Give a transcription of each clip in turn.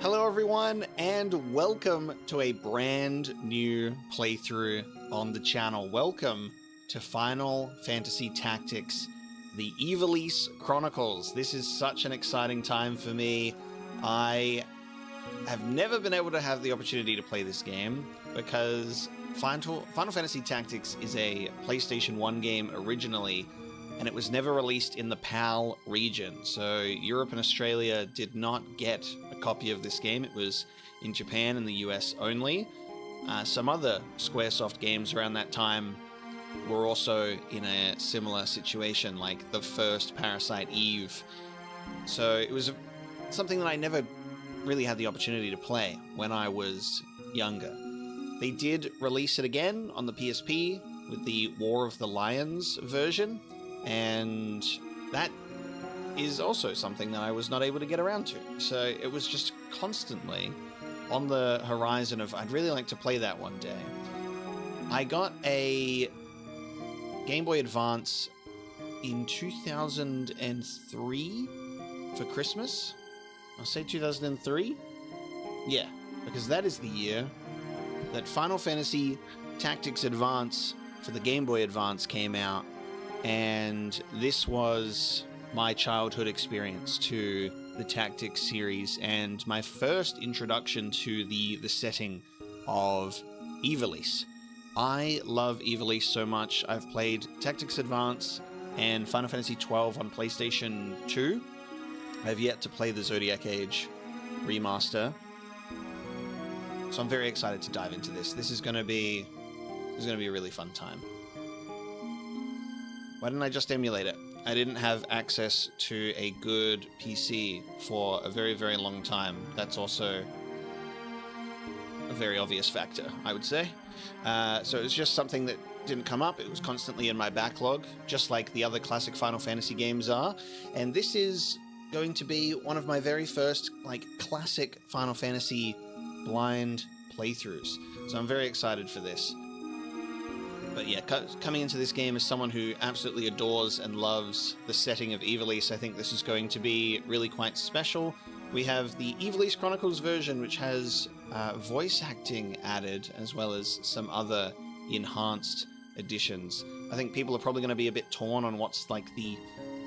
Hello everyone, and welcome to a brand new playthrough on the channel. Welcome to Final Fantasy Tactics, the Ivalice Chronicles. This is such an exciting time for me. I have never been able to have the opportunity to play this game because Final Fantasy Tactics is a PlayStation 1 game originally, and it was never released in the PAL region. So Europe and Australia did not get a copy of this game. It was in Japan and the US only. Some other Squaresoft games around that time were also in a similar situation, like the first Parasite Eve. So it was something that I never really had the opportunity to play when I was younger. They did release it again on the PSP with the War of the Lions version, and that is also something that I was not able to get around to. So it was just constantly on the horizon of I'd really like to play that one day. I got a Game Boy Advance in 2003 for Christmas. I'll say 2003. Yeah, because that is the year that Final Fantasy Tactics Advance for the Game Boy Advance came out. And this was my childhood experience to the Tactics series and my first introduction to the setting of Ivalice. I love Ivalice so much. I've played Tactics Advance and Final Fantasy XII on PlayStation 2. I've yet to play the Zodiac Age remaster. So I'm very excited to dive into this. This is going to be a really fun time. Why didn't I just emulate it? I didn't have access to a good PC for a very, very long time. That's also a very obvious factor, I would say. So it was just something that didn't come up. It was constantly in my backlog, just like the other classic Final Fantasy games are. And this is going to be one of my very first, classic Final Fantasy blind playthroughs. So I'm very excited for this. But yeah, coming into this game as someone who absolutely adores and loves the setting of Ivalice, I think this is going to be really quite special. We have the Ivalice Chronicles version, which has voice acting added, as well as some other enhanced additions. I think people are probably going to be a bit torn on what's the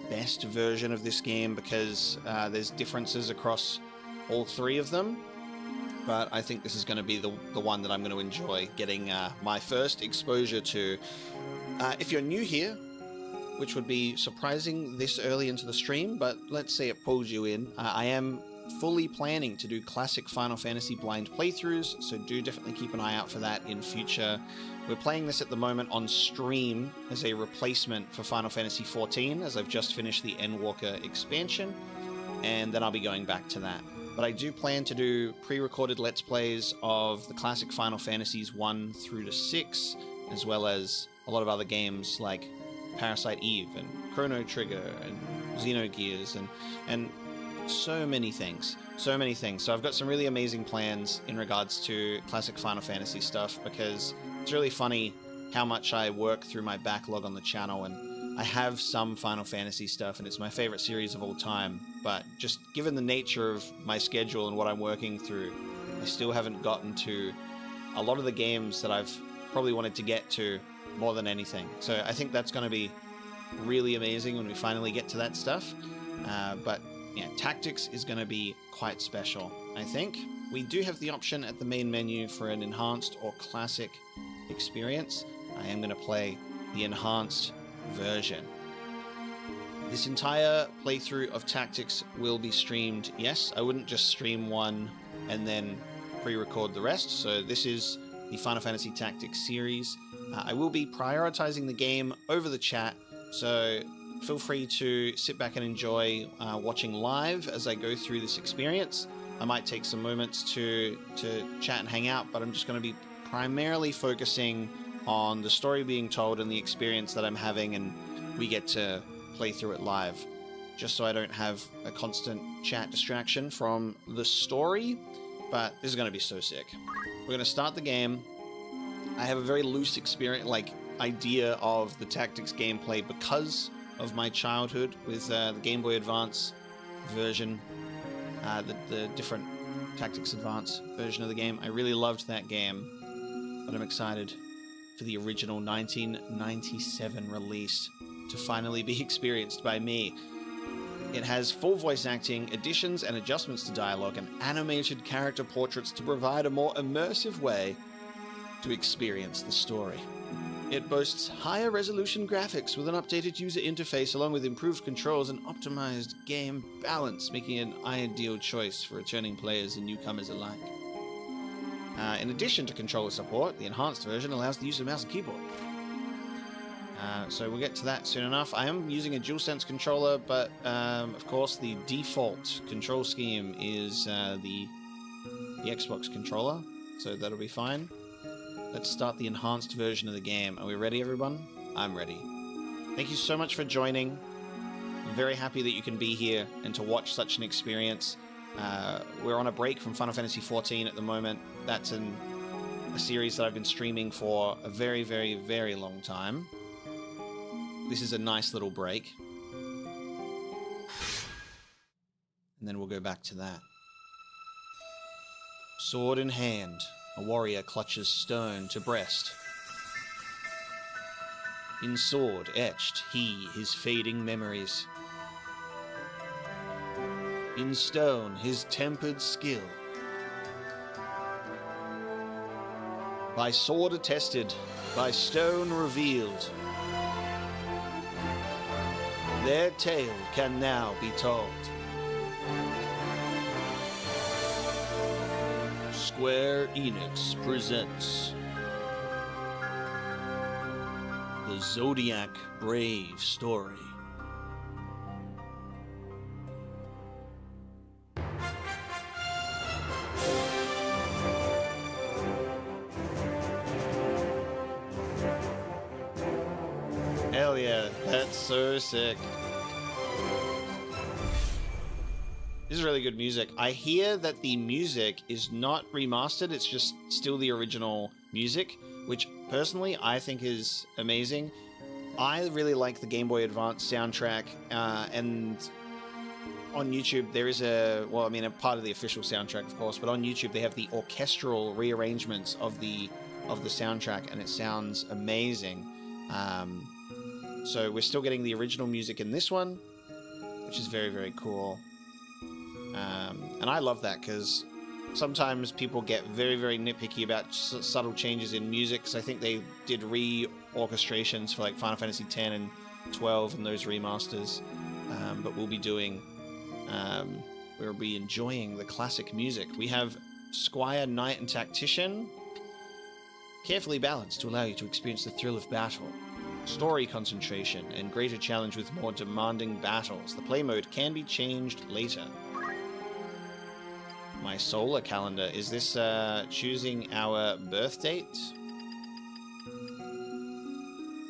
best version of this game, because there's differences across all three of them. But I think this is going to be the one that I'm going to enjoy getting my first exposure to. If you're new here, which would be surprising this early into the stream, but let's say it pulls you in, I am fully planning to do classic Final Fantasy blind playthroughs, so do definitely keep an eye out for that in future. We're playing this at the moment on stream as a replacement for Final Fantasy XIV, as I've just finished the Endwalker expansion, and then I'll be going back to that. But I do plan to do pre-recorded Let's Plays of the classic Final Fantasies 1 through to 6, as well as a lot of other games like Parasite Eve and Chrono Trigger and Xenogears and so many things. So many things. So I've got some really amazing plans in regards to classic Final Fantasy stuff, because it's really funny how much I work through my backlog on the channel, and I have some Final Fantasy stuff, and it's my favorite series of all time, but just given the nature of my schedule and what I'm working through, I still haven't gotten to a lot of the games that I've probably wanted to get to more than anything. So I think that's going to be really amazing when we finally get to that stuff. But yeah, Tactics is going to be quite special, I think. We do have the option at the main menu for an enhanced or classic experience. I am going to play the enhanced version. This entire playthrough of Tactics will be streamed. Yes, I wouldn't just stream one and then pre-record the rest. So this is the Final Fantasy Tactics series. I will be prioritizing the game over the chat, so feel free to sit back and enjoy watching live as I go through this experience. I might take some moments to chat and hang out, but I'm just going to be primarily focusing on the story being told and the experience that I'm having, and we get to play through it live, just so I don't have a constant chat distraction from the story. But this is going to be so sick. We're going to start the game. I have a very loose idea of the Tactics gameplay because of my childhood with the Game Boy Advance version, the different Tactics Advance version of the game. I really loved that game, but I'm excited for the original 1997 release to finally be experienced by me. It has full voice acting, additions and adjustments to dialogue, and animated character portraits to provide a more immersive way to experience the story. It boasts higher resolution graphics with an updated user interface along with improved controls and optimized game balance, making it an ideal choice for returning players and newcomers alike. In addition to controller support, the enhanced version allows the use of mouse and keyboard. So we'll get to that soon enough. I am using a DualSense controller, but of course the default control scheme is the Xbox controller, so that'll be fine. Let's start the enhanced version of the game. Are we ready, everyone? I'm ready. Thank you so much for joining. I'm very happy that you can be here and to watch such an experience. We're on a break from Final Fantasy XIV at the moment. That's a series that I've been streaming for a very, very, very long time. This is a nice little break. And then we'll go back to that. Sword in hand, a warrior clutches stone to breast. In sword etched he his fading memories. In stone his tempered skill. By sword attested, by stone revealed, their tale can now be told. Square Enix presents the Zodiac Brave story. Hell yeah, that's so sick. This is really good music. I hear that the music is not remastered, it's just still the original music, which personally I think is amazing. I really like the Game Boy Advance soundtrack, and on YouTube there is a part of the official soundtrack, of course, but on YouTube they have the orchestral rearrangements of the soundtrack, and it sounds amazing. So we're still getting the original music in this one, which is very, very cool. And I love that because sometimes people get very, very nitpicky about subtle changes in music, because I think they did re-orchestrations for like Final Fantasy X and 12 and those remasters. But we'll be enjoying the classic music. We have Squire, Knight, and Tactician, carefully balanced to allow you to experience the thrill of battle. Story concentration and greater challenge with more demanding battles. The play mode can be changed later. My solar calendar. Is this choosing our birth date?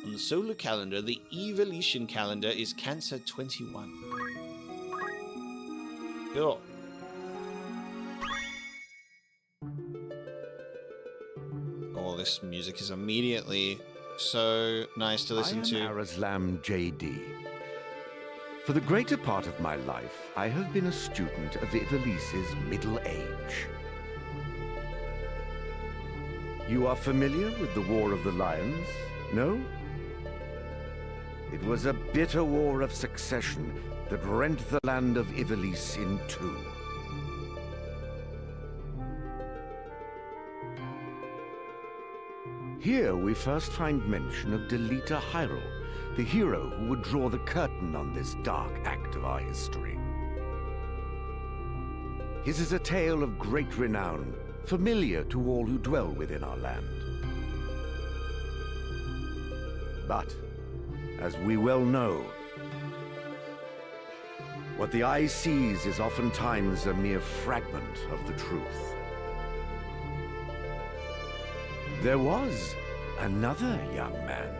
On the solar calendar, the Ivalice calendar is Cancer 21. Cool. Oh, this music is immediately so nice to listen to. I am Arazlam J.D. For the greater part of my life, I have been a student of Ivalice's middle age. You are familiar with the War of the Lions, no? It was a bitter war of succession that rent the land of Ivalice in two. Here we first find mention of Delita Hyrule, the hero who would draw the curtain on this dark act of our history. His is a tale of great renown, familiar to all who dwell within our land. But, as we well know, what the eye sees is oftentimes a mere fragment of the truth. There was another young man,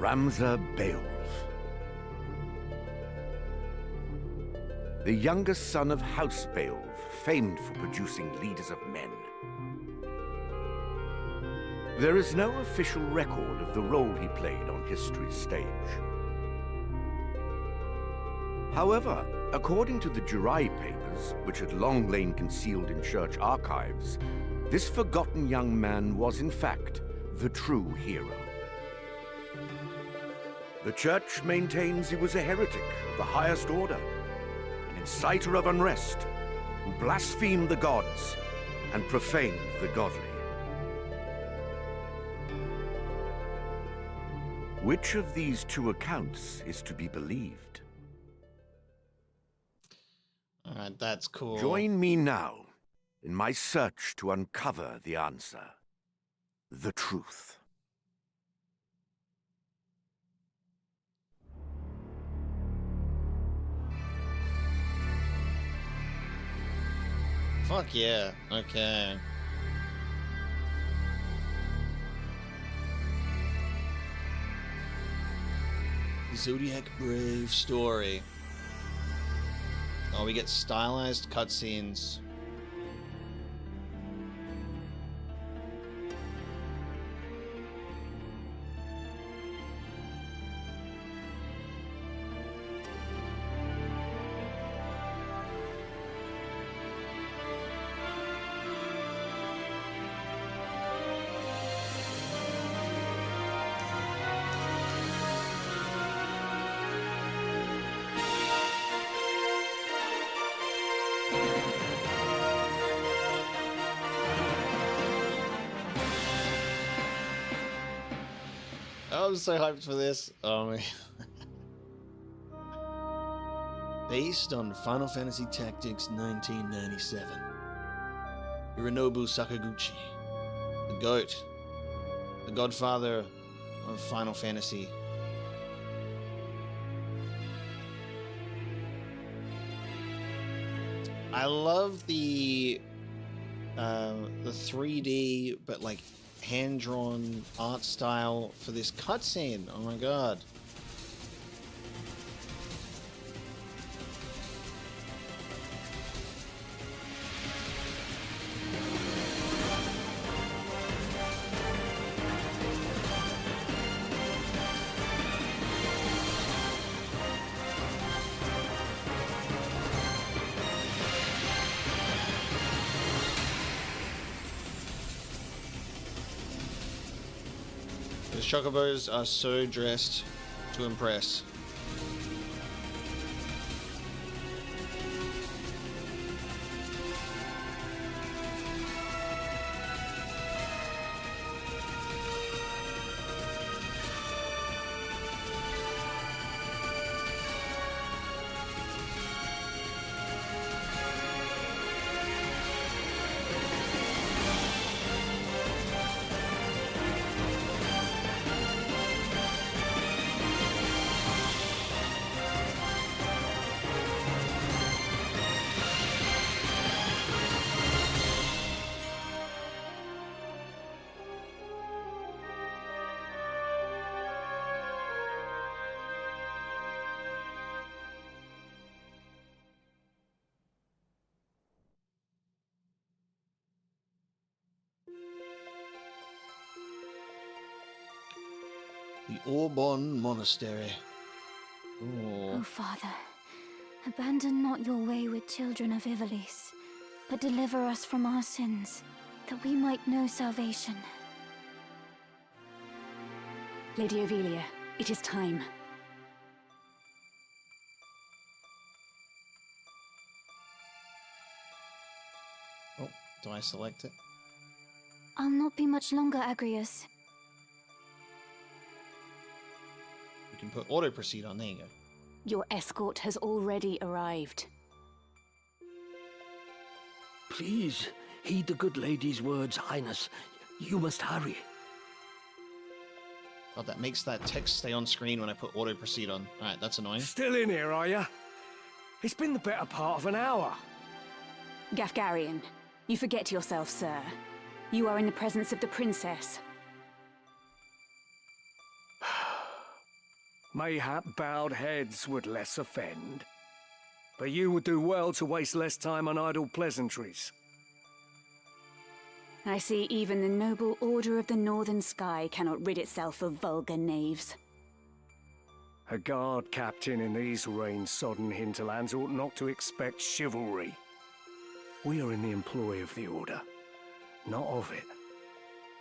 Ramza Beoulve, the youngest son of House Beoulve, famed for producing leaders of men. There is no official record of the role he played on history's stage. However, according to the Jurai papers, which had long lain concealed in church archives, this forgotten young man was in fact the true hero. The church maintains he was a heretic of the highest order, an inciter of unrest, who blasphemed the gods and profaned the godly. Which of these two accounts is to be believed? Alright, that's cool. Join me now in my search to uncover the answer. The truth. Fuck yeah. Okay. Zodiac Brave story. Oh, we get stylized cutscenes. I'm so hyped for this. Oh man. Based on Final Fantasy Tactics 1997. Hironobu Sakaguchi. The GOAT. The godfather of Final Fantasy. I love the 3D, but like hand-drawn art style for this cutscene. Oh my god. The chocobos are so dressed to impress. The Auburn Monastery. Oh, Father, abandon not your wayward children of Ivalice, but deliver us from our sins, that we might know salvation. Lady Ovelia, it is time. Oh, do I select it? I'll not be much longer, Agrius. You can put auto proceed on. There you go. Your escort has already arrived. Please, heed the good lady's words, Highness. You must hurry. God, that makes that text stay on screen when I put auto proceed on. Alright, that's annoying. Still in here, are you? It's been the better part of an hour. Gafgarian, you forget yourself, sir. You are in the presence of the princess. Mayhap bowed heads would less offend. But you would do well to waste less time on idle pleasantries. I see even the noble Order of the Northern Sky cannot rid itself of vulgar knaves. A guard captain in these rain-sodden hinterlands ought not to expect chivalry. We are in the employ of the Order, not of it.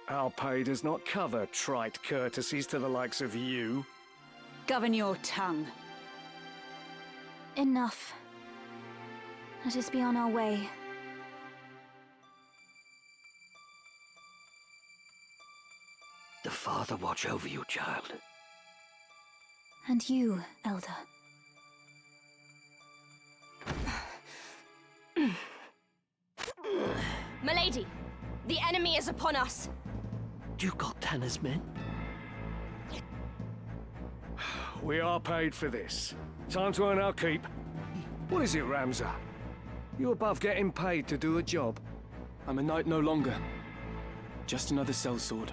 Our pay does not cover trite courtesies to the likes of you. Govern your tongue. Enough. Let us be on our way. The Father watch over you, child. And you, Elder. Milady, the enemy is upon us. Duke Goltana's men? We are paid for this. Time to earn our keep. What is it, Ramza? You above getting paid to do a job? I'm a knight no longer. Just another sellsword.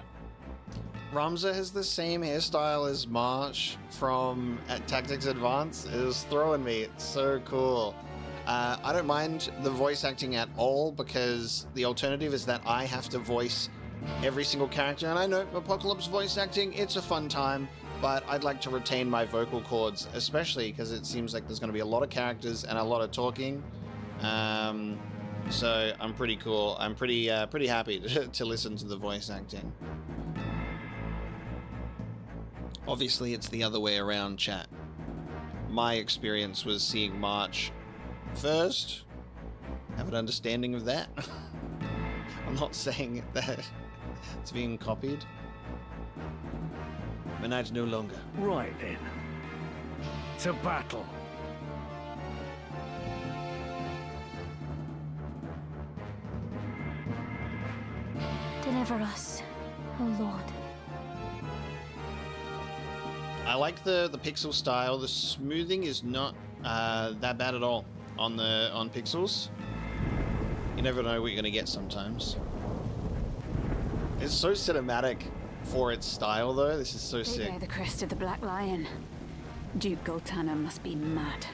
Ramza has the same hairstyle as Marsh from Tactics Advance. It was throwing me. It's so cool. I don't mind the voice acting at all because the alternative is that I have to voice every single character. And I know Apocalypse voice acting, it's a fun time, but I'd like to retain my vocal cords, especially because it seems like there's going to be a lot of characters and a lot of talking. So I'm pretty cool. I'm pretty happy to listen to the voice acting. Obviously, it's the other way around, chat. My experience was seeing March first. Have an understanding of that. I'm not saying that it's being copied. My knight no longer. Right then. To battle. Deliver us, O Lord. I like the pixel style. The smoothing is not that bad at all on pixels. You never know what you're gonna get sometimes. It's so cinematic for its style, though. This is so They sick. bear the crest of the Black Lion. Duke Goltana must be mad.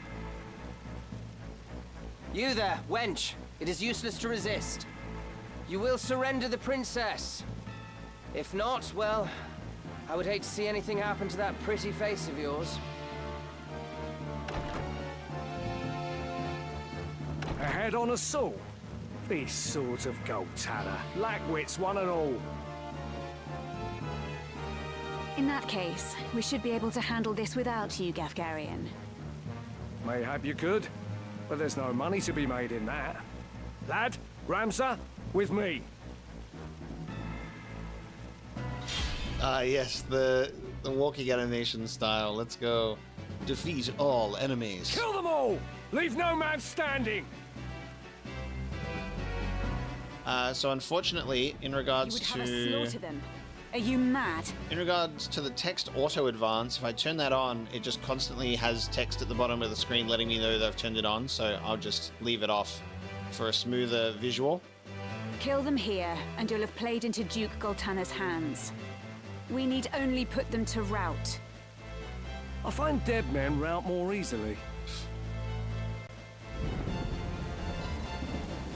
You there, wench. It is useless to resist. You will surrender the princess. If not, well, I would hate to see anything happen to that pretty face of yours. A head on a saw. These swords of Goltana, lackwits one and all. In that case, we should be able to handle this without you, Gafgarian. Mayhap you could, but there's no money to be made in that. Lad, Ramza, with me. Yes, the walking animation style. Let's go. Defeat all enemies. Kill them all! Leave no man standing! So unfortunately, in regards You would have us to slaughter them. Are you mad? in regards to the text auto advance, if I turn that on, it just constantly has text at the bottom of the screen letting me know that I've turned it on. So I'll just leave it off for a smoother visual. Kill them here, and you'll have played into Duke Goltana's hands. We need only put them to rout. I find dead men rout more easily.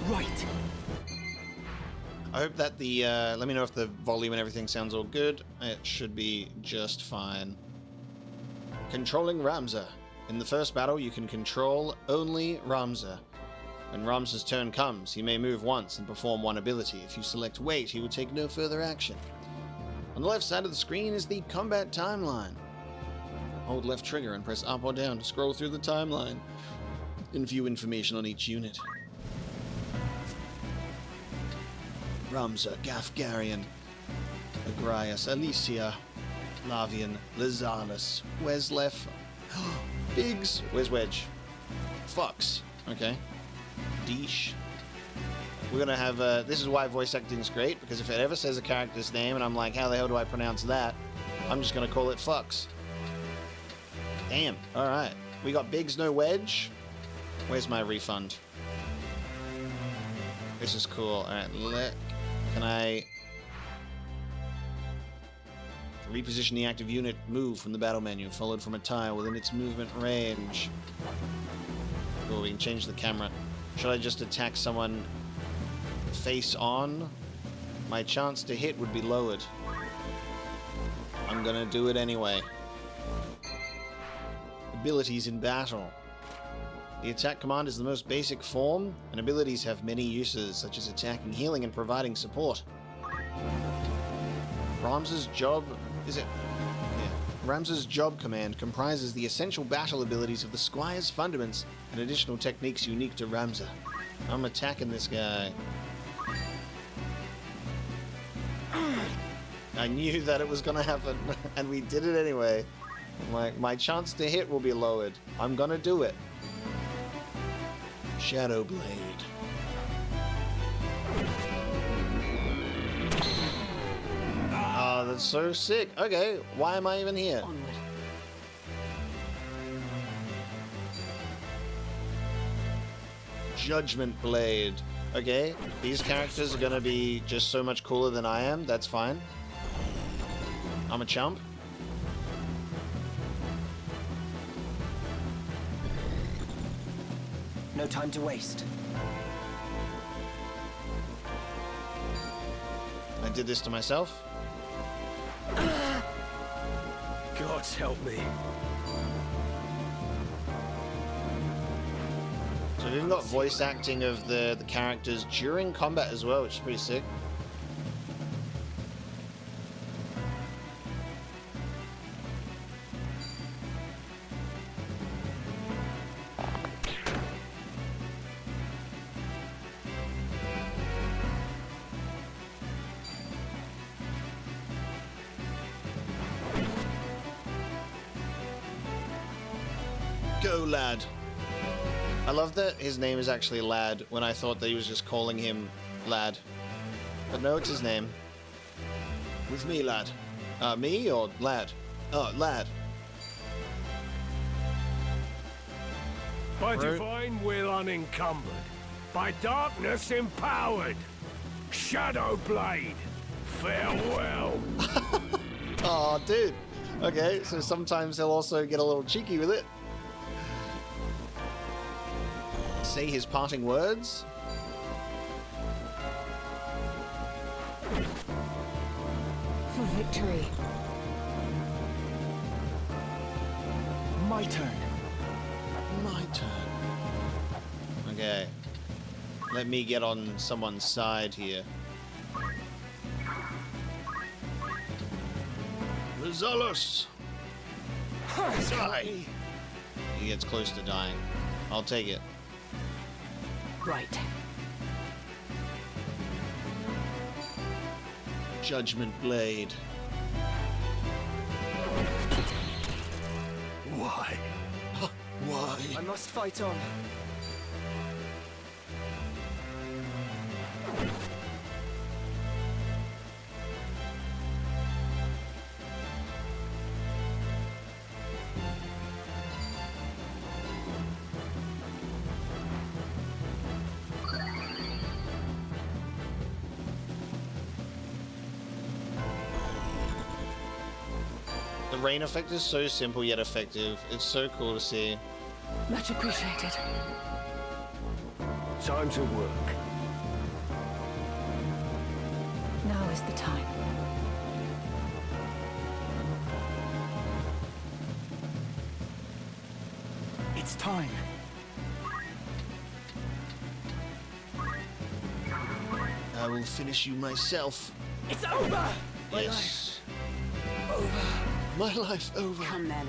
Right. I hope that the let me know if the volume and everything sounds all good. It should be just fine. Controlling Ramza. In the first battle, you can control only Ramza. When Ramza's turn comes, he may move once and perform one ability. If you select wait, he will take no further action. On the left side of the screen is the combat timeline. Hold left trigger and press up or down to scroll through the timeline and view information on each unit. Ramza, Gafgarian, Agrias, Alicia, Lavian, Lizalis, Weslef, Biggs, where's Wedge? Fox, okay. Deesh. We're gonna have, this is why voice acting is great, because if it ever says a character's name and I'm like, how the hell do I pronounce that? I'm just gonna call it Fox. Damn, alright. We got Biggs, no Wedge. Where's my refund? This is cool. Alright, can I reposition the active unit move from the battle menu, followed from a tile within its movement range? Cool, we can change the camera. Should I just attack someone face on? My chance to hit would be lowered. I'm gonna do it anyway. abilities in battle. The attack command is the most basic form, and abilities have many uses, such as attacking, healing, and providing support. Rams's job... is it? Yeah. Rams's job command comprises the essential battle abilities of the Squire's fundaments and additional techniques unique to Ramza. I'm attacking this guy. I knew that it was gonna happen, and we did it anyway. I'm like, my chance to hit will be lowered. I'm gonna do it. Shadow Blade. Oh, that's so sick. Okay, why am I even here? Onward. Judgment Blade. Okay, these characters are gonna be just so much cooler than I am. That's fine. I'm a chump. No time to waste. I did this to myself. God help me. So we've even got voice acting of the characters during combat as well, which is pretty sick. Go, lad. I love that his name is actually Lad when I thought that he was just calling him Lad. But no, it's his name. With me, lad. Me or Lad? Oh, Lad. By divine will unencumbered, by darkness empowered. Shadow Blade, farewell. Oh, dude. Okay, so sometimes he'll also get a little cheeky with it. Say his parting words. For victory. My turn. My turn. Okay. Let me get on someone's side here. Rizalus! Die! He gets close to dying. I'll take it. Right. Judgment Blade. Why? Why? I must fight on. The rain effect is so simple yet effective. It's so cool to see. Much appreciated. Time to work. Now is the time. It's time. I will finish you myself. It's over! Yes. Over. My life over. Come then.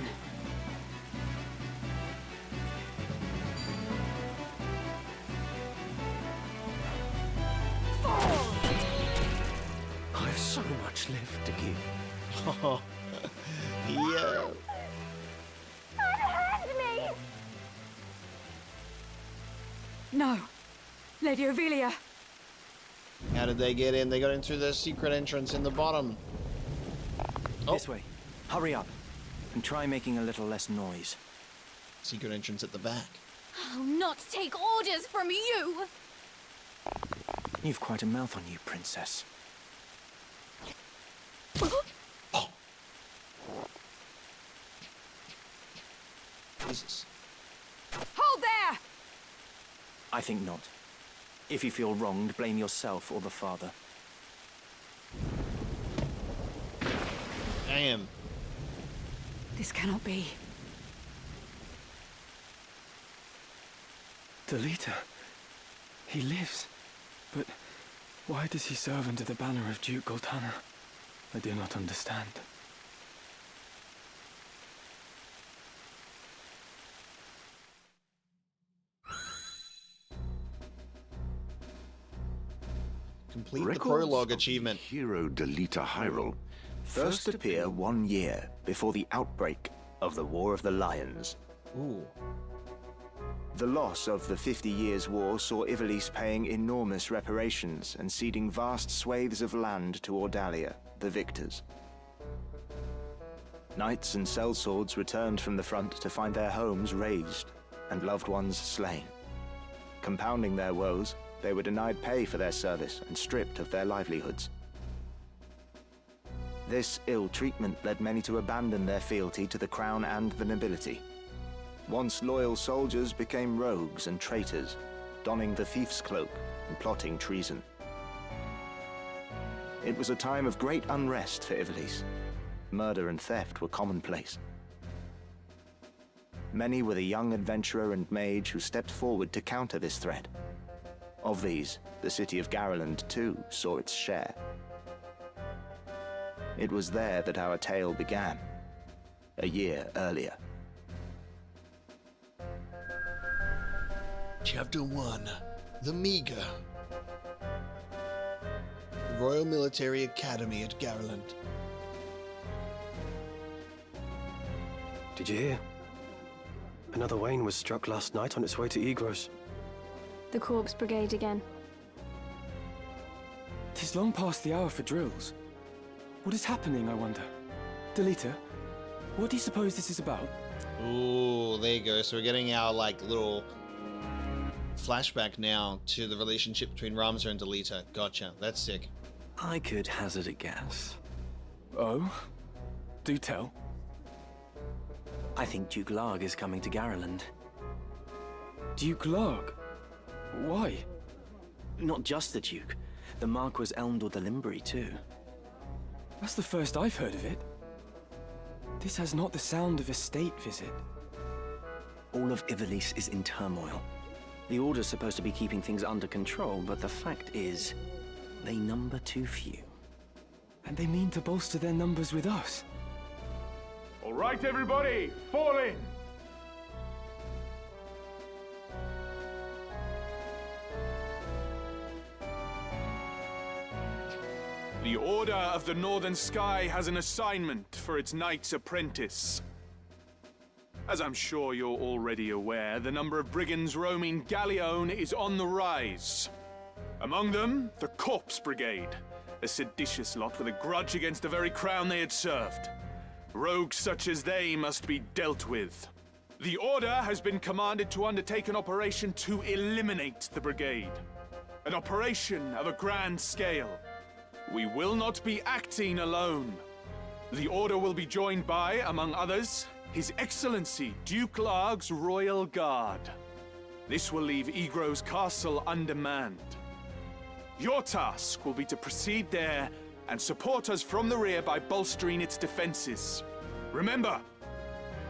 I have so much left to give. Oh, yeah. Unhand me! No. Lady Ovelia. How did they get in? They got in through the secret entrance in the bottom. Oh. This way. Hurry up. And try making a little less noise. Secret entrance at the back. I'll not take orders from you! You've quite a mouth on you, princess. Jesus. Hold there! I think not. If you feel wronged, blame yourself or the father. Damn. This cannot be. Delita. He lives. But why does he serve under the banner of Duke Goltana? I do not understand. Complete Records the prologue of achievement. Hero Delita Hyrule First appear 1 year before the outbreak of the War of the Lions. Ooh. The loss of the 50 Years' War saw Ivalice paying enormous reparations and ceding vast swathes of land to Ordalia, the victors. Knights and sellswords returned from the front to find their homes razed and loved ones slain. Compounding their woes, they were denied pay for their service and stripped of their livelihoods. This ill treatment led many to abandon their fealty to the crown and the nobility. Once loyal soldiers became rogues and traitors, donning the thief's cloak and plotting treason. It was a time of great unrest for Ivalice. Murder and theft were commonplace. Many were the young adventurer and mage who stepped forward to counter this threat. Of these, the city of Gariland too saw its share. It was there that our tale began, a year earlier. Chapter 1. The Meager. Royal Military Academy at Gariland. Did you hear? Another Wayne was struck last night on its way to Egros. The Corpse Brigade again. 'Tis long past the hour for drills. What is happening, I wonder? Delita, what do you suppose this is about? Ooh, there you go. So we're getting our, like, little flashback now to the relationship between Ramza and Delita. Gotcha. That's sick. I could hazard a guess. Oh? Do tell. I think Duke Larg is coming to Gariland. Duke Larg? Why? Not just the Duke. The Marquis Elmdor the Limbri, too. That's the first I've heard of it. This has not the sound of a state visit. All of Ivalice is in turmoil. The Order's supposed to be keeping things under control, but the fact is, they number too few. And they mean to bolster their numbers with us. All right, everybody, fall in! The Order of the Northern Sky has an assignment for its Knight's Apprentice. As I'm sure you're already aware, the number of brigands roaming Galleon is on the rise. Among them, the Corpse Brigade, a seditious lot with a grudge against the very crown they had served. Rogues such as they must be dealt with. The Order has been commanded to undertake an operation to eliminate the Brigade. An operation of a grand scale. We will not be acting alone. The Order will be joined by, among others, His Excellency Duke Larg's Royal Guard. This will leave Egros Castle undermanned. Your task will be to proceed there and support us from the rear by bolstering its defenses. Remember,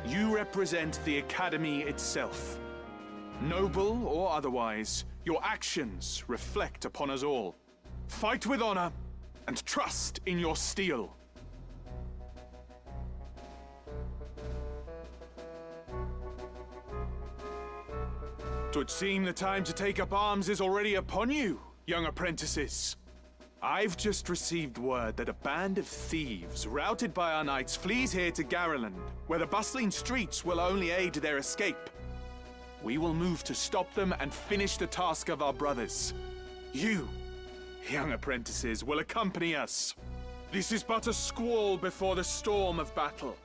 you represent the Academy itself. Noble or otherwise, your actions reflect upon us all. Fight with honor and trust in your steel. Twould seem the time to take up arms is already upon you, young apprentices. I've just received word that a band of thieves, routed by our knights, flees here to Gariland, where the bustling streets will only aid their escape. We will move to stop them and finish the task of our brothers. You, young apprentices, will accompany us. This is but a squall before the storm of battle.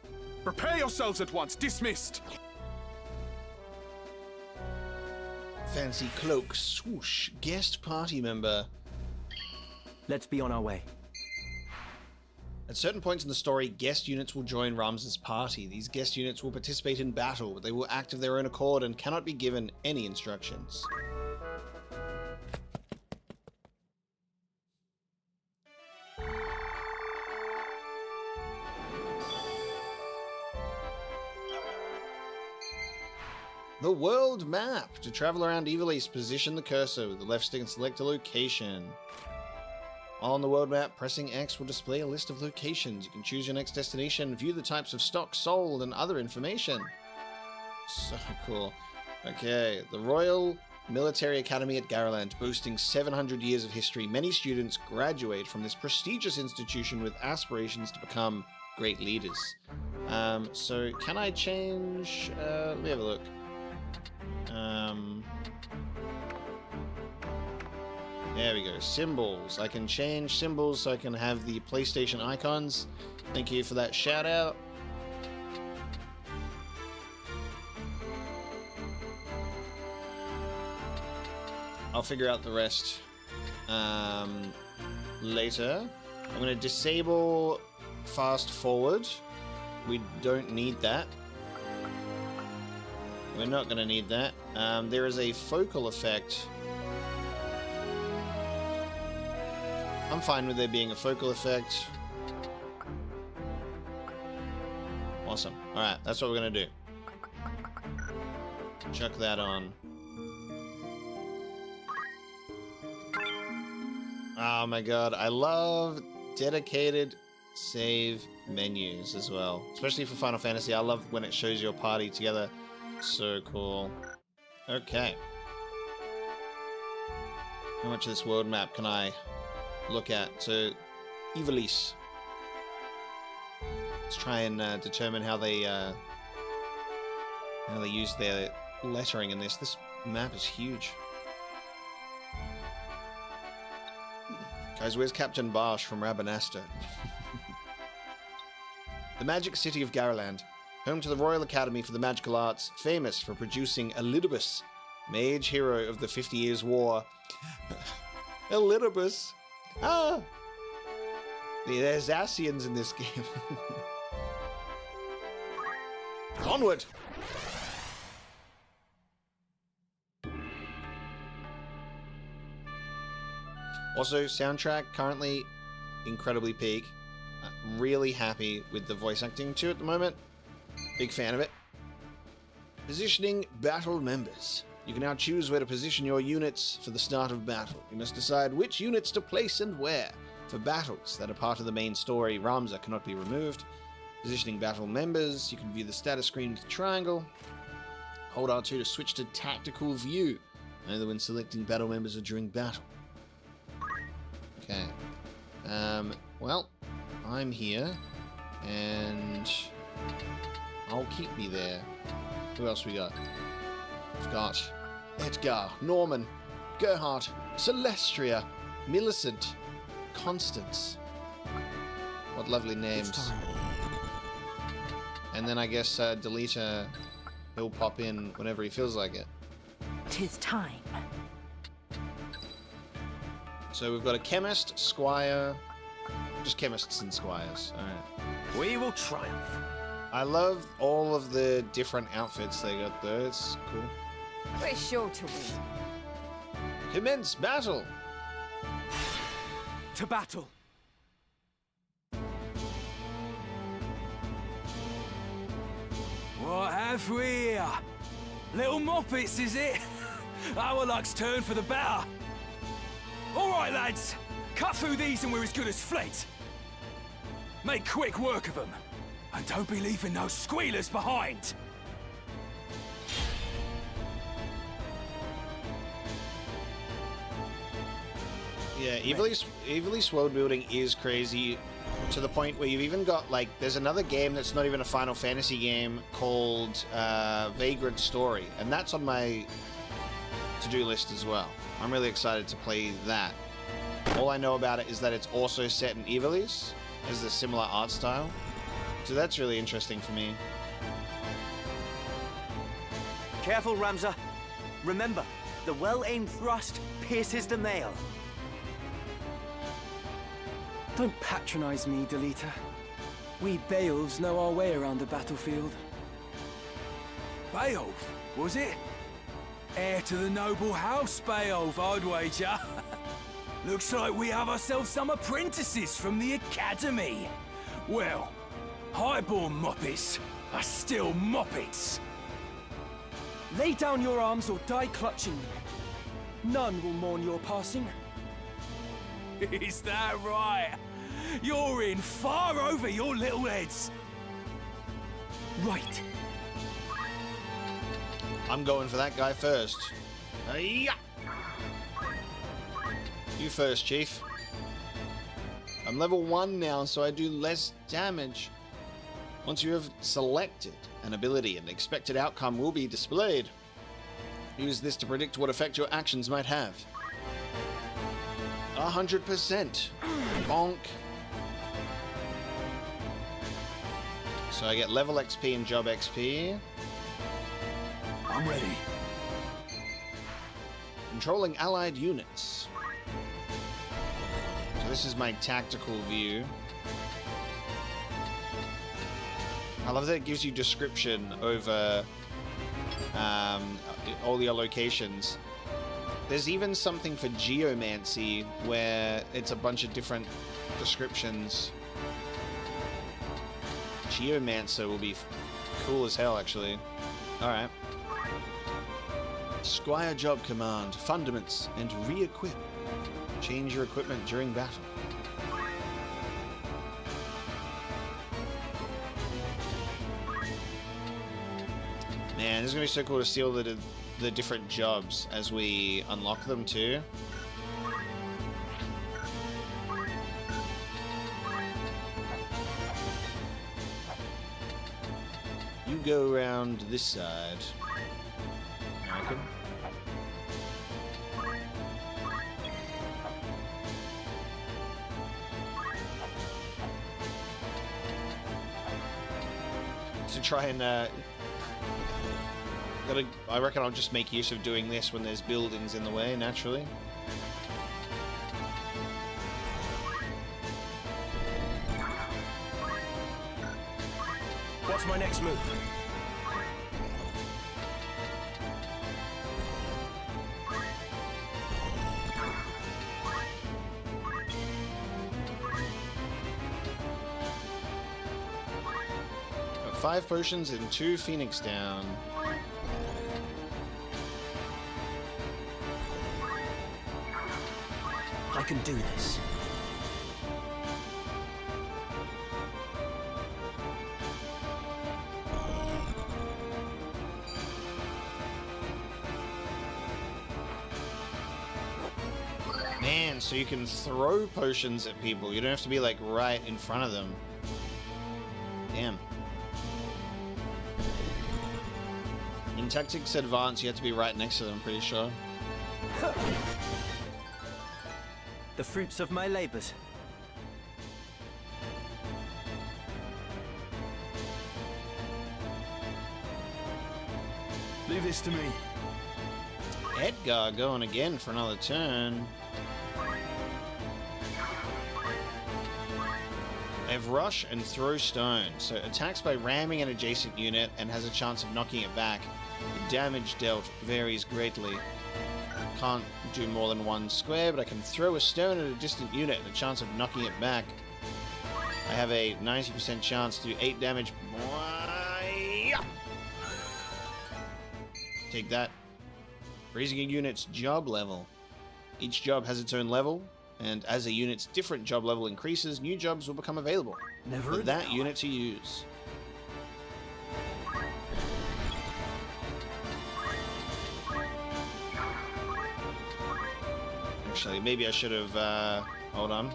Prepare yourselves at once. Dismissed. Fancy cloak, swoosh, guest party member. Let's be on our way. At certain points in the story, guest units will join Ramza's party. These guest units will participate in battle, but they will act of their own accord and cannot be given any instructions. The world map. To travel around Ivalice, position the cursor with the left stick and select a location. On the world map, pressing X will display a list of locations. You can choose your next destination, view the types of stock sold, and other information. So cool. Okay, the Royal Military Academy at Gariland, boasting 700 years of history. Many students graduate from this prestigious institution with aspirations to become great leaders. So can I change... let me have a look. There we go. Symbols. I can change symbols so I can have the PlayStation icons. Thank you for that shout out. I'll figure out the rest later. I'm going to disable fast forward. We don't need that. We're not going to need that. There is a focal effect. I'm fine with there being a focal effect. Awesome. Alright, that's what we're going to do. Chuck that on. Oh my god, I love dedicated save menus as well. Especially for Final Fantasy. I love when it shows your party together. So cool. Okay. How much of this world map can I look at? So, Ivalice. Let's try and determine how they use their lettering in this. This map is huge. Guys, where's Captain Barsh from Rabanasta? The magic city of Gariland, home to the Royal Academy for the Magical Arts, famous for producing Elidibus, mage hero of the 50 Years' War. Elidibus? Ah! There's Asians in this game. Onward! Also, soundtrack currently incredibly peak. Really happy with the voice acting too at the moment. Big fan of it. Positioning battle members. You can now choose where to position your units for the start of battle. You must decide which units to place and where. For battles that are part of the main story, Ramza cannot be removed. Positioning battle members. You can view the status screen with the triangle. Hold R2 to switch to tactical view. Only when selecting battle members or during battle. Okay. Well, I'm here, and I'll keep me there. Who else we got? We've got Edgar, Norman, Gerhardt, Celestria, Millicent, Constance. What lovely names. And then I guess Delita, he'll pop in whenever he feels like it. 'Tis time. So we've got a chemist, squire, just chemists and squires. Alright. We will triumph. I love all of the different outfits they got though. It's cool. We're sure to win. Commence battle! To battle. What have we here? Little moppets, is it? Our luck's turned for the better. All right, lads. Cut through these and we're as good as fled. Make quick work of them. And don't be leaving no squealers behind. Yeah, Ivalice world building is crazy to the point where you've even got, like, there's another game that's not even a Final Fantasy game called Vagrant Story, and that's on my to-do list as well. I'm really excited to play that. All I know about it is that it's also set in Ivalice, has a similar art style, so that's really interesting for me. Careful, Ramza. Remember, the well-aimed thrust pierces the mail. Don't patronize me, Delita. We Beoulves know our way around the battlefield. Beoulve, was it? Heir to the noble house, Beoulve, I'd wager. Looks like we have ourselves some apprentices from the academy. Well, highborn moppets are still moppets. Lay down your arms or die clutching them. None will mourn your passing. Is that right? You're in far over your little heads. Right. I'm going for that guy first. Hiya! You first, Chief. I'm level 1 now, so I do less damage. Once you have selected an ability, an expected outcome will be displayed. Use this to predict what effect your actions might have. 100%. Bonk. So I get level XP and job XP. I'm ready. Controlling allied units. So this is my tactical view. I love that it gives you description over all your locations. There's even something for geomancy where it's a bunch of different descriptions. Geomancer will be cool as hell, actually. Alright. Squire job command, fundaments, and re-equip. Change your equipment during battle. Man, this is going to be so cool to see all the different jobs as we unlock them too. You go around this side, I reckon. To try and I reckon I'll just make use of doing this when there's buildings in the way, naturally. What's my next move? Got 5 potions and 2 Phoenix down. I can do this. Man, so you can throw potions at people. You don't have to be like right in front of them. Damn. In Tactics Advanced, you have to be right next to them, I'm pretty sure. The fruits of my labors. Leave this to me. Edgar going again for another turn. They have Rush and Throw Stone, so attacks by ramming an adjacent unit and has a chance of knocking it back. The damage dealt varies greatly. Can't do more than 1 square, but I can throw a stone at a distant unit and a chance of knocking it back. I have a 90% chance to do 8 damage. Take that. Raising a unit's job level. Each job has its own level, and as a unit's different job level increases, new jobs will become available for that unit to use. Actually, maybe I should have, hold on.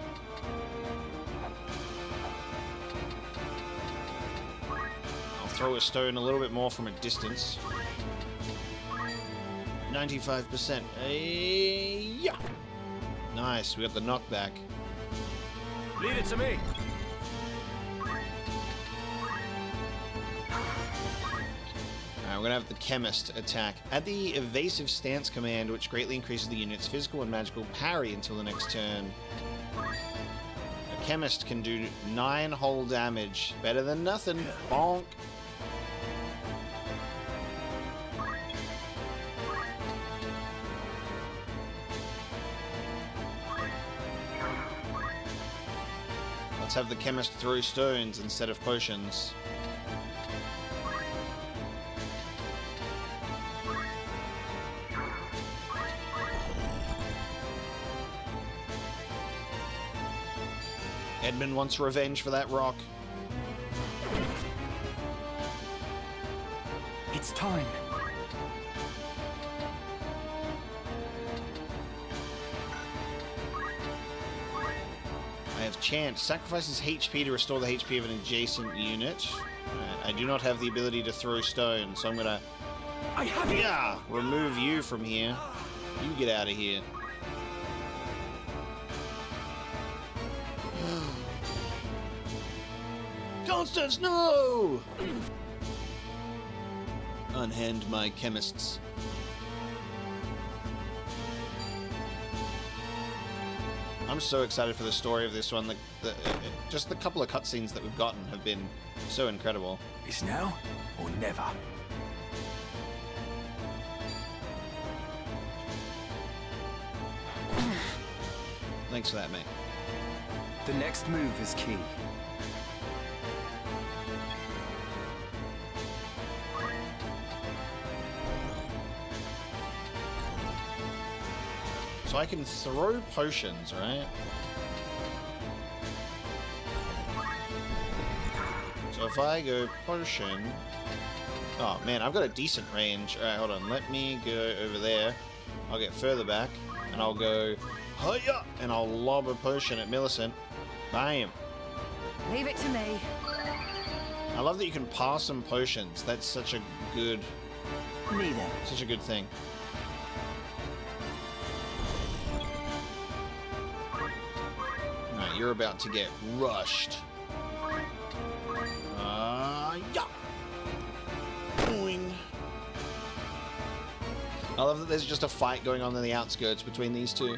I'll throw a stone a little bit more from a distance. 95%. Yeah. Nice, we got the knockback. Leave it to me. We're gonna have the Chemist attack. Add the Evasive Stance command, which greatly increases the unit's physical and magical parry until the next turn. A Chemist can do 9 whole damage. Better than nothing. Bonk. Let's have the Chemist throw stones instead of potions. Edmund wants revenge for that rock. It's time. I have chant. Sacrifices HP to restore the HP of an adjacent unit. I do not have the ability to throw stones, so I'm gonna... remove you from here. You get out of here. Constance, no! Unhand my chemists. I'm so excited for the story of this one. Just the couple of cutscenes that we've gotten have been so incredible. It's now or never. Thanks for that, mate. The next move is key. So I can throw potions, right? So if I go potion... Oh, man, I've got a decent range. Alright, hold on. Let me go over there. I'll get further back, and I'll go... Hiya! And I'll lob a potion at Millicent. Bam! Leave it to me. I love that you can pass some potions. That's such a good... Neither. Such a good thing. Alright, you're about to get rushed. Yeah! Boing. I love that there's just a fight going on in the outskirts between these two.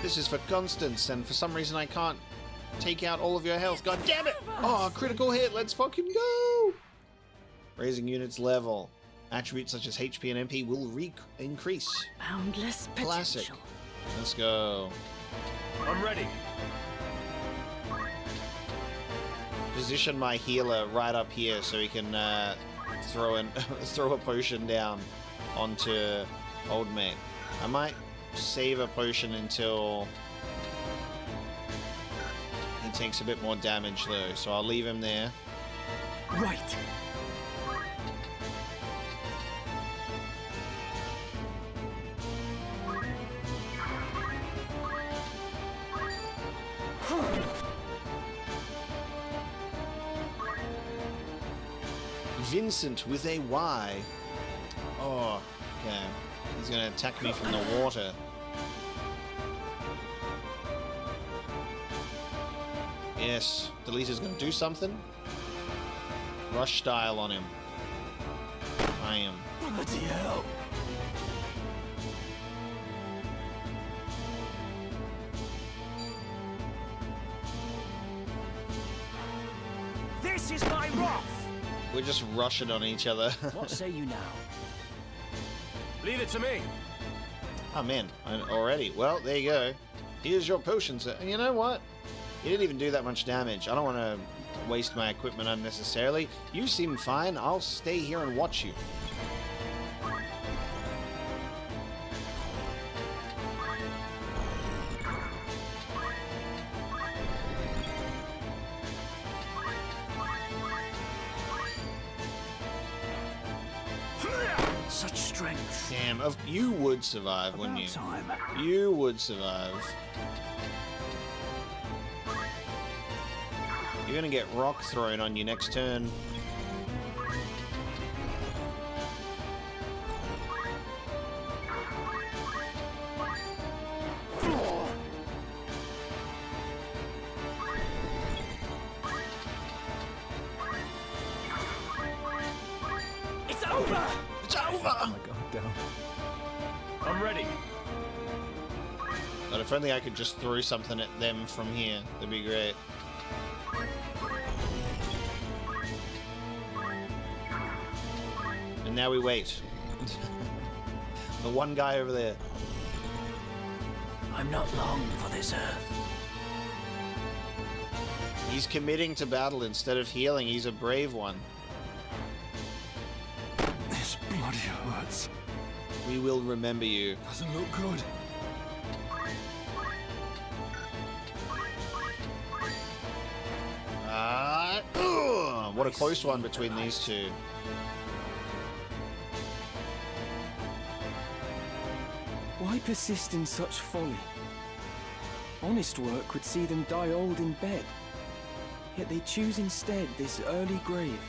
This is for Constance, and for some reason I can't take out all of your health. God damn it! Oh, critical hit, let's fucking go! Raising units level. Attributes such as HP and MP will increase. Boundless potential. Classic. Let's go. I'm ready. Position my healer right up here so he can throw a potion down onto old mate. I might save a potion until he takes a bit more damage though, so I'll leave him there. Right. Vincent with a Y. Oh, okay. He's gonna attack me from the water. Yes, Delita's gonna do something. Rush style on him. I am. Bloody hell. This is my wrath! We're just rushing on each other. What say you now? Leave it to me. Oh man, already. Well, there you go. Here's your potion, sir. And you know what? You didn't even do that much damage. I don't want to waste my equipment unnecessarily. You seem fine. I'll stay here and watch you. Such strength. Damn, you would survive, wouldn't you? Time. You would survive. You're gonna get rock thrown on you next turn. It's over! It's over! Oh my god, down. I'm ready. But if only I could just throw something at them from here, that'd be great. And now we wait. The one guy over there. I'm not long for this earth. He's committing to battle instead of healing. He's a brave one. guards. We will remember you. Doesn't look good. What a close one between these two. Why persist in such folly? Honest work would see them die old in bed. Yet they choose instead this early grave.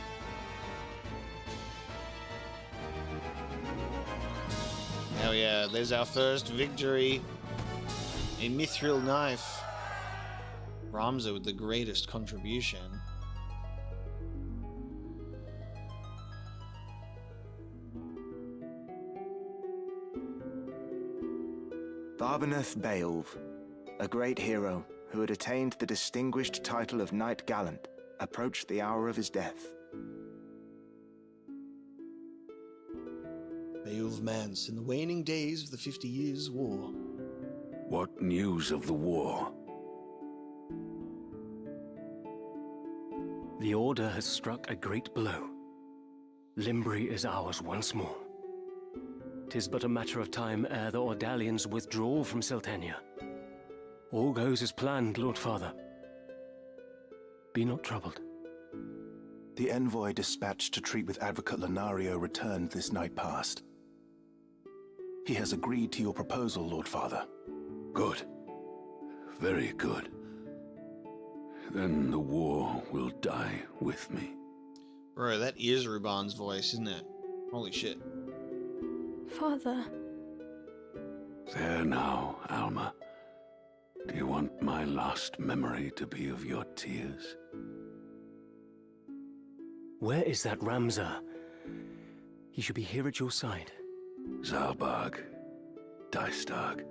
Hell yeah, there's our first victory. A mithril knife. Ramza with the greatest contribution. Barbeneth Beoulve, a great hero who had attained the distinguished title of Knight Gallant, approached the hour of his death. Beoulve Mance in the waning days of the 50 Years' War. What news of the war? The Order has struck a great blow. Limbri is ours once more. 'Tis but a matter of time ere the Ordalians withdraw from Seltenia. All goes as planned, Lord Father. Be not troubled. The envoy dispatched to treat with Advocate Lenario returned this night past. He has agreed to your proposal, Lord Father. Good. Very good. Then the war will die with me. Bro, that is Ruban's voice, isn't it? Holy shit. Father. There now, Alma. Do you want my last memory to be of your tears? Where is that Ramza? He should be here at your side. Zalbarg, Dystag,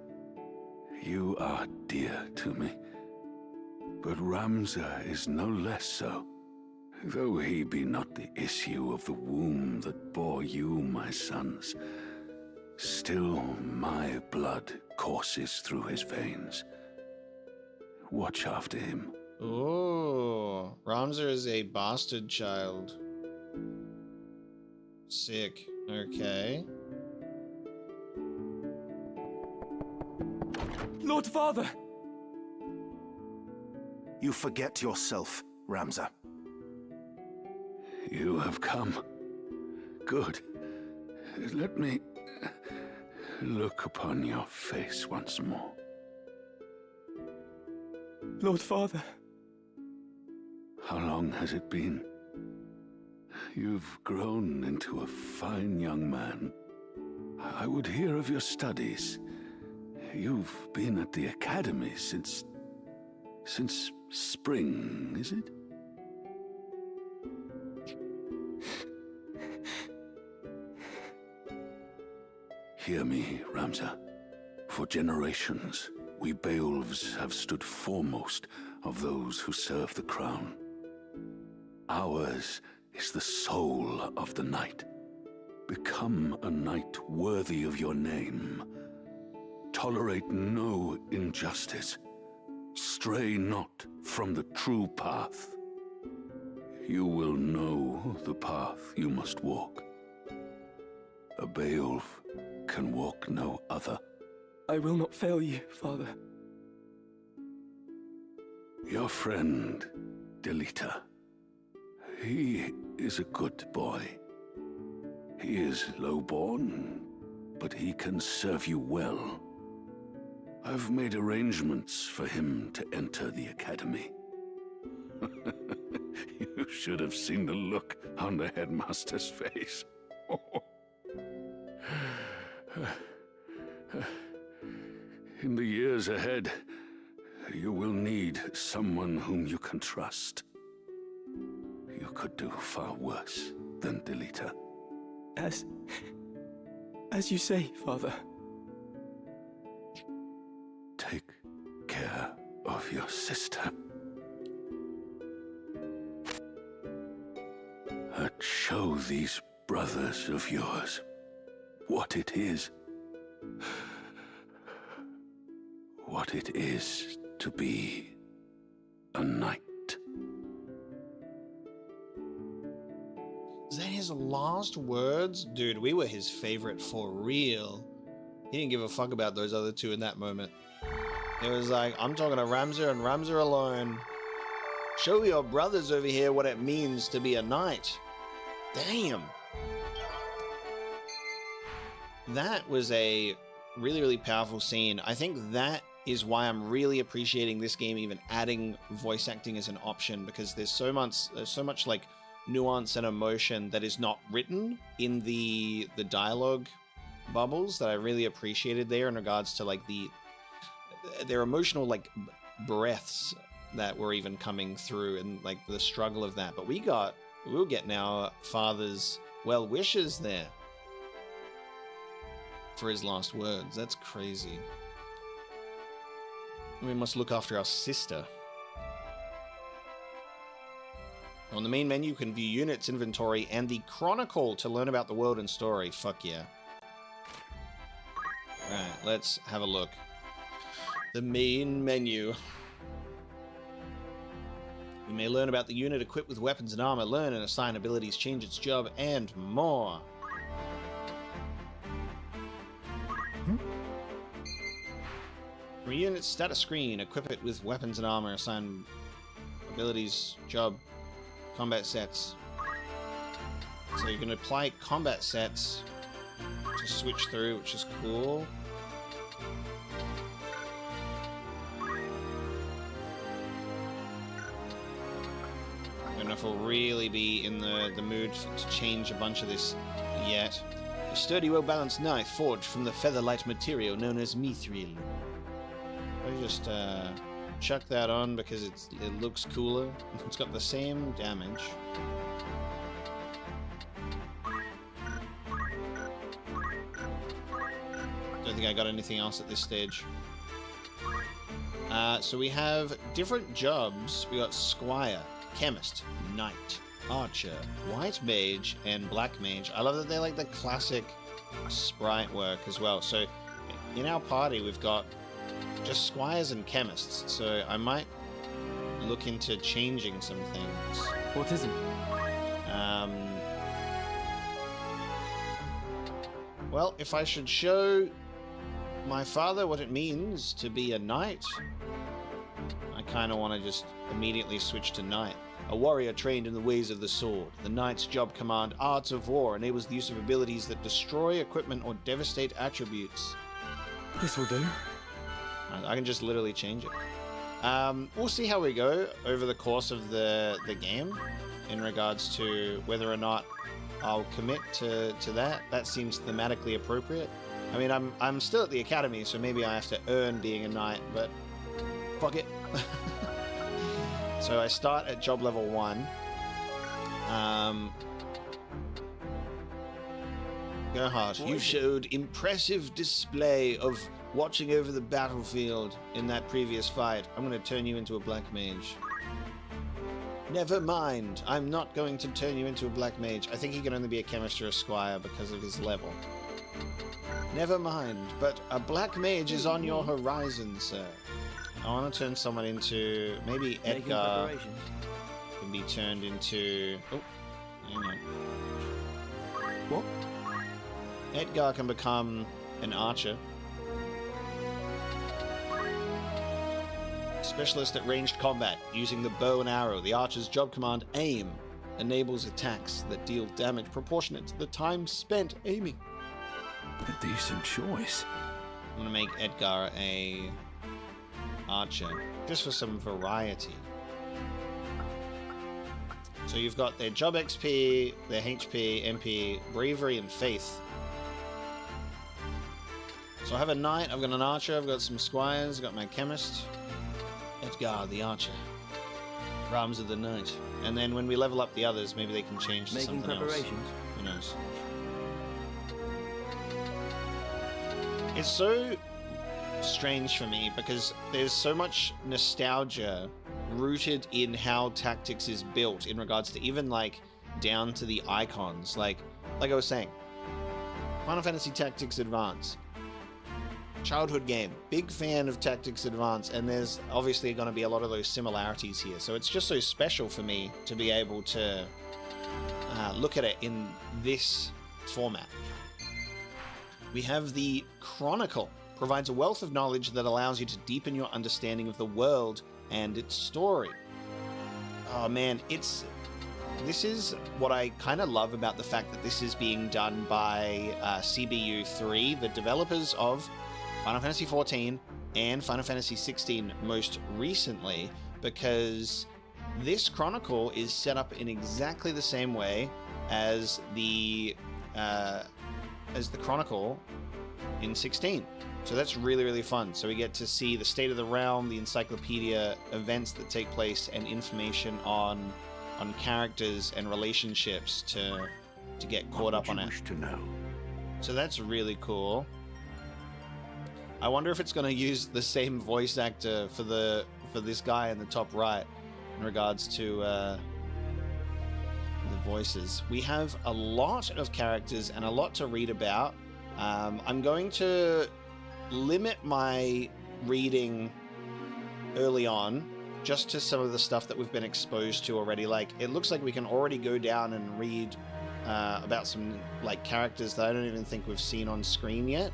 you are dear to me. But Ramza is no less so, though he be not the issue of the womb that bore you, my sons. Still my blood courses through his veins. Watch after him. Oh, Ramza is a bastard child. Sick. Okay. Lord Father! You forget yourself, Ramza. You have come. Good. Let me look upon your face once more. Lord Father. How long has it been? You've grown into a fine young man. I would hear of your studies. You've been at the academy since spring, is it? Hear me, Ramza. For generations, we Beoulves have stood foremost of those who serve the crown. Ours is the soul of the knight. Become a knight worthy of your name. Tolerate no injustice. Stray not from the true path. You will know the path you must walk. A Beoulve can walk no other. I will not fail you, Father. Your friend, Delita. He is a good boy. He is low-born, but he can serve you well. I've made arrangements for him to enter the academy. You should have seen the look on the headmaster's face. In the years ahead, you will need someone whom you can trust. You could do far worse than Delita. As you say, Father. Take care of your sister. And show these brothers of yours what it is. What it is to be a knight. Is that his last words? Dude, we were his favorite for real. He didn't give a fuck about those other two in that moment. It was like, I'm talking to Ramza and Ramza alone. Show your brothers over here what it means to be a knight. Damn. That was a really, really powerful scene. I think that is why I'm really appreciating this game even adding voice acting as an option, because there's so much like nuance and emotion that is not written in the dialogue bubbles that I really appreciated there in regards to like their emotional like breaths that were even coming through and like the struggle of that. But we'll get our father's well wishes there for his last words. That's crazy. We must look after our sister. On the main menu, you can view units, inventory, and the Chronicle to learn about the world and story. Fuck yeah. Right, let's have a look. The main menu. You may learn about the unit equipped with weapons and armor, learn and assign abilities, change its job, and more. From a unit status screen, equip it with weapons and armor, assign abilities, job, combat sets. So you can apply combat sets to switch through, which is cool. I don't know if we'll really be in the mood to change a bunch of this yet. A sturdy, well-balanced knife forged from the feather-light material known as mithril. I just chuck that on because it looks cooler. It's got the same damage. Don't think I got anything else at this stage. So we have different jobs. We got Squire, Chemist, Knight, Archer, White Mage, and Black Mage. I love that they like the classic sprite work as well. So in our party we've got just Squires and Chemists, so I might look into changing some things. What is it? Well, if I should show my father what it means to be a knight, I kind of want to just immediately switch to knight. A warrior trained in the ways of the sword. The knight's job command, Arts of War, enables the use of abilities that destroy equipment or devastate attributes. This will do. I can just literally change it. We'll see how we go over the course of the game in regards to whether or not I'll commit to that. That seems thematically appropriate. I mean, I'm still at the academy, so maybe I have to earn being a knight, but fuck it. So I start at job level 1. Gerhardt, you showed impressive display of watching over the battlefield in that previous fight. I'm going to turn you into a black mage. Never mind. I'm not going to turn you into a black mage. I think he can only be a chemist or a squire because of his level. Never mind, but a black mage is on your horizon, sir. I want to turn someone into... Maybe Edgar can be turned into... Oh, hang on. What? Edgar can become an archer. Specialist at ranged combat, using the bow and arrow. The archer's job command, aim, enables attacks that deal damage proportionate to the time spent aiming. A decent choice. I'm going to make Edgar a archer, just for some variety. So you've got their job XP, their HP, MP, bravery, and faith. So I have a knight, I've got an archer, I've got some squires, I've got my chemist. Edgar the archer. Ramza the knight. And then when we level up the others, maybe they can change to something else. Who knows? It's so strange for me because there's so much nostalgia rooted in how Tactics is built in regards to even like down to the icons. Like I was saying, Final Fantasy Tactics Advance. Childhood game, big fan of Tactics Advance, and there's obviously going to be a lot of those similarities here. So it's just so special for me to be able to look at it in this format. We have the Chronicle. Provides a wealth of knowledge that allows you to deepen your understanding of the world and its story. Oh man, this is what I kind of love about the fact that this is being done by CBU3, the developers of Final Fantasy XIV and Final Fantasy XVI most recently, because this Chronicle is set up in exactly the same way as the Chronicle in 16. So that's really, really fun. So we get to see the state of the realm, the encyclopedia, events that take place, and information on characters and relationships to get caught up on it. To know? So that's really cool. I wonder if it's going to use the same voice actor for this guy in the top right in regards to the voices. We have a lot of characters and a lot to read about. I'm going to limit my reading early on just to some of the stuff that we've been exposed to already. Like, it looks like we can already go down and read about some like characters that I don't even think we've seen on screen yet.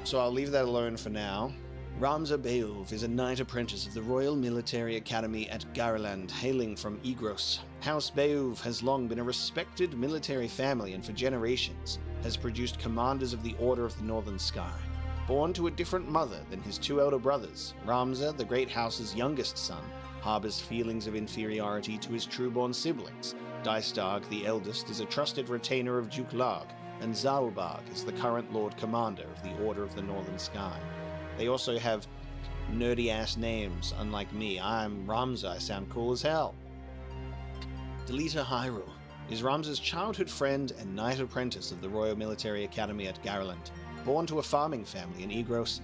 So I'll leave that alone for now. Ramza Beoulve is a knight apprentice of the Royal Military Academy at Gariland, hailing from Igros. House Beoulve has long been a respected military family and for generations has produced commanders of the Order of the Northern Sky. Born to a different mother than his two elder brothers, Ramza, the great house's youngest son, harbors feelings of inferiority to his true-born siblings. Dystarg, the eldest, is a trusted retainer of Duke Larg, and Zalbarg is the current Lord Commander of the Order of the Northern Sky. They also have nerdy-ass names, unlike me. I'm Ramza, I sound cool as hell. Delita Hyrule is Ramza's childhood friend and knight apprentice of the Royal Military Academy at Gariland. Born to a farming family in Igros,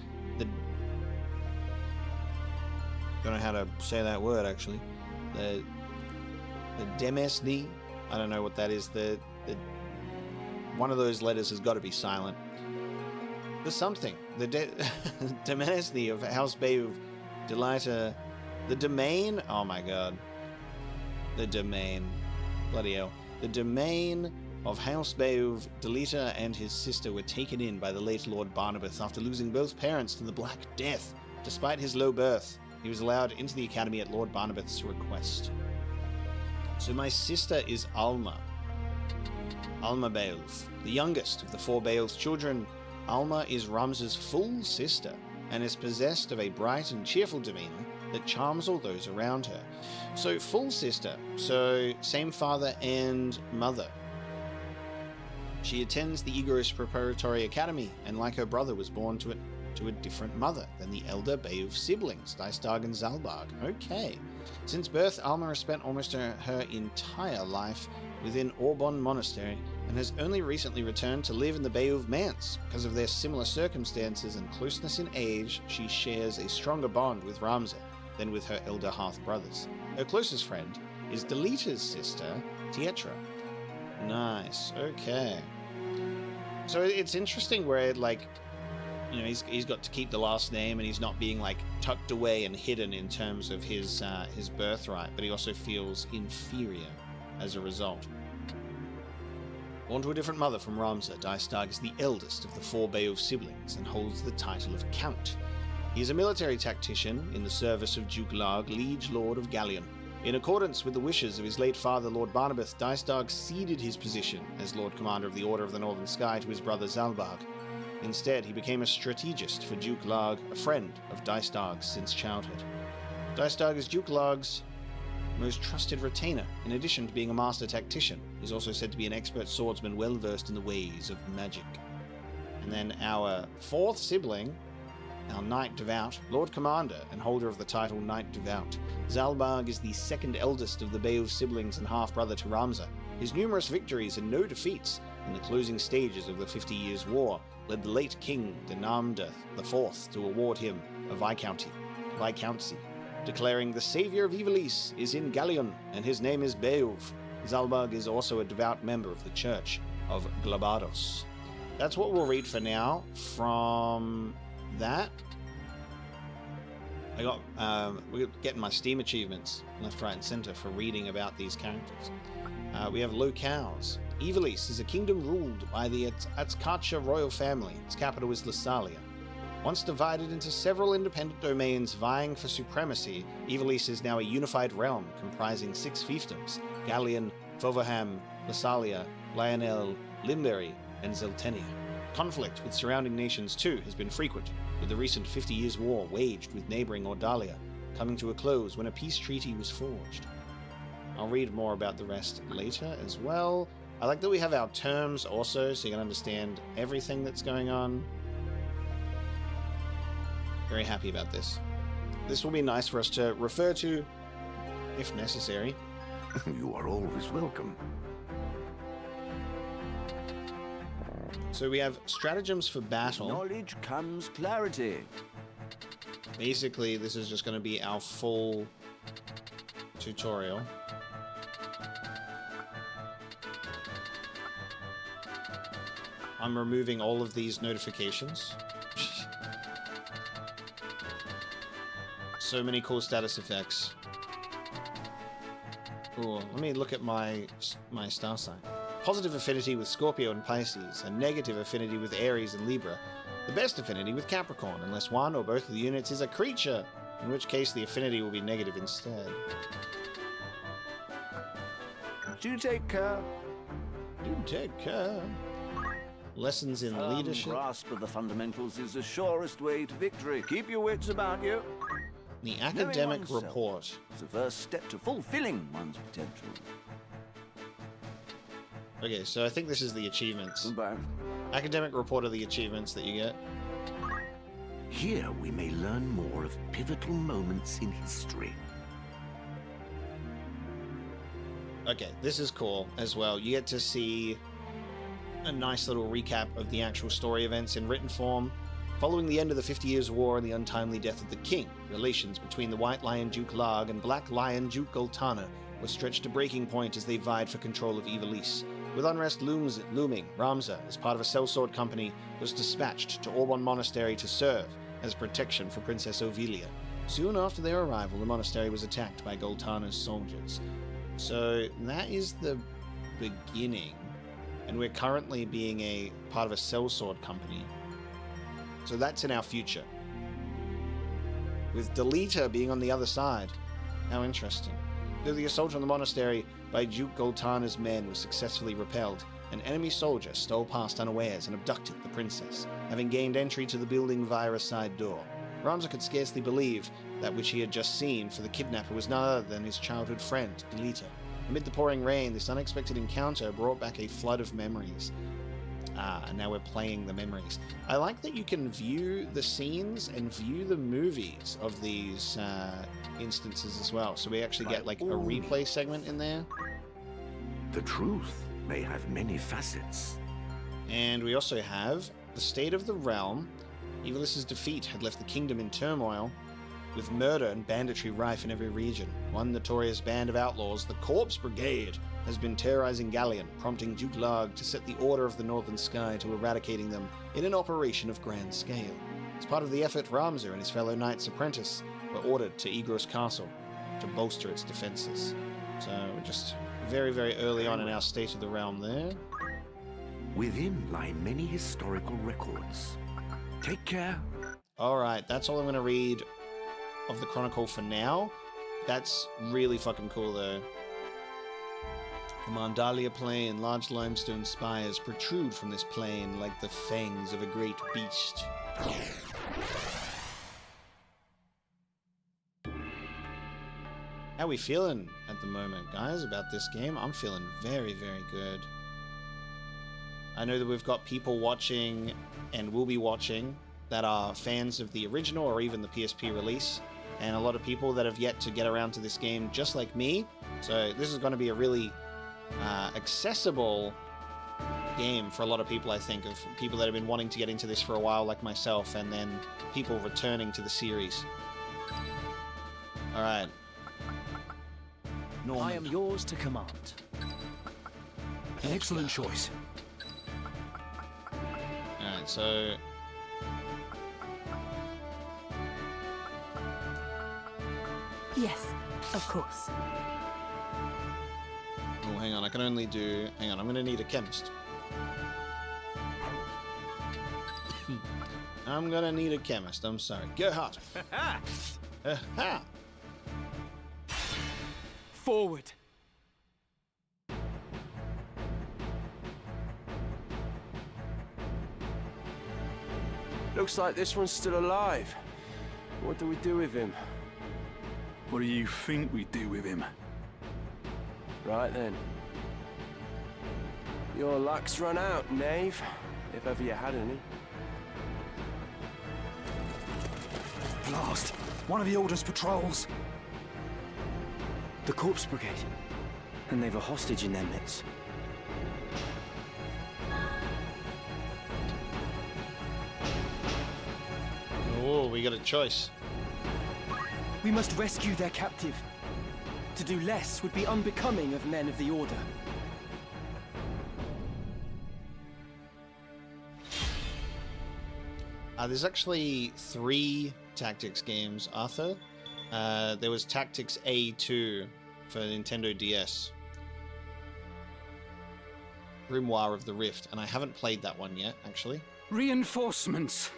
don't know how to say that word actually. The Demesni, I don't know what that is. The one of those letters has got to be silent. The something. The Demesni of House Beoulve, Delita, the domain. Oh my god. The domain. Bloody hell. The domain of House Beoulve, Delita and his sister were taken in by the late Lord Barnabas after losing both parents to the Black Death. Despite his low birth, he was allowed into the academy at Lord Barnabas' request. So my sister is Alma. Alma Beoulve, the youngest of the four Beoulve's children. Alma is Ramza's full sister and is possessed of a bright and cheerful demeanor that charms all those around her. So full sister, so same father and mother. She attends the Igros Preparatory Academy, and like her brother was born to a different mother than the elder Beoulve siblings, Dystarg and Zalbarg. Okay. Since birth, Alma has spent almost her entire life within Orbon Monastery, and has only recently returned to live in the Beoulve Manse. Because of their similar circumstances and closeness in age, she shares a stronger bond with Ramza than with her elder half-brothers. Her closest friend is Delita's sister, Tietra. Nice, okay. So it's interesting where, like, you know, he's got to keep the last name and he's not being, like, tucked away and hidden in terms of his birthright, but he also feels inferior as a result. Born to a different mother from Ramza, Dystarg is the eldest of the four Beoulve siblings and holds the title of Count. He is a military tactician in the service of Duke Larg, Liege Lord of Galleon. In accordance with the wishes of his late father, Lord Barnabas, Dystarg ceded his position as Lord Commander of the Order of the Northern Sky to his brother Zalbarg. Instead, he became a strategist for Duke Larg, a friend of Dystarg's since childhood. Dystarg is Duke Larg's most trusted retainer. In addition to being a master tactician, he's also said to be an expert swordsman well versed in the ways of magic. And then our fourth sibling, our Knight Devout, Lord Commander and holder of the title Knight Devout. Zalbarg is the second eldest of the Beoulve siblings and half-brother to Ramza. His numerous victories and no defeats in the closing stages of the 50 Years' War led the late King Denamda IV to award him a viscountcy, declaring the savior of Ivalice is in Galleon and his name is Beoulve. Zalbarg is also a devout member of the Church of Glabados. That's what we'll read for now from that. we're getting my Steam achievements left, right, and center for reading about these characters. We have locales. Ivalice is a kingdom ruled by the Atskacha royal family. Its capital is Lassalia. Once divided into several independent domains vying for supremacy, Ivalice is now a unified realm comprising 6 fiefdoms: Gallian, Foverham, Lassalia, Lionel, Limbury, and Zeltenia. Conflict with surrounding nations too has been frequent, with the recent 50 Years' War waged with neighbouring Ordalia coming to a close when a peace treaty was forged. I'll read more about the rest later as well. I like that we have our terms also, so you can understand everything that's going on. Very happy about this. This will be nice for us to refer to, if necessary. You are always welcome. So we have stratagems for battle. Knowledge comes clarity. Basically, this is just going to be our full tutorial. I'm removing all of these notifications. So many cool status effects. Cool. Let me look at my star sign. Positive affinity with Scorpio and Pisces, and negative affinity with Aries and Libra. The best affinity with Capricorn, unless one or both of the units is a creature, in which case the affinity will be negative instead. Do take care. Do take care. Lessons in leadership. Grasp of the fundamentals is the surest way to victory. Keep your wits about you. The academic report is the first step to fulfilling one's potential. Okay, so I think this is the achievements. Goodbye. Academic report are the achievements that you get. Here we may learn more of pivotal moments in history. Okay, this is cool as well. You get to see a nice little recap of the actual story events in written form. Following the end of the 50 Years' War and the untimely death of the king, relations between the White Lion Duke Larg and Black Lion Duke Goltana were stretched to breaking point as they vied for control of Ivalice. With unrest looming, Ramza, as part of a sellsword company, was dispatched to Orbon Monastery to serve as protection for Princess Ovilia. Soon after their arrival, the monastery was attacked by Goltana's soldiers. So that is the beginning, and we're currently being a part of a sellsword company. So that's in our future. With Delita being on the other side. How interesting. Though the assault on the monastery by Duke Goltana's men was successfully repelled, an enemy soldier stole past unawares and abducted the princess, having gained entry to the building via a side door. Ramza could scarcely believe that which he had just seen, for the kidnapper was none other than his childhood friend, Delita. Amid the pouring rain, this unexpected encounter brought back a flood of memories. And now we're playing the memories. I like that you can view the scenes and view the movies of these instances as well. So we actually get like a replay segment in there. The truth may have many facets. And we also have the state of the realm. Ivalice's defeat had left the kingdom in turmoil, with murder and banditry rife in every region. One notorious band of outlaws, the Corpse Brigade, has been terrorizing Gallian, prompting Duke Larg to set the Order of the Northern Sky to eradicating them in an operation of grand scale. As part of the effort, Ramza and his fellow Knights Apprentice were ordered to Igros Castle to bolster its defenses. So we're just very, very early on in our state of the realm there. Within lie many historical records. Take care. Alright, that's all I'm going to read of the Chronicle for now. That's really fucking cool though. The Mandalia Plain, large limestone spires protrude from this plain like the fangs of a great beast. How we feeling at the moment, guys, about this game? I'm feeling very, very good. I know that we've got people watching and will be watching that are fans of the original or even the PSP release, and a lot of people that have yet to get around to this game just like me. So this is going to be a really accessible game for a lot of people, I think, of people that have been wanting to get into this for a while like myself, and then people returning to the series. Alright. I am yours to command. An excellent choice. Alright, so Yes, of course. Oh, hang on, I can only do... Hang on, I'm going to need a chemist. I'm going to need a chemist, I'm sorry. Go hard. Ha! Forward. Looks like this one's still alive. What do we do with him? What do you think we do with him? Right then. Your luck's run out, knave. If ever you had any. Blast! One of the Order's patrols! The Corpse Brigade. And they've a hostage in their midst. Oh, we got a choice. We must rescue their captive. To do less would be unbecoming of men of the Order. There's actually 3 tactics games, Arthur. There was Tactics A2 for Nintendo DS. Grimoire of the Rift, and I haven't played that one yet, actually. Reinforcements!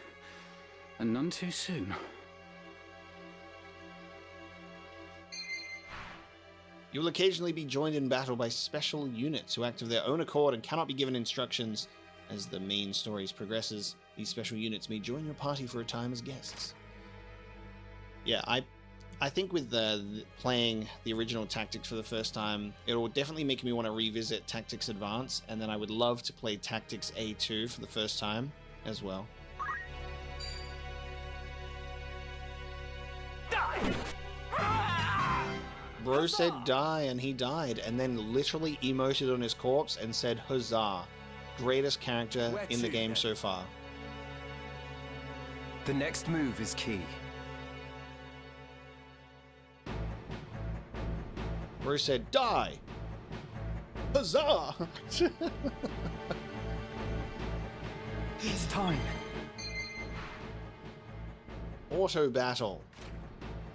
And none too soon. You will occasionally be joined in battle by special units who act of their own accord and cannot be given instructions. As the main story progresses, these special units may join your party for a time as guests. Yeah, I think with playing the original Tactics for the first time, it will definitely make me want to revisit Tactics Advance, and then I would love to play Tactics A2 for the first time as well. Die! Bro said die, and he died, and then literally emoted on his corpse and said huzzah. Greatest character in the game so far. The next move is key. Bro said die! Huzzah! It's time. Auto battle.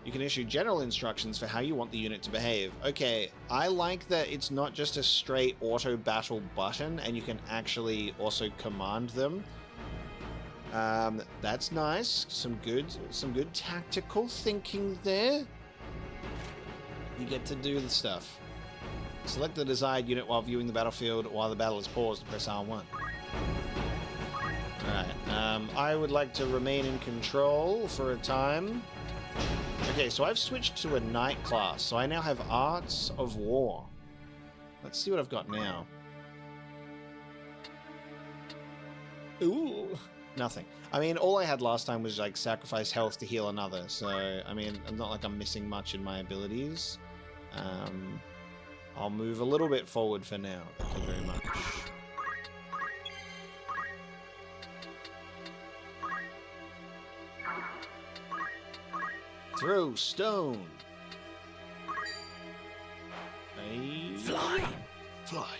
You can issue general instructions for how you want the unit to behave. Okay, I like that it's not just a straight auto battle button, and you can actually also command them. That's nice. Some good tactical thinking there. You get to do the stuff. Select the desired unit while viewing the battlefield. While the battle is paused, press R1. Alright, I would like to remain in control for a time. Okay, so I've switched to a knight class, so I now have Arts of War. Let's see what I've got now. Ooh, nothing. I mean, all I had last time was like sacrifice health to heal another, so I mean, I'm not like I'm missing much in my abilities. I'll move a little bit forward for now. Thank you very much. Throw stone. Hey. Fly. Fly.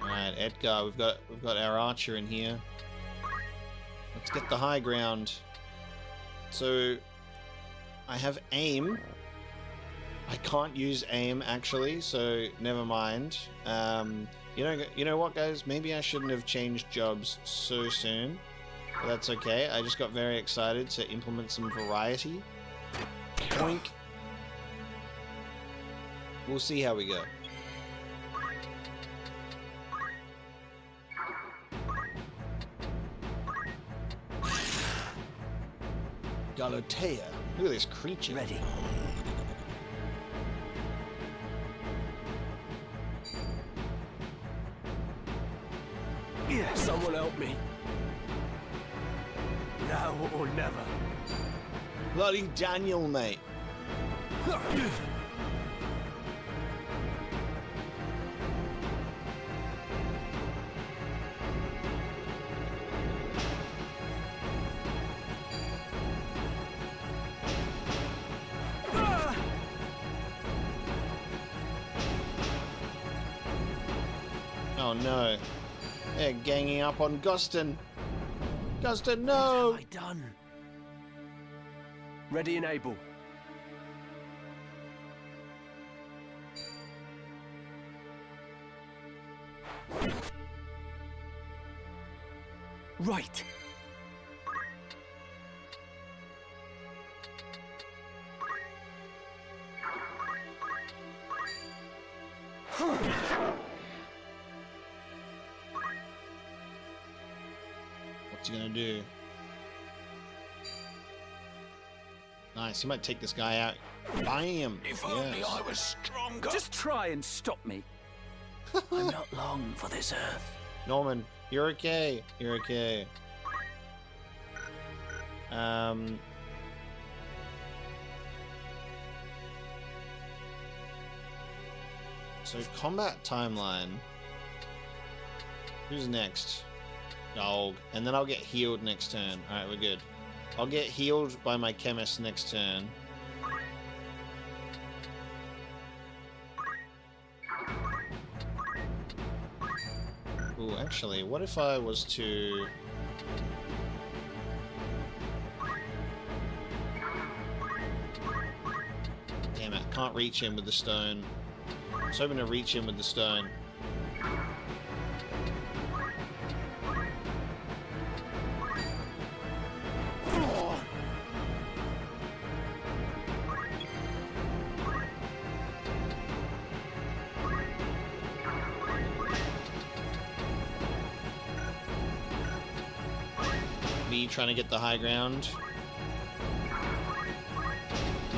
Alright, Edgar, we've got our archer in here. Let's get the high ground. So I have aim. I can't use aim actually, so never mind. You know what, guys? Maybe I shouldn't have changed jobs so soon. But that's okay. I just got very excited to implement some variety. Boink. We'll see how we go. Galatea. Look at this creature. Ready. Yeah, someone help me. Now or never. Bloody Daniel, mate. Oh no. They're ganging up on Guston. Guston, no! What have I done? Ready and able. Right. What's he gonna do? Nice, he might take this guy out. Bam! If only I was stronger. Just try and stop me. I'm not long for this earth. Norman, you're okay. You're okay. So combat timeline. Who's next? Dog. And then I'll get healed next turn. Alright, we're good. I'll get healed by my chemist next turn. Ooh, actually, what if I was to... Damn it, can't reach him with the stone. I was hoping to reach him with the stone. Me trying to get the high ground.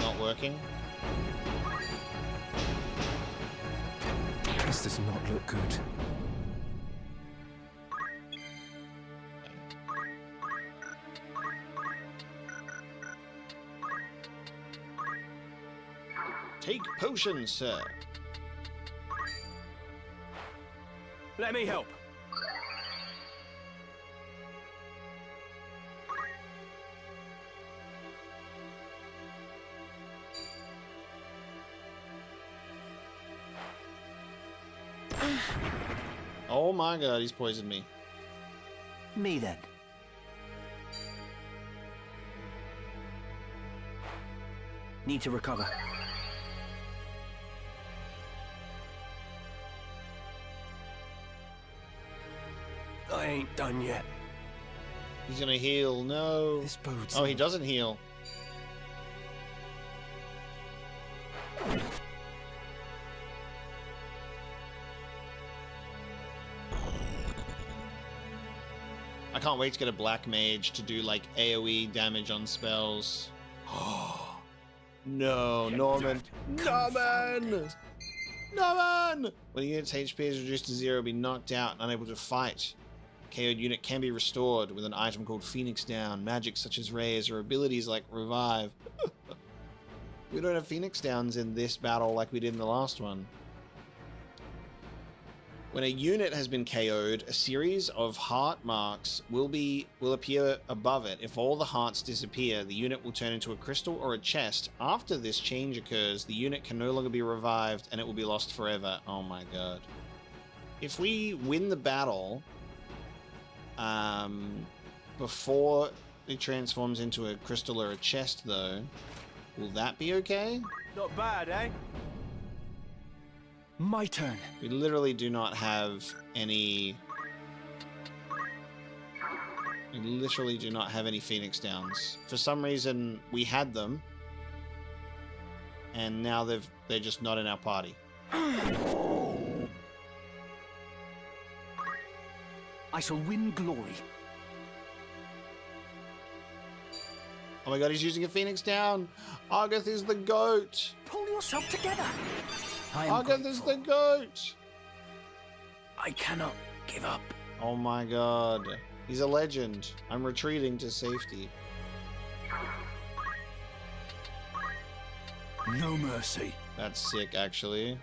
Not working. This does not look good. Take potion, sir. Let me help. Oh my god, he's poisoned me. Me then. Need to recover. I ain't done yet. He's gonna heal. No. This bodes. Oh, he doesn't heal. I can't wait to get a black mage to do like AoE damage on spells. No, Norman. Norman! Norman! When the unit's HP is reduced to 0, be knocked out and unable to fight. KO'd unit can be restored with an item called Phoenix Down. Magic such as raise or abilities like revive. We don't have Phoenix Downs in this battle like we did in the last one. When a unit has been KO'd, a series of heart marks will appear above it. If all the hearts disappear, the unit will turn into a crystal or a chest. After this change occurs, the unit can no longer be revived and it will be lost forever. Oh my god. If we win the battle before it transforms into a crystal or a chest though, will that be okay? Not bad, eh? My turn. We literally do not have any... We literally do not have any Phoenix Downs. For some reason, we had them. And now they're just not in our party. I shall win glory. Oh my god, he's using a Phoenix Down! Argoth is the goat! Pull yourself together! Argoth is the goat! I cannot give up. Oh my god. He's a legend. I'm retreating to safety. No mercy. That's sick, actually.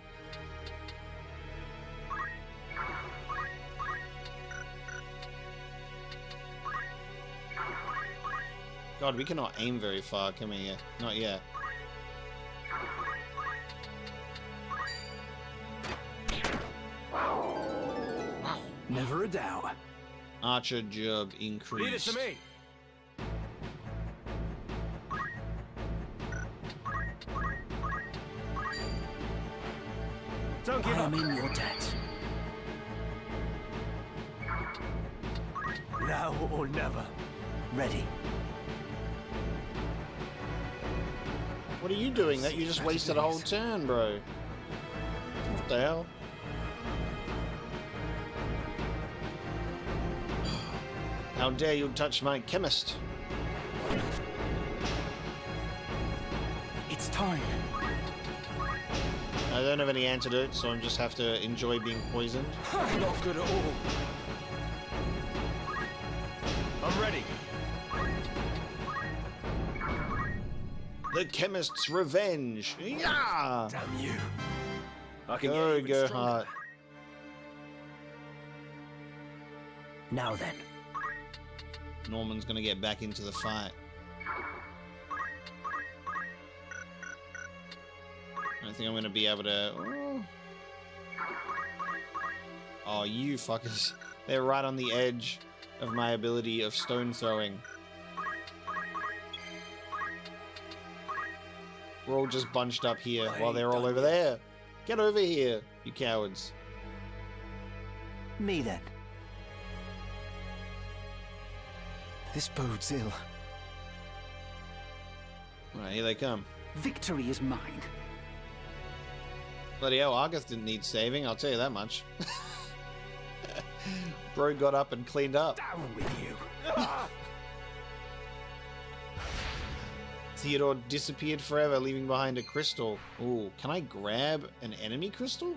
God, we cannot aim very far, can we? Not yet. Never a doubt. Archer job increased. Leave it to me. I'm in your debt. Now or never. Ready. What are you doing? That you just wasted a whole turn, bro. What the hell? How dare you touch my chemist? It's time. I don't have any antidotes, so I just have to enjoy being poisoned. Not good at all. I'm ready. The chemist's revenge. Yeah. Damn you. I can Go, get go hard. Now then. Norman's gonna get back into the fight. I don't think I'm gonna be able to. Oh, you fuckers! They're right on the edge of my ability of stone throwing. We're all just bunched up here while they're all over there. Get over here, you cowards. Me then. This bodes ill. Right, here they come. Victory is mine. Bloody hell, Argus didn't need saving, I'll tell you that much. Bro got up and cleaned up. Down with you. Theodore disappeared forever, leaving behind a crystal. Ooh, can I grab an enemy crystal?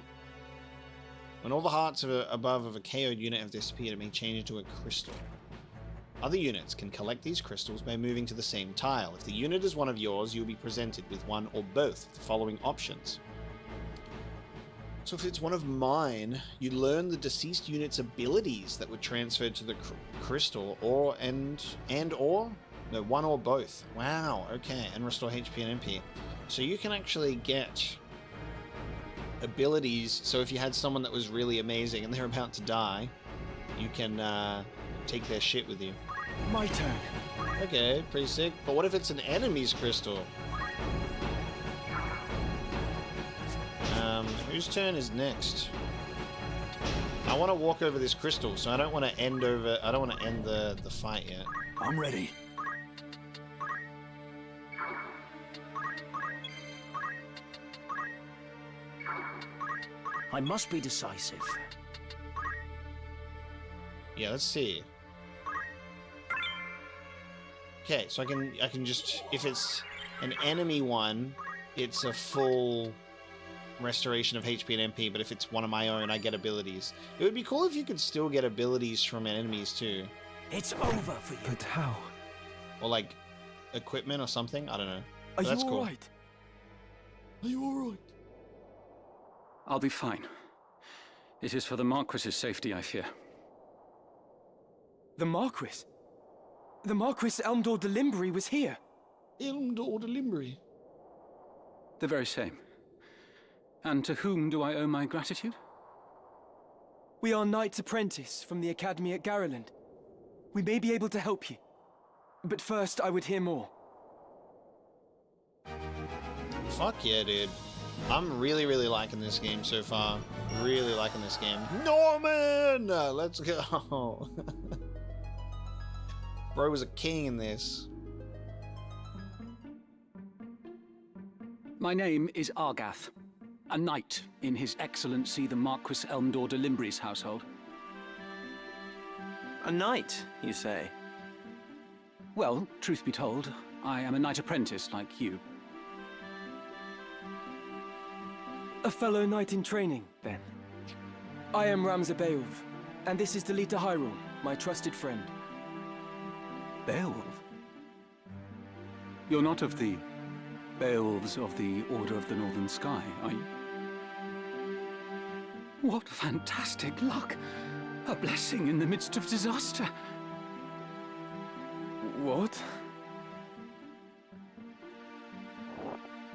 When all the hearts above of a KO'd unit have disappeared, it may change into a crystal. Other units can collect these crystals by moving to the same tile. If the unit is one of yours, you'll be presented with one or both of the following options. So if it's one of mine, you learn the deceased unit's abilities that were transferred to the crystal, or one or both. Wow, okay, and restore HP and MP. So you can actually get abilities. So if you had someone that was really amazing and they're about to die, you can take their shit with you. My turn. Okay, pretty sick. But what if it's an enemy's crystal? Whose turn is next? I want to walk over this crystal, so I don't want to end the fight yet. I'm ready. I must be decisive. Yeah, let's see. Okay, so I can just, if it's an enemy one, it's a full restoration of HP and MP, but if it's one of my own, I get abilities. It would be cool if you could still get abilities from enemies too. It's over for you. But how? Or like equipment or something, I don't know. Are That's you cool. alright? Are you alright? I'll be fine. It is for the Marquis's safety, I fear. The Marquis? The Marquis Elmdor de Limbry was here. Elmdor de Limbry? The very same. And to whom do I owe my gratitude? We are Knights Apprentice from the Academy at Gariland. We may be able to help you. But first, I would hear more. Fuck yeah, dude. I'm really, really liking this game so far. Really liking this game. Norman! Let's go. Bro was a king in this. My name is Argath, a knight in His Excellency the Marquis Elmdor de Limbry's household. A knight, you say? Well, truth be told, I am a knight apprentice like you. A fellow knight in training, then. I am Ramza Beoulve, and this is Delita Hyrule, my trusted friend. Beowulf? You're not of the Beowulves of the Order of the Northern Sky, are you? What fantastic luck! A blessing in the midst of disaster. What?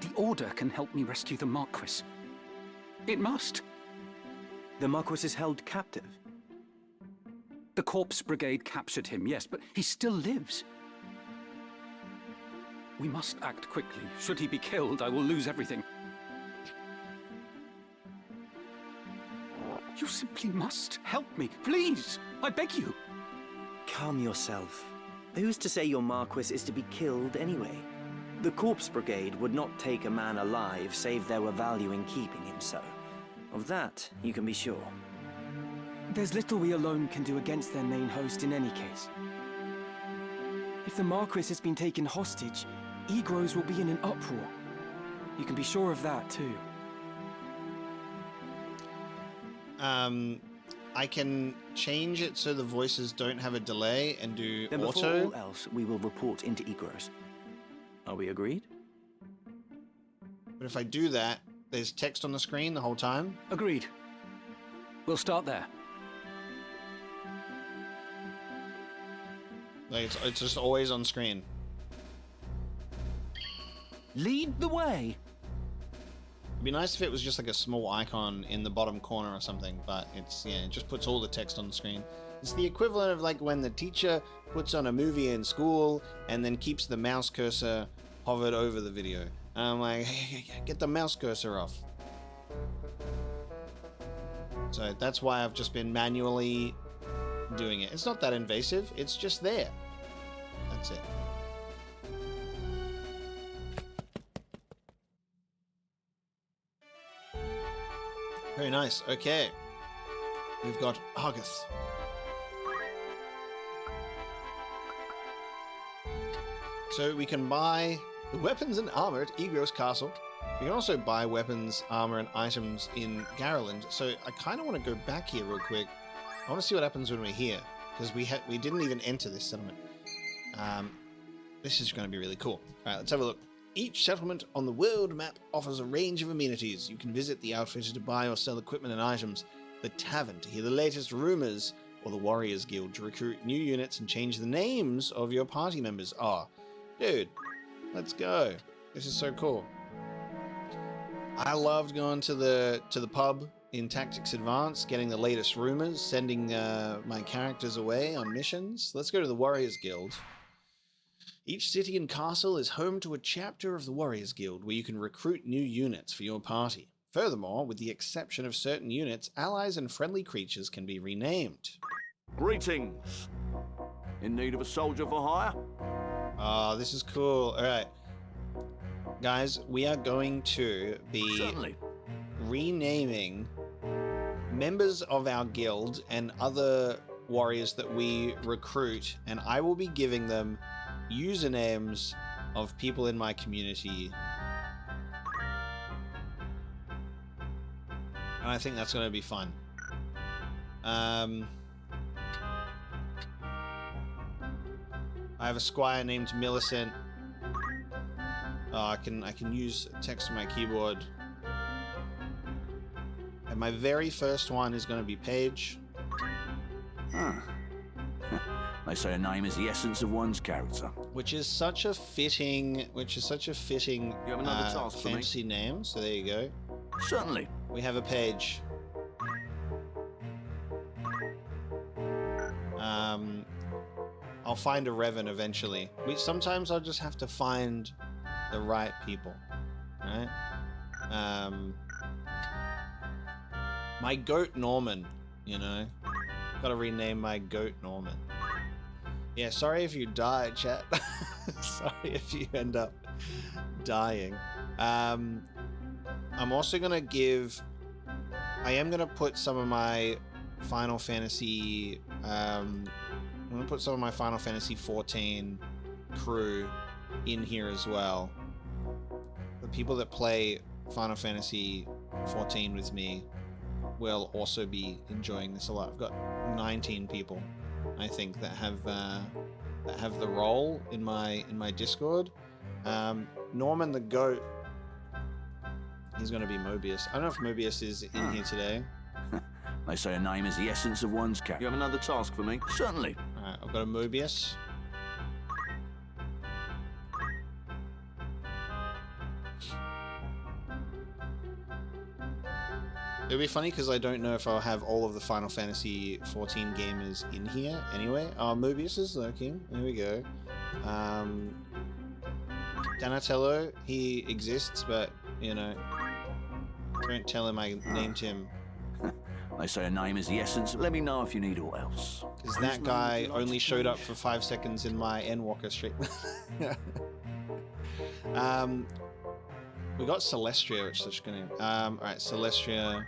The Order can help me rescue the Marquis. It must. The Marquis is held captive? The Corpse Brigade captured him, yes, but he still lives. We must act quickly. Should he be killed, I will lose everything. simply must help me. Please, I beg you. Calm yourself. Who's to say your Marquis is to be killed anyway? The Corpse Brigade would not take a man alive save there were value in keeping him so. Of that, you can be sure. There's little we alone can do against their main host in any case. If the Marquis has been taken hostage, Egros will be in an uproar. You can be sure of that too. I can change it so the voices don't have a delay and do Then auto. before all else, we will report into Egros. Are we agreed? But if I do that, there's text on the screen the whole time. Agreed. We'll start there. Like it's just always on screen. Lead the way. It'd be nice if it was just like a small icon in the bottom corner or something, but it's, yeah, it just puts all the text on the screen. It's the equivalent of like when the teacher puts on a movie in school and then keeps the mouse cursor hovered over the video. And I'm like, hey, get the mouse cursor off. So that's why I've just been manually doing it. It's not that invasive, it's just there. That's it. Very nice. Okay. We've got Argus. So we can buy the weapons and armor at Egros Castle. We can also buy weapons, armor, and items in Gariland. So I kind of want to go back here real quick. I want to see what happens when we're here, because we didn't even enter this settlement. This is going to be really cool. All right, let's have a look. Each settlement on the world map offers a range of amenities. You can visit the outfitter to buy or sell equipment and items, the tavern to hear the latest rumors, or the Warriors Guild to recruit new units and change the names of your party members. Oh, dude, let's go. This is so cool. I loved going to the pub in Tactics Advance, getting the latest rumors, sending my characters away on missions. Let's go to the Warriors Guild. Each city and castle is home to a chapter of the Warriors Guild where you can recruit new units for your party. Furthermore, with the exception of certain units, allies and friendly creatures can be renamed. Greetings. In need of a soldier for hire? Oh, this is cool. All right. Guys, we are going to be Certainly. renaming members of our guild and other warriors that we recruit, and I will be giving them usernames of people in my community. And I think that's going to be fun. I have a squire named Millicent. I can use text on my keyboard. And my very first one is going to be Paige. Huh. They say a name is the essence of one's character. Which is such a fitting You have another task for me? fantasy name. So there you go. Certainly. We have a Paige. I'll find a Revan eventually. Sometimes I'll just have to find the right people, right? My goat Norman, you know. Gotta rename my goat Norman. Yeah, sorry if you die, chat. Sorry if you end up dying. I'm also gonna I am gonna put some of my Final Fantasy I'm gonna put some of my Final Fantasy 14 crew in here as well. The people that play Final Fantasy 14 with me will also be enjoying this a lot. I've got 19 people, I think, that have the role in my Discord. Norman the Goat, he's going to be Mobius. I don't know if Mobius is in here today. They say a name is the essence of one's character. You have another task for me? Certainly. Alright, I've got a Mobius. It'll be funny because I don't know if I'll have all of the Final Fantasy 14 gamers in here anyway. Oh, Mobius is lurking. There we go. Donatello, he exists, but, you know, don't tell him I named him. They say a name is the essence. Let me know if you need all else. Because that guy only showed up for 5 seconds in my Endwalker streak. We got Celestria, which is such a good name. Alright, Celestria.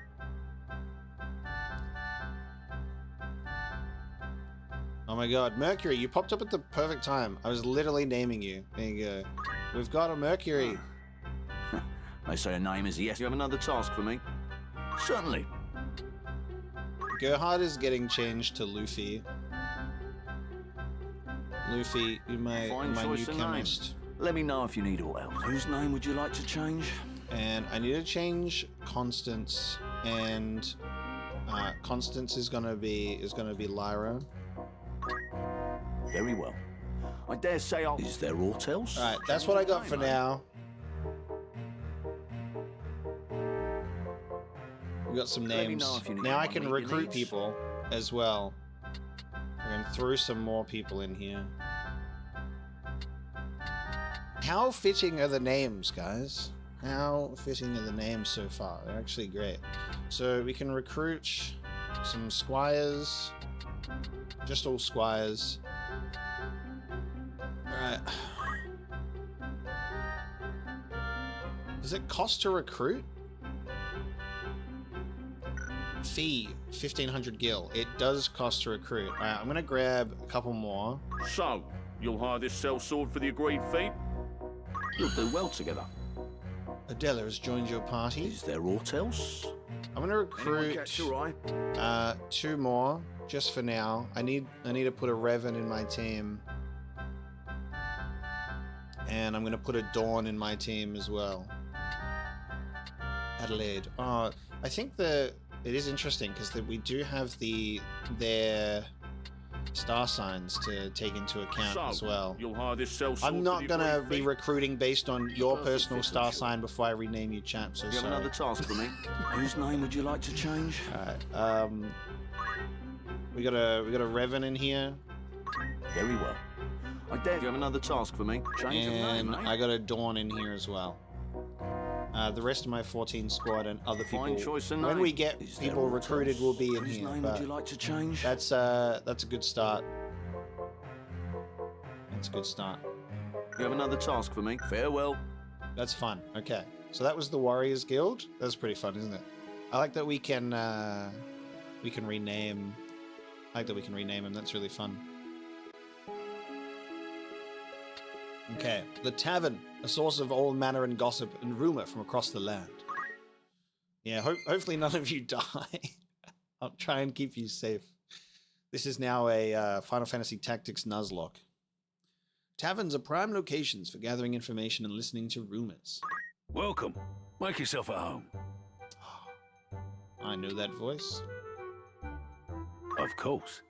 Oh my god, Mercury, you popped up at the perfect time. I was literally naming you. There you go. We've got a Mercury. They say a name is yes. You have another task for me? Certainly. Gerhard is getting changed to Luffy. Luffy, you're my new chemist. Let me know if you need all else. Whose name would you like to change? And I need to change Constance, and Constance is gonna be Lyra. Very well. I dare say I'll... Is there aught else? Alright, that's what I got for now. We got some names. Now I can recruit people as well. I can throw some more people in here. How fitting are the names, guys? How fitting are the names so far? They're actually great. So we can recruit some squires. Just all squires. Alright. Does it cost to recruit? Fee, 1,500 gil. It does cost to recruit. Alright, I'm gonna grab a couple more. So, you'll hire this sellsword for the agreed fee? You'll do well together. Adela has joined your party. Is there aught else? I'm gonna recruit 2 more, just for now. I need to put a Revan in my team. And I'm gonna put a Dawn in my team as well. Adelaide. Oh, I think it is interesting because we do have their star signs to take into account as well. You'll hire this sellsword. I'm not gonna be recruiting based on your personal star sign before I rename you, champ. So you have sorry. another task for me? Whose name would you like to change? Alright. We got a Revan in here. Very well. I dare you have another task for me. Change of name, eh? I got a Dawn in here as well. The rest of my 14 squad and other people. Fine choice of when name. we get people recruited, will be in Whose here. name would you like to change? That's a good start. That's a good start. You have another task for me. Farewell. That's fun. Okay, so that was the Warriors Guild. That's pretty fun, isn't it? I like that we can rename. I like that we can rename them. That's really fun. Okay, the tavern, a source of all manner and gossip and rumor from across the land. Yeah, hopefully none of you die. I'll try and keep you safe. This is now a Final Fantasy Tactics Nuzlocke. Taverns are prime locations for gathering information and listening to rumors. Welcome. Make yourself at home. I know that voice. Of course.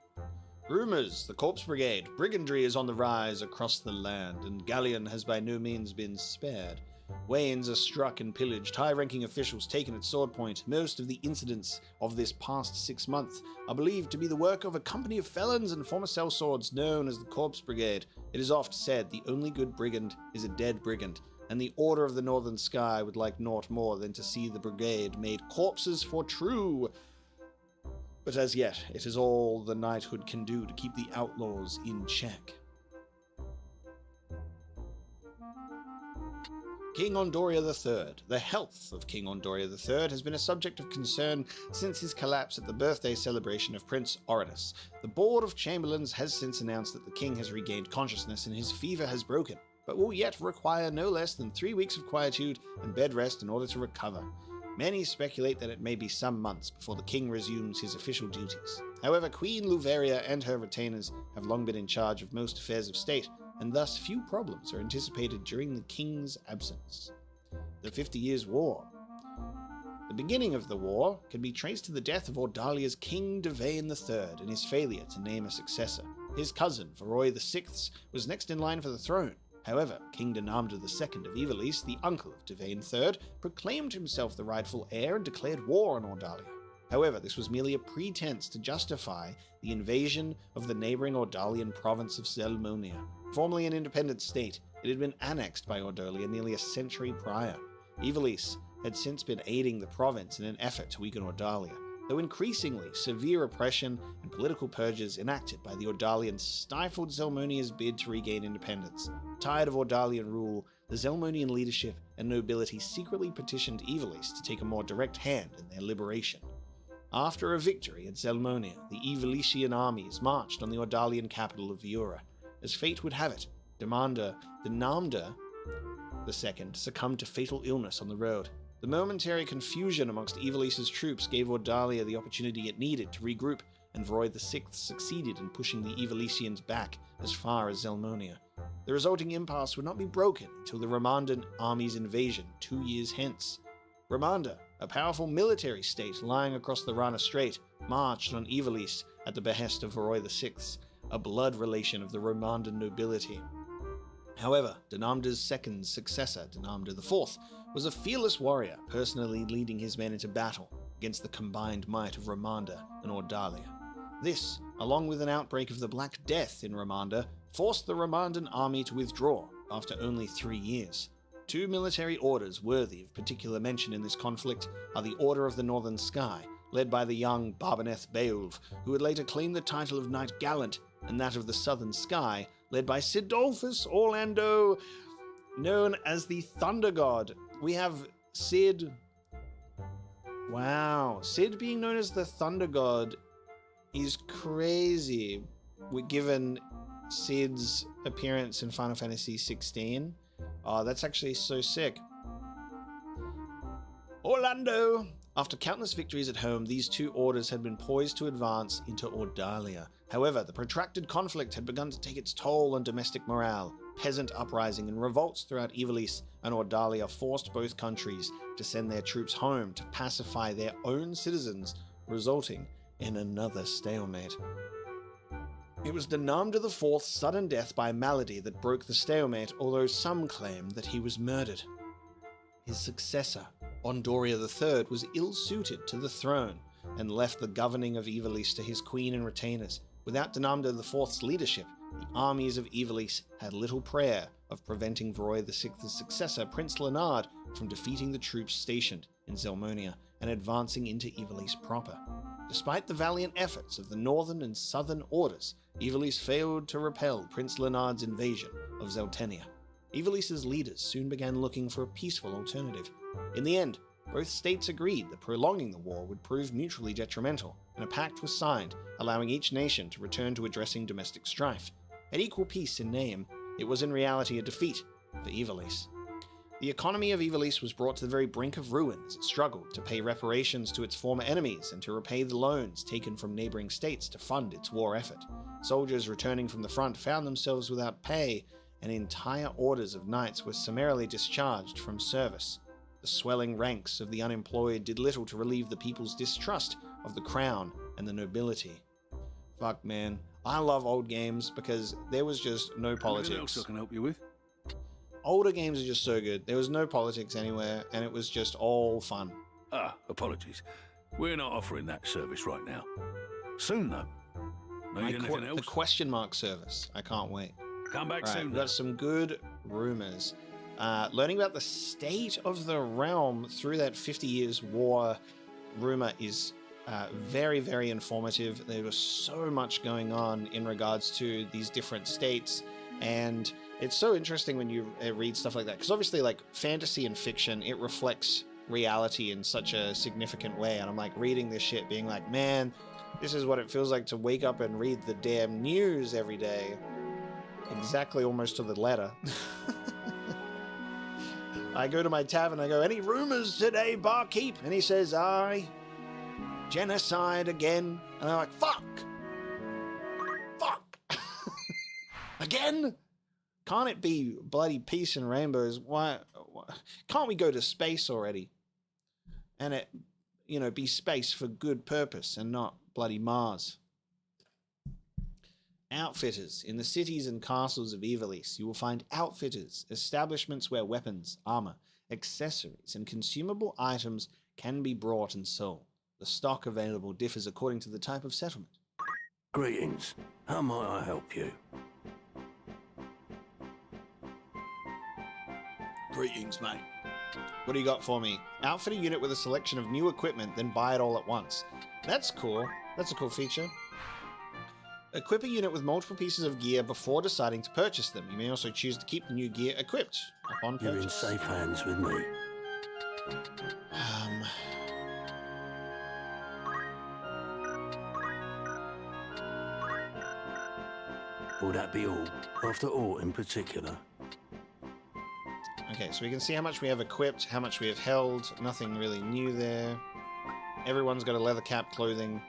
Rumors, the Corpse Brigade. Brigandry is on the rise across the land, and Gariland has by no means been spared. Wains are struck and pillaged, high-ranking officials taken at sword point. Most of the incidents of this past 6 months are believed to be the work of a company of felons and former sellswords known as the Corpse Brigade. It is oft said the only good brigand is a dead brigand, and the Order of the Northern Sky would like naught more than to see the brigade made corpses for true. But as yet, it is all the knighthood can do to keep the outlaws in check. King Ondoria III. The health of King Ondoria III has been a subject of concern since his collapse at the birthday celebration of Prince Orinus. The Board of Chamberlains has since announced that the king has regained consciousness and his fever has broken, but will yet require no less than 3 weeks of quietude and bed rest in order to recover. Many speculate that it may be some months before the king resumes his official duties. However, Queen Luveria and her retainers have long been in charge of most affairs of state, and thus few problems are anticipated during the king's absence. The 50 Years' War. The beginning of the war can be traced to the death of Ordalia's King Devane III and his failure to name a successor. His cousin, Varroy VI, was next in line for the throne. However, King Denamda II of Ivalice, the uncle of Devane III, proclaimed himself the rightful heir and declared war on Ordalia. However, this was merely a pretense to justify the invasion of the neighboring Ordalian province of Zelmonia. Formerly an independent state, it had been annexed by Ordalia nearly a century prior. Ivalice had since been aiding the province in an effort to weaken Ordalia. though increasingly severe oppression and political purges enacted by the Ordalians stifled Zelmonia's bid to regain independence. Tired of Ordalian rule, the Zelmonian leadership and nobility secretly petitioned Ivalice to take a more direct hand in their liberation. After a victory at Zelmonia, the Ivalician armies marched on the Ordalian capital of Viura. As fate would have it, Dinamda II succumbed to fatal illness on the road. The momentary confusion amongst Ivalice's troops gave Ordalia the opportunity it needed to regroup, and Vroid VI succeeded in pushing the Ivalicians back as far as Zelmonia. The resulting impasse would not be broken until the Romandan army's invasion 2 years hence. Romanda, a powerful military state lying across the Rana Strait, marched on Ivalice at the behest of Vroid VI, a blood relation of the Romandan nobility. However, Dinamda's second successor, Dinamda IV, was a fearless warrior, personally leading his men into battle against the combined might of Romanda and Ordalia. This, along with an outbreak of the Black Death in Romanda, forced the Romandan army to withdraw after only 3 years. 2 military orders worthy of particular mention in this conflict are the Order of the Northern Sky, led by the young Barbaneth Beoulve, who would later claim the title of Knight Gallant, and that of the Southern Sky, led by Sidolphus Orlando, known as the Thunder God. We have Sid. Wow, Sid being known as the Thunder God is crazy, given Sid's appearance in Final Fantasy XVI. Oh, that's actually so sick. Orlando! After countless victories at home, these 2 orders had been poised to advance into Ordalia. However, the protracted conflict had begun to take its toll on domestic morale. Peasant uprising and revolts throughout Ivalice and Ordalia forced both countries to send their troops home to pacify their own citizens, resulting in another stalemate. It was Dinamda IV's sudden death by malady that broke the stalemate, although some claim that he was murdered. His successor, Ondoria III, was ill-suited to the throne and left the governing of Ivalice to his queen and retainers. Without Dinamda IV's leadership, the armies of Ivalice had little prayer of preventing Vroid VI's successor, Prince Leonard, from defeating the troops stationed in Zelmonia and advancing into Ivalice proper. Despite the valiant efforts of the Northern and Southern Orders, Ivalice failed to repel Prince Leonard's invasion of Zeltenia. Ivalice's leaders soon began looking for a peaceful alternative. In the end, both states agreed that prolonging the war would prove mutually detrimental, and a pact was signed, allowing each nation to return to addressing domestic strife. At equal peace in name, it was in reality a defeat for Ivalice. The economy of Ivalice was brought to the very brink of ruin as it struggled to pay reparations to its former enemies and to repay the loans taken from neighboring states to fund its war effort. Soldiers returning from the front found themselves without pay, and entire orders of knights were summarily discharged from service. The swelling ranks of the unemployed did little to relieve the people's distrust of the crown and the nobility. Fuck, man. I love old games because there was just no politics. Anything else I can help you with? Older games are just so good. There was no politics anywhere, and it was just all fun. Apologies. We're not offering that service right now. Soon, though. Need anything else? The question mark service. I can't wait. Come back soon. We've got some good rumors. Learning about the state of the realm through that 50 Years' War rumor is very, very informative. There was so much going on in regards to these different states, and it's so interesting when you read stuff like that, because obviously, like, fantasy and fiction, it reflects reality in such a significant way, and I'm like reading this shit being like, man, this is what it feels like to wake up and read the damn news every day. Exactly, almost to the letter. I go to my tavern, I go, any rumors today, barkeep? And he says, aye. Genocide again. And I'm like, fuck! Again? Can't it be bloody peace and rainbows? Why can't we go to space already? And it, be space for good purpose and not bloody Mars. Outfitters. In the cities and castles of Ivalice, you will find outfitters, establishments where weapons, armor, accessories, and consumable items can be brought and sold. The stock available differs according to the type of settlement. Greetings. How might I help you? Greetings, mate. What do you got for me? Outfit a unit with a selection of new equipment, then buy it all at once. That's cool. That's a cool feature. Equip a unit with multiple pieces of gear before deciding to purchase them. You may also choose to keep the new gear equipped upon purchase. You're in safe hands with me. Will that be all? After all, in particular? Okay, so we can see how much we have equipped, how much we have held. Nothing really new there. Everyone's got a leather cap clothing.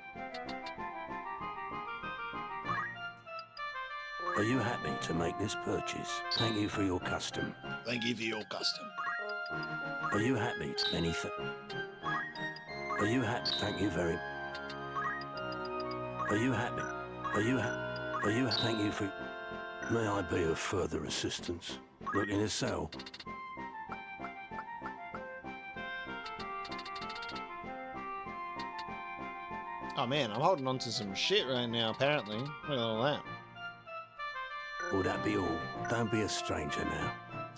Are you happy to make this purchase? Thank you for your custom. Thank you for your custom. Are you happy? Anything? Are you happy? Thank you very. Are you happy? Are you happy? Are you? Thank you for. May I be of further assistance? Looking to sell? Oh man, I'm holding on to some shit right now, apparently. Look at all that. Will that be all? Don't be a stranger now.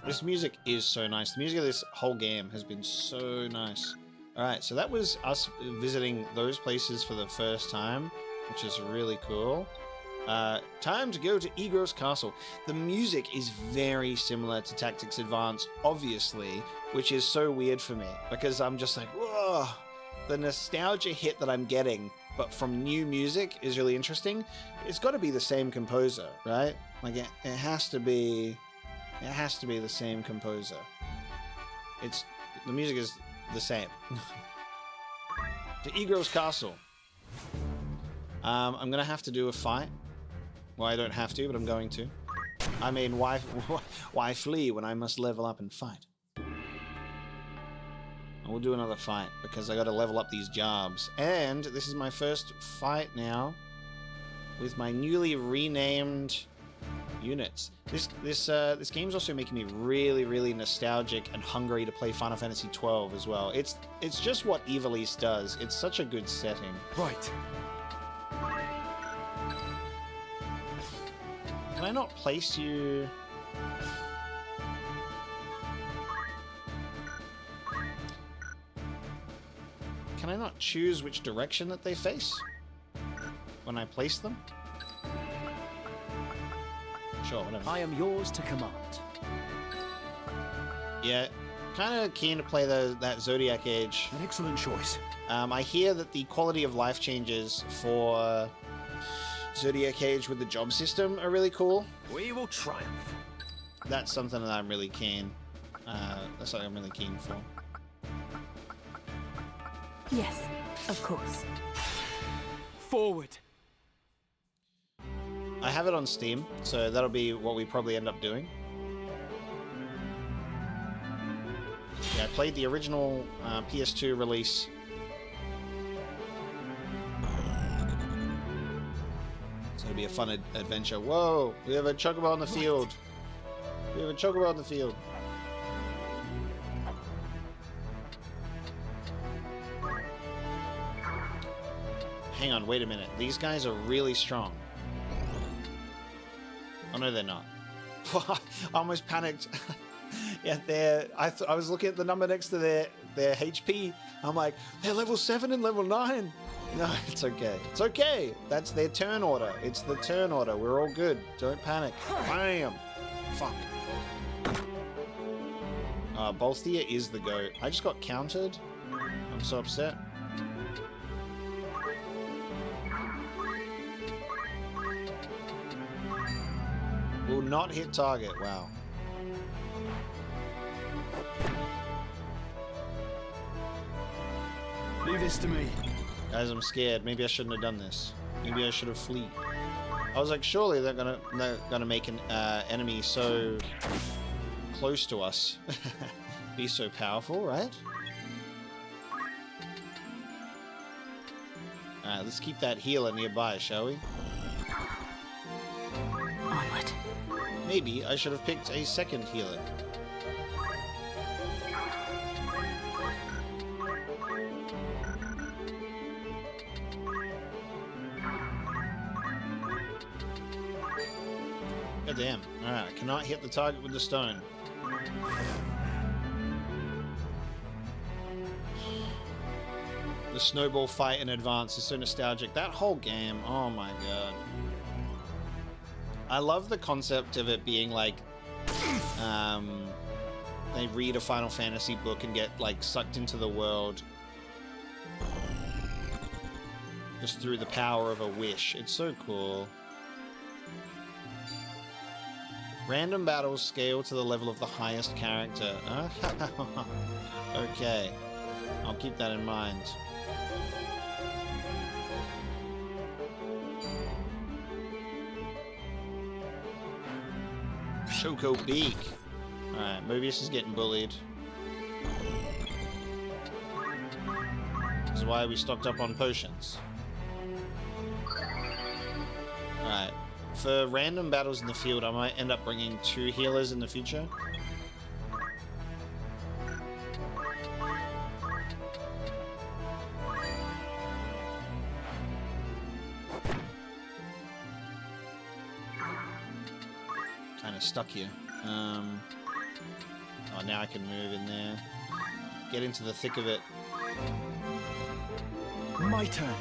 This music is so nice. The music of this whole game has been so nice. Alright, so that was us visiting those places for the first time, which is really cool. Time to go to Igros Castle. The music is very similar to Tactics Advance, obviously, which is so weird for me, because I'm just like, whoa! The nostalgia hit that I'm getting, but from new music, is really interesting. It's got to be the same composer, right? Like, it has to be... It has to be the same composer. The music is the same. To Igros Castle. I'm gonna have to do a fight. Well, I don't have to, but I'm going to. I mean, why flee when I must level up and fight? We'll do another fight, because I gotta level up these jobs. And this is my first fight now with my newly renamed units. This game's also making me really, really nostalgic and hungry to play Final Fantasy XII as well. It's just what Ivalice does. It's such a good setting. Right. Can I not place you? Can I not choose which direction that they face when I place them? Sure, whatever. I am yours to command. Yeah, kind of keen to play that Zodiac Age. An excellent choice. I hear that the quality of life changes for Zodiac Age with the job system are really cool. We will triumph. That's something that I'm really keen. That's something I'm really keen for. Yes, of course. Forward. I have it on Steam, so that'll be what we probably end up doing. Yeah, I played the original PS2 release. So it'll be a fun adventure. Whoa! We have a chocobo on the field. We have a chocobo on the field. Hang on, wait a minute. These guys are really strong. Oh no, they're not. I almost panicked. Yeah, I was looking at the number next to their HP. I'm like, they're level 7 and level 9. No, it's okay. It's okay. That's their turn order. It's the turn order. We're all good. Don't panic. Bam. Fuck. Bolthia is the goat. I just got countered. I'm so upset. Will not hit target. Wow. Leave this to me. Guys, I'm scared. Maybe I shouldn't have done this. Maybe I should have fled. I was like, surely they're gonna make an enemy so close to us be so powerful, right? Alright, let's keep that healer nearby, shall we? Onward. Maybe I should have picked a second healer. God damn. Alright, I cannot hit the target with the stone. The the snowball fight in advance is so nostalgic. That whole game, oh my god. I love the concept of it being like, they read a Final Fantasy book and get like sucked into the world just through the power of a wish. It's so cool. Random battles scale to the level of the highest character. Okay, I'll keep that in mind. Shoko Beak. Alright, Mobius is getting bullied. This is why we stocked up on potions. Alright. For random battles in the field, I might end up bringing 2 healers in the future. Kind of stuck here. Oh, now I can move in there. Get into the thick of it. My turn.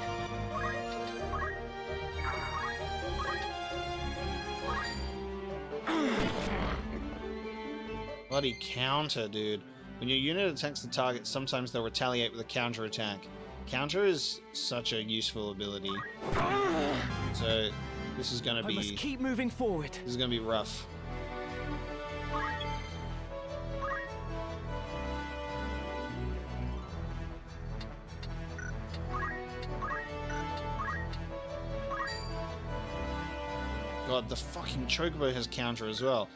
Bloody counter, dude. When your unit attacks the target, sometimes they'll retaliate with a counter attack. Counter is such a useful ability. So this is gonna be. I must keep moving forward. This is gonna be rough. God, the fucking Chocobo has counter as well.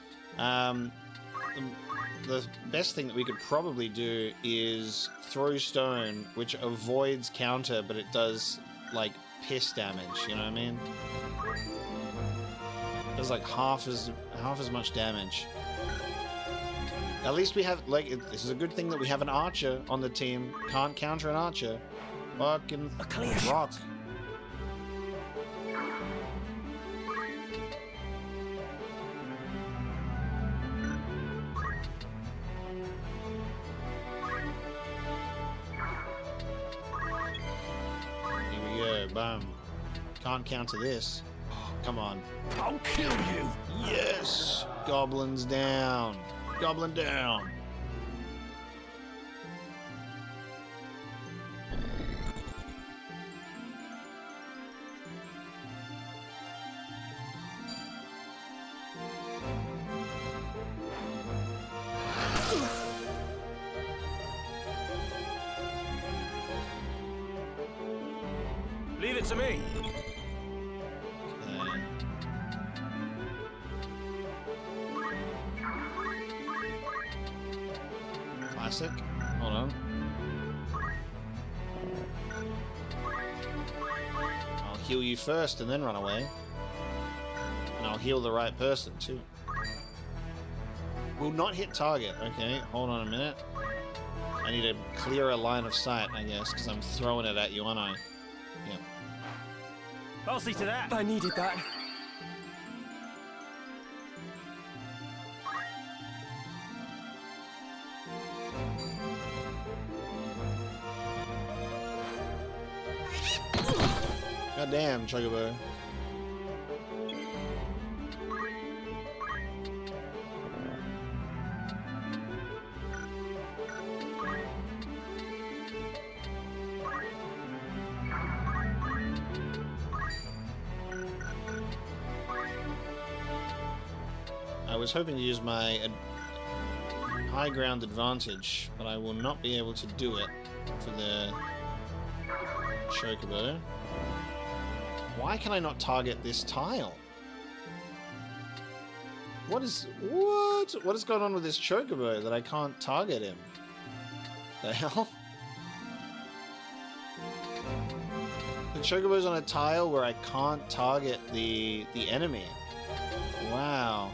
The best thing that we could probably do is throw stone, which avoids counter, but it does like piss damage. You know what I mean? It does like half as much damage. At least we have like this is a good thing that we have an archer on the team. Can't counter an archer. Fucking rock. Boom. Can't counter this. Come on. I'll kill you. Yes. Goblins down. Goblin down. Leave it to me. Okay. Classic. Hold on. I'll heal you first and then run away. And I'll heal the right person too. Will not hit target. Okay, hold on a minute. I need a clearer line of sight, I guess, because I'm throwing it at you, aren't I? Yeah. I'll see to that. I needed that. God damn, Chocobo. I was hoping to use my high ground advantage, but I will not be able to do it for the Chocobo. Why can I not target this tile? What is going on with this Chocobo that I can't target him? The hell? The Chocobo's on a tile where I can't target the enemy. Wow.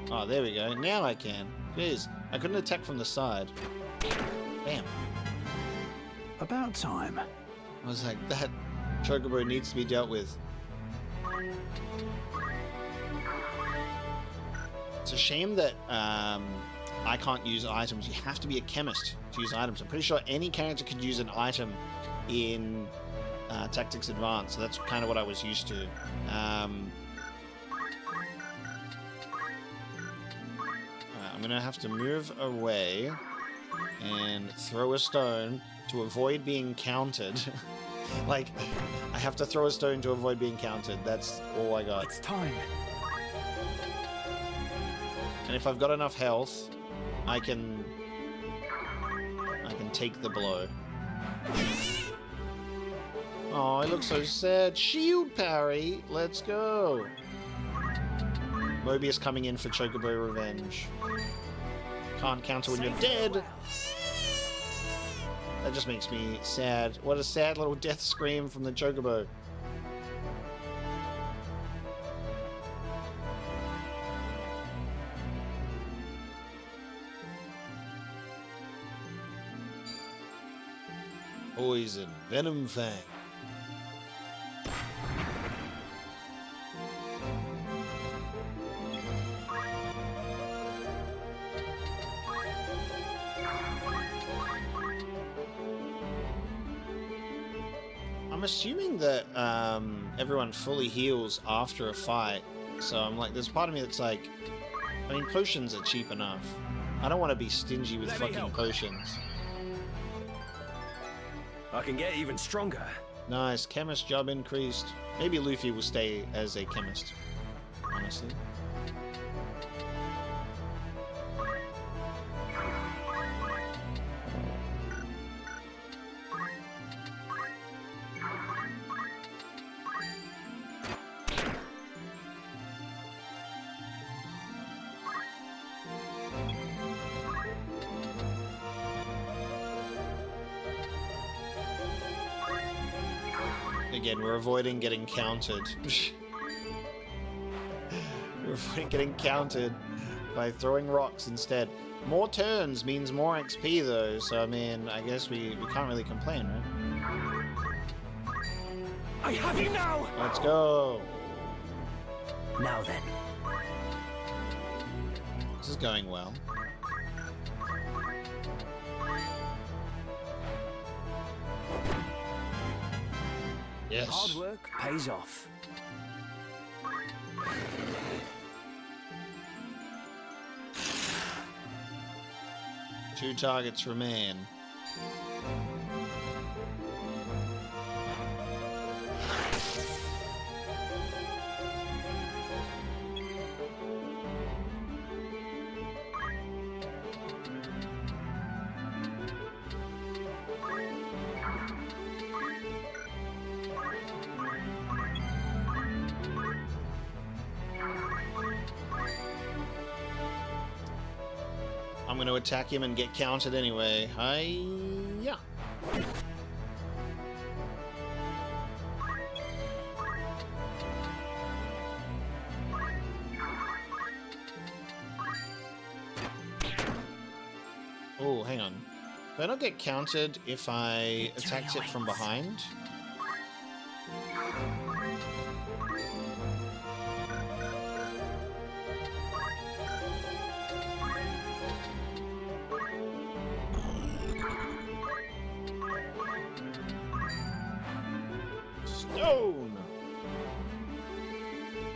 Oh, there we go. Now I can. Jeez, I couldn't attack from the side. Damn. About time. I was like, that Chocobo needs to be dealt with. It's a shame that I can't use items. You have to be a chemist to use items. I'm pretty sure any character could use an item in Tactics Advanced, so that's kind of what I was used to. I'm gonna have to move away and throw a stone to avoid being countered. Like, I have to throw a stone to avoid being countered. That's all I got. It's time. And if I've got enough health, I can take the blow. Oh, I look so sad. Shield parry. Let's go. Mobius coming in for Chocobo Revenge. Can't counter when you're dead. That just makes me sad. What a sad little death scream from the Chocobo. Poison. Venom Fang. I'm assuming that everyone fully heals after a fight, so I'm like, there's part of me that's like, I mean, potions are cheap enough. I don't want to be stingy with fucking potions. I can get even stronger. Nice, chemist job increased. Maybe Luffy will stay as a chemist, honestly. Again, we're avoiding getting countered. We're avoiding getting countered by throwing rocks instead. More turns means more XP though, so I mean, I guess we can't really complain, right? I have you now! Let's go! Now then. This is going well. Yes. Hard work pays off. Two targets remain. I'm going to attack him and get counted anyway. Yeah. Oh, hang on. Do I not get counted if I attacked it from behind? Stone!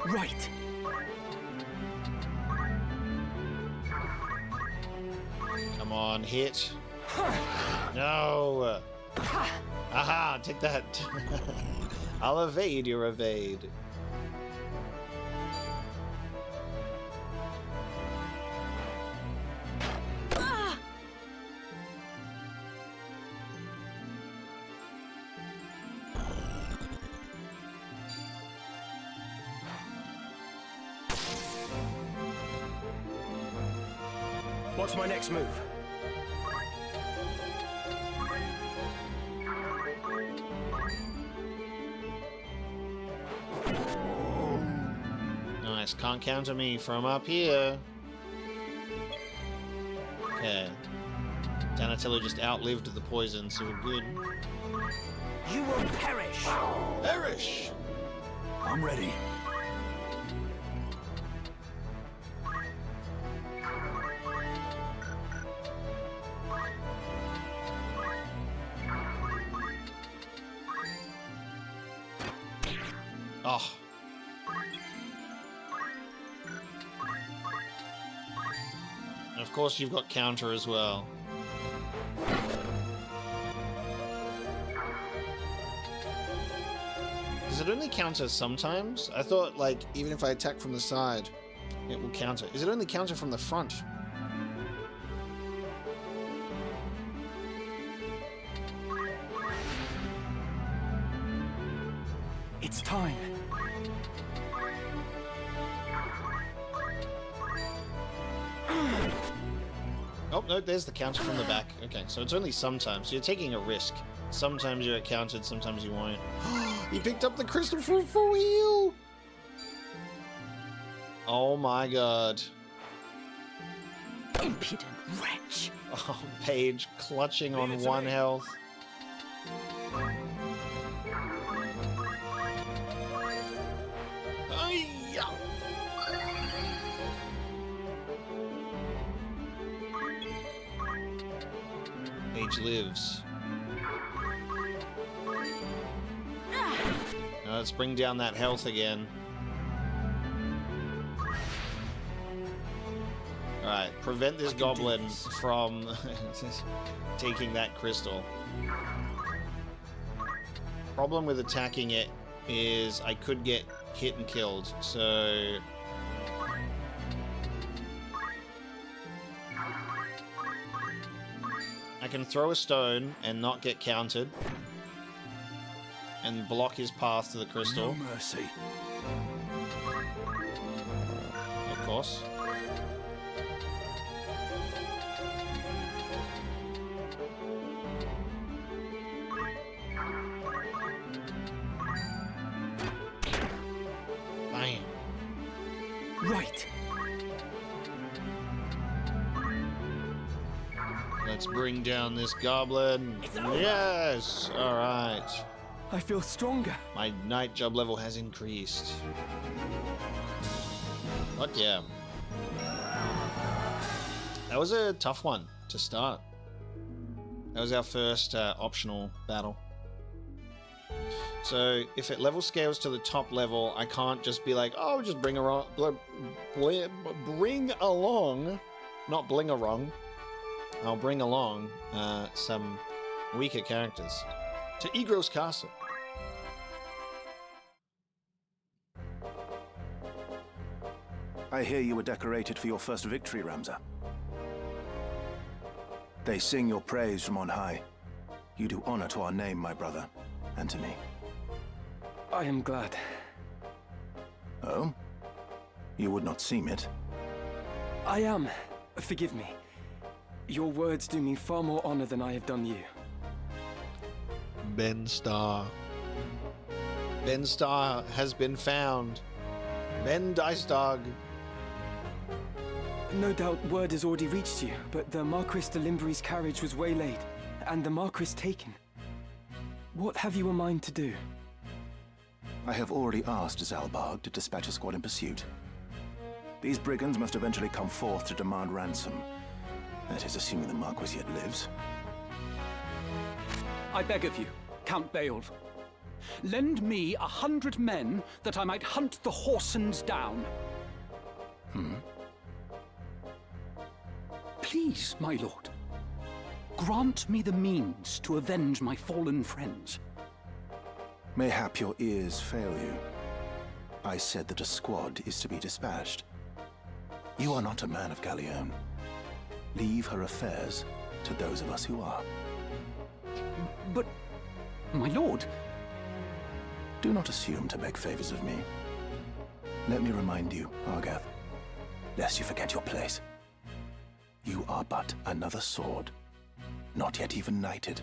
Right. Come on, hit. No! Aha, take that. I'll evade your evade. What's my next move? Nice, can't counter me from up here. Okay. Donatello just outlived the poison, so we're good. You will perish! Perish! I'm ready. Oh. And of course you've got counter as well. Does it only counter sometimes? I thought, like, even if I attack from the side, it will counter. Is it only counter from the front? It's time. Oh, no, there's the counter from the back. Okay, so it's only sometimes. So you're taking a risk. Sometimes you're countered, sometimes you won't. He picked up the crystal for a full heal! Oh my god. Impudent wretch. Oh, Paige clutching on one health. Paige lives. Now let's bring down that health again. Alright, prevent this goblin from taking that crystal. Problem with attacking it is I could get hit and killed, so... I can throw a stone and not get countered. And block his path to the crystal. No mercy. Of course. Bang. Right. Let's bring down this goblin. Yes! Alright. I feel stronger. My night job level has increased. Fuck yeah. That was a tough one to start. That was our first optional battle. So if it level scales to the top level, I can't just be like, oh, just bring along, not bling-a-rong. I'll bring along some weaker characters to Egros Castle. I hear you were decorated for your first victory, Ramza. They sing your praise from on high. You do honor to our name, my brother, and to me. I am glad. Oh? You would not seem it. I am. Forgive me. Your words do me far more honor than I have done you. Ben Starr. Ben Starr has been found. Ben Dicedog. No doubt word has already reached you, but the Marquis de Limbre's carriage was waylaid, and the Marquis taken. What have you a mind to do? I have already asked Zalbarg to dispatch a squad in pursuit. These brigands must eventually come forth to demand ransom. That is, assuming the Marquis yet lives. I beg of you, Count Beoulve. Lend me 100 men that I might hunt the Horsens down. Please, my lord. Grant me the means to avenge my fallen friends. Mayhap your ears fail you. I said that a squad is to be dispatched. You are not a man of Galione. Leave her affairs to those of us who are. But, my lord... Do not assume to beg favors of me. Let me remind you, Argath, lest you forget your place. You are but another sword, not yet even knighted.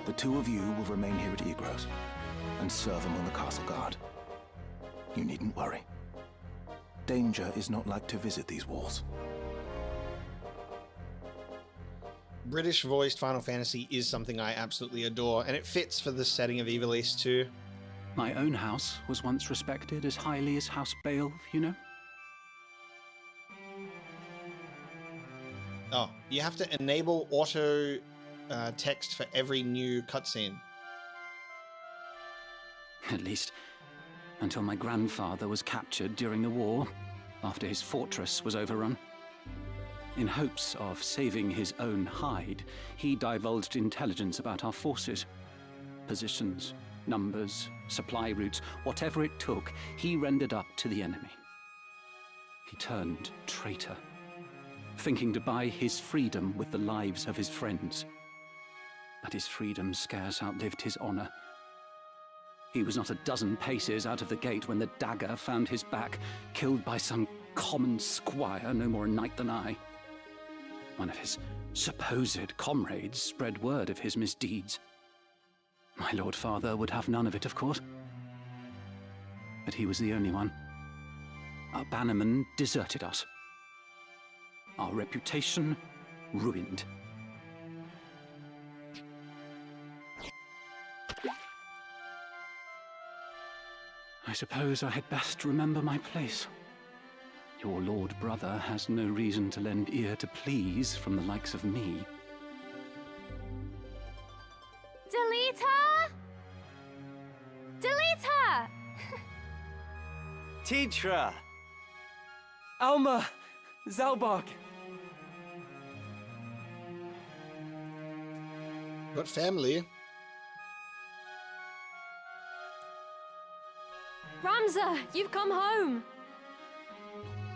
The two of you will remain here at Egros and serve among the castle guard. You needn't worry. Danger is not like to visit these walls. British voiced Final Fantasy is something I absolutely adore, and it fits for the setting of Ivalice too. My own house was once respected as highly as House Beoulve, you know? Oh, you have to enable auto text for every new cutscene. At least, until my grandfather was captured during the war, after his fortress was overrun. In hopes of saving his own hide, he divulged intelligence about our forces. Positions, numbers, supply routes, whatever it took, he rendered up to the enemy. He turned traitor, thinking to buy his freedom with the lives of his friends. But his freedom scarce outlived his honor. He was not a dozen paces out of the gate when the dagger found his back, killed by some common squire, no more a knight than I. One of his supposed comrades spread word of his misdeeds. My lord father would have none of it, of course. But he was the only one. Our bannerman deserted us. Our reputation ruined. I suppose I had best remember my place. Your lord brother has no reason to lend ear to pleas from the likes of me. Delita! Delita! Tetra! Alma! Zalbog! Got family. Ramza, you've come home!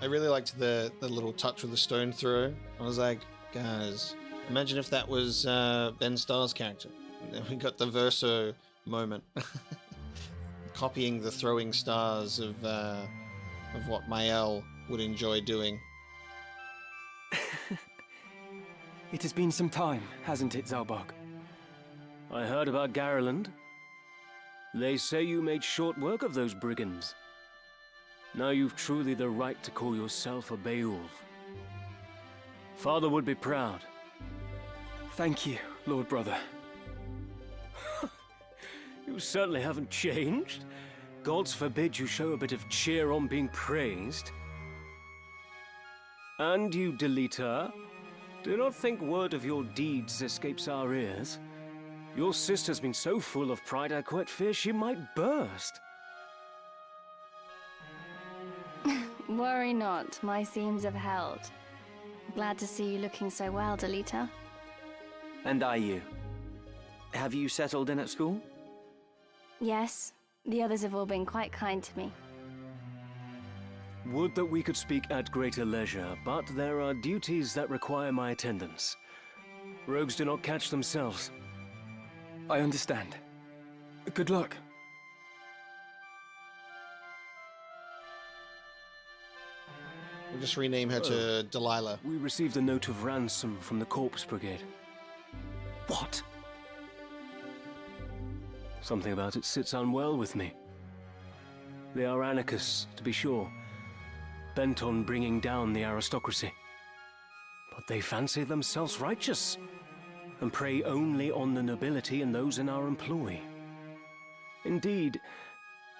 I really liked the little touch with the stone throw. I was like, guys, imagine if that was Ben Starr's character. And then we got the Verso moment. Copying the throwing stars of what Mael would enjoy doing. It has been some time, hasn't it, Zalbog? I heard about Gariland. They say you made short work of those brigands. Now you've truly the right to call yourself a Beoulve. Father would be proud. Thank you, Lord Brother. You certainly haven't changed. Gods forbid you show a bit of cheer on being praised. And you, Delita, do not think word of your deeds escapes our ears. Your sister's been so full of pride I quite fear she might burst. Worry not, my seams have held. Glad to see you looking so well, Delita. And are you? Have you settled in at school? Yes, the others have all been quite kind to me. Would that we could speak at greater leisure, but there are duties that require my attendance. Rogues do not catch themselves. I understand. Good luck. We'll just rename her to Delilah. We received a note of ransom from the Corpse Brigade. What? Something about it sits unwell with me. They are anarchists, to be sure, bent on bringing down the aristocracy. But they fancy themselves righteous, and prey only on the nobility and those in our employ. Indeed,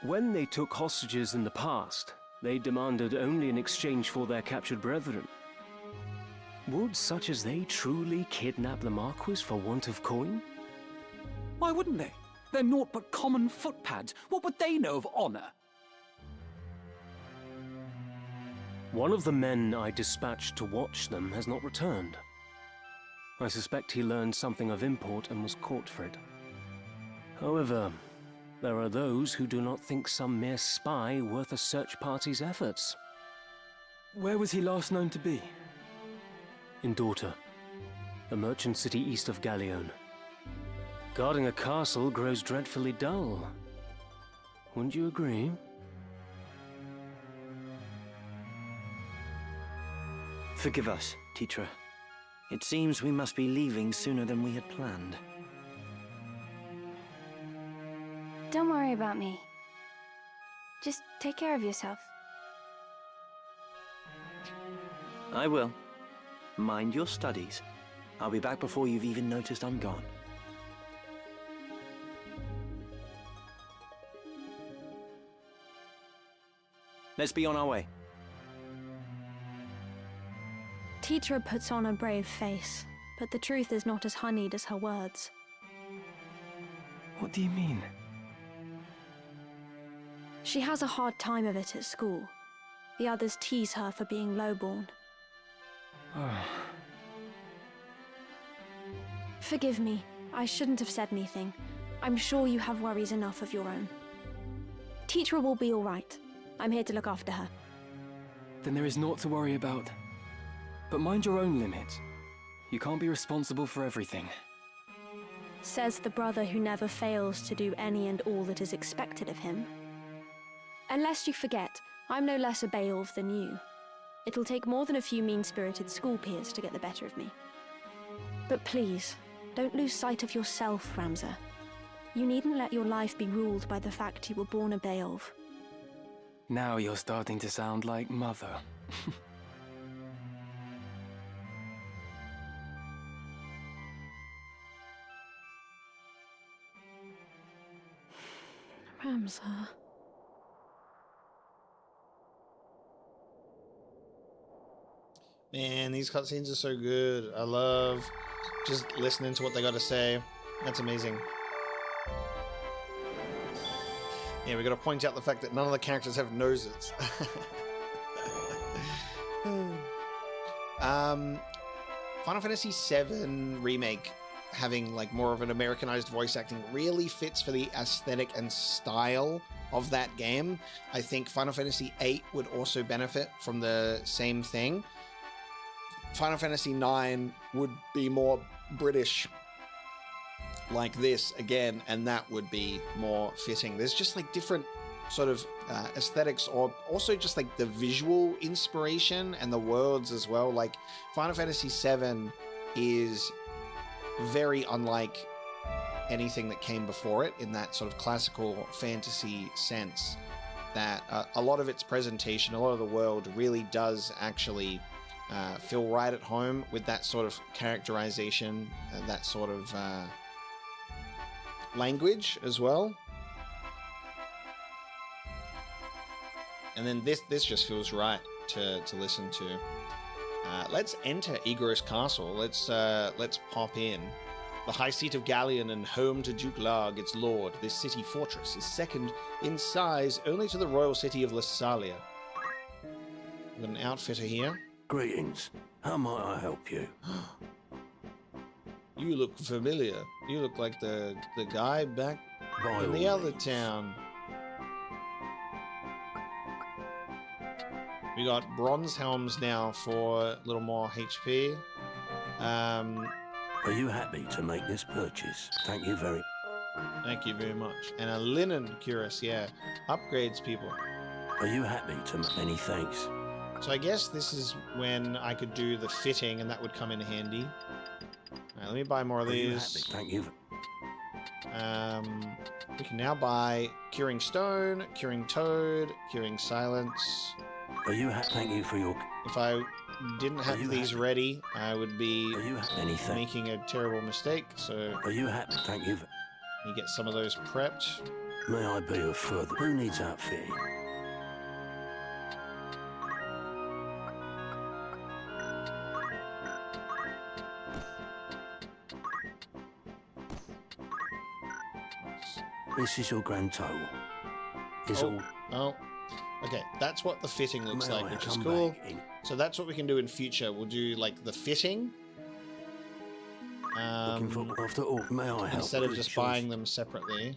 when they took hostages in the past, they demanded only in exchange for their captured brethren. Would such as they truly kidnap the Marquis for want of coin? Why wouldn't they? They're naught but common footpads. What would they know of honor? One of the men I dispatched to watch them has not returned. I suspect he learned something of import and was caught for it. However, there are those who do not think some mere spy worth a search party's efforts. Where was he last known to be? In Daughter, a merchant city east of Galione. Guarding a castle grows dreadfully dull. Wouldn't you agree? Forgive us, Tetra. It seems we must be leaving sooner than we had planned. Don't worry about me. Just take care of yourself. I will. Mind your studies. I'll be back before you've even noticed I'm gone. Let's be on our way. Tetra puts on a brave face, but the truth is not as honeyed as her words. What do you mean? She has a hard time of it at school. The others tease her for being lowborn. Oh. Forgive me. I shouldn't have said anything. I'm sure you have worries enough of your own. Tetra will be all right. I'm here to look after her. Then there is naught to worry about. But mind your own limits. You can't be responsible for everything. Says the brother who never fails to do any and all that is expected of him. Unless you forget, I'm no less a Beoulve than you. It'll take more than a few mean-spirited school peers to get the better of me. But please, don't lose sight of yourself, Ramza. You needn't let your life be ruled by the fact you were born a Beoulve. Now you're starting to sound like Mother. Ramza. Man, these cutscenes are so good. I love just listening to what they got to say. That's amazing. Yeah, we got to point out the fact that none of the characters have noses. Final Fantasy VII Remake having like more of an Americanized voice acting really fits for the aesthetic and style of that game. I think Final Fantasy VIII would also benefit from the same thing. Final Fantasy IX would be more British like this again, and that would be more fitting. There's just like different sort of aesthetics, or also just like the visual inspiration and the worlds as well. Like Final Fantasy VII is very unlike anything that came before it in that sort of classical fantasy sense, that a lot of its presentation, a lot of the world really does actually feel right at home with that sort of characterization, that sort of language as well. And then this just feels right to listen to. Let's enter Igros Castle. Let's pop in. The high seat of Gariland and home to Duke Larg, its lord. This city fortress is second in size only to the royal city of Lassalia. We've got an outfitter here. Greetings. How might I help you? You look familiar. You look like the guy back in the other town. We got bronze helms now for a little more HP. Are you happy to make this purchase? Thank you very much. And a linen cuirass, yeah. Upgrades people. Are you happy to many thanks? So I guess this is when I could do the fitting, and that would come in handy. Alright, let me buy more of these. Thank you. We can now buy Curing Stone, Curing Toad, Curing Silence. Are you happy? Thank you for your... If I didn't have these ready, I would be making a terrible mistake, so... Are you happy? Thank you. You get some of those prepped. May I be of further... Who needs outfitting? This is your grand total. Oh, okay. That's what the fitting looks like, which is cool. So that's what we can do in future. We'll do like the fitting. Looking for after all, may I help? Instead of just buying them separately.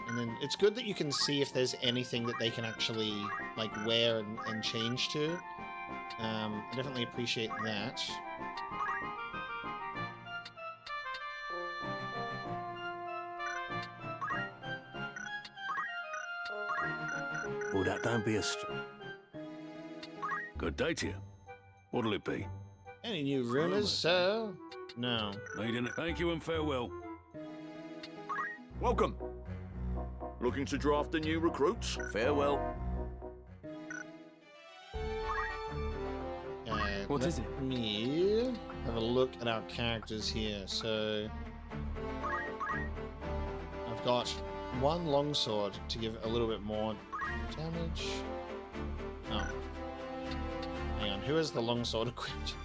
And then it's good that you can see if there's anything that they can actually like wear and change to. I definitely appreciate that. Well, that don't be a... Good day to you. What'll it be? Any new rumors, sir? No. Needing it. Thank you and farewell. Welcome. Looking to draft the new recruits? Farewell. What is it? Let me have a look at our characters here. So I've got one longsword to give a little bit more damage. Oh. Hang on, who has the longsword equipped?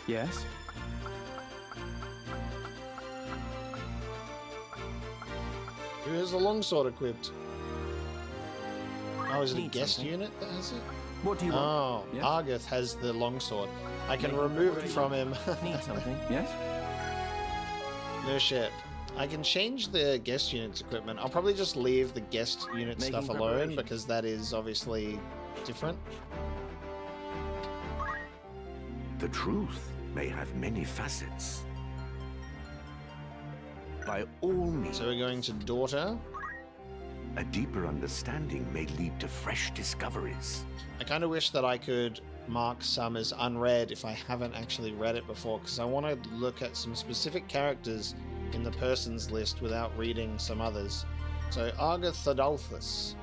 Yes? Who has the longsword equipped? Oh, is it a Need guest something. unit that has it? What do you Oh, want? Yes? Argeth has the longsword. I can Maybe remove what it do you from want? him. Need something? Yes? No shit. I can change the guest unit's equipment. I'll probably just leave the guest unit Making stuff alone preparations. because that is obviously different. The truth may have many facets. By all means. So we're going to daughter. A deeper understanding may lead to fresh discoveries. I kind of wish that I could mark some as unread if I haven't actually read it before, because I want to look at some specific characters in the persons list without reading some others. So Argeth Thadalthus,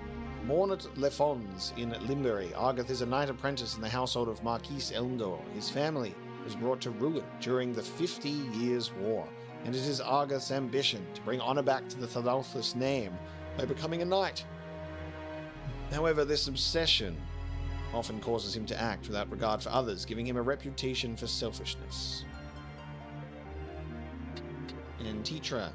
born at Lefons in Limbury, Argeth is a knight apprentice in the household of Marquis Elndor. His family was brought to ruin during the 50 Years' War, and it is Argeth's ambition to bring honor back to the Thadalthus name by becoming a knight. However, this obsession often causes him to act without regard for others, giving him a reputation for selfishness. And Titra,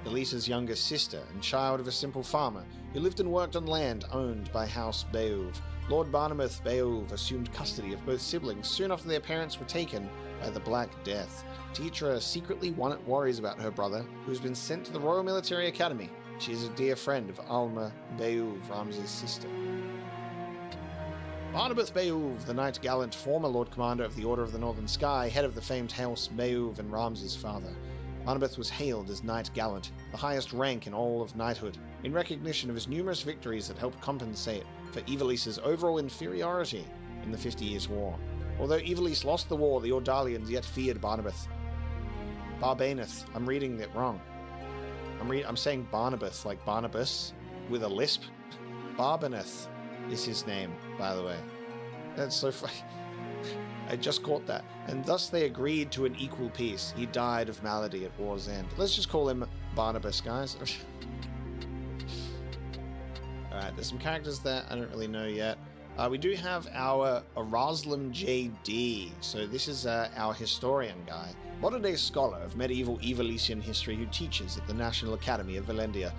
Elisa's younger sister and child of a simple farmer who lived and worked on land owned by House Beoulve. Lord Barnabas Beoulve assumed custody of both siblings soon after their parents were taken by the Black Death. Titra secretly worries about her brother, who has been sent to the Royal Military Academy. She is a dear friend of Alma Beoulve, Rams's sister. Barnabas Beoulve, the Knight Gallant, former Lord Commander of the Order of the Northern Sky, head of the famed House Beoulve and Rams's father. Barnabas was hailed as Knight Gallant, the highest rank in all of knighthood, in recognition of his numerous victories that helped compensate for Ivalice's overall inferiority in the 50 Years' War. Although Ivalice lost the war, the Ordalians yet feared Barnabas. Barbaneth, I'm reading it wrong. I'm saying Barnabas, like Barnabas, with a lisp. Barbaneth is his name, by the way. That's so funny. I just caught that. And thus they agreed to an equal peace. He died of malady at war's end. Let's just call him Barnabas, guys. Alright, there's some characters that I don't really know yet. We do have our Eraslam JD. So this is our historian guy. Modern-day scholar of medieval Ivalician history who teaches at the National Academy of Valendia.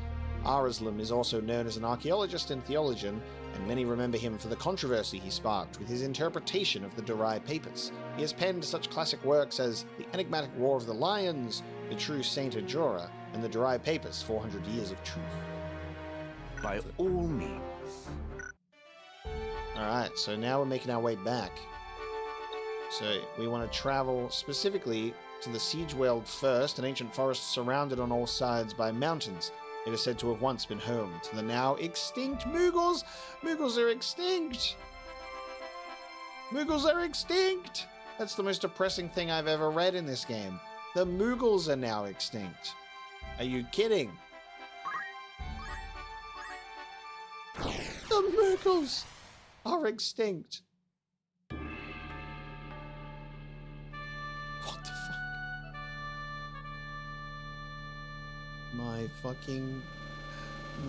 Eraslam is also known as an archaeologist and theologian, and many remember him for the controversy he sparked with his interpretation of the Dorai Papers. He has penned such classic works as The Enigmatic War of the Lions, The True Saint Ajora, and the Dorai Papers, 400 Years of Truth. By all means. Alright, so now we're making our way back. So we want to travel specifically to the Siege Weald first, an ancient forest surrounded on all sides by mountains. It is said to have once been home to the now extinct Moogles. Moogles are extinct! Moogles are extinct! That's the most depressing thing I've ever read in this game. The Moogles are now extinct. Are you kidding? The Moogles are extinct. What the fuck? My fucking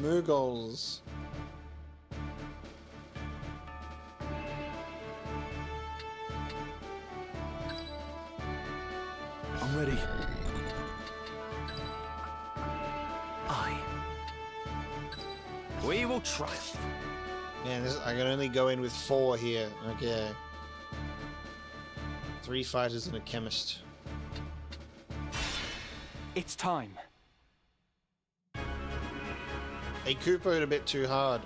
Moogles. I'm ready. We will triumph. Man, I can only go in with 4 here. Okay. 3 fighters and a chemist. It's time. They Cooper'd a bit too hard.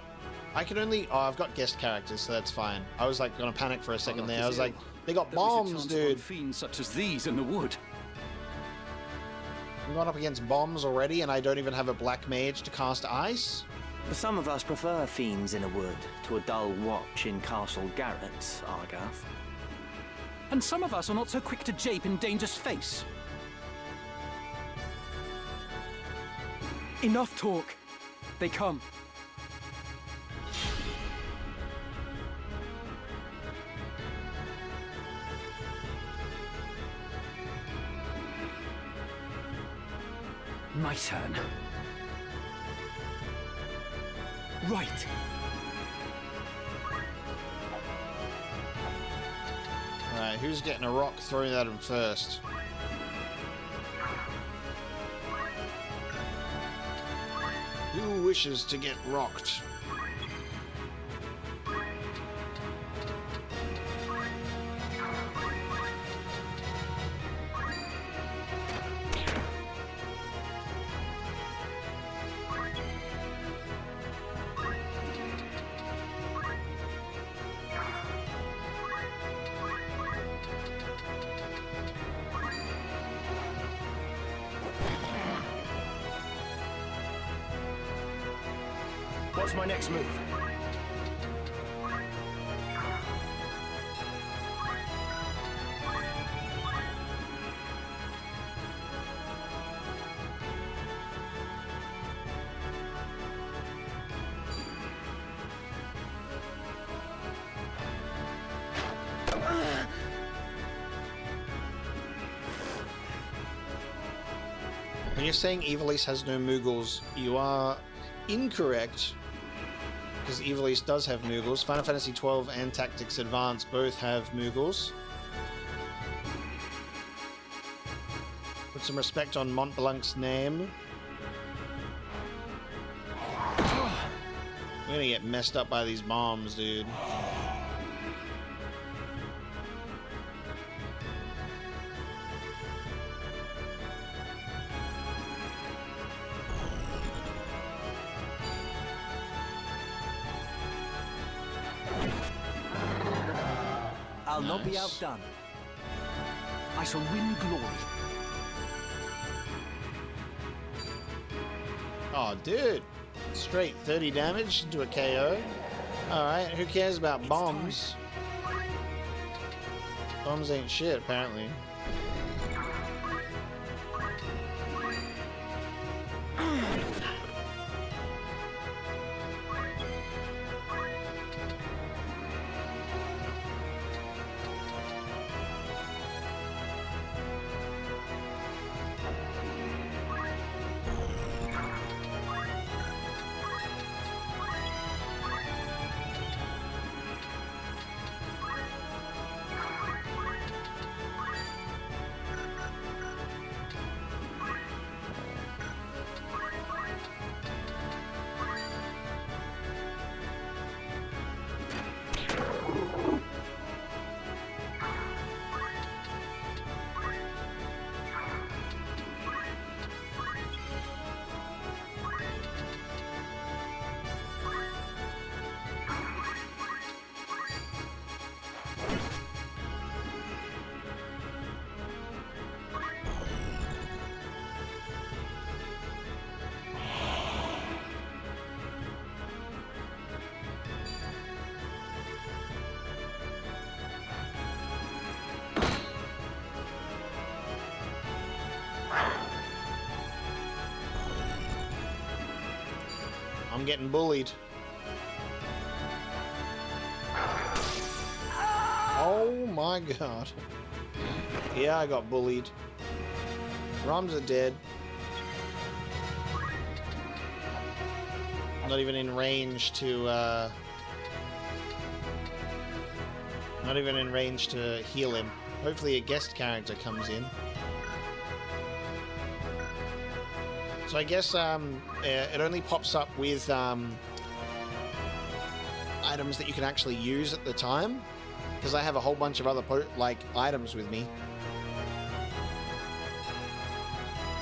I can only... Oh, I've got guest characters, so that's fine. I was like gonna panic for a second there. I was like, they got bombs, dude. Fiends such as these in the wood. I'm going up against bombs already, and I don't even have a black mage to cast ice? Some of us prefer fiends in a wood to a dull watch in Castle Garrett, Argath. And some of us are not so quick to jape in danger's face. Enough talk. They come. My turn. Right. Alright, who's getting a rock thrown at him first? Who wishes to get rocked? What's my next move? When you're saying Ivalice has no Moogles, you are incorrect, because Ivalice does have Moogles. Final Fantasy XII and Tactics Advance both have Moogles. Put some respect on Mont Blanc's name. We're gonna get messed up by these bombs, dude. I'll not be outdone. I shall win glory. Oh, dude. Straight 30 damage into a KO. Alright, who cares about bombs? Bombs ain't shit, apparently. I'm getting bullied. Oh my god. Yeah, I got bullied. Roms are dead. Not even in range to, not even in range to heal him. Hopefully a guest character comes in. So I guess it only pops up with items that you can actually use at the time, because I have a whole bunch of other items with me.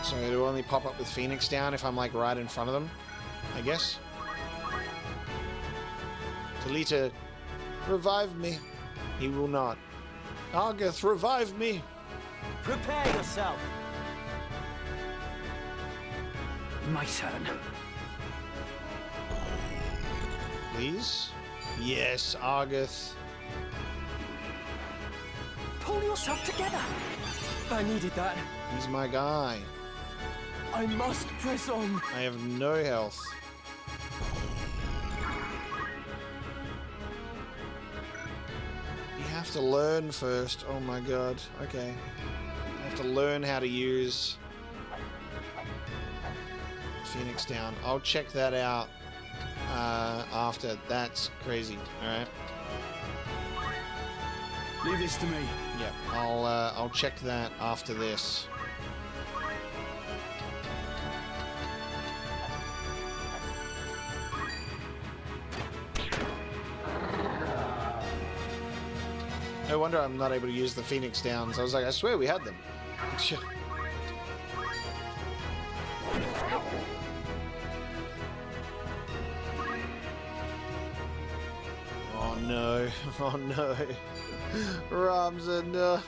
So it'll only pop up with Phoenix down if I'm like right in front of them, I guess. Talita, revive me. He will not. Argath, revive me. Prepare yourself. My turn. Please? Yes, Argath. Pull yourself together. I needed that. He's my guy. I must press on. I have no health. You have to learn first. Oh my god. Okay. I have to learn how to use Phoenix down. I'll check that out after. That's crazy. All right. Leave this to me. Yep. I'll check that after this. No wonder I'm not able to use the Phoenix Downs. I was like, I swear we had them. Oh no. Oh no. Ramza, no.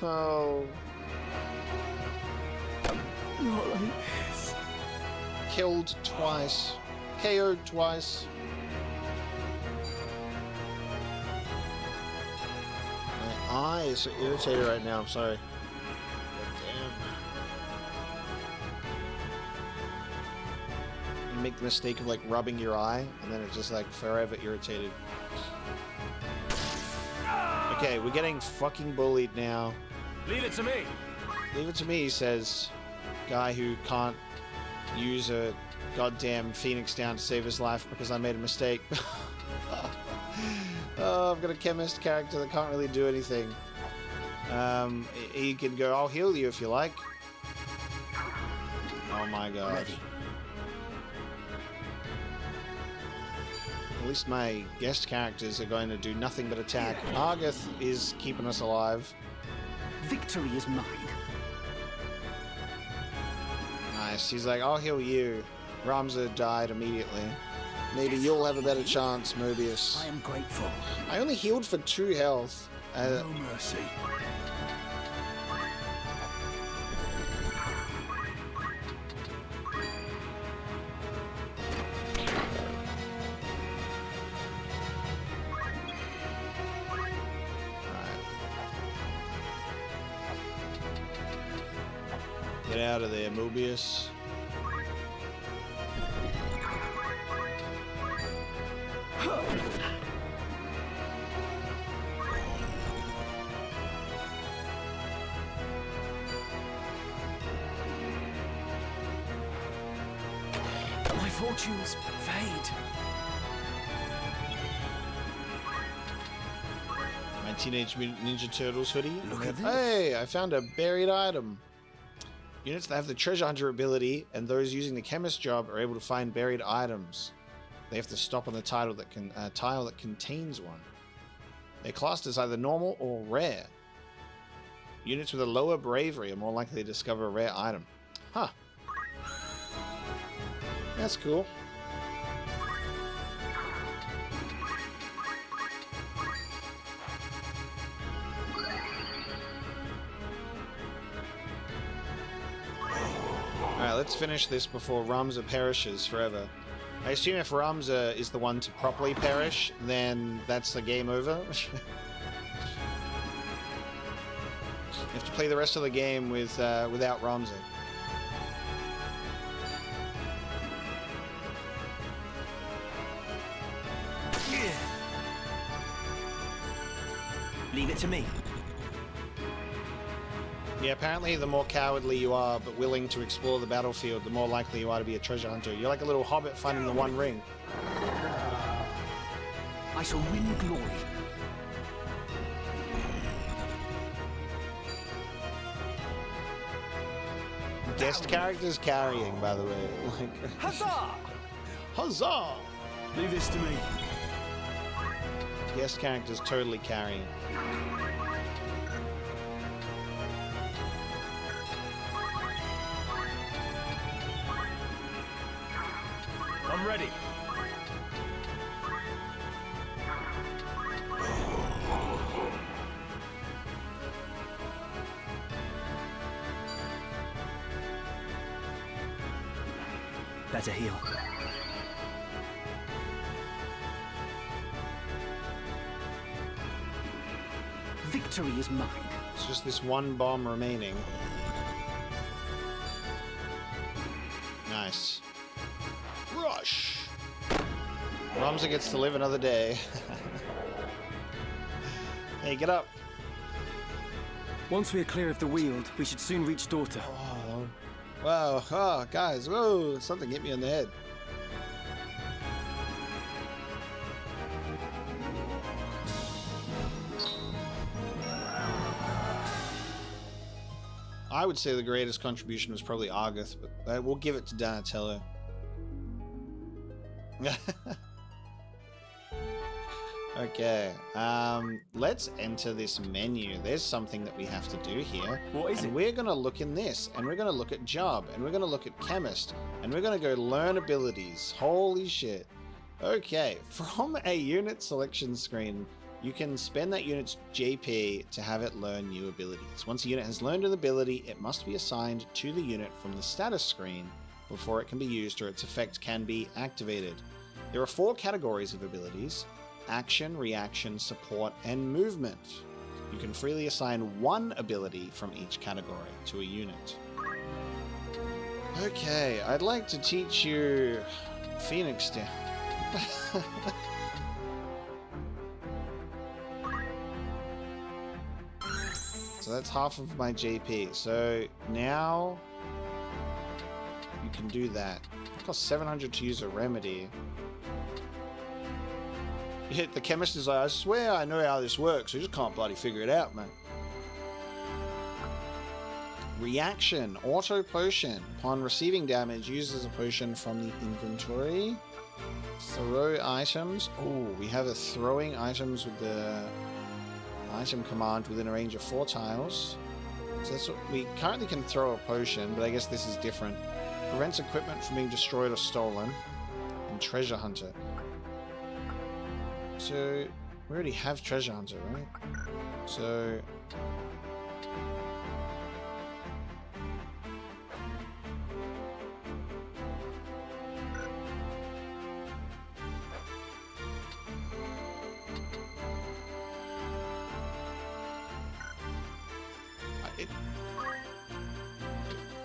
Not like this. Killed twice. KO'd twice. My eyes are irritated right now, I'm sorry. Damn. You make the mistake of like rubbing your eye, and then it's just like forever irritated. Okay, we're getting fucking bullied now. Leave it to me. Leave it to me, says guy who can't use a goddamn Phoenix Down to save his life because I made a mistake. Oh, I've got a chemist character that can't really do anything. He can go, I'll heal you if you like. Oh my god. Ready. At least my guest characters are going to do nothing but attack. Argath is keeping us alive. Victory is mine. Nice. He's like, I'll heal you. Ramza died immediately. Maybe you'll have a better chance, Mobius. I am grateful. I only healed for 2 health. No mercy. Get out of there, Mobius. My fortunes fade. My Teenage Mutant Ninja Turtles hoodie. Look at this. Hey, I found a buried item. Units that have the treasure hunter ability and those using the chemist job are able to find buried items. They have to stop on the tile that contains one. They're classed as either normal or rare. Units with a lower bravery are more likely to discover a rare item. Huh. That's cool. Alright, let's finish this before Ramza perishes forever. I assume if Ramza is the one to properly perish, then that's the game over. You have to play the rest of the game with without Ramza. Leave it to me. Yeah, apparently the more cowardly you are, but willing to explore the battlefield, the more likely you are to be a treasure hunter. You're like a little hobbit finding the One Ring. I shall win glory. Guest characters carrying, by the way. Like, Huzzah! Huzzah! Leave this to me. Guest characters totally carrying. I'm ready. Better heal. Victory is mine. It's just this one bomb remaining. Nice. Rush! Ramza gets to live another day. Hey, get up. Once we are clear of the Weald, we should soon reach Daughter. Oh, wow. Oh, guys. Whoa. Something hit me on the head. I would say the greatest contribution was probably Argeth, but we'll give it to Donatello. Okay, let's enter this menu. There's something that we have to do here. What is it? We're going to look in this, and we're going to look at job, and we're going to look at chemist, and we're going to go learn abilities. Holy shit. Okay, from a unit selection screen, you can spend that unit's JP to have it learn new abilities. Once a unit has learned an ability, it must be assigned to the unit from the status screen before it can be used or its effect can be activated. There are 4 categories of abilities: action, reaction, support, and movement. You can freely assign 1 ability from each category to a unit. Okay, I'd like to teach you Phoenix Down. So that's half of my JP. So now you can do that. It costs 700 to use a remedy. You hit the chemist is like, I swear I know how this works. I just can't bloody figure it out, man. Reaction, auto potion. Upon receiving damage, uses a potion from the inventory. Throw items. Oh, we have a throwing items with the item command within a range of 4 tiles. So that's what we currently can throw a potion, but I guess this is different. Prevents equipment from being destroyed or stolen. And treasure hunter. So we already have treasure hunter, right? So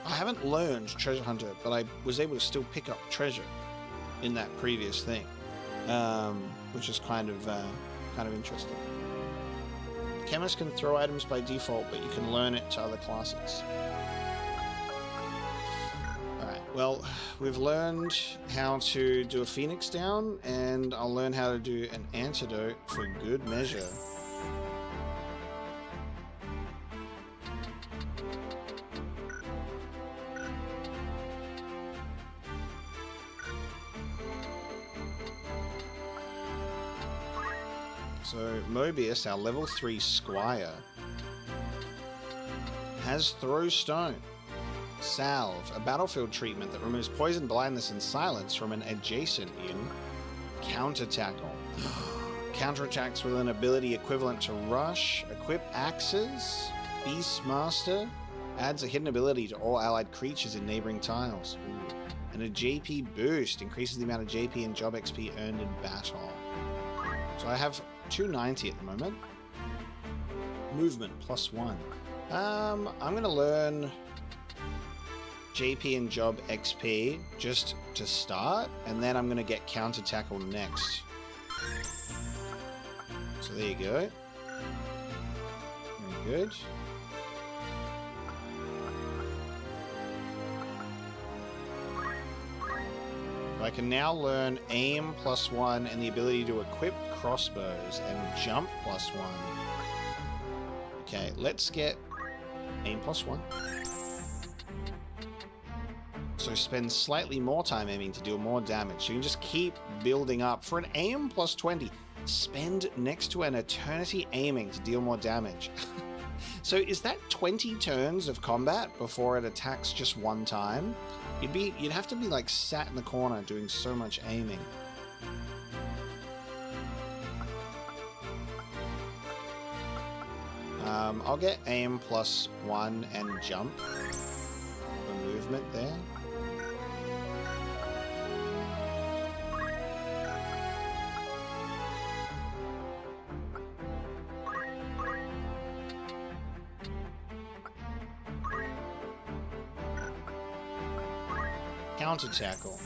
I haven't learned treasure hunter, but I was able to still pick up treasure in that previous thing, which is kind of interesting. Chemist can throw items by default, but you can learn it to other classes. Alright, well, we've learned how to do a Phoenix Down, and I'll learn how to do an antidote for good measure. So Mobius, our level 3 Squire, has Throw Stone. Salve, a battlefield treatment that removes poison, blindness, and silence from an adjacent unit. Counter Tackle. Counterattacks with an ability equivalent to Rush. Equip Axes. Beastmaster. Adds a hidden ability to all allied creatures in neighboring tiles. Ooh. And a JP boost. Increases the amount of JP and job XP earned in battle. So I have 290 at the moment. Movement +1. I'm going to learn JP and job XP just to start, and then I'm going to get counter tackle next. So there you go. Very good. I can now learn aim +1 and the ability to equip crossbows and jump +1. Okay, let's get aim +1. So spend slightly more time aiming to deal more damage. So you can just keep building up. For an aim +20, spend next to an eternity aiming to deal more damage. So is that 20 turns of combat before it attacks just one time? You'd have to be like sat in the corner doing so much aiming. I'll get aim +1 and jump for movement there. Counter tackle.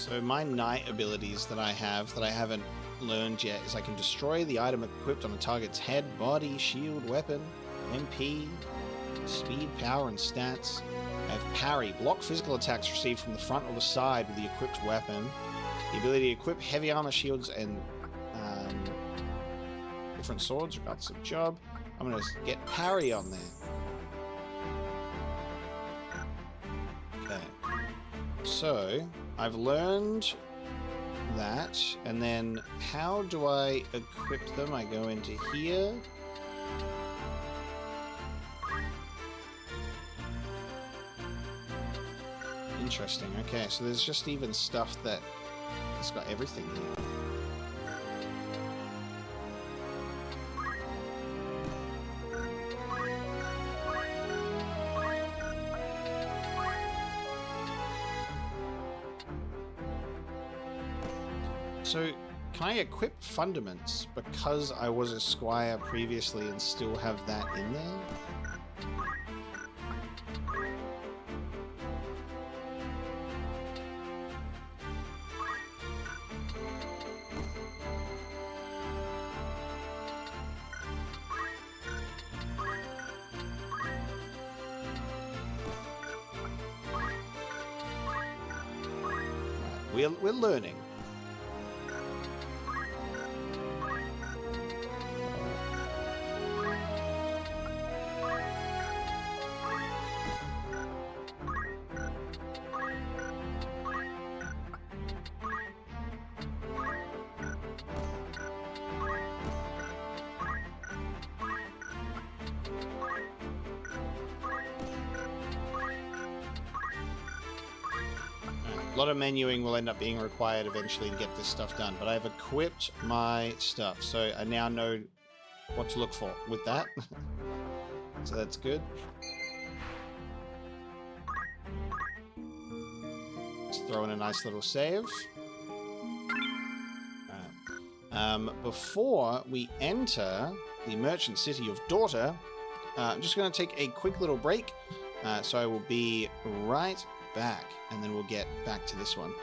So my knight abilities that I have that I haven't learned yet is I can destroy the item equipped on a target's head, body, shield, weapon, MP, Speed, power, and stats. I have parry. Block physical attacks received from the front or the side with the equipped weapon. The ability to equip heavy armor, shields, and different swords. Regardless of job. I'm going to get parry on there. Okay. So, I've learned that. And then, how do I equip them? I go into here. Interesting. Okay, so there's just even stuff that it's got everything here. So, can I equip fundaments because I was a squire previously and still have that in there? We're learning. A lot of menuing will end up being required eventually to get this stuff done, but I've equipped my stuff, so I now know what to look for with that. So that's good. Let's throw in a nice little save. Before we enter the merchant city of Daughter, I'm just going to take a quick little break, so I will be right back, and then we'll get back to this one.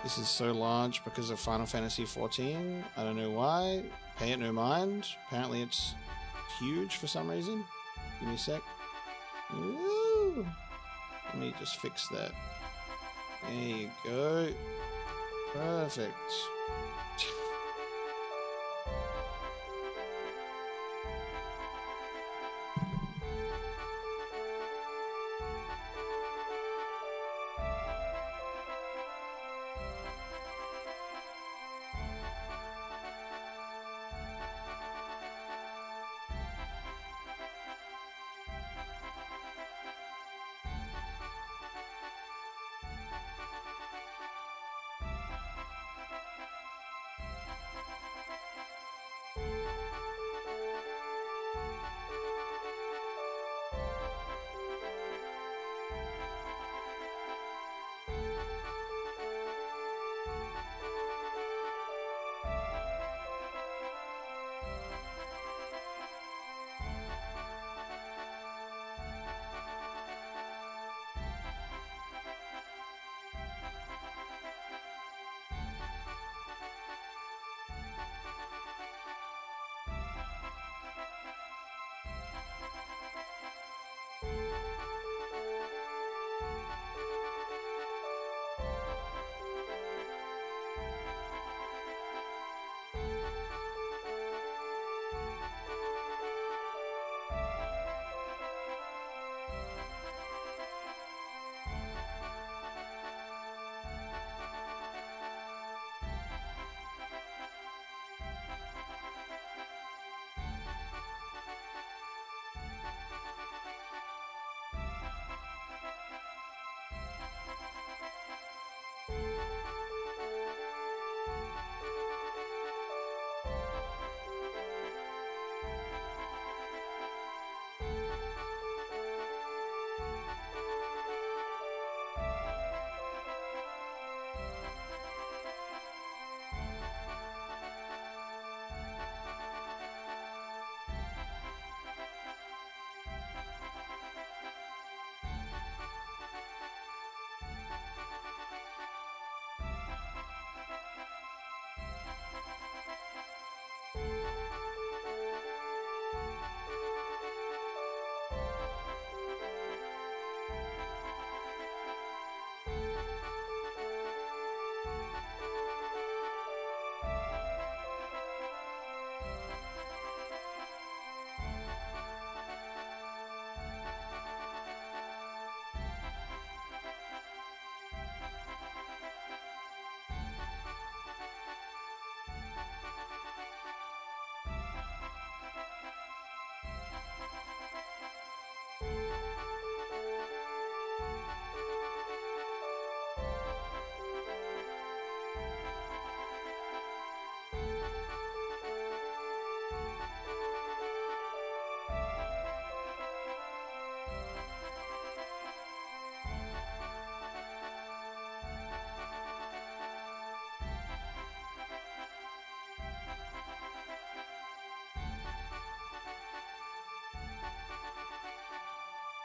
This is so large because of Final Fantasy XIV. I don't know why. Pay it no mind. Apparently it's huge for some reason. Give me a sec. Ooh. Let me just fix that. There you go. Perfect.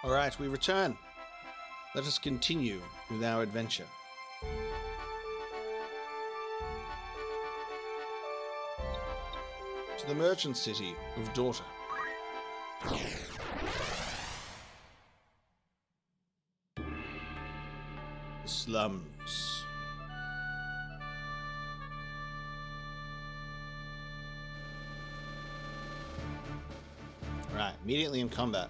Alright, we return. Let us continue with our adventure. To the merchant city of Daughter. The slums. Right, immediately in combat.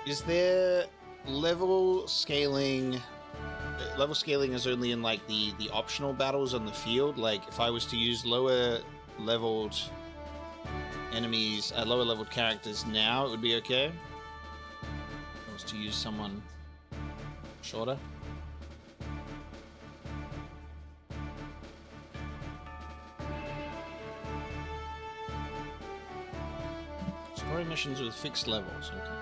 Is there level scaling? Level scaling is only in like the optional battles on the field. Like if I was to use lower leveled enemies, lower leveled characters now, it would be okay. If I was to use someone shorter. Story missions with fixed levels. Okay.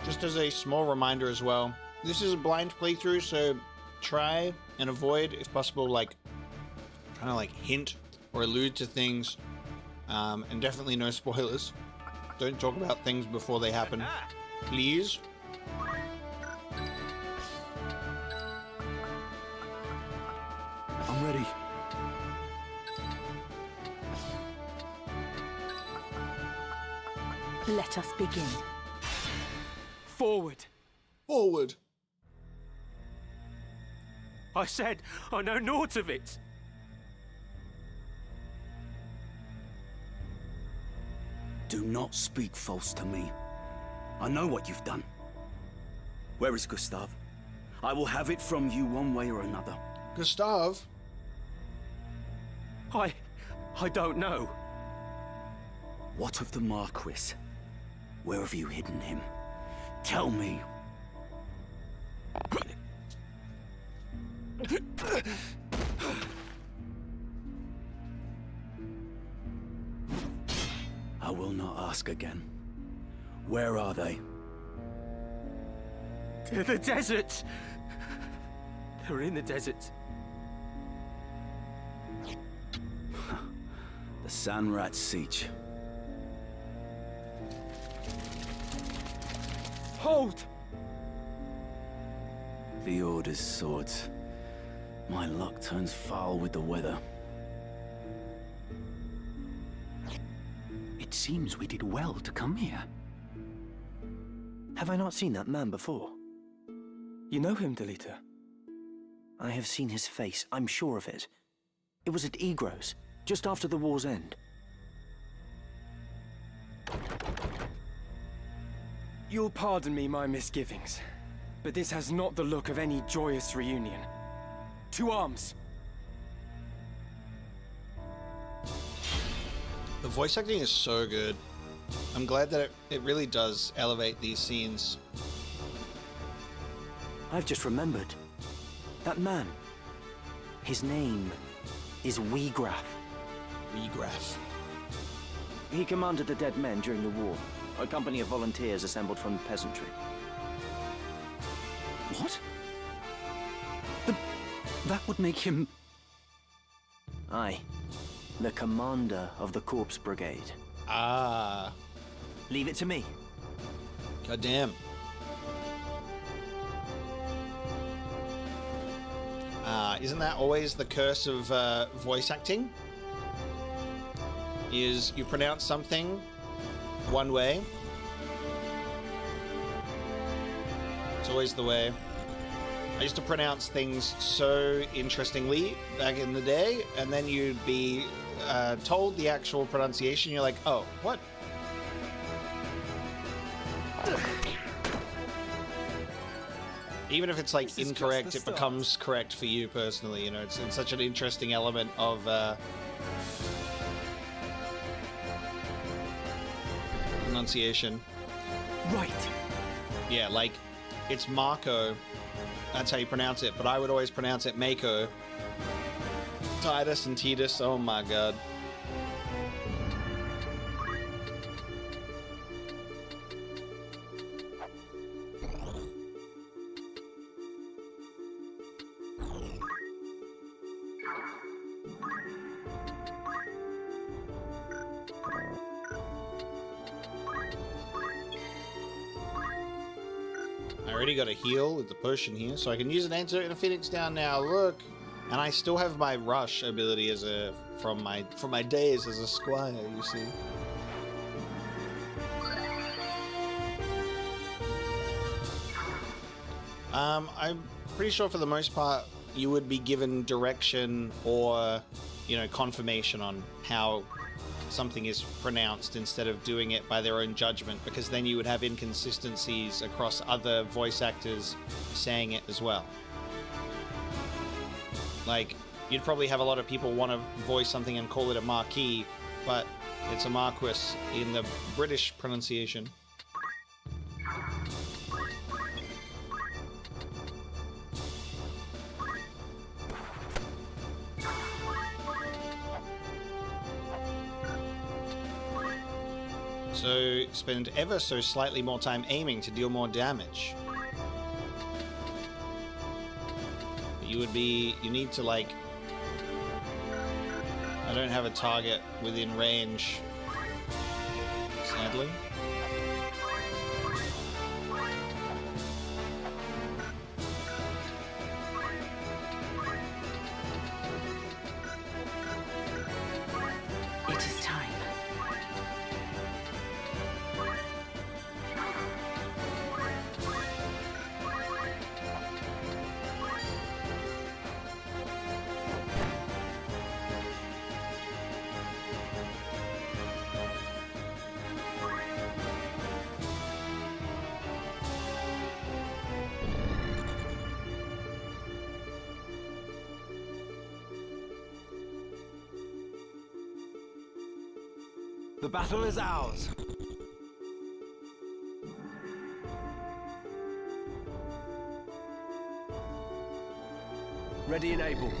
Just as a small reminder as well, this is a blind playthrough, so try and avoid, if possible, like trying to like hint or allude to things, and definitely no spoilers. Don't talk about things before they happen, please. I'm ready. Let us begin. Forward. Forward. I said I know naught of it. Do not speak false to me. I know what you've done. Where is Gustav? I will have it from you one way or another. Gustav? I don't know. What of the Marquis? Where have you hidden him? Tell me. I will not ask again. Where are they? To the desert. They're in the desert. The Sanrat Siege. Hold! The Order's swords. My luck turns foul with the weather. It seems we did well to come here. Have I not seen that man before? You know him, Delita? I have seen his face, I'm sure of it. It was at Igros, just after the war's end. You'll pardon me my misgivings, but this has not the look of any joyous reunion. To arms! The voice acting is so good. I'm glad that it really does elevate these scenes. I've just remembered. That man. His name is Weegraf. Weegraf. He commanded the Dead Men during the war. A company of volunteers assembled from the peasantry. What? But that would make him... Aye. The commander of the Corpse Brigade. Ah. Leave it to me. Goddamn. Isn't that always the curse of voice acting? Is you pronounce something one way. It's always the way. I used to pronounce things so interestingly back in the day, and then you'd be told the actual pronunciation, you're like, oh, what? Even if it's like incorrect, it becomes correct for you personally. You know, it's such an interesting element of pronunciation. Right. Yeah, like it's Marco. That's how you pronounce it, but I would always pronounce it Mako. Titus and Titus, oh my god. I already got a heal with the potion here, so I can use an antidote and a Phoenix down now. Look, and I still have my rush ability as a from my days as a squire. You see. I'm pretty sure for the most part you would be given direction or, you know, confirmation on how something is pronounced instead of doing it by their own judgment, because then you would have inconsistencies across other voice actors saying it as well. Like, you'd probably have a lot of people want to voice something and call it a marquis, but it's a marquis in the British pronunciation. So spend ever so slightly more time aiming to deal more damage. You need to, like, I don't have a target within range, sadly. It is time. The battle is ours. Ready and able.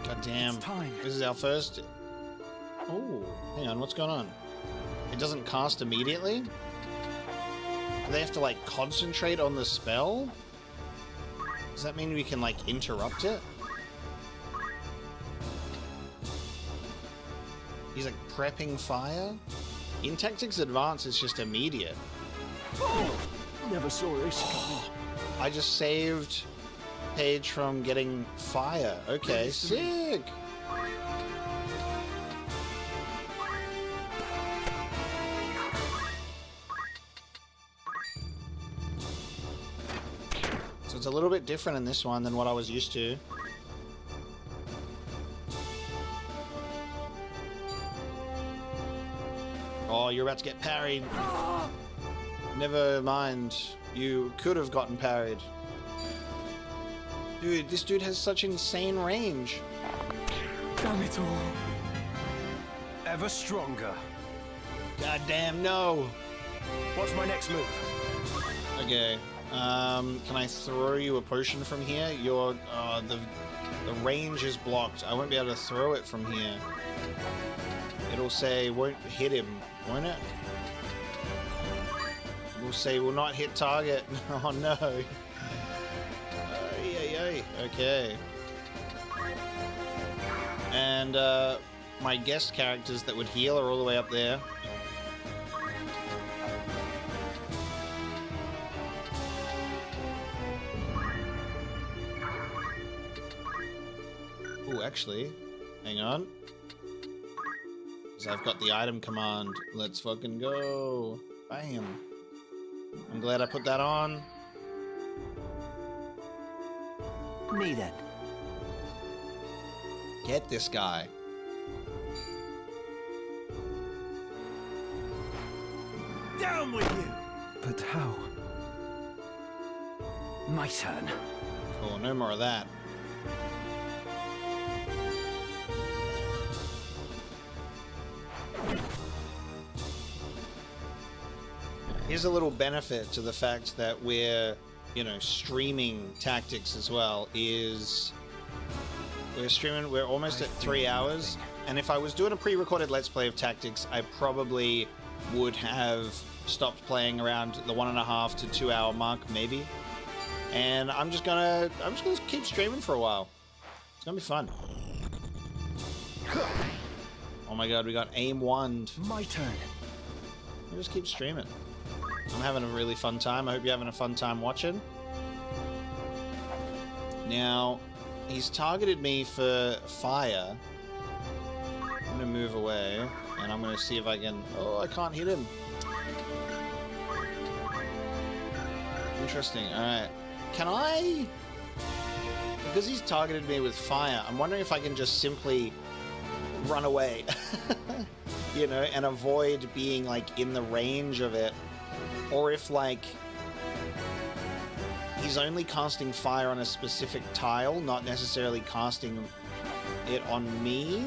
God damn. This is our first... Oh, hang on, what's going on? It doesn't cast immediately? Do they have to, like, concentrate on the spell? Does that mean we can, like, interrupt it? He's, like, prepping fire? In Tactics Advance, it's just immediate. Oh, never saw this coming. I just saved Paige from getting fire. Okay, sick! So it's a little bit different in this one than what I was used to. Oh, you're about to get parried. Never mind. You could have gotten parried. Dude, this dude has such insane range. Damn it all. Ever stronger. Goddamn, no. What's my next move? Okay. Can I throw you a potion from here? The range is blocked. I won't be able to throw it from here. It'll say won't hit him, won't it? We'll say will not hit target. Oh no. Okay. And my guest characters that would heal are all the way up there. Ooh, actually, hang on. Because I've got the item command. Let's fucking go. Bam. I'm glad I put that on. Me then. Get this guy. Down with you! But how? My turn. Cool, no more of that. Here's a little benefit to the fact that we're, you know, streaming Tactics as well, is we're almost at 3 hours, and if I was doing a pre-recorded Let's Play of Tactics, I probably would have stopped playing around the 1.5 to 2 hour mark, maybe. And I'm just gonna keep streaming for a while. It's gonna be fun. Oh my god, we got aim wand. My turn. We'll just keep streaming. I'm having a really fun time. I hope you're having a fun time watching. Now, he's targeted me for fire. I'm going to move away, and I'm going to see if I can... Oh, I can't hit him. Interesting. Alright. Can I... Because he's targeted me with fire, I'm wondering if I can just simply run away. You know, and avoid being, like, in the range of it. Or if, like, he's only casting fire on a specific tile, not necessarily casting it on me.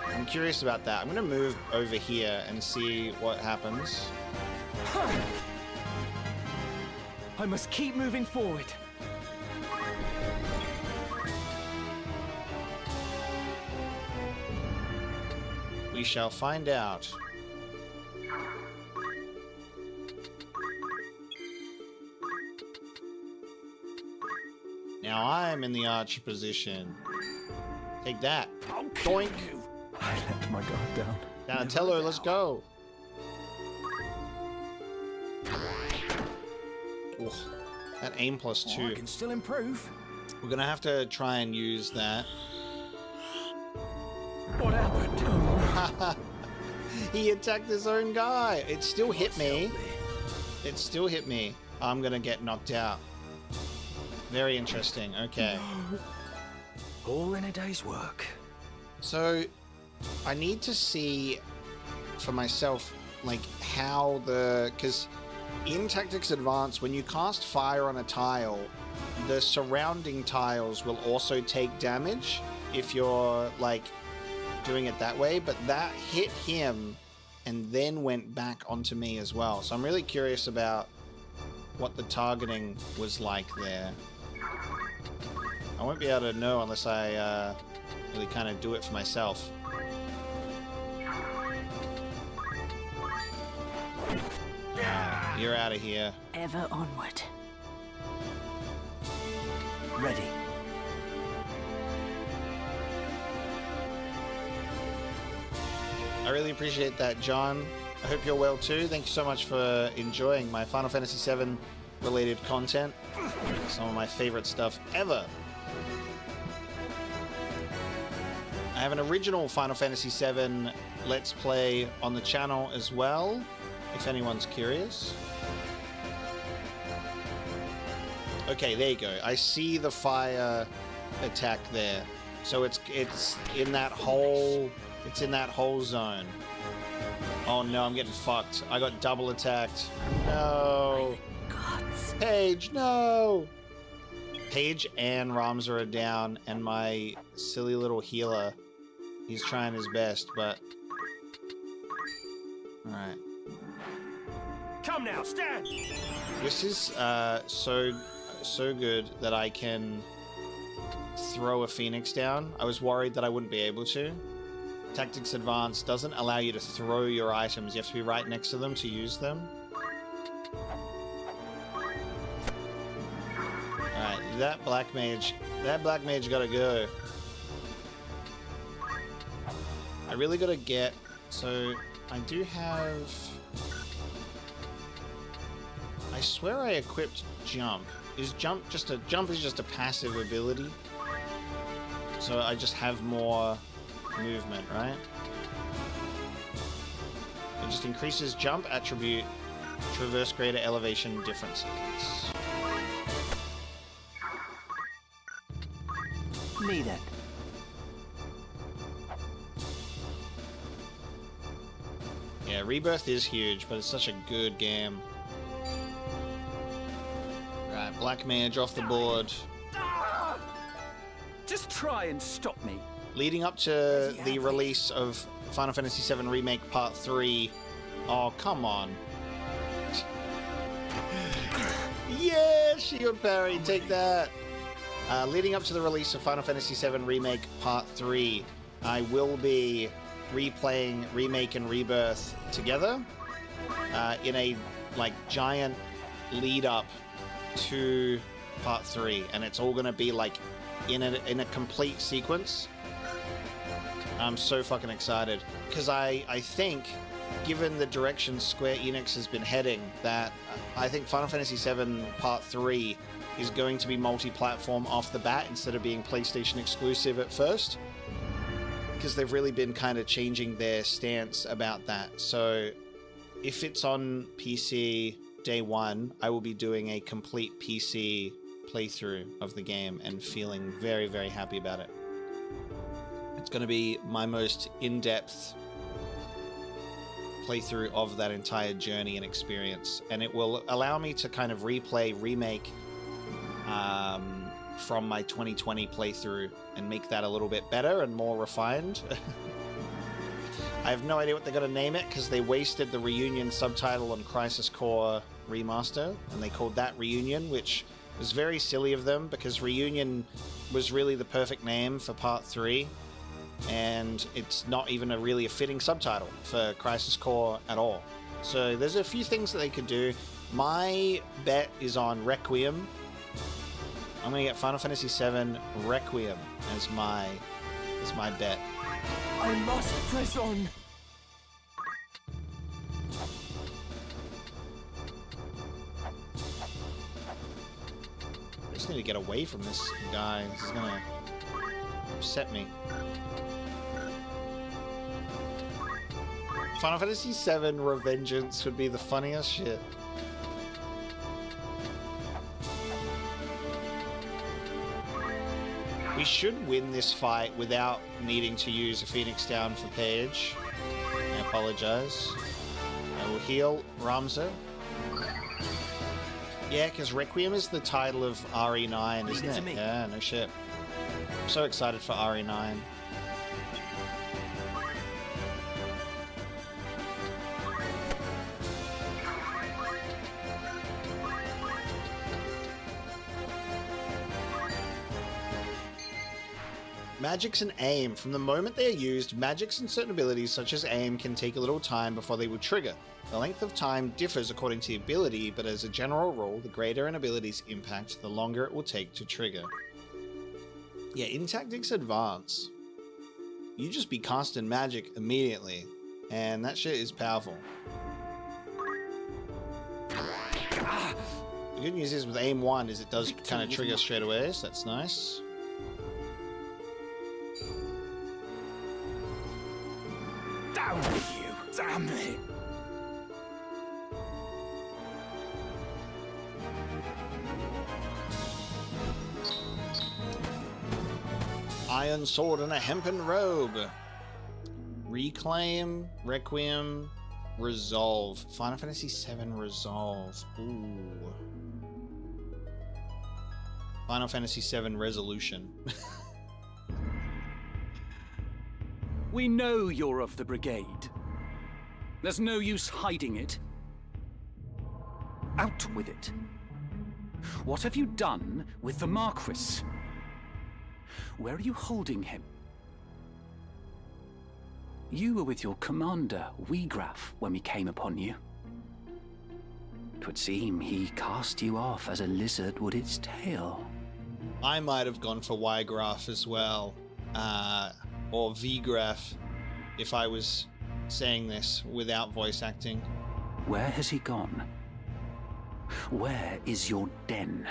I'm curious about that. I'm going to move over here and see what happens. I must keep moving forward. We shall find out. Now I'm in the archer position. Take that. Doink. I let my guard down. Donatello, let's go. Ooh, that aim +2. Oh, I can still improve. We're gonna have to try and use that. What happened? He attacked his own guy. It still hit me. It still hit me. I'm gonna get knocked out. Very interesting. Okay. All in a day's work. So, I need to see for myself, like, how the... Because in Tactics Advance, when you cast fire on a tile, the surrounding tiles will also take damage if you're, like, doing it that way. But that hit him and then went back onto me as well. So I'm really curious about what the targeting was like there. I won't be able to know unless I really kind of do it for myself. You're out of here. Ever onward. Ready. I really appreciate that, John. I hope you're well too. Thank you so much for enjoying my Final Fantasy VII related content. Some of my favorite stuff ever. I have an original Final Fantasy VII Let's Play on the channel as well, if anyone's curious. Okay, there you go. I see the fire attack there. So it's in that whole zone. Oh no, I'm getting fucked. I got double attacked. No. Paige, no. Paige and Ramza are down, and my silly little healer, he's trying his best, but... Alright. Come now, stand! This is so good that I can throw a Phoenix down. I was worried that I wouldn't be able to. Tactics Advanced doesn't allow you to throw your items. You have to be right next to them to use them. Alright, that black mage gotta go. I really gotta get... So, I do have... I swear I equipped jump. Jump is just a passive ability. So I just have more movement, right? It just increases jump attribute, traverse greater elevation differences. Me then. Yeah, Rebirth is huge, but it's such a good game. Right, Black Mage off the board. Just try and stop me. Leading up to the release of Final Fantasy VII Remake Part 3. Oh, come on. Yeah, shield parry, take that. Leading up to the release of Final Fantasy VII Remake Part 3, I will be replaying Remake and Rebirth together in a giant lead up to Part 3, and it's all going to be in a complete sequence. I'm so fucking excited. Because I think, given the direction Square Enix has been heading, that I think Final Fantasy VII Part 3 is going to be multi-platform off the bat instead of being PlayStation exclusive at first. Because they've really been kind of changing their stance about that. So if it's on PC day one, I will be doing a complete PC playthrough of the game and feeling very, very happy about it. It's going to be my most in-depth playthrough of that entire journey and experience, and it will allow me to kind of remake from my 2020 playthrough and make that a little bit better and more refined. I have no idea what they're going to name it, because they wasted the Reunion subtitle on Crisis Core Remaster, and they called that Reunion, which was very silly of them, because Reunion was really the perfect name for Part 3, and it's not even really a fitting subtitle for Crisis Core at all. So there's a few things that they could do. My bet is on Requiem. I'm going to get Final Fantasy VII Requiem as my bet. I must press on. I just need to get away from this guy. This is going to upset me. Final Fantasy VII Revengeance would be the funniest shit. We should win this fight without needing to use a Phoenix Down for Paige. I apologize. I will heal Ramza. Yeah, because Requiem is the title of RE9, isn't it? Yeah, no shit. I'm so excited for RE9. Magics and aim. From the moment they are used, magics and certain abilities such as aim can take a little time before they will trigger. The length of time differs according to the ability, but as a general rule, the greater an ability's impact, the longer it will take to trigger. Yeah, in Tactics Advance, you just be casting magic immediately, and that shit is powerful. The good news is with aim 1 is it does kind of trigger straight away, so that's nice. Down with you, damn it! Iron sword and a hempen robe. Reclaim, Requiem, Resolve. Final Fantasy VII Resolve. Ooh. Final Fantasy VII Resolution. We know you're of the Brigade. There's no use hiding it. Out with it. What have you done with the Marquis? Where are you holding him? You were with your commander, Wiegraf, when we came upon you. 'Twould seem he cast you off as a lizard would its tail. I might have gone for Wiegraf as well. Or Wiegraf, if I was saying this without voice acting. Where has he gone? Where is your den?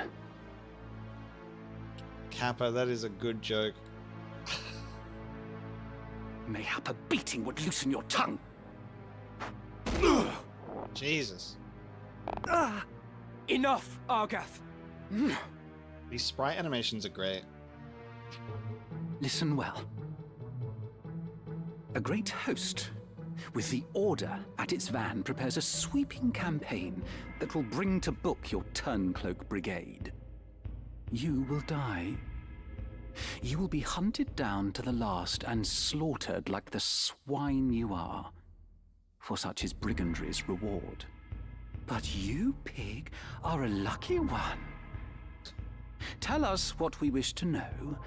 Kappa, that is a good joke. Mayhap a beating would loosen your tongue. Jesus. Enough, Argath. These sprite animations are great. Listen well. A great host, with the Order at its van, prepares a sweeping campaign that will bring to book your Turncloak Brigade. You will die. You will be hunted down to the last and slaughtered like the swine you are, for such is brigandry's reward. But you, pig, are a lucky one. Tell us what we wish to know,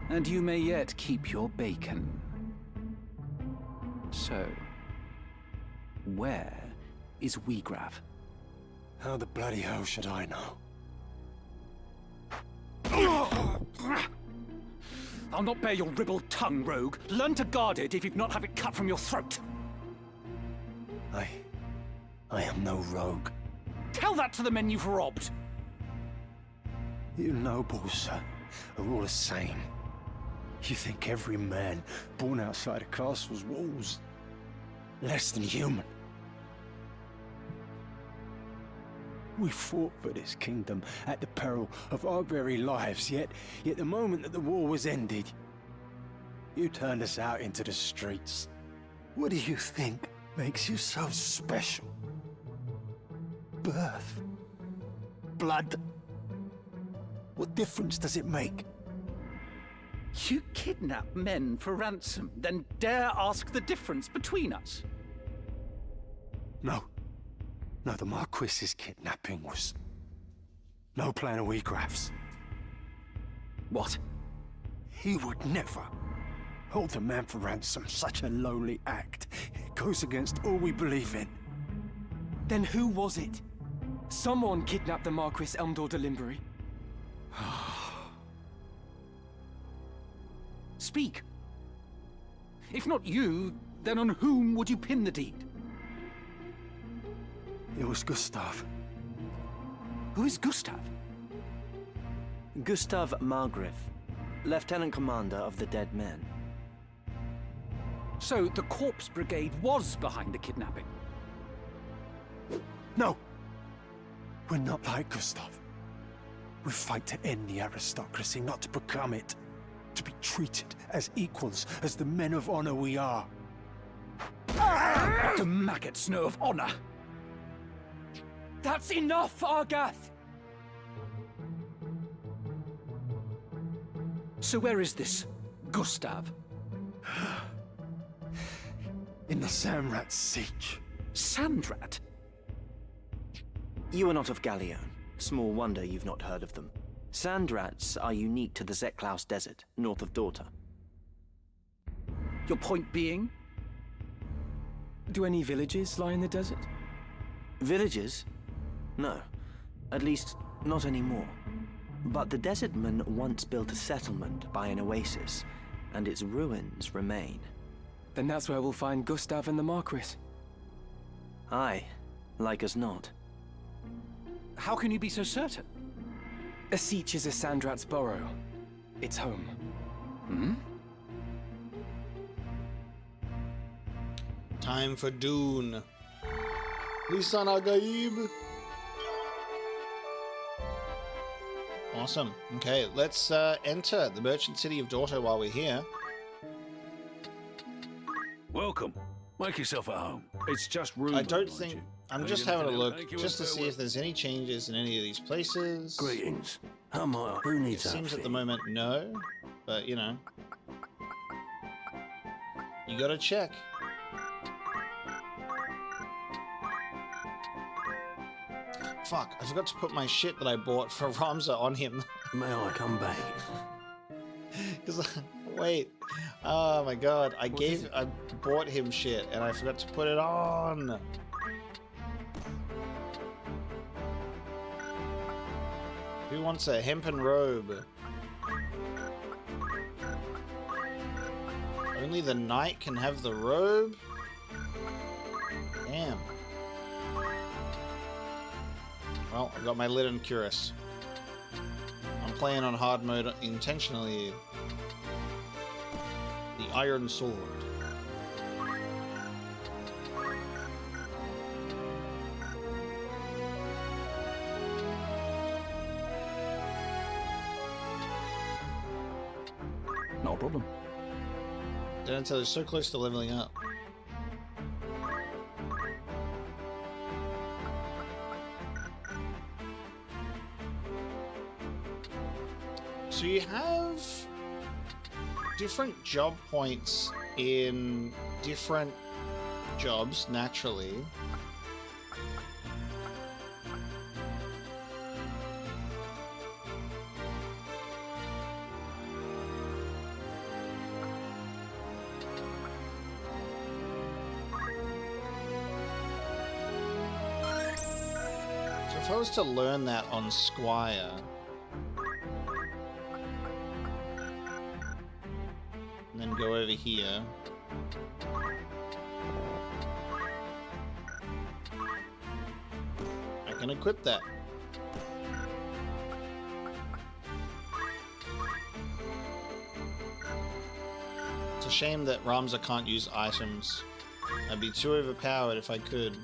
and you may yet keep your bacon. So, where is Wiegraf? How the bloody hell should I know? I'll not bear your ribald tongue, rogue. Learn to guard it if you've not have it cut from your throat. I am no rogue. Tell that to the men you've robbed. You nobles, sir, are all the same. You think every man born outside a castle's walls less than human. We fought for this kingdom at the peril of our very lives, yet the moment that the war was ended, you turned us out into the streets. What do you think makes you so special? Birth? Blood? What difference does it make? You kidnap men for ransom, then dare ask the difference between us? No, the Marquis's kidnapping was no plan of Egraf's. What? He would never hold a man for ransom. Such a lowly act. It goes against all we believe in. Then who was it? Someone kidnapped the Marquis Elmdor de Limbury. Speak. If not you, then on whom would you pin the deed? It was Gustav. Who is Gustav? Gustav Margrave, Lieutenant Commander of the Dead Men. So the Corpse Brigade was behind the kidnapping? No! We're not like Gustav. We fight to end the aristocracy, not to become it. To be treated as equals, as the men of honor we are. What do maggots know of honor? That's enough, Argath! So where is this Gustav? In the Samrat siege. Sandrat? You are not of Gallion. Small wonder you've not heard of them. Sandrats are unique to the Zeklaus Desert, north of Dorta. Your point being? Do any villages lie in the desert? Villages? No. At least, not anymore. But the Desertmen once built a settlement by an oasis, and its ruins remain. Then that's where we'll find Gustav and the Marquis. Aye, like as not. How can you be so certain? Asich is a Sandrat's burrow. It's home. Hmm? Time for Dune. Lisan Al-Gaib. Awesome. Okay, let's enter the merchant city of Dorto while we're here. Welcome. Make yourself at home. It's just room. I don't think... I'm just having a look, just to see if there's any changes in any of these places. Greetings. How might I? Who It needs seems at the outfitting? moment no, but you know. You gotta check. Fuck, I forgot to put my shit that I bought for Ramza on him. May I come back? Because, wait. Oh my god, I bought him shit and I forgot to put it on. Who wants a hempen robe? Only the knight can have the robe? Damn. Well, I've got my linen cuirass. I'm playing on hard mode intentionally. The Iron Sword. Not a problem. Don't tell you, so close to leveling up. So you have different job points in different jobs, naturally. So if I was to learn that on Squire, And then go over here. I can equip that. It's a shame that Ramza can't use items. I'd be too overpowered if I could.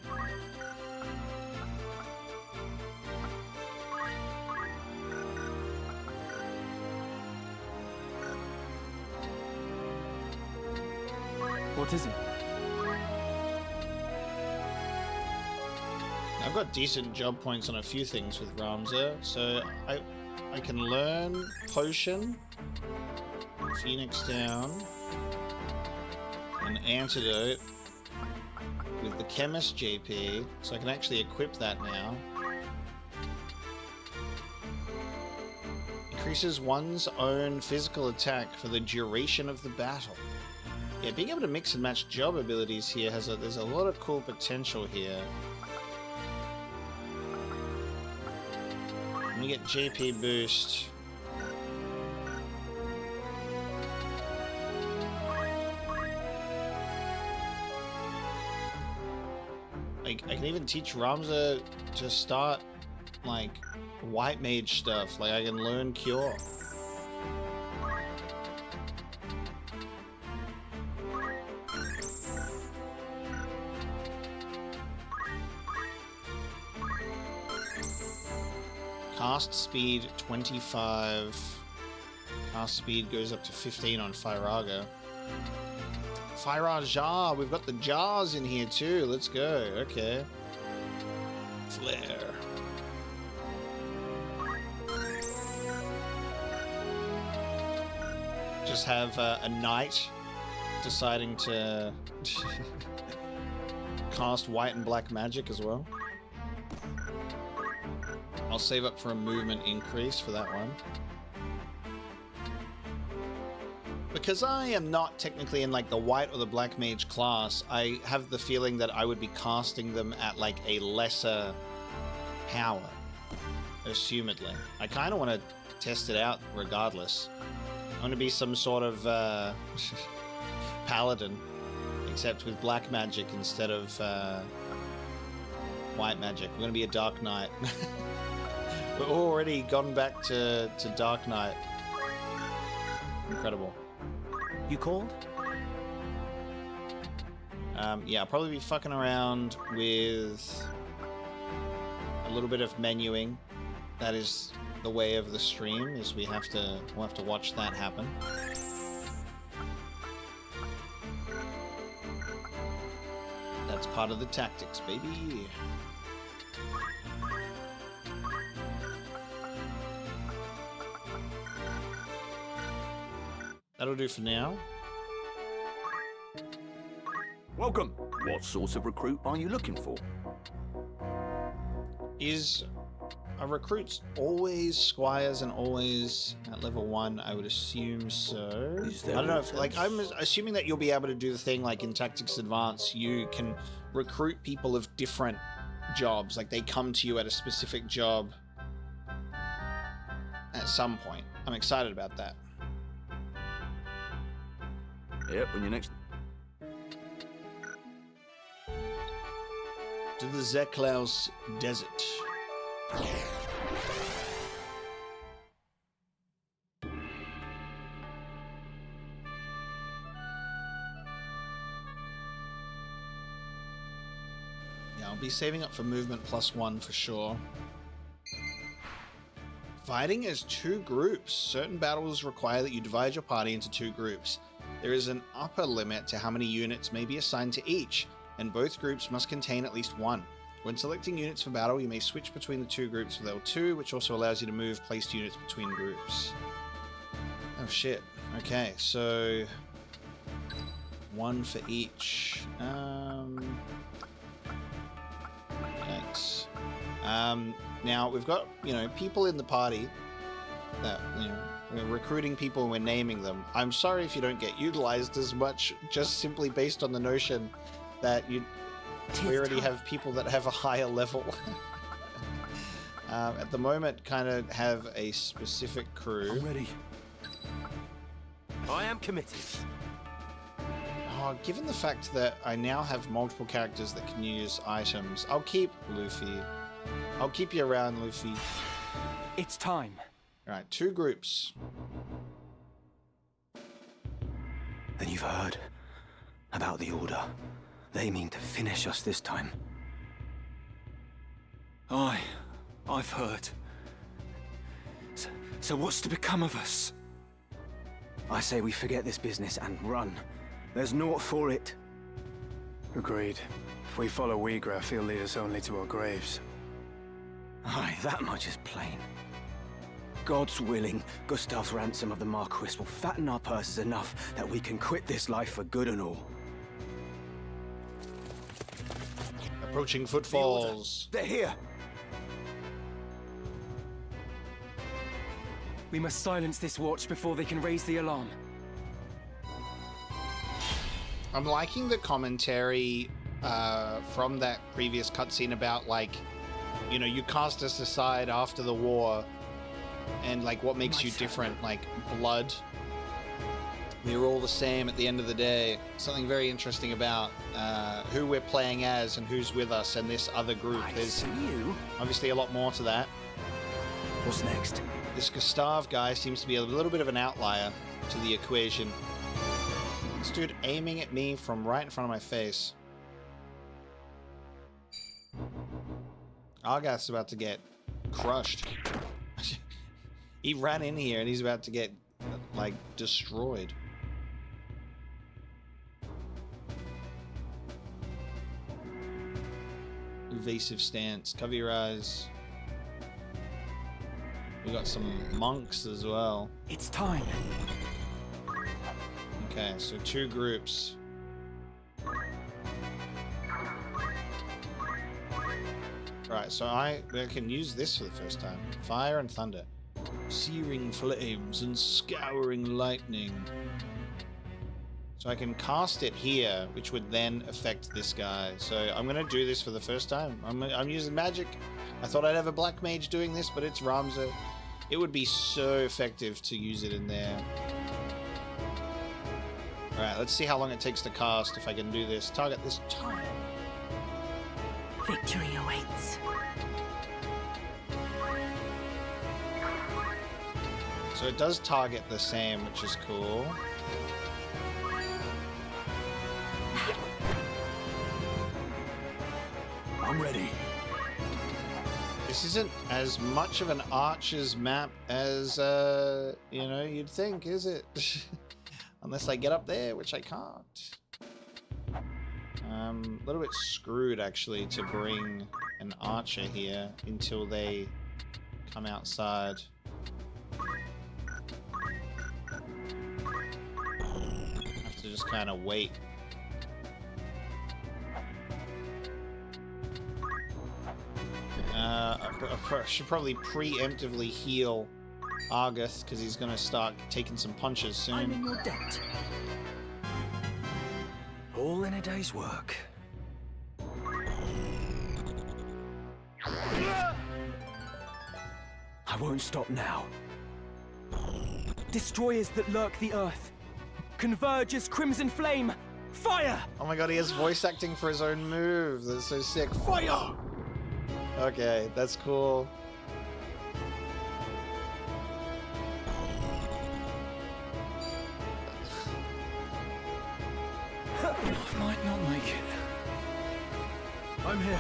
What is it? I've got decent job points on a few things with Ramza, so I can learn Potion, Phoenix Down, an Antidote with the Chemist JP, so I can actually equip that now. Increases one's own physical attack for the duration of the battle. Yeah, being able to mix and match job abilities here there's a lot of cool potential here. Let me get JP boost. I can even teach Ramza to start like white mage stuff. Like I can learn Cure. Cast speed 25. Cast speed goes up to 15 on Firaga. Firaja, we've got the jars in here too. Let's go. Okay. Flare. Just have a knight deciding to cast white and black magic as well. I'll save up for a movement increase for that one. Because I am not technically in like the white or the black mage class, I have the feeling that I would be casting them at like a lesser power, assumedly. I kind of want to test it out regardless. I want to be some sort of paladin, except with black magic instead of white magic. We're going to be a dark knight. We're already gone back to Dark Knight. Incredible. You called? Yeah, I'll probably be fucking around with a little bit of menuing. That is the way of the stream, is we'll have to watch that happen. That's part of the tactics, baby. That'll do for now. Welcome. What sort of recruit are you looking for? Is a recruits always squires and always at level 1? I would assume so. I don't know if, like, I'm assuming that you'll be able to do the thing like in Tactics Advance, you can recruit people of different jobs. Like they come to you at a specific job at some point. I'm excited about that. Yep, when you're next. To the Zeklaus Desert. Yeah, I'll be saving up for movement +1 for sure. Fighting as 2 groups. Certain battles require that you divide your party into 2 groups. There is an upper limit to how many units may be assigned to each, and both groups must contain at least 1. When selecting units for battle, you may switch between the 2 groups with L2, which also allows you to move placed units between groups. Oh shit. Okay, so 1 for each. Thanks. Now we've got, people in the party that, we're recruiting people and we're naming them. I'm sorry if you don't get utilized as much, just simply based on the notion that we already have people that have a higher level. At the moment, kind of have a specific crew. I'm ready. I am committed. Oh, given the fact that I now have multiple characters that can use items, I'll keep Luffy. I'll keep you around, Luffy. It's time. Alright, 2 groups. Then you've heard about the Order. They mean to finish us this time. I've heard. So what's to become of us? I say we forget this business and run. There's naught for it. Agreed. If we follow Uyghur, he'll lead us only to our graves. Aye, that much is plain. God's willing, Gustav's ransom of the Marquis will fatten our purses enough that we can quit this life for good and all. Approaching footfalls. They're here! We must silence this watch before they can raise the alarm. I'm liking the commentary from that previous cutscene about, like, you know, you cast us aside after the war, and, like, what makes you different, like, blood. We're all the same at the end of the day. Something very interesting about who we're playing as and who's with us and this other group. There's obviously a lot more to that. What's next? This Gustav guy seems to be a little bit of an outlier to the equation. This dude aiming at me from right in front of my face. Argath's about to get crushed. He ran in here and he's about to get, like, destroyed. Evasive stance. Cover your eyes. We got some monks as well. It's time. Okay, so 2 groups. Right, so I can use this for the first time. Fire and thunder. Searing flames and scouring lightning. So I can cast it here, which would then affect this guy. So I'm gonna do this for the first time. I'm using magic. I thought I'd have a black mage doing this, but it's Ramza. It would be so effective to use it in there. Alright, let's see how long it takes to cast, if I can do this. Target this time. Victory awaits. So it does target the same, which is cool. I'm ready. This isn't as much of an archer's map as, you know, you'd think, is it? Unless I get up there, which I can't. A little bit screwed, actually, to bring an archer here until they come outside. Have to just kind of wait. I should probably preemptively heal Argath, because he's going to start taking some punches soon. I'm in your debt. All in a day's work. I won't stop now. Destroyers that lurk the earth. Converge as crimson flame. Fire! Oh my god, he has voice acting for his own move. That's so sick. Fire! Okay, that's cool. I might not make it. I'm here.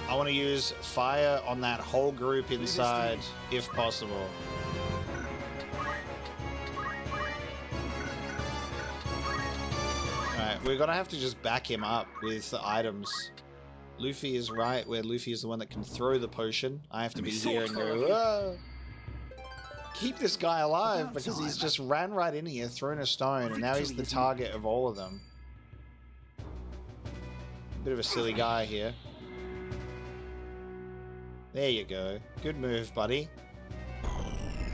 I want to use fire on that whole group inside, if possible. Alright, we're gonna have to just back him up with the items. Luffy is right where Luffy is the one that can throw the potion. I have to be here and go, whoa! Keep this guy alive, because he's just ran right in here, thrown a stone, and now he's the target of all of them. Bit of a silly guy here. There you go. Good move, buddy.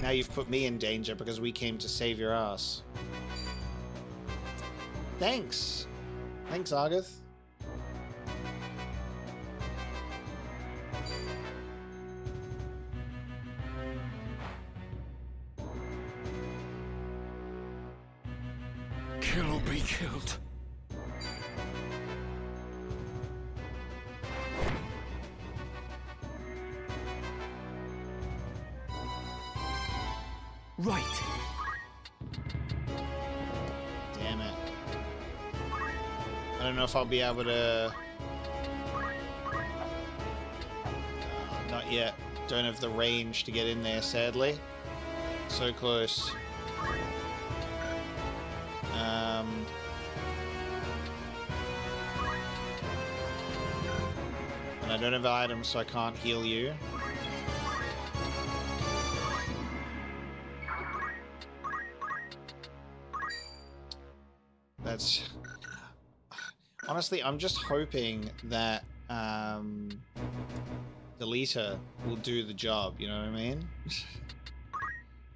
Now you've put me in danger because we came to save your ass. Thanks. Thanks, Argath. Kill or be killed. Right. Damn it. I don't know if I'll be able to... not yet. Don't have the range to get in there, sadly. So close. And I don't have items, so I can't heal you. That's... honestly, I'm just hoping that Deleter will do the job, you know what I mean?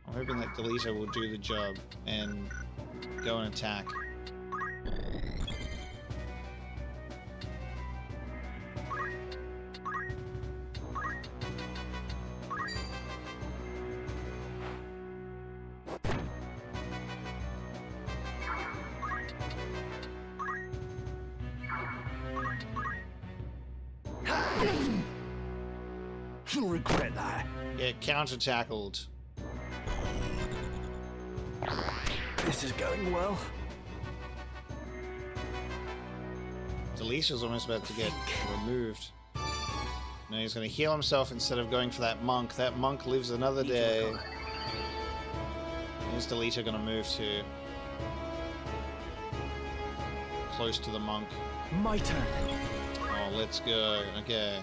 I'm hoping that Deleter will do the job and go and attack. You'll regret that. Get counter-tackled. This is going well. Delicia's almost about to get removed. No, he's going to heal himself instead of going for that monk. That monk lives another day. Where's Deleter going to move to? Close to the monk. My turn. Oh, let's go. Okay.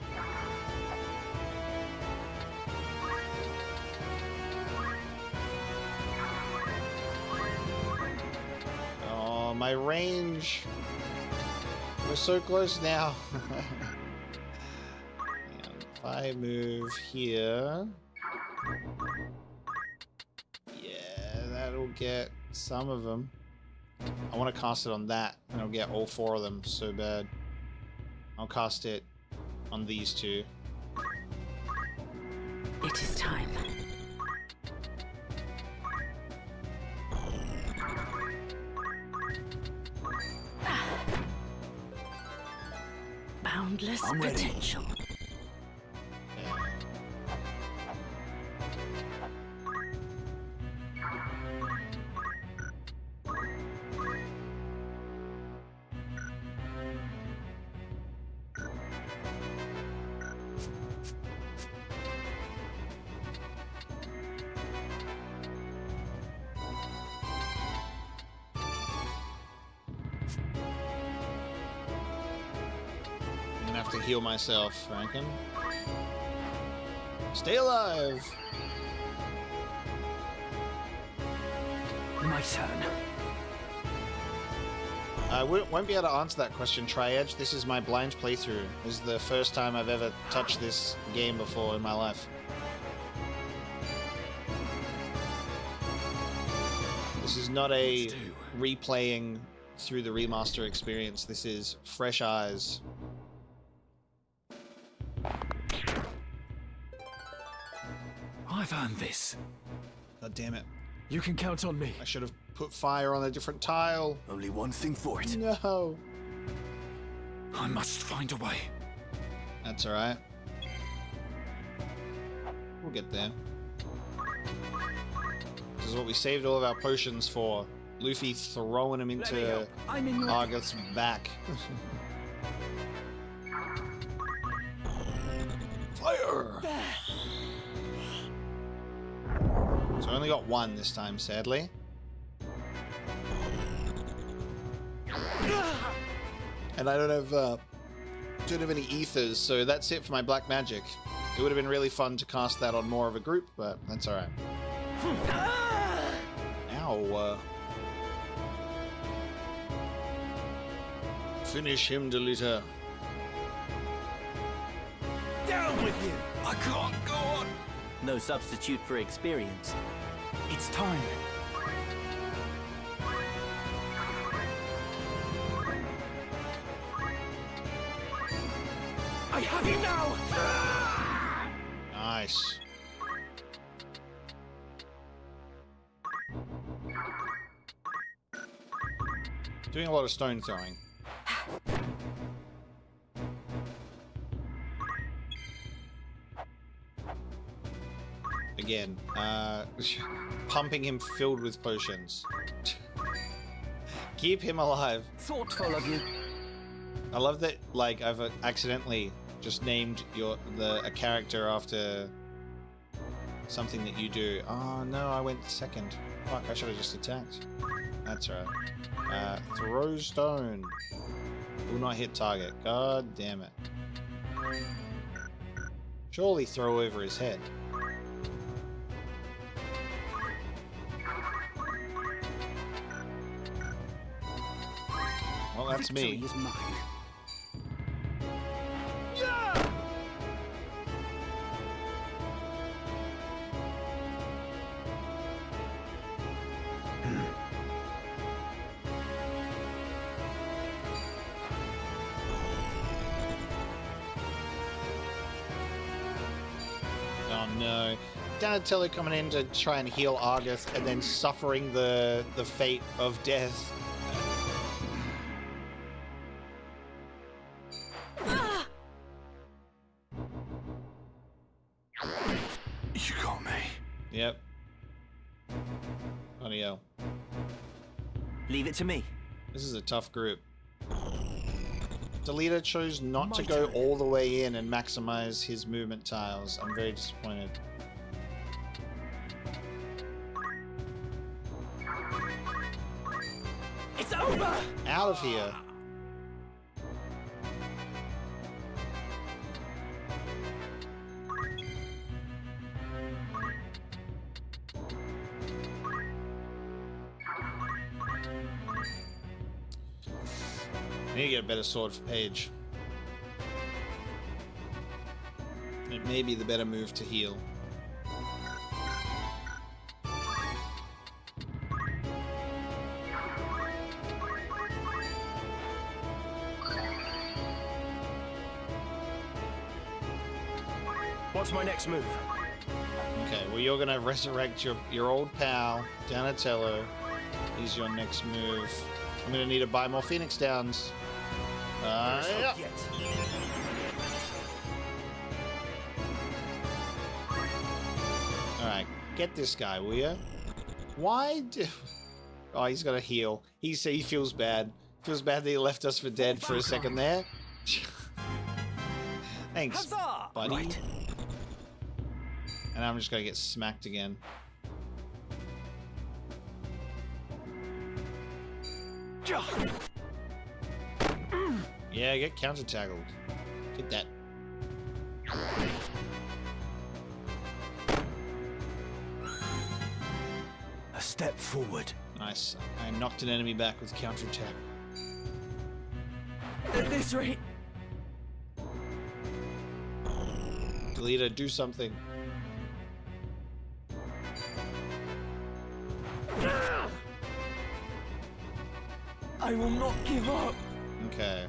Oh, my range. We're so close now. If I move here... yeah, that'll get some of them. I want to cast it on that, and I'll get all 4 of them so bad. I'll cast it on these 2. It is time. Boundless potential. To heal myself, I reckon. Stay alive! My turn. I won't be able to answer that question, Tri-Edge. This is my blind playthrough. This is the first time I've ever touched this game before in my life. This is not a replaying through the remaster experience. This is fresh eyes. I've earned this. God damn it. You can count on me. I should have put fire on a different tile. Only one thing for it. No. I must find a way. That's alright. We'll get there. This is what we saved all of our potions for. Luffy throwing him into Argoth's back. Fire! So I only got 1 this time, sadly. And I don't have any ethers, so that's it for my black magic. It would have been really fun to cast that on more of a group, but that's alright. Ow. Finish him, Deleter. Down with you! I can't go on! No substitute for experience. It's time. I have you now! Nice. Doing a lot of stone throwing. Again, pumping him filled with potions. Keep him alive. Thoughtful of you. I love that, like, I've accidentally just named a character after something that you do. Oh no, I went second. Fuck, I should have just attacked. That's right. Throw stone. Will not hit target. God damn it. Surely throw over his head. Well, that's me. Is mine. Oh no. Donatello coming in to try and heal Argus and then suffering the fate of death. You got me. Yep. Bloody hell. Leave it to me. This is a tough group. Delita chose not to go all the way in and maximize his movement tiles. I'm very disappointed. It's over! Out of here. I need to get a better sword for Paige. It may be the better move to heal. What's my next move? Okay, well you're gonna resurrect your old pal, Donatello. He's your next move. I'm gonna need to buy more Phoenix Downs. Yeah. Alright, get this guy, will ya? Why do... Oh, he's gotta heal. He feels bad. Feels bad that he left us for dead for a second there. Thanks, buddy. Right. And I'm just gonna get smacked again. Yeah, get counter-tackled. Get that. A step forward. Nice. I knocked an enemy back with counter-attack. At this rate... Delita, do something. I will not give up. Okay.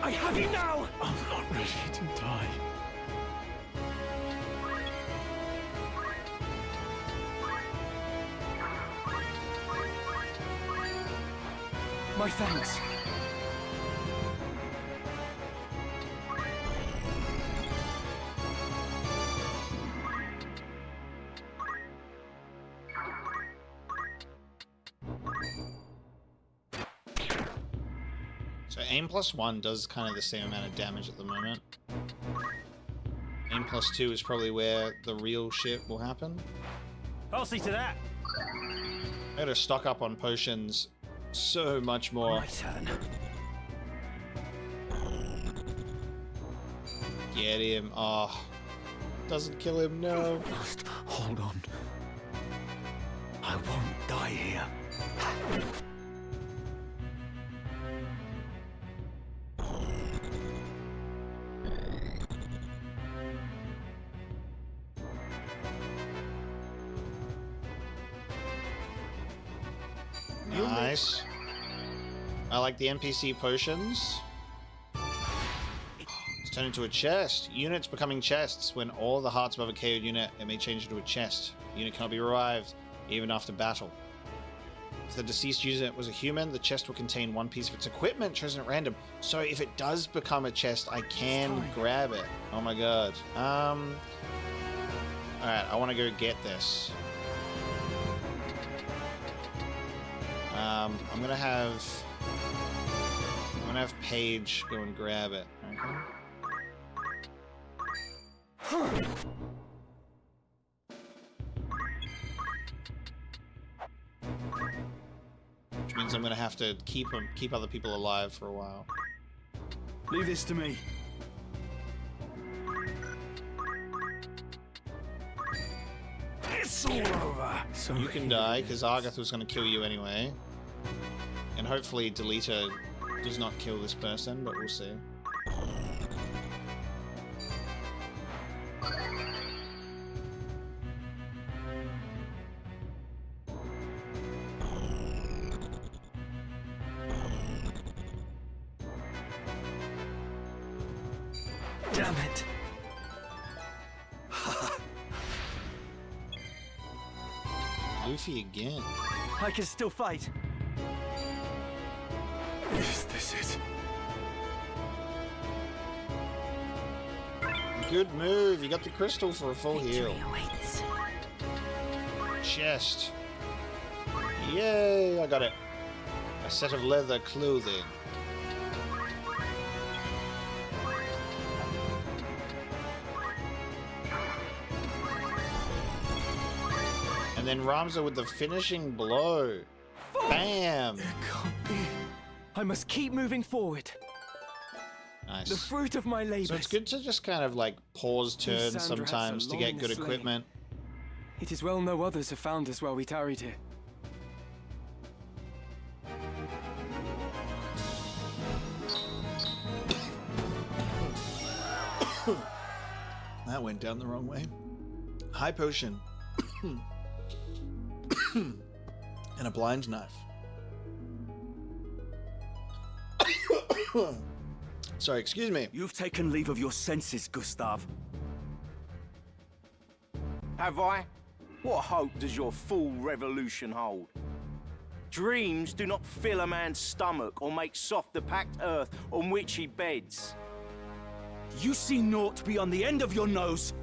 I have you now! I'm not ready to die. My thanks. So aim +1 does kind of the same amount of damage at the moment. Aim +2 is probably where the real shit will happen. I'll see to that. I gotta stock up on potions so much more. My turn. Get him. Oh. Doesn't kill him, no. Must hold on. I won't die here. Nice. I like the NPC potions. Turn into a chest. Units becoming chests. When all the hearts above a KO'd unit, it may change into a chest. Unit cannot be revived, even after battle. If the deceased unit was a human, the chest will contain one piece of its equipment chosen at random. So if it does become a chest, I can grab it. Oh my god. Alright, I want to go get this. I'm gonna have Paige go and grab it. Okay. Which means I'm gonna have to keep other people alive for a while. Leave this to me. It's all over. So you can die because Argath was gonna kill you anyway, and hopefully Delita does not kill this person, but we'll see. Damn it. Luffy again. I can still fight. Is this it? Good move. You got the crystal for a full heal. Chest. Yay, I got it. A set of leather clothing. And then Ramza with the finishing blow. Bam! It can't be. I must keep moving forward. Nice. The fruit of my labor. So it's good to just kind of like pause turns sometimes to get good equipment. It is well no others have found us while we tarried here. That went down the wrong way. High potion. And a blind knife. Sorry, excuse me. You've taken leave of your senses, Gustav. Have I? What hope does your full revolution hold? Dreams do not fill a man's stomach or make soft the packed earth on which he beds. You see naught beyond the end of your nose.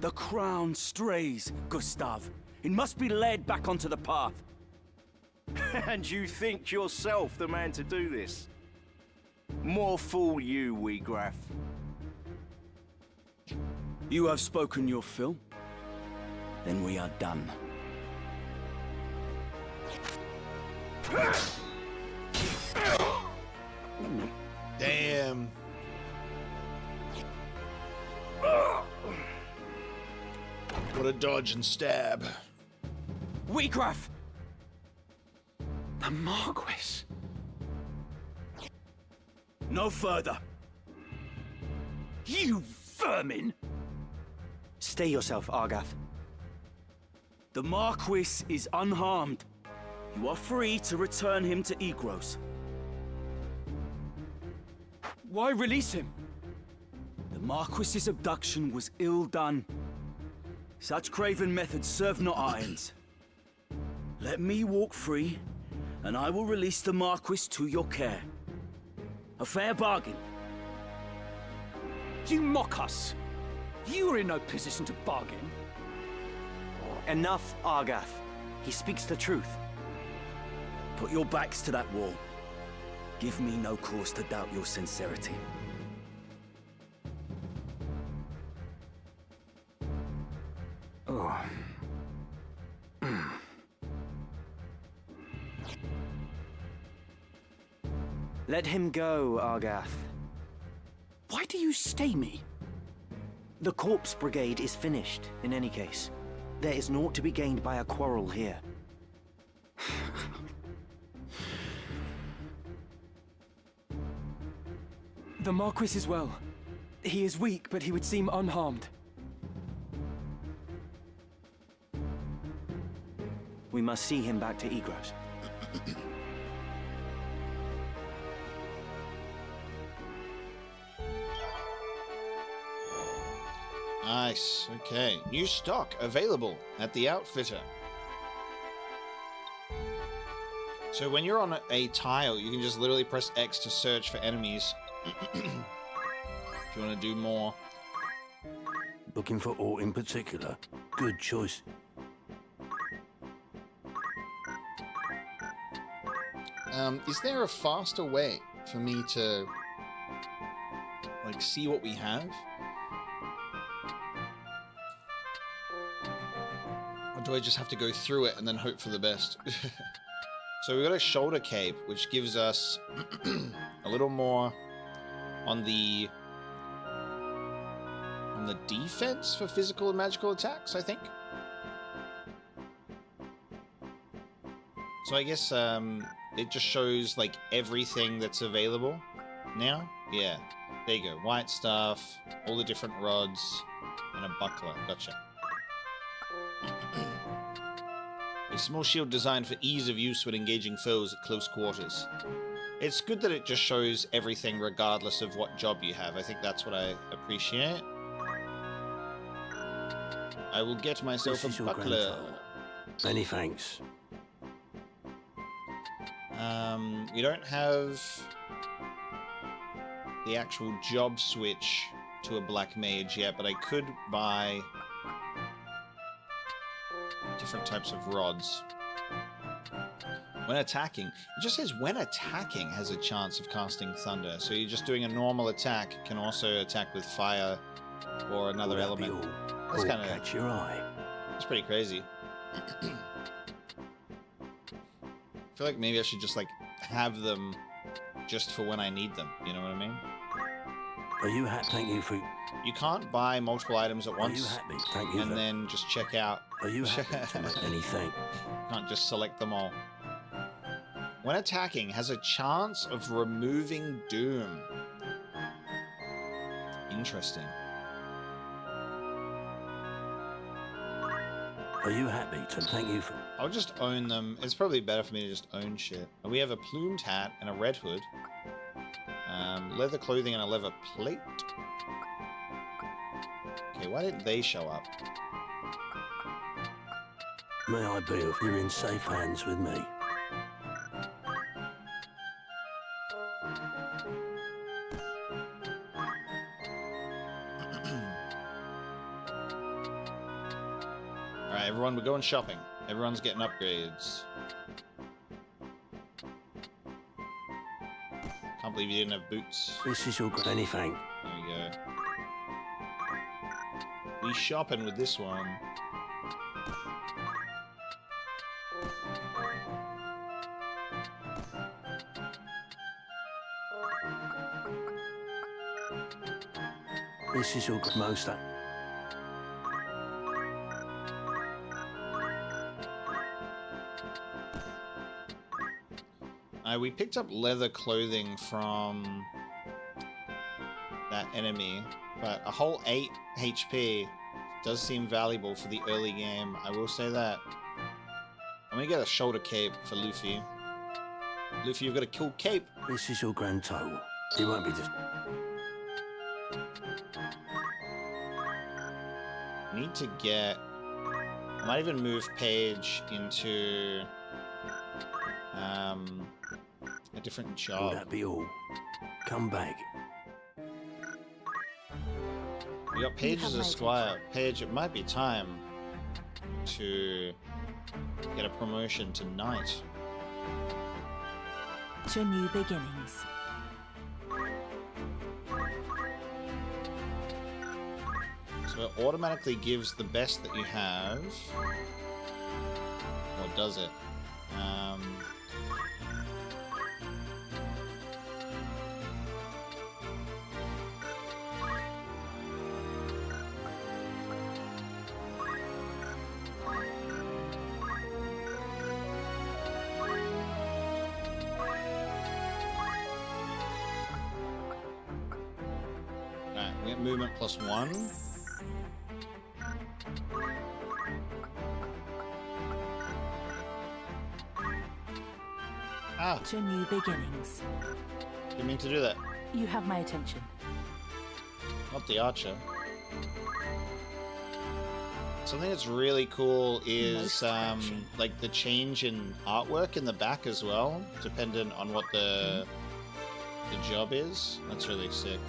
The crown strays, Gustav. It must be led back onto the path. And you think yourself the man to do this? More fool you, wee Graf. You have spoken your fill. Then we are done. Damn. What a dodge and stab. Wheatgraf! The Marquis. No further. You vermin! Stay yourself, Argath. The Marquis is unharmed. You are free to return him to Egros. Why release him? The Marquis's abduction was ill done. Such craven methods serve not our ends. Let me walk free, and I will release the Marquis to your care. A fair bargain. You mock us. You are in no position to bargain. Enough, Argath. He speaks the truth. Put your backs to that wall. Give me no cause to doubt your sincerity. Oh. Let him go, Argath. Why do you stay me? The Corpse Brigade is finished, in any case. There is naught to be gained by a quarrel here. The Marquis is well. He is weak, but he would seem unharmed. We must see him back to Egros. Nice. Okay. New stock available at the Outfitter. So when you're on a tile, you can just literally press X to search for enemies. If you want to do more. Looking for aught in particular? Good choice. Is there a faster way for me to, like, see what we have? Or do I just have to go through it and then hope for the best? So we got a shoulder cape, which gives us a little more on the defense for physical and magical attacks, I think. So I guess it just shows like everything that's available now. Yeah, there you go. White stuff, all the different rods, and a buckler. Gotcha. A small shield designed for ease of use when engaging foes at close quarters. It's good that it just shows everything regardless of what job you have. I think that's what I appreciate. I will get myself a buckler. Many thanks. We don't have the actual job switch to a black mage yet, but I could buy different types of rods. When attacking, it just says when attacking has a chance of casting thunder. So you're just doing a normal attack, can also attack with fire or another element. That's kind of catch your eye. It's pretty crazy. I feel like maybe I should just like have them just for when I need them. You know what I mean? Are you happy? Thank you for. You can't buy multiple items at once. Are you happy? Thank you. And then just check out. Are you happy to make anything? Can't just select them all. When attacking, has a chance of removing doom. Interesting. Are you happy to thank you for... I'll just own them. It's probably better for me to just own shit. We have a plumed hat and a red hood. Leather clothing and a leather plate. Okay, why didn't they show up? May I be if you're in safe hands with me? Alright, everyone, we're going shopping. Everyone's getting upgrades. Can't believe you didn't have boots. This is your anything. There we go. We shopping with this one. This is your most. We picked up leather clothing from that enemy, but a whole 8 HP does seem valuable for the early game. I will say that. I'm gonna get a shoulder cape for Luffy. Luffy, you've got a cool cape. This is your grand total. You won't be just... Need to get... I might even move Paige into... a different job. Will that be all? Come back. We got Paige as a squire. Paige, it might be time to get a promotion to knight. To new beginnings. So it automatically gives the best that you have. Or does it? Movement +1. Ah. To new beginnings. Didn't mean to do that. You have my attention. Not the archer. Something that's really cool is like the change in artwork in the back as well, dependent on what the job is. That's really sick.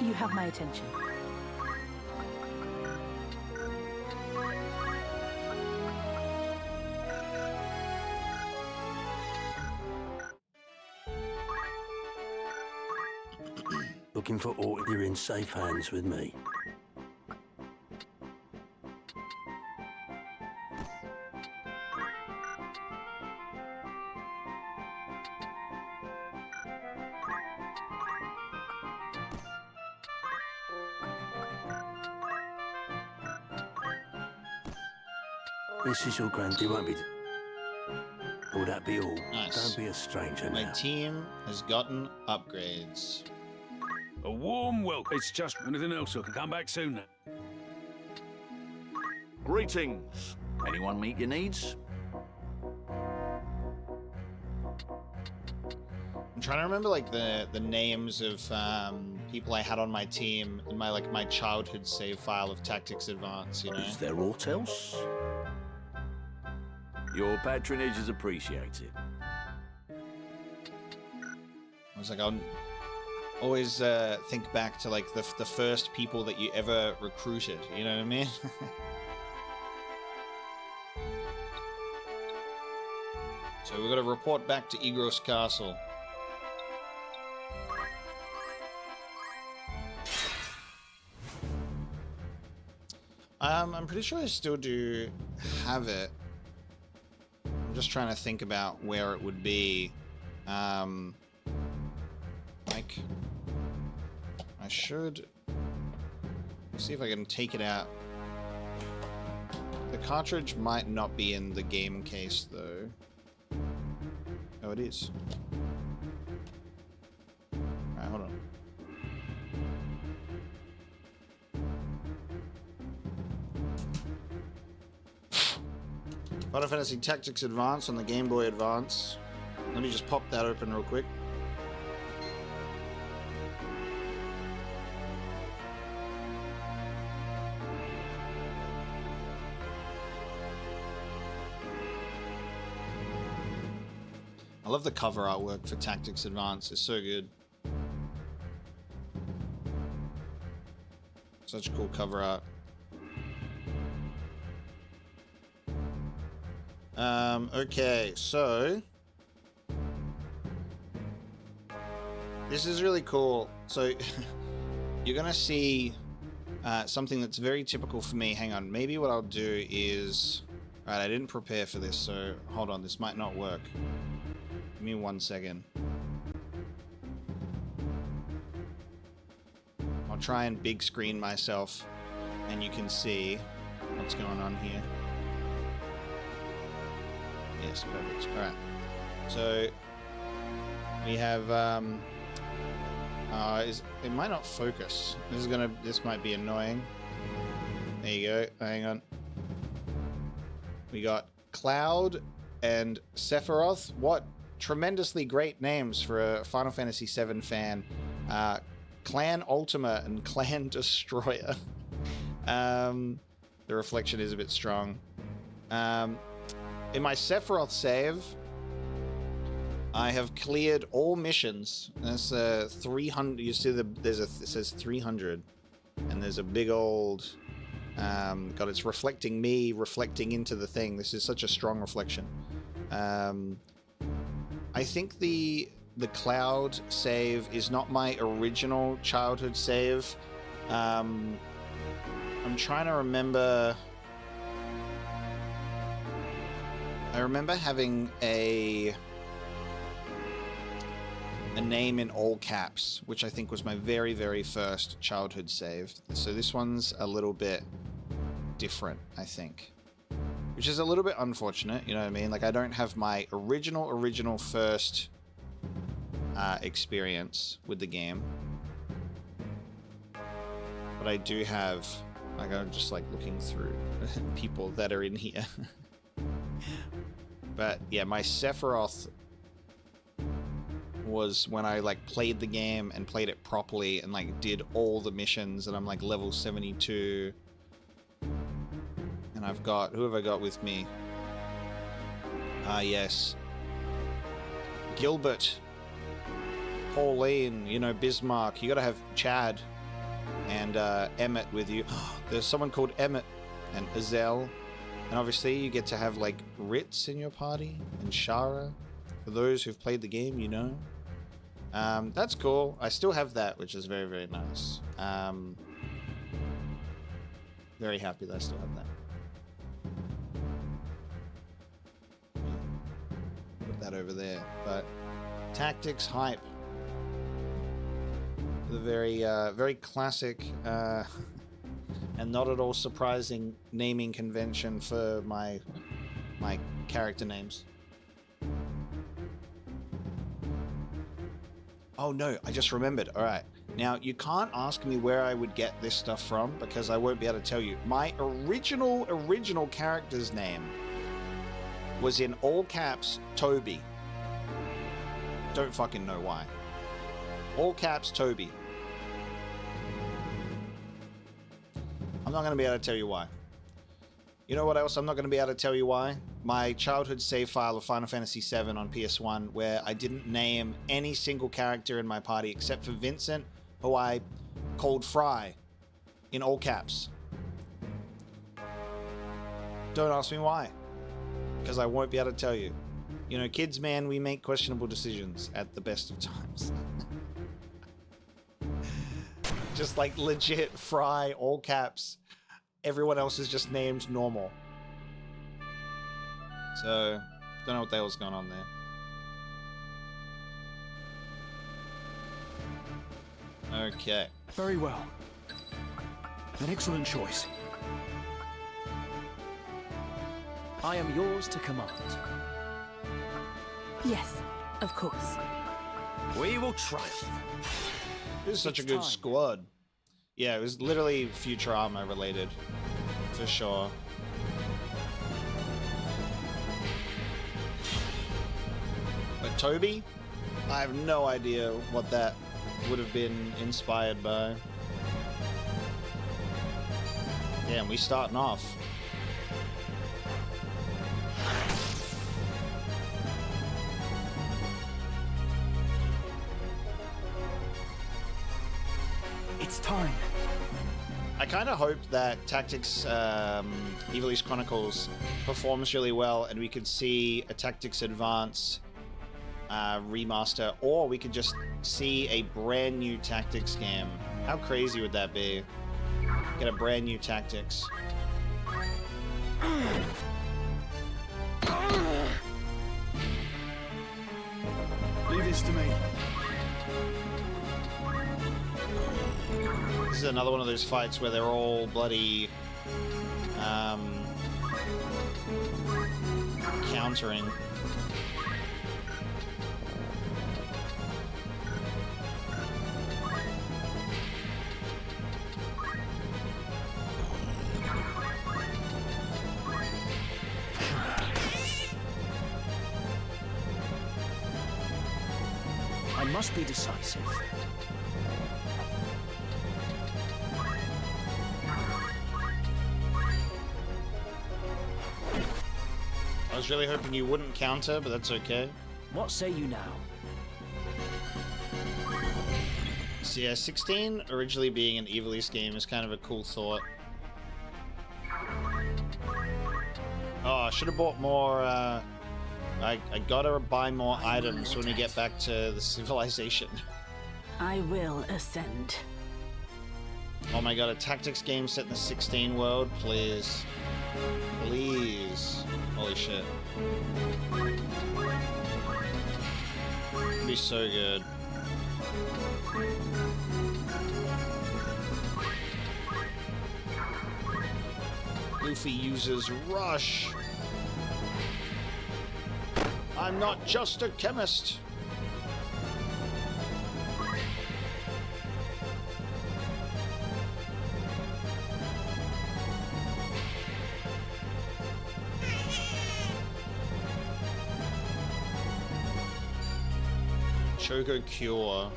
You have my attention. Looking for aught, you're in safe hands with me. This is your granddad, won't be. Will that be all? Nice. Don't be a stranger My now. team has gotten upgrades. A warm welcome. It's just anything else. I can come back soon. Greetings. Anyone meet your needs? I'm trying to remember like the names of people I had on my team in my childhood save file of Tactics Advance. You know. Is there aught else? Your patronage is appreciated. I was like, I'll always think back to like the first people that you ever recruited. You know what I mean? So we've got to report back to Igros Castle. I'm pretty sure I still do have it. I'm just trying to think about where it would be. Like, I should see if I can take it out. The cartridge might not be in the game case, though. Oh, it is. Alright, hold on. Final Fantasy Tactics Advance on the Game Boy Advance. Let me just pop that open real quick. I love the cover artwork for Tactics Advance. It's so good. Such cool cover art. Okay, so this is really cool. So you're gonna see something that's very typical for me. Hang on, maybe what I'll do is... Right, I didn't prepare for this, so hold on, this might not work. Give me 1 second. I'll try and big screen myself and you can see what's going on here. Yes, perfect. Alright. So we have it might not focus. This might be annoying. There you go. Hang on. We got Cloud and Sephiroth. What tremendously great names for a Final Fantasy VII fan. Clan Ultima and Clan Destroyer. The reflection is a bit strong. In my Sephiroth save, I have cleared all missions. That's 300. You see it says 300, and there's a big old. God, it's reflecting me, reflecting into the thing. This is such a strong reflection. I think the Cloud save is not my original childhood save. I'm trying to remember. I remember having a name in all caps, which I think was my very, very first childhood save. So this one's a little bit different, I think. Which is a little bit unfortunate, you know what I mean? Like, I don't have my original first experience with the game. But I do have, like, I'm just like looking through people that are in here. But yeah, my Sephiroth was when I like played the game and played it properly and like did all the missions, and I'm like level 72. And I've got... Who have I got with me? Ah, yes. Gilbert. Pauline, you know, Bismarck. You gotta have Chad and Emmett with you. There's someone called Emmett and Azel. And obviously you get to have like Ritz in your party and Shara. For those who've played the game, you know. That's cool. I still have that, which is very, very nice. Very happy that I still have that. Put that over there. But tactics hype. The very, very classic and not at all surprising naming convention for my character names. Oh no, I just remembered. All right. Now, you can't ask me where I would get this stuff from because I won't be able to tell you. My original character's name was in all caps Toby. Don't fucking know why. All caps Toby. I'm not going to be able to tell you why. You know what else I'm not going to be able to tell you why? My childhood save file of Final Fantasy VII on PS1 where I didn't name any single character in my party except for Vincent, who I called Fry in all caps. Don't ask me why, because I won't be able to tell you. You know, kids, man, we make questionable decisions at the best of times. Just like legit Fry, all caps. Everyone else is just named normal. So, don't know what the hell's going on there. Okay. Very well. An excellent choice. I am yours to command. Yes, of course. We will try. This is such a good squad. Yeah, it was literally Futurama related. For sure. But Toby? I have no idea what that would have been inspired by. Damn, we starting off. It's time. I kind of hoped that Tactics Ivalice Chronicles performs really well and we could see a Tactics Advance remaster, or we could just see a brand new Tactics game. How crazy would that be? Get a brand new Tactics. Leave this to me. This is another one of those fights where they're all bloody countering. I must be decisive. I was really hoping you wouldn't counter, but that's okay. What say you now? So yeah, 16 originally being an Ivalice game is kind of a cool thought. Oh, I should have bought more, I gotta buy more items when we get back to the civilization. I will ascend. Oh my god, a tactics game set in the 16 world, please. Please. Holy shit. It'd be so good. Luffy uses Rush. I'm not just a chemist. Choco Cure.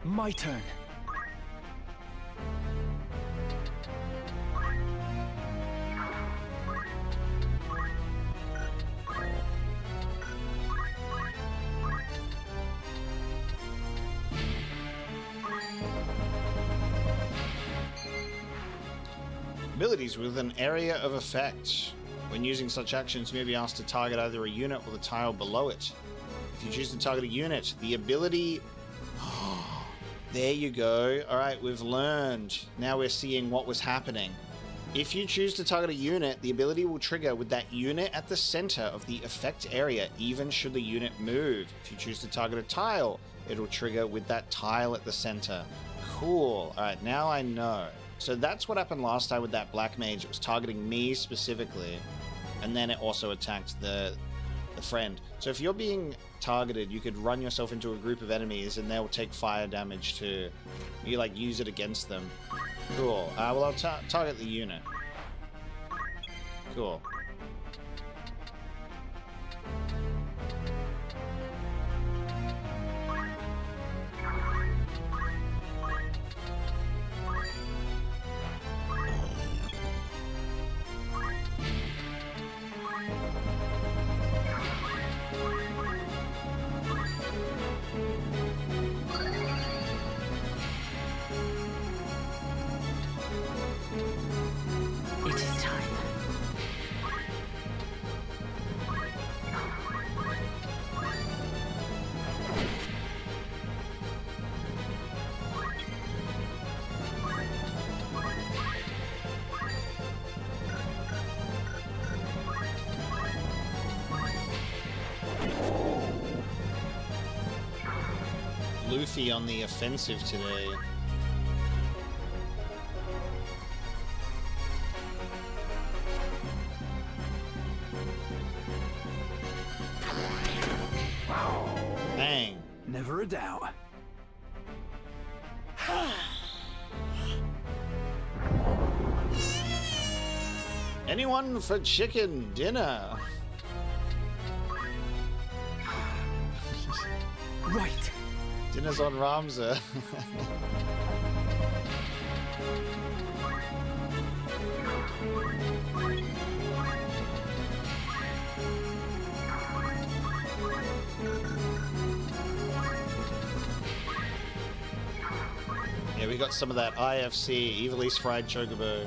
My turn. Abilities with an area of effect. When using such actions, you may be asked to target either a unit or the tile below it. If you choose to target a unit, the ability... There you go. Alright, we've learned. Now we're seeing what was happening. If you choose to target a unit, the ability will trigger with that unit at the center of the effect area, even should the unit move. If you choose to target a tile, it'll trigger with that tile at the center. Cool. Alright, now I know. So that's what happened last time with that black mage. It was targeting me specifically, and then it also attacked the friend. So if you're being targeted, you could run yourself into a group of enemies and they'll take fire damage too. You like use it against them. Cool. Well, I'll target the unit. Cool. Luffy on the offensive today. Bang. Never a doubt. Anyone for chicken dinner? Right. Dinner's on Ramza. Yeah, we got some of that IFC, Ivalice fried chocobo.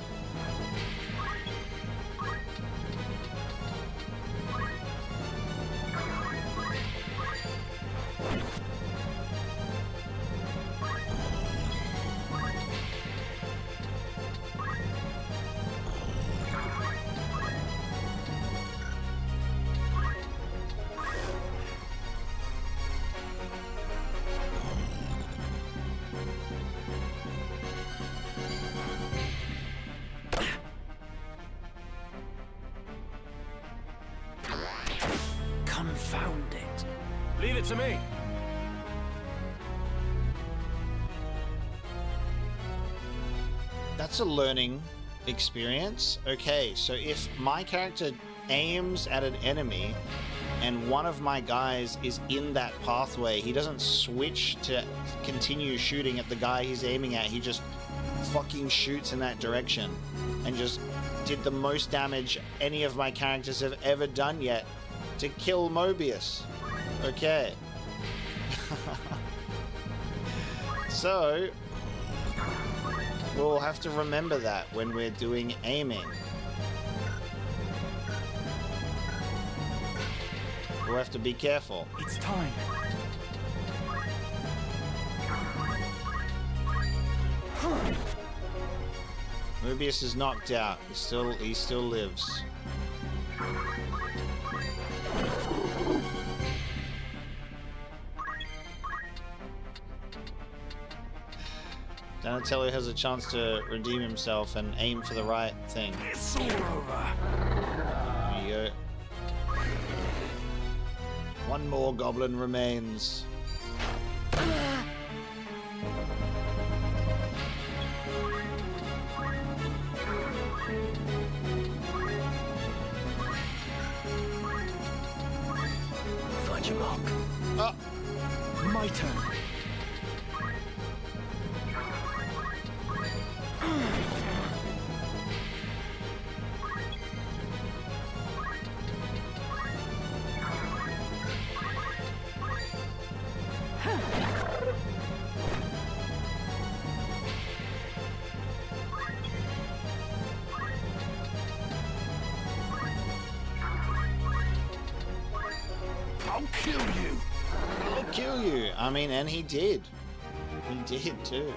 Confound it. Leave it to me. That's a learning experience. Okay, so if my character aims at an enemy and one of my guys is in that pathway, he doesn't switch to continue shooting at the guy he's aiming at. He just fucking shoots in that direction and just did the most damage any of my characters have ever done yet to kill Mobius. Okay. So we'll have to remember that when we're doing aiming. We'll have to be careful. It's time. Mobius is knocked out. He still lives. Donatello has a chance to redeem himself and aim for the right thing. It's all over. There you go. One more goblin remains. Find your mark. Oh. My turn. I'll kill you. I'll kill you. I mean, and he did. He did too.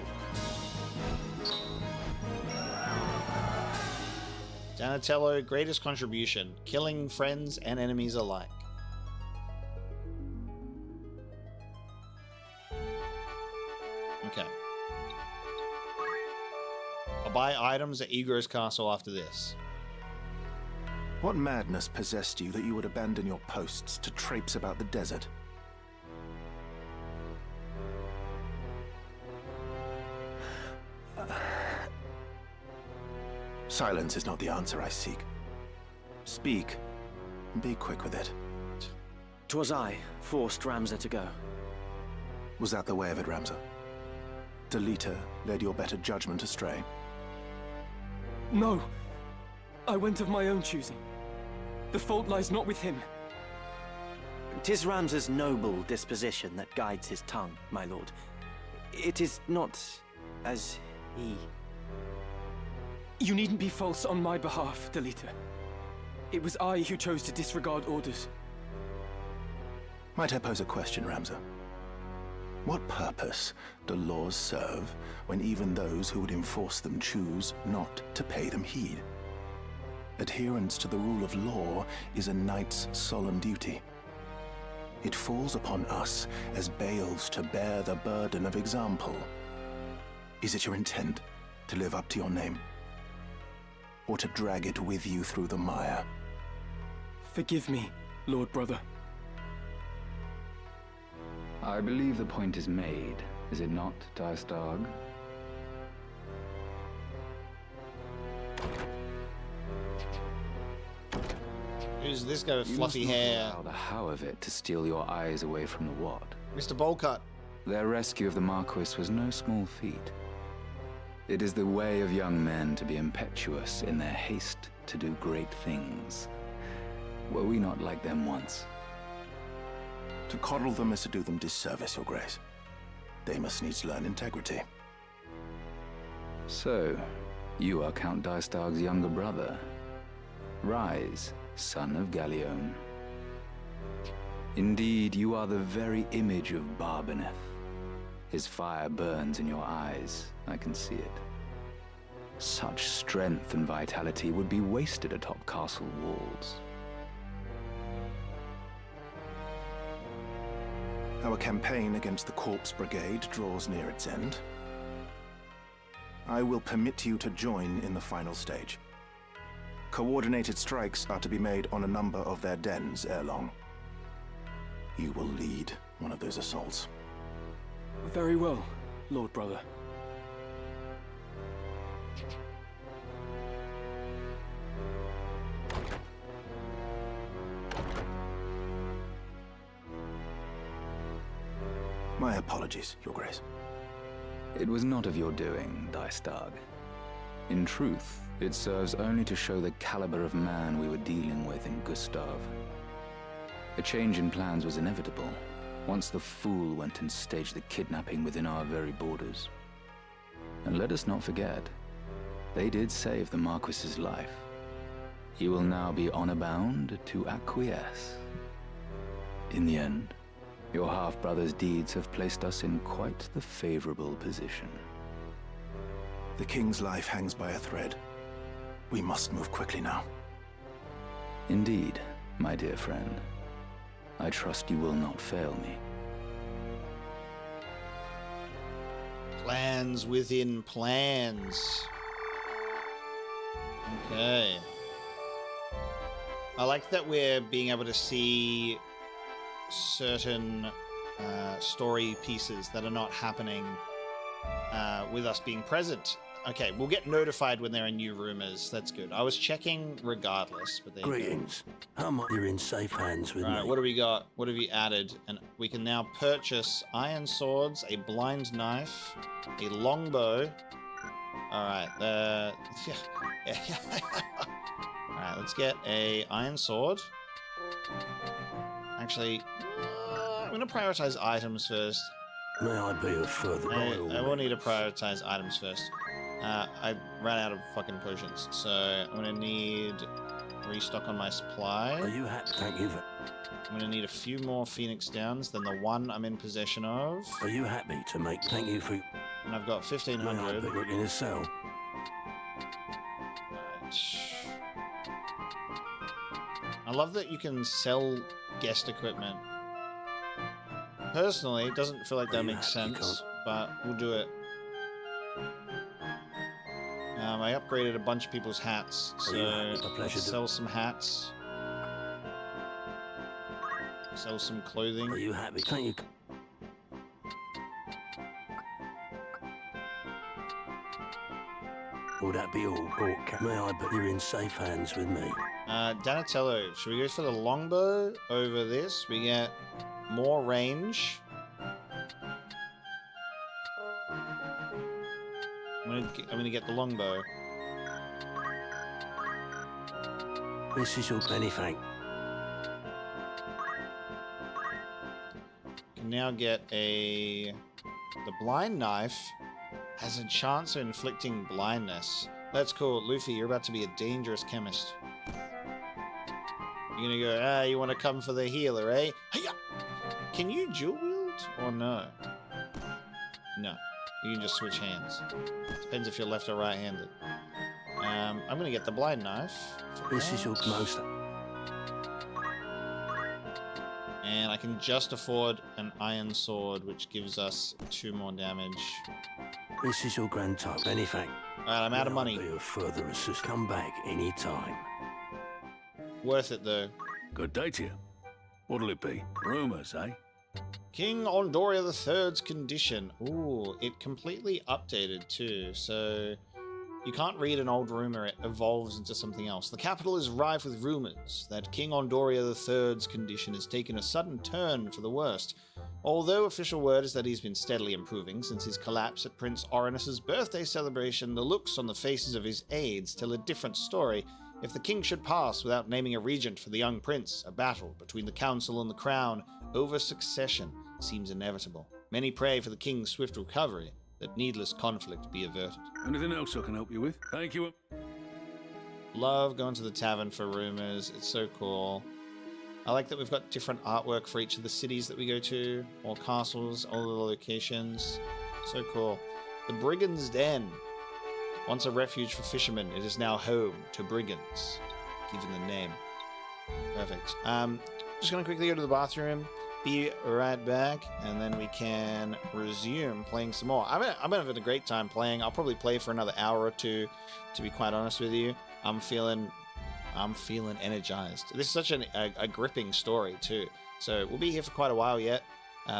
Donatello, greatest contribution, killing friends and enemies alike. Okay. I'll buy items at Egro's castle after this. What madness possessed you that you would abandon your posts to traipse about the desert? Silence is not the answer I seek. Speak, and be quick with it. 'Twas I forced Ramza to go. Was that the way of it, Ramza? Delita led your better judgment astray? No! I went of my own choosing. The fault lies not with him. 'Tis Ramza's noble disposition that guides his tongue, my lord. It is not as he... You needn't be false on my behalf, Delita. It was I who chose to disregard orders. Might I pose a question, Ramza? What purpose do laws serve when even those who would enforce them choose not to pay them heed? Adherence to the rule of law is a knight's solemn duty. It falls upon us as Beoulves to bear the burden of example. Is it your intent to live up to your name? Or to drag it with you through the mire? Forgive me, Lord Brother. I believe the point is made, is it not, Diastarg? Who's this guy with You fluffy must not hair? allow the how of it to steal your eyes away from the what. Mr. Bowlcut. Their rescue of the Marquis was no small feat. It is the way of young men to be impetuous in their haste to do great things. Were we not like them once? To coddle them is to do them disservice, Your Grace. They must needs learn integrity. So, you are Count Diastarg's younger brother. Rise, son of Galione. Indeed, you are the very image of Barbeneth. His fire burns in your eyes, I can see it. Such strength and vitality would be wasted atop castle walls. Our campaign against the Corpse Brigade draws near its end. I will permit you to join in the final stage. Coordinated strikes are to be made on a number of their dens ere long. You will lead one of those assaults. Very well, Lord Brother. My apologies, Your Grace. It was not of your doing, Diastarg. In truth, it serves only to show the caliber of man we were dealing with in Gustav. A change in plans was inevitable, once the fool went and staged the kidnapping within our very borders. And let us not forget, they did save the Marquis's life. He will now be honor-bound to acquiesce. In the end, your half-brother's deeds have placed us in quite the favorable position. The King's life hangs by a thread. We must move quickly now. Indeed, my dear friend. I trust you will not fail me. Plans within plans. Okay. I like that we're being able to see certain story pieces that are not happening with us being present. Okay, we'll get notified when there are new rumors. That's good. I was checking regardless, but there Greetings. How might you're in safe hands with All right, me? what do we got? What have you added? And we can now purchase iron swords, a blind knife, a longbow. All right, all right, let's get a iron sword. Actually, I'm gonna prioritize items first. May I be of further I will need to prioritize items first. I ran out of fucking potions, so I'm gonna need restock on my supply. Are you happy? Thank you. I'm gonna need a few more Phoenix Downs than the one I'm in possession of. Are you happy to make? Thank you for. And I've got 1,500. Look in a cell. Right. I love that you can sell guest equipment. Personally, it doesn't feel like that makes sense, but we'll do it. I upgraded a bunch of people's hats, so let's sell some hats. Sell some clothing. Are you happy? Thank you. Will that be all? Or may I bet you're in safe hands with me? Donatello, should we go for the longbow over this? We get more range. I'm gonna get the longbow. This is your penny frank. Can now get the blind knife has a chance of inflicting blindness. That's cool. Luffy, you're about to be a dangerous chemist. You're gonna go, you want to come for the healer, eh? Hiya! Can you dual wield or no? No. You can just switch hands. Depends if you're left or right-handed. I'm gonna get the blind knife. This is your most. And I can just afford an iron sword, which gives us 2 more damage. This is your grand type. Penny frank. Alright, I'm out of money. Be of further assist. Come back any time. Worth it though. Good day to you. What'll it be? Rumors, eh? King Ondoria III's condition. Ooh, it completely updated too, so you can't read an old rumor, it evolves into something else. The capital is rife with rumors that King Ondoria III's condition has taken a sudden turn for the worst. Although official word is that he's been steadily improving since his collapse at Prince Orinus's birthday celebration, the looks on the faces of his aides tell a different story. If the king should pass without naming a regent for the young prince, a battle between the council and the crown over succession seems inevitable. Many pray for the king's swift recovery, that needless conflict be averted. Anything else I can help you with? Thank you. Love going to the tavern for rumors. It's so cool. I like that we've got different artwork for each of the cities that we go to, or castles, all the locations. So cool. The Brigand's Den. Once a refuge for fishermen, it is now home to brigands, given the name. Perfect. Just gonna quickly go to the bathroom, be right back, and then we can resume playing some more. I'm having a great time playing. I'll probably play for another hour or two, to be quite honest with you. I'm feeling energized. This is such a gripping story too. So we'll be here for quite a while yet.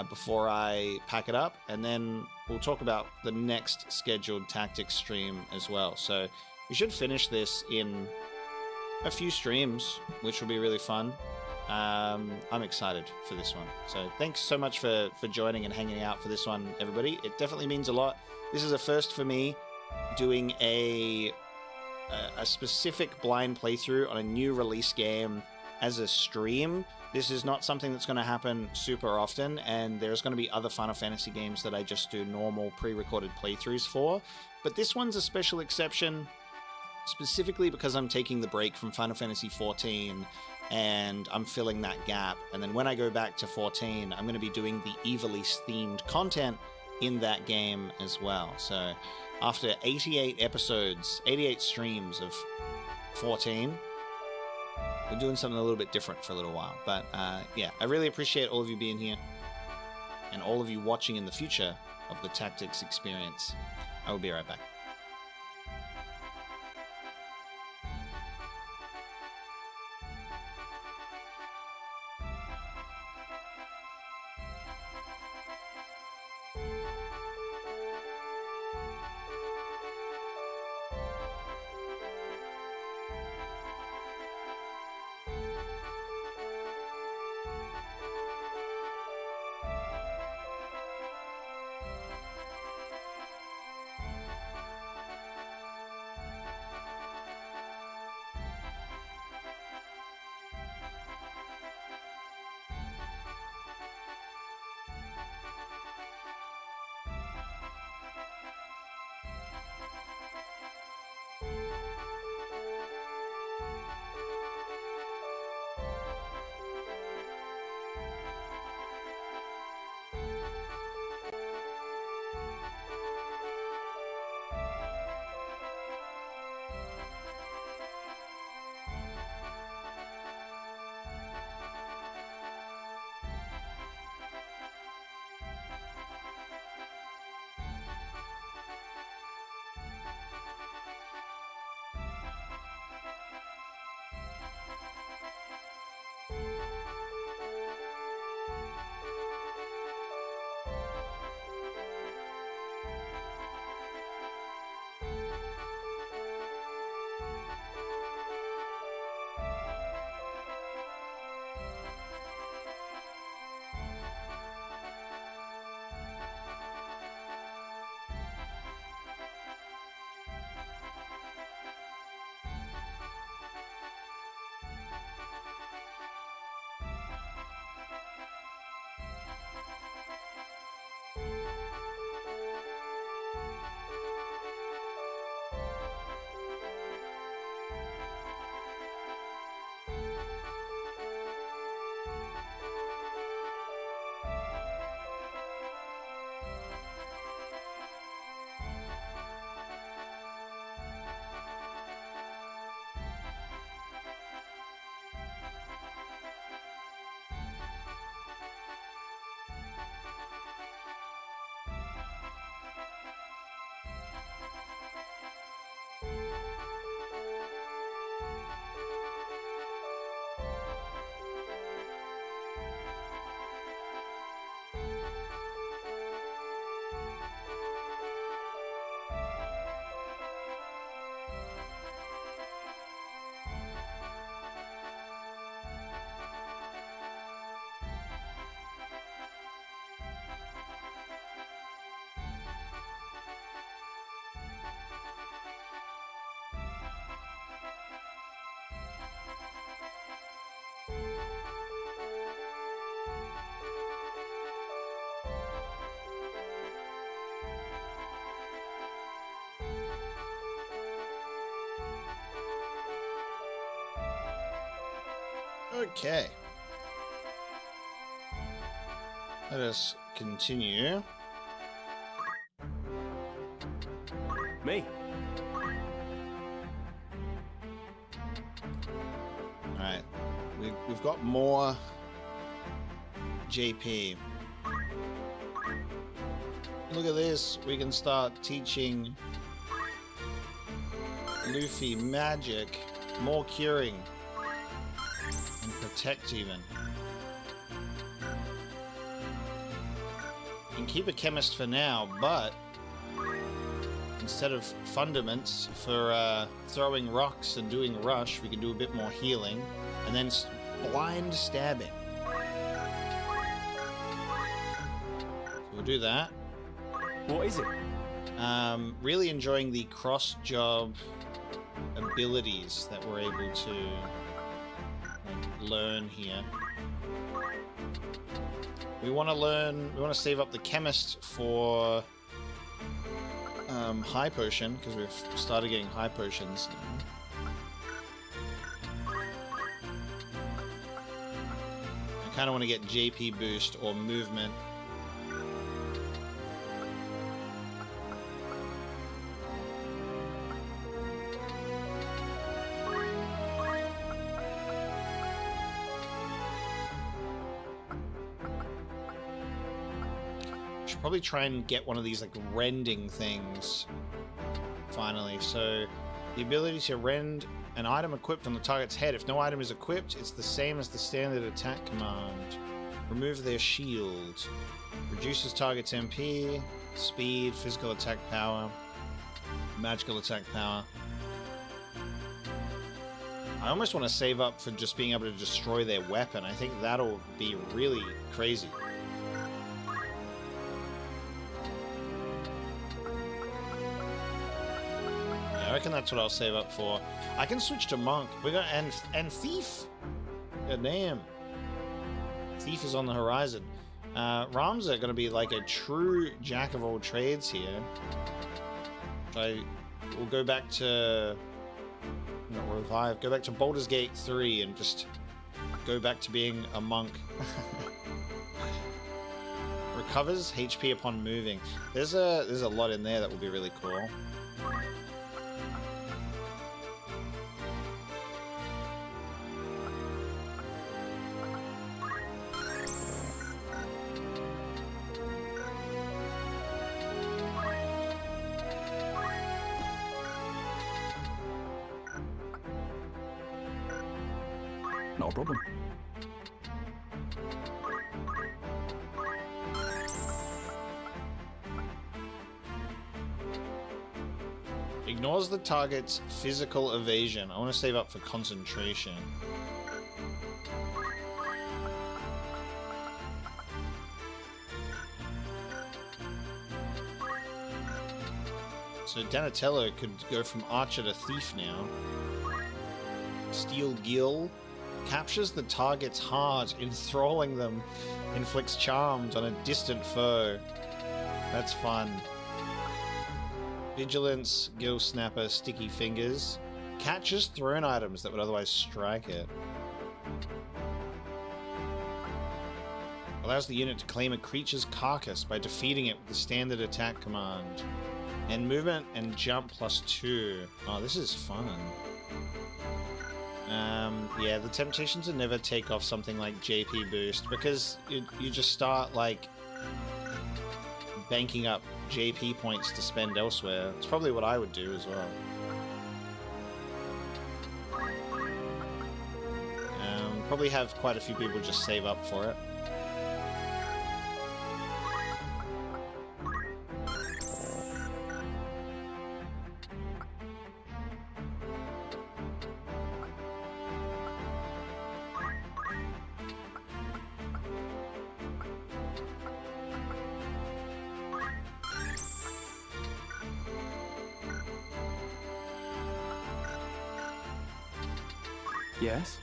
Before I pack it up, and then we'll talk about the next scheduled tactics stream as well. So we should finish this in a few streams, which will be really fun. I'm excited for this one. So thanks so much for joining and hanging out for this one, everybody. It definitely means a lot. This is a first for me, doing a specific blind playthrough on a new release game as a stream. This is not something that's going to happen super often, and there's going to be other Final Fantasy games that I just do normal pre-recorded playthroughs for. But this one's a special exception, specifically because I'm taking the break from Final Fantasy XIV, and I'm filling that gap. And then when I go back to 14, I'm going to be doing the Ivalice-themed content in that game as well. So after 88 episodes, 88 streams of 14, we're doing something a little bit different for a little while. But yeah, I really appreciate all of you being here and all of you watching in the future of the Tactics experience. I will be right back. Okay. Let us continue. Me. Alright. We've got more JP. Look at this. We can start teaching Luffy magic. More curing. And protect even. You can keep a chemist for now, but instead of fundaments for throwing rocks and doing rush, we can do a bit more healing. And then blind stabbing. So we'll do that. What is it? Really enjoying the cross-job abilities that we're able to learn here. We want to save up the chemist for high potion, because we've started getting high potions now. I kind of want to get JP boost or movement. Should probably try and get one of these like rending things finally. So the ability to rend an item equipped on the target's head. If no item is equipped, it's the same as the standard attack command. Remove their shield. Reduces target's MP, speed, physical attack power, magical attack power. I almost want to save up for just being able to destroy their weapon. I think that'll be really crazy. I reckon that's what I'll save up for. I can switch to monk. We're gonna and thief. God damn. Thief is on the horizon. Ramza gonna be like a true jack of all trades here. We'll go back to not revive. Go back to Baldur's Gate 3 and just go back to being a monk. Recovers HP upon moving. There's a lot in there that will be really cool. Not a problem. Ignores the target's physical evasion. I want to save up for concentration. So Donatello could go from archer to thief now. Steel Gill. Captures the target's heart, enthralling them. Inflicts charms on a distant foe. That's fun. Vigilance, Gill Snapper, Sticky Fingers. Catches thrown items that would otherwise strike it. Allows the unit to claim a creature's carcass by defeating it with the standard attack command. And movement and jump +2. Oh, this is fun. Yeah, the temptation to never take off something like JP boost, because you just start like banking up JP points to spend elsewhere. It's probably what I would do as well. Probably have quite a few people just save up for it. Yes?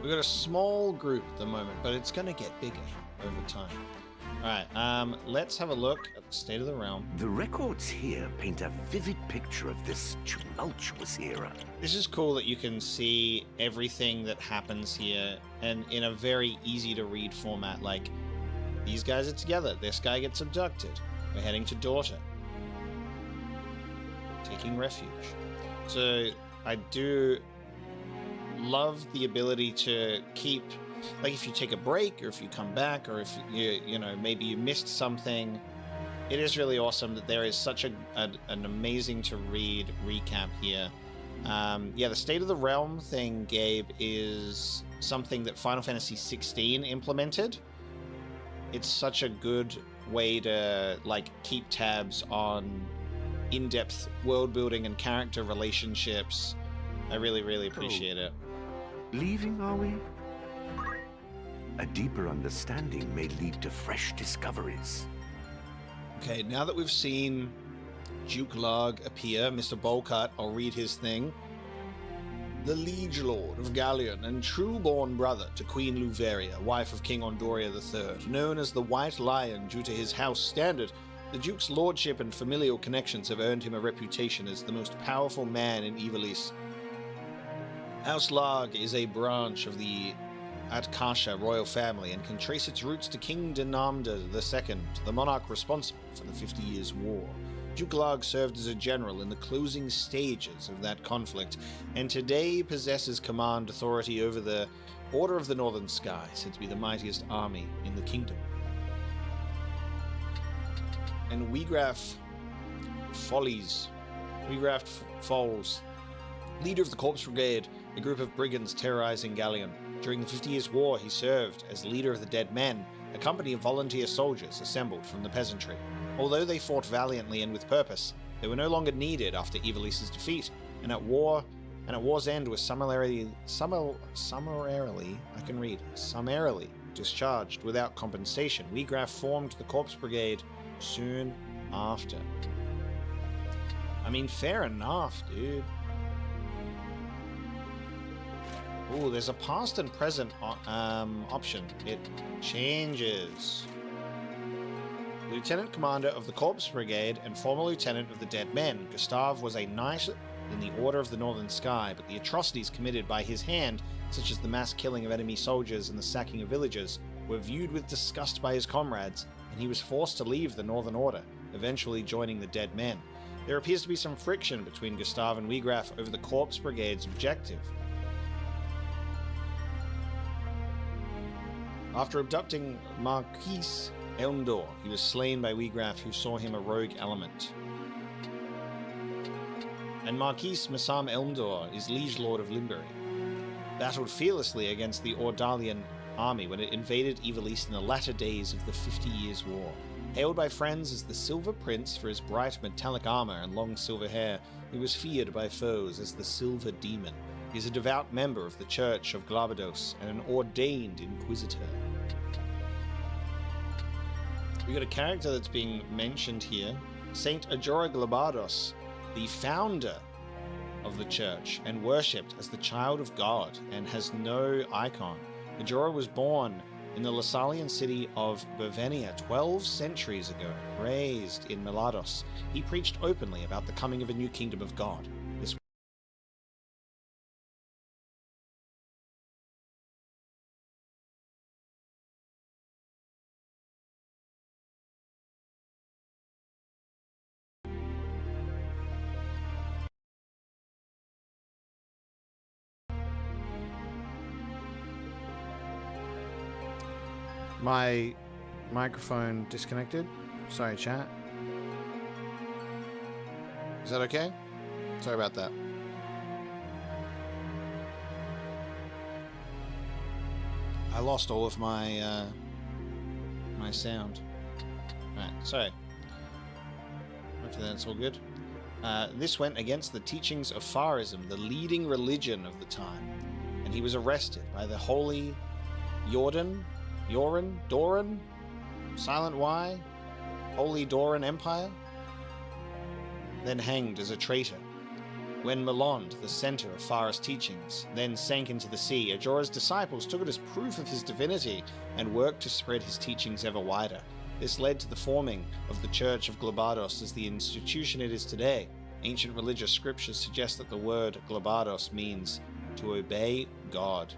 We've got a small group at the moment, but it's going to get bigger over time. Alright, let's have a look at the state of the realm. The records here paint a vivid picture of this tumultuous era. This is cool that you can see everything that happens here, and in a very easy to read format. Like, these guys are together, this guy gets abducted, we're heading to Daughter, taking refuge. So I do love the ability to keep, like, if you take a break or if you come back or if you know, maybe you missed something, it is really awesome that there is such an amazing to read recap here. Yeah, the State of the Realm thing, Gabe, is something that Final Fantasy XVI implemented. It's such a good way to, like, keep tabs on in-depth world building and character relationships. I really, really appreciate it. Leaving, are we? A deeper understanding may lead to fresh discoveries. Okay, now that we've seen Duke Larg appear, Mr. Bolcut, I'll read his thing. The Liege Lord of Gariland and true-born brother to Queen Luveria, wife of King Ondoria III, known as the White Lion due to his house standard, the Duke's lordship and familial connections have earned him a reputation as the most powerful man in Ivalice. House Larg is a branch of the Atkasha royal family and can trace its roots to King Dinamda II, the monarch responsible for the 50 Years' War. Duke Larg served as a general in the closing stages of that conflict, and today possesses command authority over the Order of the Northern Sky, said to be the mightiest army in the kingdom. And Wiegraf Follies, leader of the Corpse Brigade, a group of brigands terrorizing Gariland. During the 50 Years' War, he served as leader of the Dead Men, a company of volunteer soldiers assembled from the peasantry. Although they fought valiantly and with purpose, they were no longer needed after Ivalice's defeat, and at war's end was summarily discharged without compensation. Wiegraf formed the Corpse Brigade soon after. I mean, fair enough, dude. Ooh, there's a past and present option. It changes. Lieutenant Commander of the Corpse Brigade and former Lieutenant of the Dead Men, Gustav was a knight in the Order of the Northern Sky, but the atrocities committed by his hand, such as the mass killing of enemy soldiers and the sacking of villages, were viewed with disgust by his comrades, and he was forced to leave the Northern Order, eventually joining the Dead Men. There appears to be some friction between Gustav and Wiegraf over the Corpse Brigade's objective. After abducting Marquis Elmdor, he was slain by Wiegraf, who saw him a rogue element. And Marquis Masam Elmdor is Liege Lord of Limbury. Battled fearlessly against the Ordalian army when it invaded Ivalice in the latter days of the 50 Years' War. Hailed by friends as the Silver Prince for his bright metallic armor and long silver hair, he was feared by foes as the Silver Demon. He is a devout member of the Church of Glabados and an ordained Inquisitor. We got a character that's being mentioned here, Saint Ajora Glabados, the founder of the church and worshipped as the child of God and has no icon. Ajora was born in the Lassalian city of Bavenia 12 centuries ago, raised in Melados. He preached openly about the coming of a new kingdom of God. This My microphone disconnected. Sorry, chat. Is that okay? Sorry about that. I lost all of my my sound. Alright, sorry. Hopefully that's all good. This went against the teachings of Farism, the leading religion of the time, and he was arrested by the Holy Doran? Silent Y? Holy Doran Empire? Then hanged as a traitor. When Melond, the center of Farah's teachings, then sank into the sea, Ajora's disciples took it as proof of his divinity and worked to spread his teachings ever wider. This led to the forming of the Church of Globados as the institution it is today. Ancient religious scriptures suggest that the word Globados means to obey God.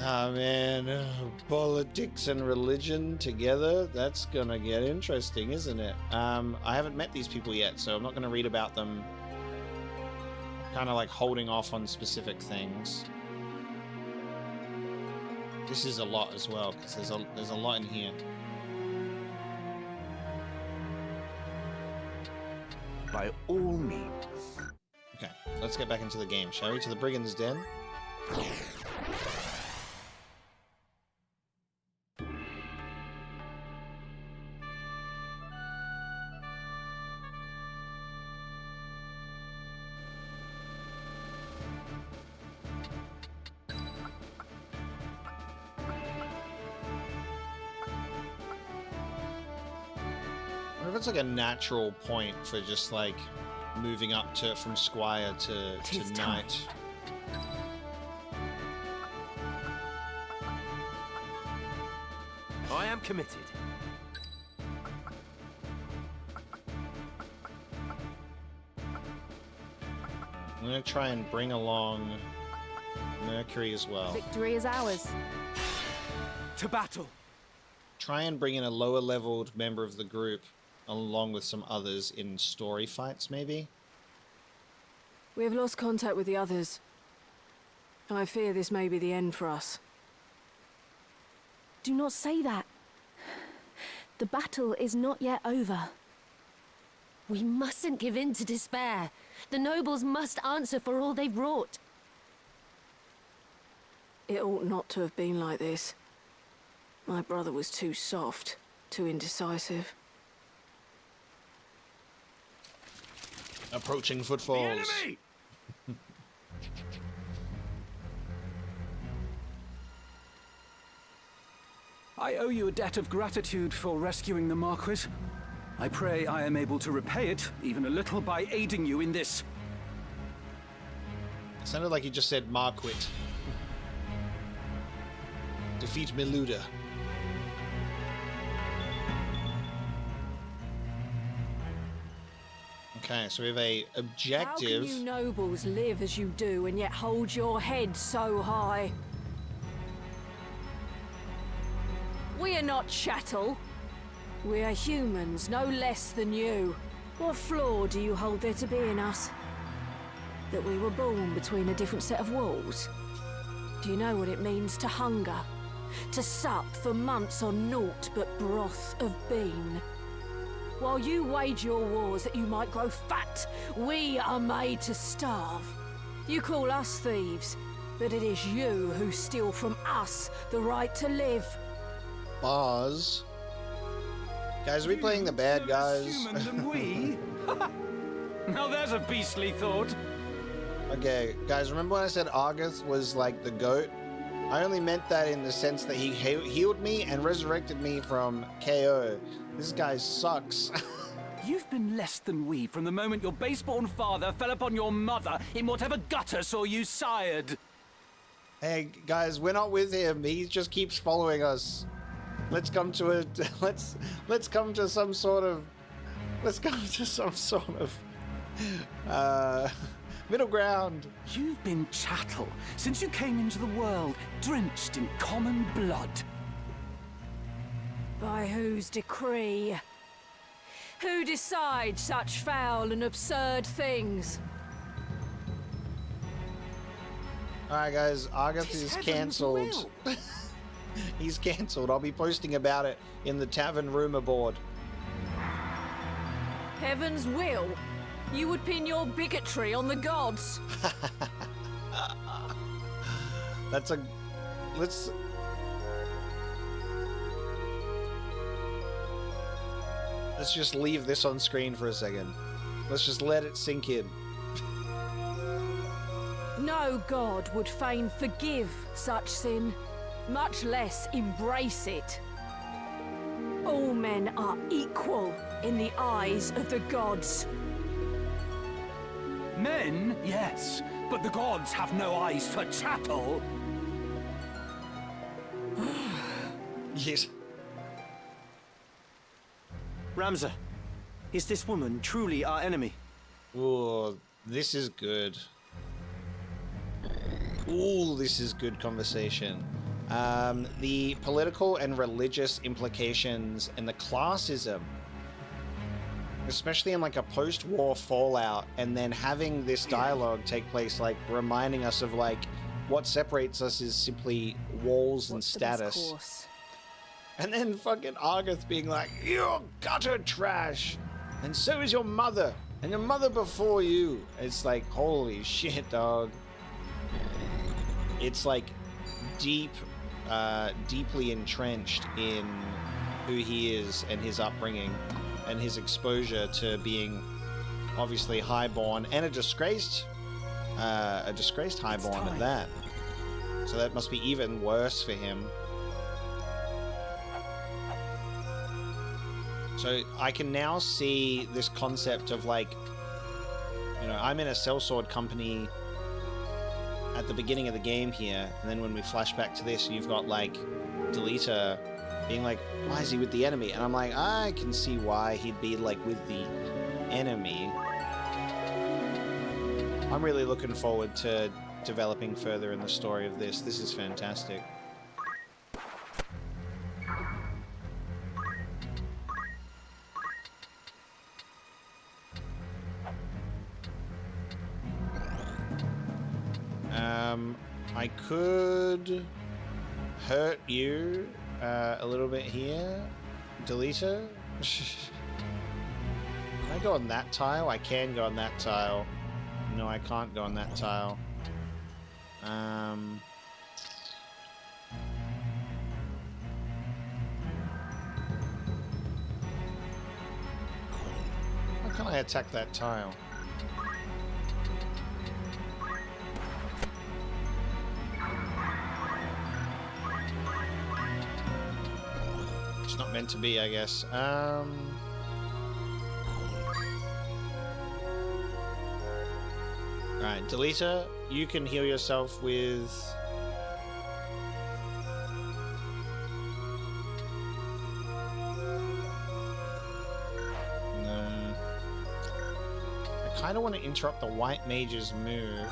Ah man, politics and religion together, that's gonna get interesting, isn't it? I haven't met these people yet, so I'm not gonna read about them. Kind of like holding off on specific things. This is a lot as well, because there's a lot in here. By all means. Okay, let's get back into the game, shall we? To the Brigand's Den. It's like a natural point for just like moving up to from Squire to Knight. I am committed. I'm gonna try and bring along Mercury as well. Victory is ours. To battle. Try and bring in a lower leveled member of the group along with some others in story fights, maybe? We have lost contact with the others. I fear this may be the end for us. Do not say that. The battle is not yet over. We mustn't give in to despair. The nobles must answer for all they've wrought. It ought not to have been like this. My brother was too soft, too indecisive. Approaching footfalls. I owe you a debt of gratitude for rescuing the Marquis. I pray I am able to repay it, even a little, by aiding you in this. It sounded like he just said Marquis. Defeat Miluda. Okay, so we have a objective. How can you nobles live as you do and yet hold your head so high? We are not chattel. We are humans, no less than you. What flaw do you hold there to be in us? That we were born between a different set of walls? Do you know what it means to hunger? To sup for months on naught but broth of bean? While you wage your wars that you might grow fat, we are made to starve. You call us thieves, but it is you who steal from us the right to live. Bars. Guys, are we playing the bad guys? Human than we? Now there's a beastly thought. Okay, guys, remember when I said Argath was like the goat? I only meant that in the sense that he healed me and resurrected me from KO. This guy sucks. You've been less than we from the moment your base-born father fell upon your mother in whatever gutter saw you sired. Hey, guys, we're not with him. He just keeps following us. Let's come to a let's come to some sort of middle ground. You've been chattel since you came into the world, drenched in common blood. By whose decree? Who decides such foul and absurd things? Alright guys, Argath is cancelled. He's cancelled. I'll be posting about it in the tavern rumor board. Heaven's will? You would pin your bigotry on the gods. Let's just leave this on screen for a second. Let's just let it sink in. No god would fain forgive such sin, much less embrace it. All men are equal in the eyes of the gods. Men, yes, but the gods have no eyes for chattel. Yes. Ramza, is this woman truly our enemy? Ooh, this is good. Ooh, this is good conversation. The political and religious implications and the classism, especially in like a post-war Fallout, and then having this dialogue take place, like reminding us of like what separates us is simply walls and status. And then fucking Argath being like, "You're gutter trash, and so is your mother, and your mother before you." It's like, holy shit, dog. It's like deeply entrenched in who he is and his upbringing and his exposure to being obviously highborn and a disgraced highborn at that. So that must be even worse for him. So I can now see this concept of like, you know, I'm in a sellsword company at the beginning of the game here, and then when we flash back to this, you've got like Delita being like, why is he with the enemy? And I'm like, I can see why he'd be like with the enemy. I'm really looking forward to developing further in the story of this. This is fantastic. I could hurt you a little bit here, Delita. Can I go on that tile? I can go on that tile. No, I can't go on that tile. How can I attack that tile? It's not meant to be, I guess. Right, Delita, you can heal yourself with... No. I kind of want to interrupt the white mage's move.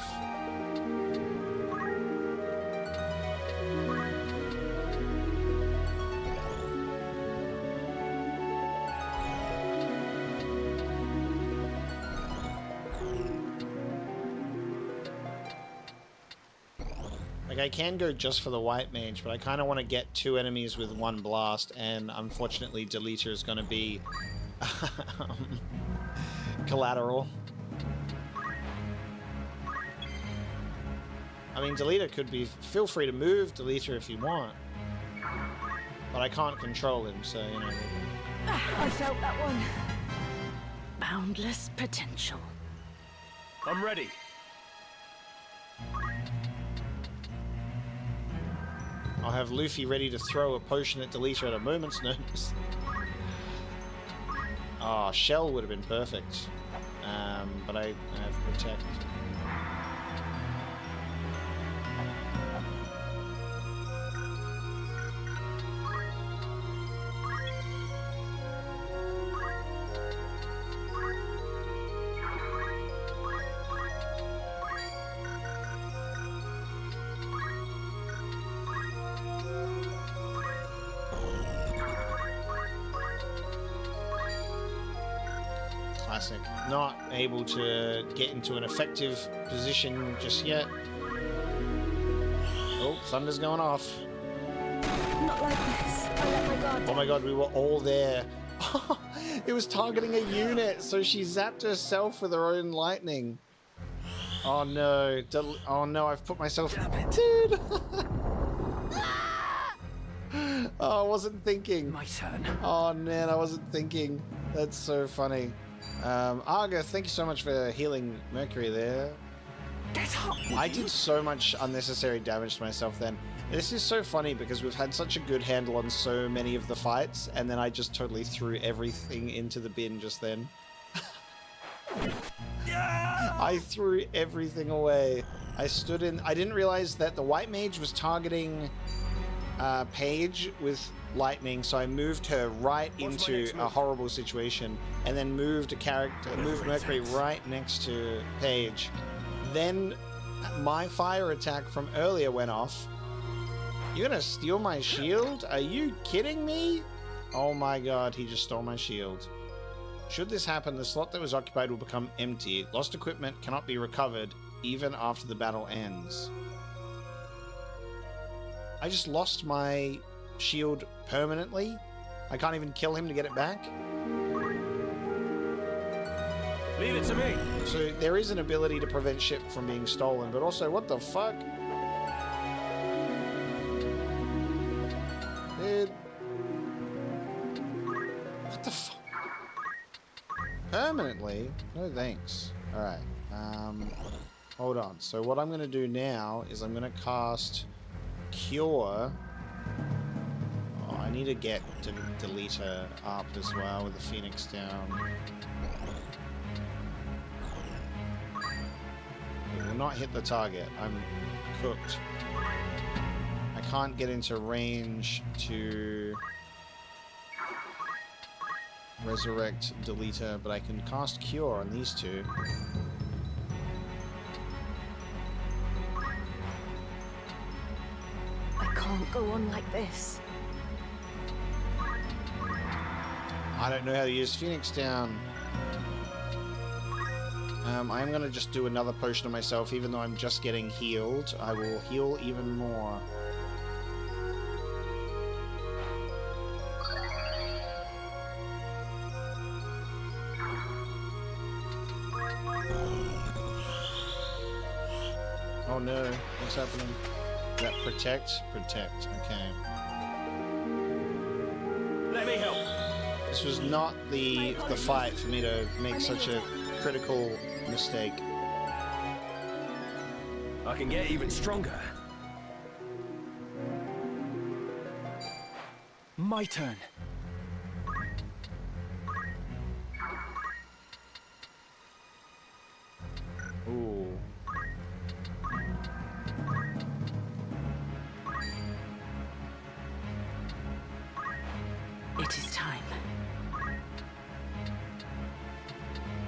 I can go just for the white mage, but I kind of want to get two enemies with one blast, and unfortunately Delita is going to be collateral. I mean, Delita could be... Feel free to move Delita if you want, but I can't control him, so, you know. I felt that one. Boundless potential. I'm ready. I'll have Luffy ready to throw a potion at Delita at a moment's notice. Oh, Shell would have been perfect. But I have Protect. Classic. Not able to get into an effective position just yet. Oh, thunder's going off. Not like this. I let my guard down. Oh my god, we were all there. It was targeting a unit, so she zapped herself with her own lightning. Oh no. Oh no, I've put myself... Dude! Oh, I wasn't thinking. My turn. Oh man, I wasn't thinking. That's so funny. Arga, thank you so much for healing Mercury there. Get up, I did so much unnecessary damage to myself then. This is so funny because we've had such a good handle on so many of the fights, and then I just totally threw everything into the bin just then. I threw everything away. I stood in... I didn't realize that the white mage was targeting Paige with lightning, so I moved her right into a horrible situation, and then moved Mercury right next to Paige. Then my fire attack from earlier went off. You're gonna steal my shield? Are you kidding me? Oh my god, he just stole my shield. Should this happen, the slot that was occupied will become empty. Lost equipment cannot be recovered even after the battle ends. I just lost my shield permanently? I can't even kill him to get it back? Leave it to me. So there is an ability to prevent shit from being stolen, but also, what the fuck? Dude. What the fuck? Permanently? No thanks. Alright. Hold on. So what I'm going to do now is I'm going to cast Cure. Oh, I need to get Deleter up as well with the Phoenix down. It will not hit the target. I'm cooked. I can't get into range to resurrect Deleter, but I can cast Cure on these two. I can't go on like this. I don't know how to use Phoenix down. I'm going to just do another potion on myself, even though I'm just getting healed. I will heal even more. Oh no, what's happening? That protect? Protect, okay. Let me help. This was not the fight for me to make such a critical mistake. I can get even stronger. My turn. Ooh. It is time.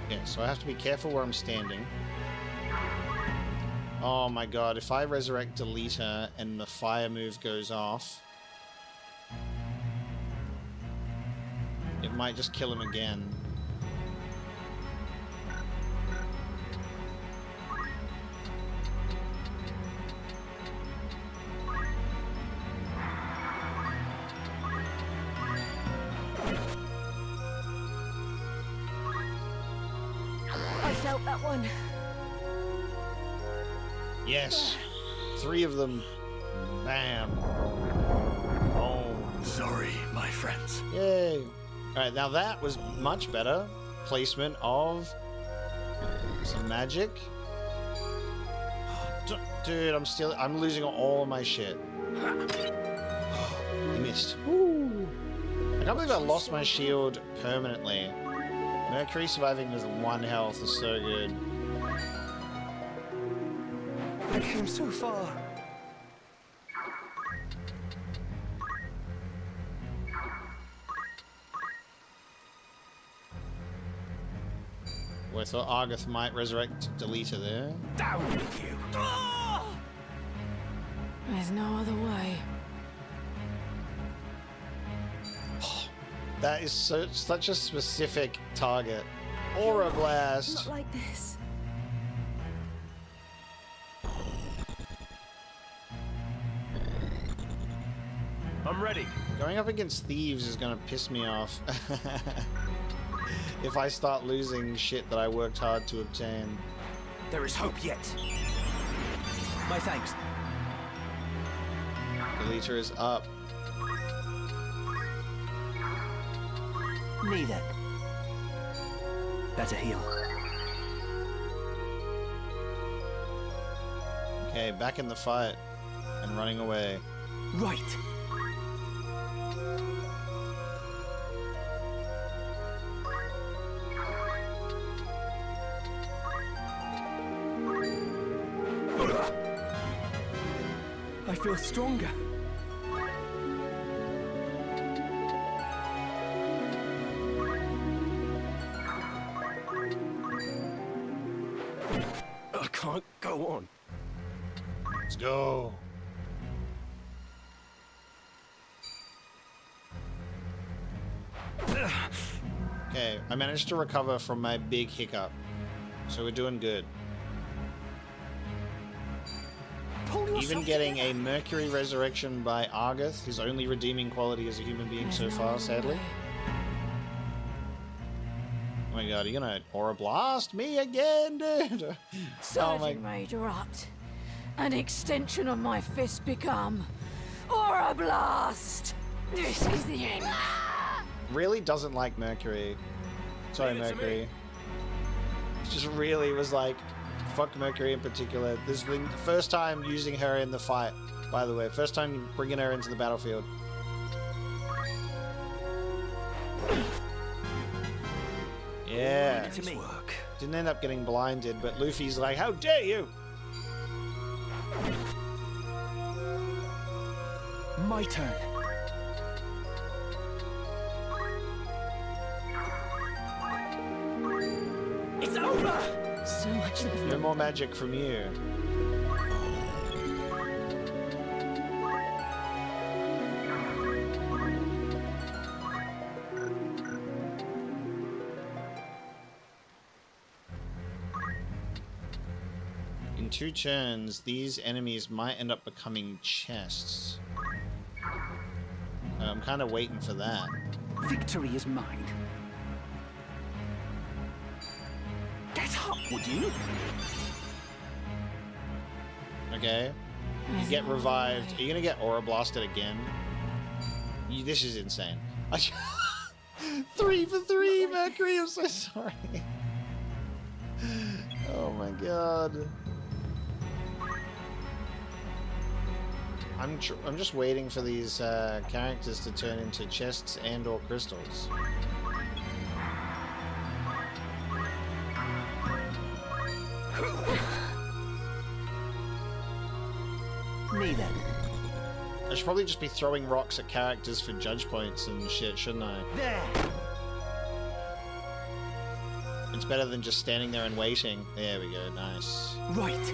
Yeah, so I have to be careful where I'm standing. Oh my god, if I resurrect Deleter and the fire move goes off, it might just kill him again. I felt that one. Yes, 3 of them. Bam. Oh. Sorry, my friends. Yay. Alright, now that was much better. Placement of some magic. Dude, I'm losing all of my shit. I missed. Woo. I can't believe I lost my shield permanently. Mercury surviving with 1 health is so good. I came so far. Well, I thought Argath might resurrect Deleter there. Down with you! There's no other way. That is such a specific target. Aura Blast! Not like this. I'm ready. Going up against thieves is gonna piss me off. If I start losing shit that I worked hard to obtain. There is hope yet. My thanks. Deleter is up. Me then. Better heal. Okay, back in the fight and running away. Right. I feel stronger. I can't go on. Let's go. Okay, I managed to recover from my big hiccup, so we're doing good. Even getting a Mercury Resurrection by Argath, his only redeeming quality as a human being so far, sadly. Oh my god, are you gonna Aura Blast me again, dude? Sergeant Major upped. An extension of my fist become Aura Blast. This is the end. Really doesn't like Mercury. Sorry, Mercury. It just really was like, fuck Mercury in particular. This is the first time using her in the fight, by the way. First time bringing her into the battlefield. Yeah. Didn't end up getting blinded, but Luffy's like, how dare you? My turn. It's over! So much left. No more magic from you. In 2 turns, these enemies might end up becoming chests. I'm kind of waiting for that. Victory is mine. Get up, would you? Okay. You get revived. Are you gonna get Aura Blasted again? This is insane. 3 for 3, Mercury. I'm so sorry. Oh my god. I'm just waiting for these characters to turn into chests and or crystals. Me then. I should probably just be throwing rocks at characters for judge points and shit, shouldn't I? There. It's better than just standing there and waiting. There we go, nice. Right.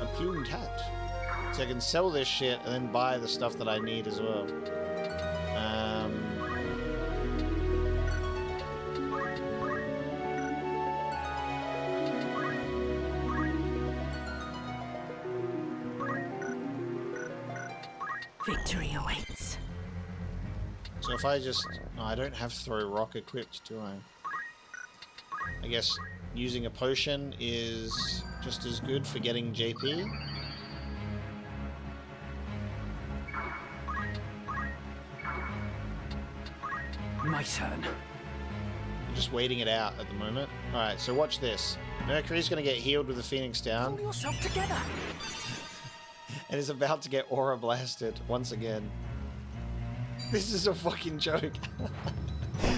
A plumed hat. So I can sell this shit and then buy the stuff that I need as well. Victory awaits. So if I just... Oh, I don't have throw rock equipped, do I? I guess using a potion is just as good for getting JP. My turn. I'm just waiting it out at the moment. Alright, so watch this. Mercury's gonna get healed with the Phoenix down. Pull yourself together. And is about to get Aura Blasted once again. This is a fucking joke.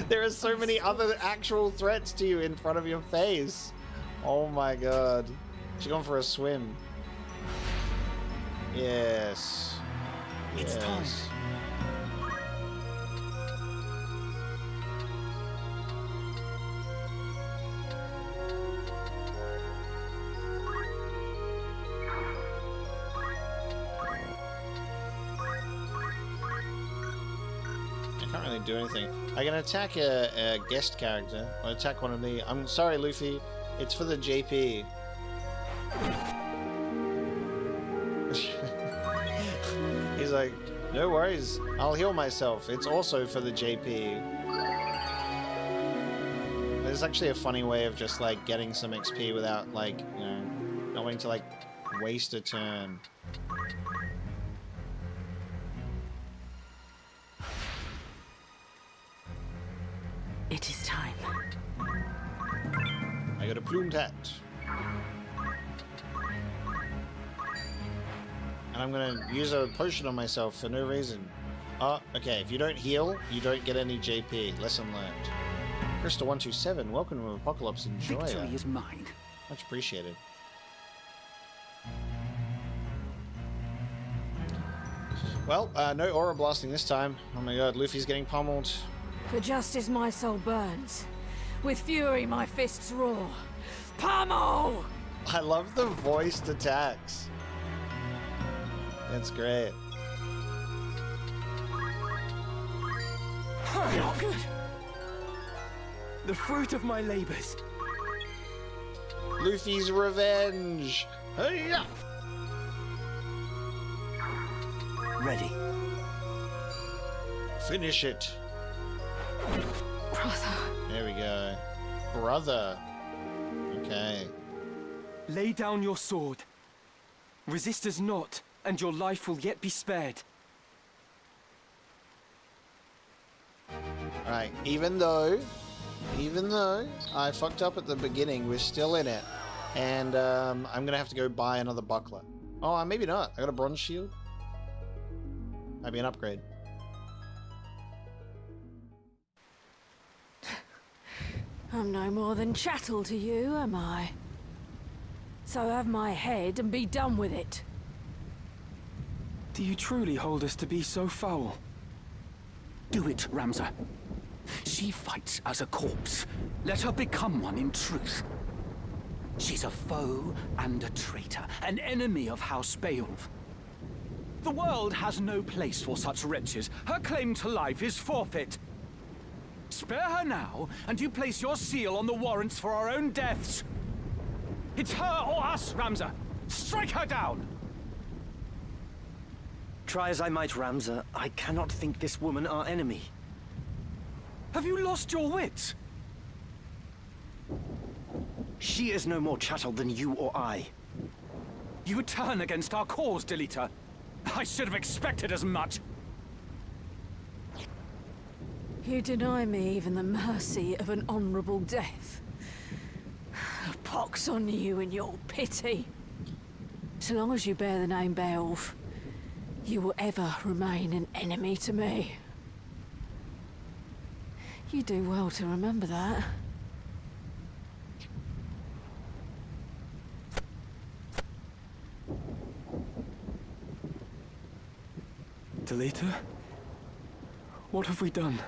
There are so many other actual threats to you in front of your face. Oh my god. She's gone for a swim. Yes. It's yes. time. Do anything. I can attack a guest character. Or attack one of the... I'm sorry, Luffy. It's for the JP. He's like, no worries. I'll heal myself. It's also for the JP. There's actually a funny way of just, like, getting some XP without, like, you know, not wanting to, like, waste a turn. It is time. I got a plumed hat. And I'm gonna use a potion on myself for no reason. Oh, okay, if you don't heal, you don't get any JP. Lesson learned. Crystal127, welcome to Apocalypse. Enjoy. Victory is mine. Much appreciated. Well, no aura blasting this time. Oh my god, Luffy's getting pummeled. For justice my soul burns. With fury my fists roar. Pummel! I love the voiced attacks. That's great. Not good. The fruit of my labors. Luffy's revenge. Hey-ya! Ready. Finish it. Brother. There we go. Brother. Okay. Lay down your sword. Resist us not, and your life will yet be spared. Alright, even though I fucked up at the beginning, we're still in it. And I'm gonna have to go buy another buckler. Oh, maybe not. I got a bronze shield. Might be an upgrade. I'm no more than chattel to you, am I? So have my head and be done with it. Do you truly hold us to be so foul? Do it, Ramza. She fights as a corpse. Let her become one in truth. She's a foe and a traitor, an enemy of House Beoulve. The world has no place for such wretches. Her claim to life is forfeit. Spare her now, and you place your seal on the warrants for our own deaths. It's her or us, Ramza. Strike her down! Try as I might, Ramza, I cannot think this woman our enemy. Have you lost your wits? She is no more chattel than you or I. You would turn against our cause, Delita. I should have expected as much. You deny me even the mercy of an honorable death. Pox on you and your pity. So long as you bear the name Beowulf, you will ever remain an enemy to me. You do well to remember that. Delita? What have we done?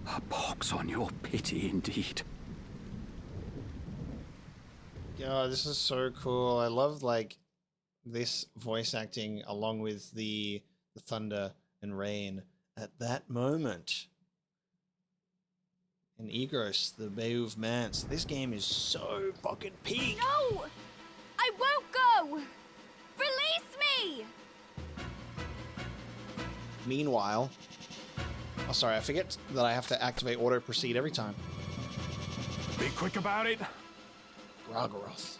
A pox on your pity, indeed. Oh, this is so cool. I love, like, this voice acting along with the thunder and rain at that moment. And Egros, the Beoulve Mance. This game is so fucking peak. No! I won't go! Release me! Meanwhile... Oh, sorry, I forget that I have to activate auto proceed every time. Be quick about it. Gargaroth.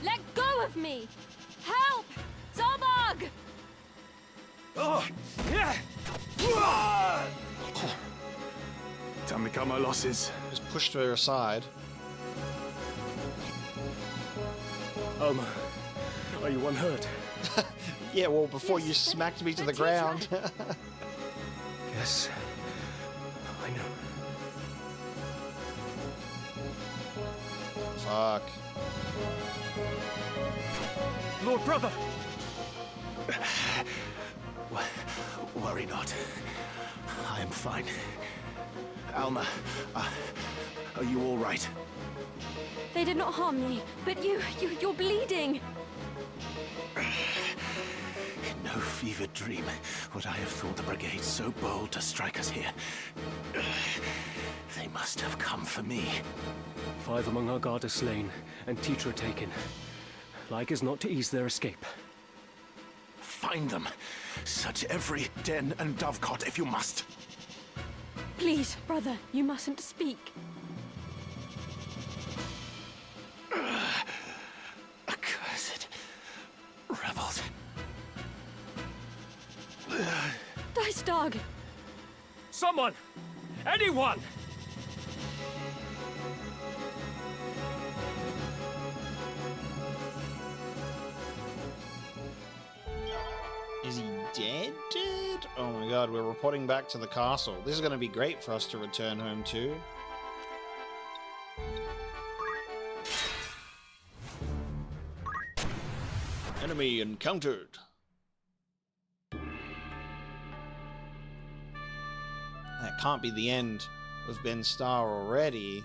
Let go of me! Help! Zobog! Oh, yeah! Time to cut my losses. Just pushed her aside. Are you unhurt? Yeah, well, before you smacked me to the ground. Yes, I know. Fuck. Lord Brother! Worry not. I am fine. Alma, are you all right? They did not harm me, but you're bleeding. In no fevered dream would I have thought the Brigade so bold to strike us here. They must have come for me. 5 among our guard are slain, and Tetra taken. Like as not to ease their escape. Find them. Search every den and dovecot if you must. Please, brother, you mustn't speak. Accursed rebels. Dice dog! Someone! Anyone! Is he dead? Oh my god, we're reporting back to the castle. This is going to be great for us to return home to. Enemy encountered. That can't be the end of Ben Starr already.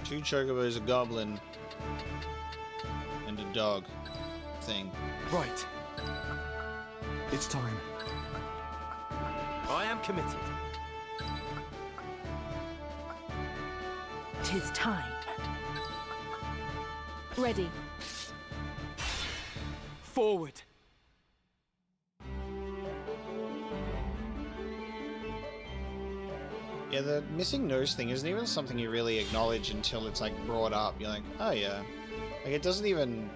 Two chocobos, a goblin, and a dog thing. Right. It's time. I am committed. 'Tis time. Ready. Forward. Yeah, the missing nose thing isn't even something you really acknowledge until it's like brought up. You're like, oh yeah. Like it doesn't even...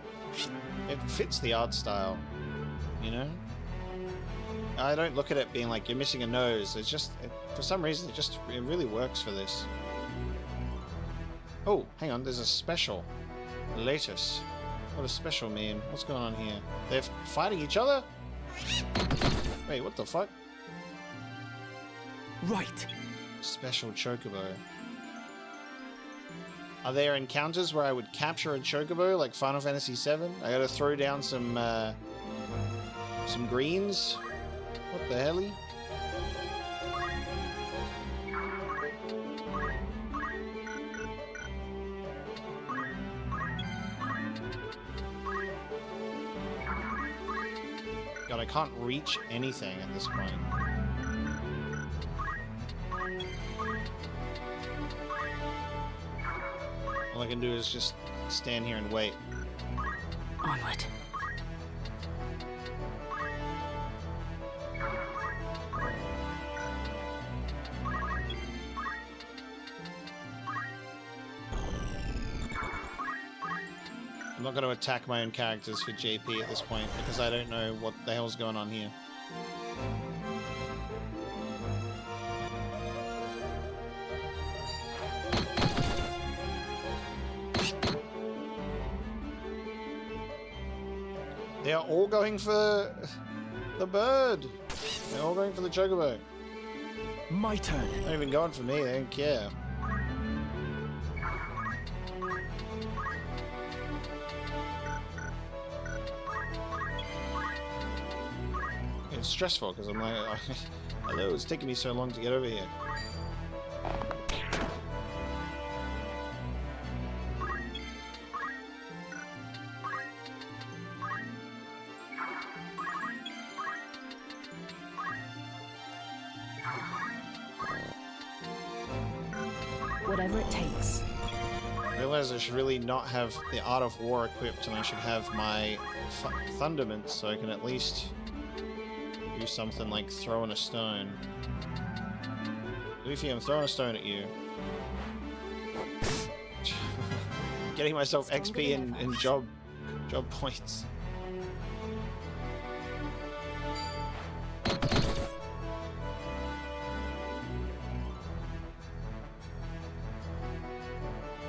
It fits the art style, you know? I don't look at it being like, you're missing a nose. It's just, for some reason, it really works for this. Oh, hang on, there's a special. Latest. What does special mean? What's going on here? They're fighting each other? Wait, what the fuck? Right. Special chocobo. Are there encounters where I would capture a chocobo like Final Fantasy VII? I gotta throw down some greens? What the hell? God, I can't reach anything at this point. All I can do is just stand here and wait. Onward. I'm not going to attack my own characters for JP at this point because I don't know what the hell's going on here. They are all going for the bird. They're all going for the chocobo. My turn. They're not even going for me. They don't care. It's stressful because I'm like, hello, it's taking me so long to get over here. Whatever it takes. I realize I should really not have the Art of War equipped, and I should have my Thunderments so I can at least do something like throwing a stone. Luffy, I'm throwing a stone at you. Getting myself XP and job points.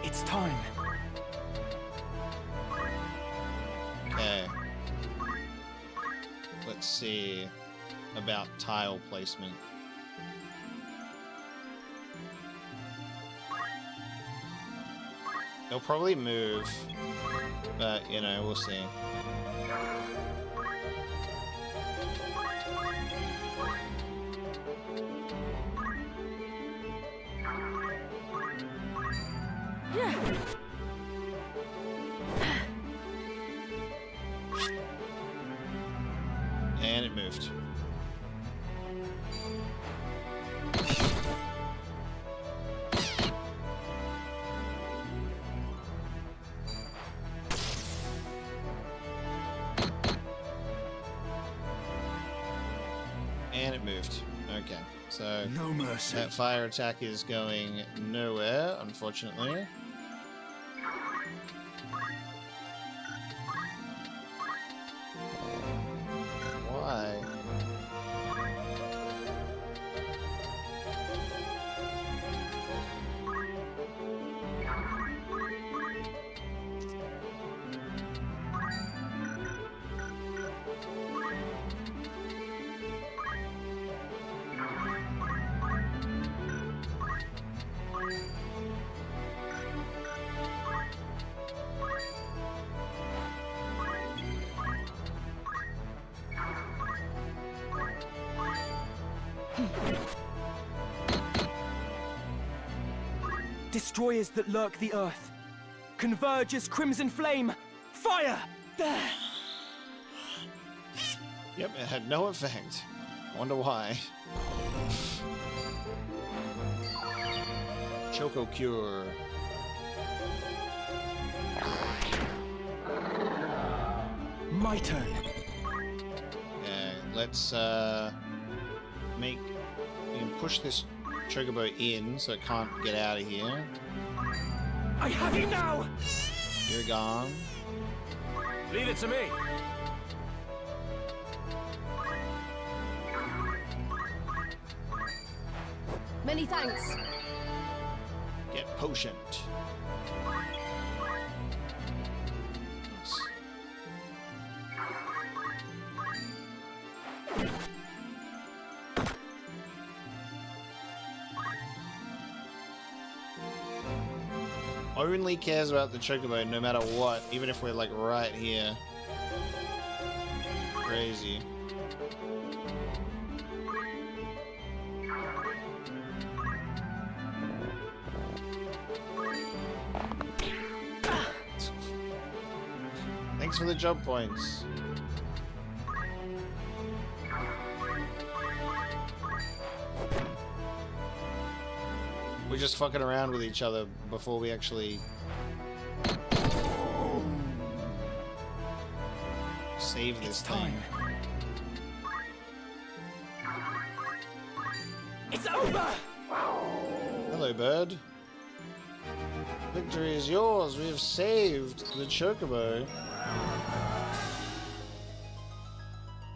It's time. Okay. Let's see about tile placement. They'll probably move, but you know, we'll see. And it moved. And it moved. Okay, so no mercy. That fire attack is going nowhere, unfortunately. Why? Destroyers that lurk the earth. Converge as crimson flame. Fire! There! Yep, it had no effect. I wonder why. Choco Cure. My turn. Yeah, let's make you can push this chocobo in so it can't get out of here. I have you now! You're gone. Leave it to me. Many thanks. Get potioned. Nice. Only cares about the chocobo no matter what, even if we're like right here. Crazy. Thanks for the jump points. We're just fucking around with each other before we actually save this thing. It's over! Hello, bird. Victory is yours. We have saved the chocobo.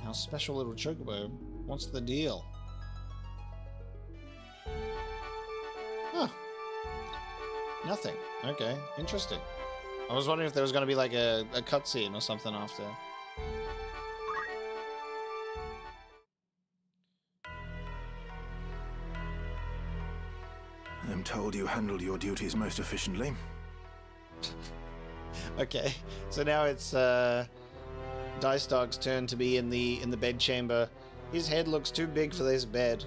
Our special little chocobo. What's the deal? Huh. Nothing. Okay, interesting. I was wondering if there was going to be like a cutscene or something after. I'm told you handled your duties most efficiently. Okay, so now it's Dice Dog's turn to be in the bed chamber. His head looks too big for this bed.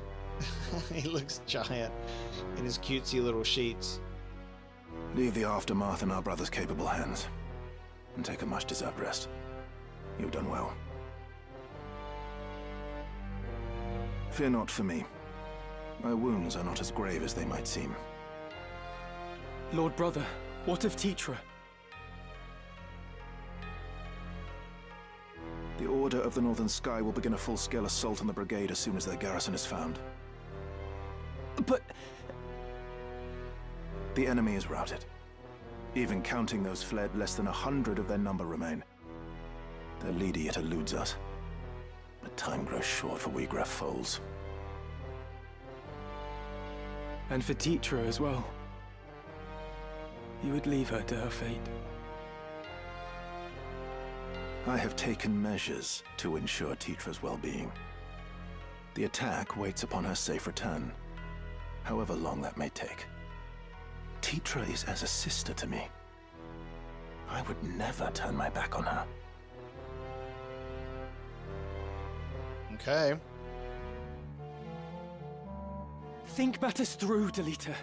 He looks giant in his cutesy little sheets. Leave the aftermath in our brother's capable hands, and take a much-deserved rest. You've done well. Fear not for me. My wounds are not as grave as they might seem. Lord Brother, what of Tetra? The Order of the Northern Sky will begin a full-scale assault on the Brigade as soon as their garrison is found. But... The enemy is routed. Even counting those fled, less than 100 of their number remain. Their leader yet eludes us. But time grows short for we Graf foals. And for Tetra as well. You would leave her to her fate. I have taken measures to ensure Tetra's well-being. The attack waits upon her safe return, however long that may take. Tetra is as a sister to me. I would never turn my back on her. Okay. Think matters through, Delita.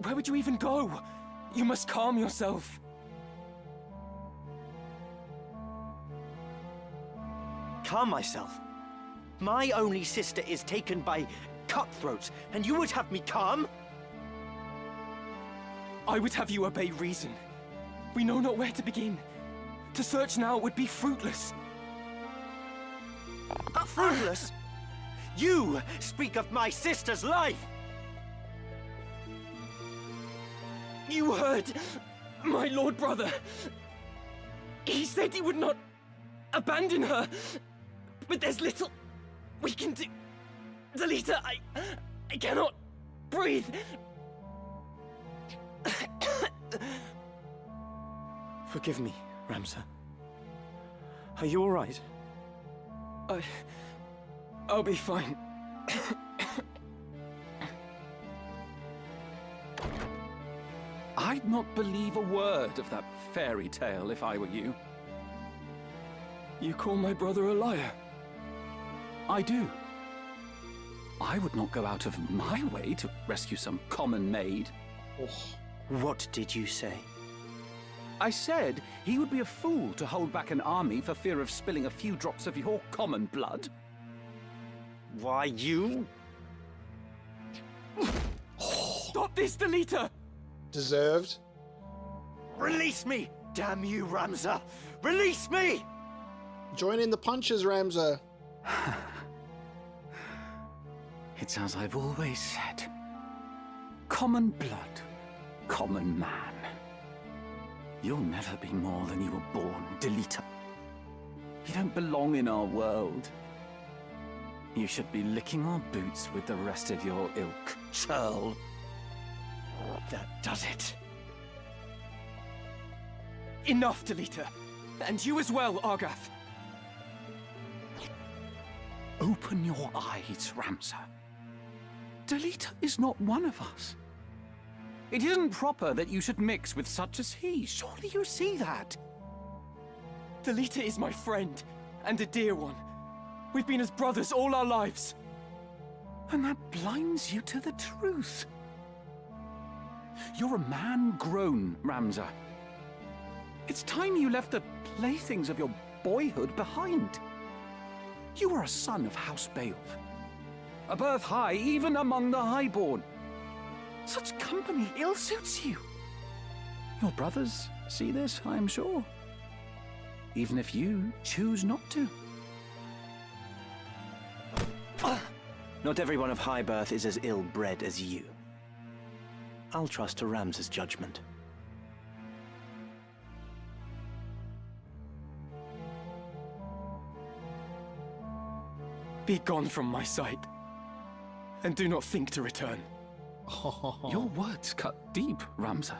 Where would you even go? You must calm yourself. Calm myself? My only sister is taken by cutthroats, and you would have me calm? I would have you obey reason. We know not where to begin. To search now would be fruitless. Fruitless? You speak of my sister's life! You heard my Lord Brother. He said he would not abandon her. But there's little we can do. Delita, I cannot breathe. Forgive me, Ramsar. Are you all right? I'll be fine. I'd not believe a word of that fairy tale if I were you. You call my brother a liar? I do. I would not go out of my way to rescue some common maid. Oh. What did you say? I said he would be a fool to hold back an army for fear of spilling a few drops of your common blood. Why, you... Stop this, Delita! Deserved. Release me! Damn you, Ramza! Release me! Join in the punches, Ramza. It's as I've always said. Common blood, common man. You'll never be more than you were born, Delita. You don't belong in our world. You should be licking our boots with the rest of your ilk, churl. That does it. Enough, Delita. And you as well, Argath. Open your eyes, Ramza. Delita is not one of us. It isn't proper that you should mix with such as he. Surely you see that. Delita is my friend, and a dear one. We've been as brothers all our lives. And that blinds you to the truth. You're a man grown, Ramza. It's time you left the playthings of your boyhood behind. You are a son of House Beoulve. A birth high even among the highborn. Such company ill suits you. Your brothers see this, I am sure. Even if you choose not to. Not everyone of high birth is as ill-bred as you. I'll trust to Ramza's judgment. Be gone from my sight, and do not think to return. Your words cut deep, Ramza.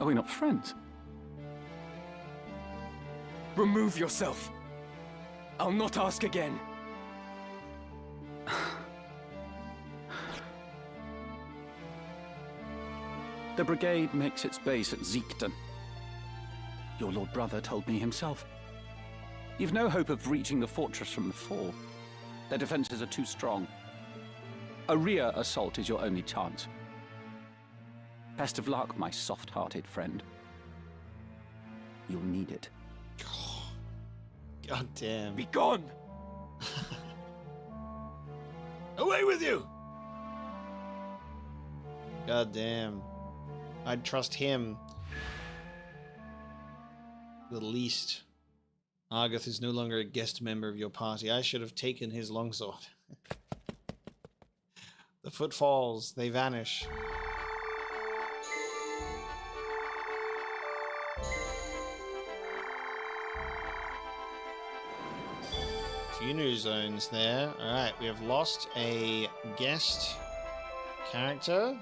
Are we not friends? Remove yourself. I'll not ask again. The Brigade makes its base at Zeekton. Your Lord Brother told me himself. You've no hope of reaching the fortress from the fore. Their defenses are too strong. A rear assault is your only chance. Best of luck, my soft-hearted friend. You'll need it. God damn. Be gone! Away with you! God damn. I'd trust him the least. Argath is no longer a guest member of your party. I should have taken his longsword. The footfalls, they vanish. Few new zones there. Alright, we have lost a guest character.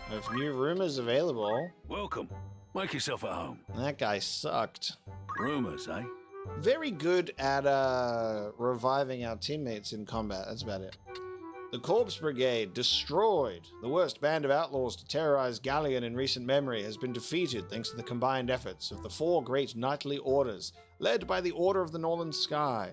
We have new rumors available. Welcome. Make yourself at home. That guy sucked. Rumors, eh? Very good at reviving our teammates in combat. That's about it. The Corpse Brigade, destroyed. The worst band of outlaws to terrorize Gariland in recent memory, has been defeated thanks to the combined efforts of the 4 great knightly orders, led by the Order of the Northern Sky.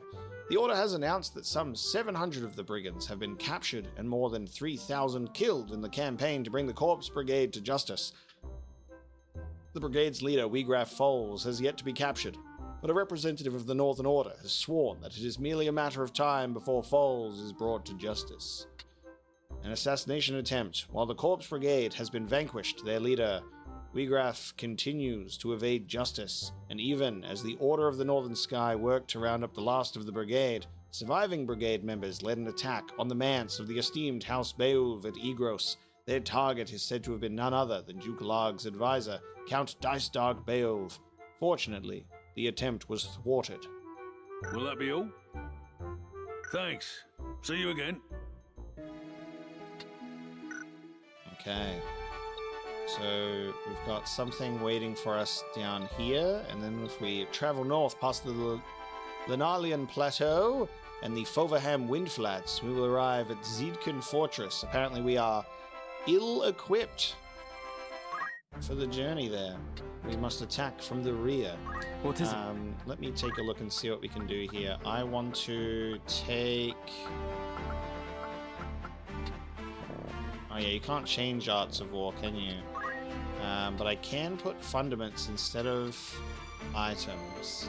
The Order has announced that some 700 of the brigands have been captured and more than 3,000 killed in the campaign to bring the Corpse Brigade to justice. The Brigade's leader, Wigraf Foles, has yet to be captured, but a representative of the Northern Order has sworn that it is merely a matter of time before Foles is brought to justice. An assassination attempt. While the Corpse Brigade has been vanquished, their leader, Wigraf, continues to evade justice, and even as the Order of the Northern Sky worked to round up the last of the Brigade, surviving Brigade members led an attack on the manse of the esteemed House Beoulve at Igros. Their target is said to have been none other than Duke Larg's advisor, Count Dicedog Beoulve. Fortunately, the attempt was thwarted. Will that be all? Thanks. See you again. Okay. So we've got something waiting for us down here, and then if we travel north past the Linalian Plateau and the Foverham Windflats, we will arrive at Zeedkin Fortress. Apparently we are ill-equipped for the journey there. We must attack from the rear. What is it? Let me take a look and see what we can do here. I want to take... Oh yeah, you can't change Arts of War, can you? But I can put fundaments instead of items.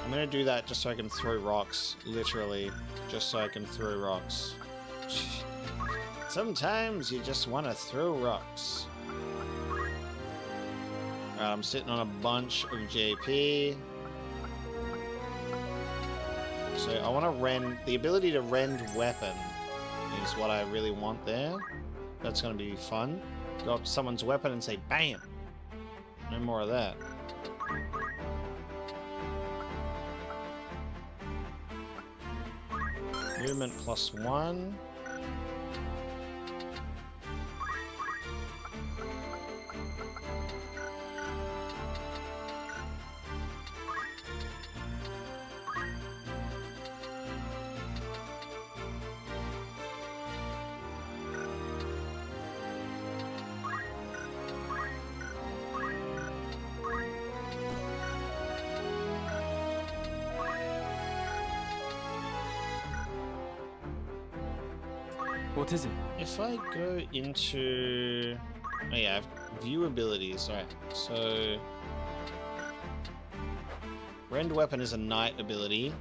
I'm gonna do that just so I can throw rocks, literally, just so I can throw rocks. Sometimes you just want to throw rocks. Alright, I'm sitting on a bunch of JP. So I want to rend, the ability to rend weapon is what I really want there. That's going to be fun. Go up to someone's weapon and say, BAM! No more of that. Movement +1. What is it? If I go into... Oh yeah, I have view abilities. Alright, so... Rend Weapon is a knight ability.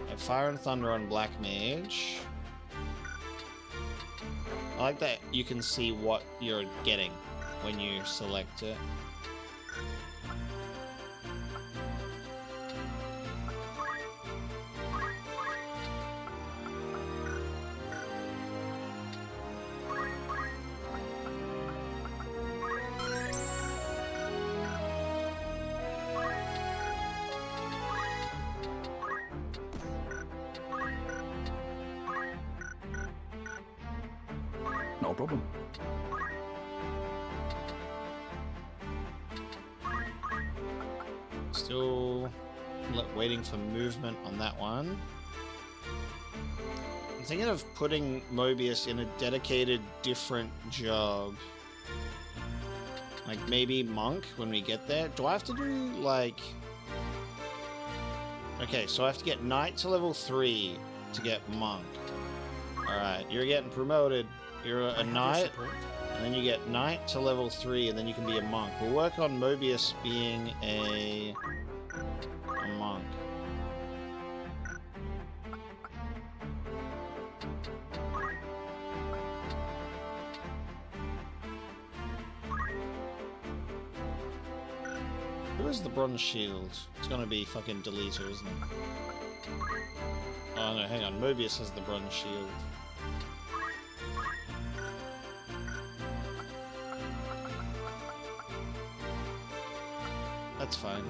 I have Fire and Thunder on Black Mage. I like that you can see what you're getting when you select it. No problem. Still waiting for movement on that one. I'm thinking of putting Mobius in a dedicated, different job. Like maybe Monk when we get there. Do I have to do like... Okay, so I have to get Knight to level 3 to get Monk. Alright, you're getting promoted. You're a Knight, and then you get Knight to level 3, and then you can be a Monk. We'll work on Mobius being a Monk. Who is the Bronze Shield? It's gonna be fucking Deleter, isn't it? Oh no, hang on. Mobius has the Bronze Shield. That's fine.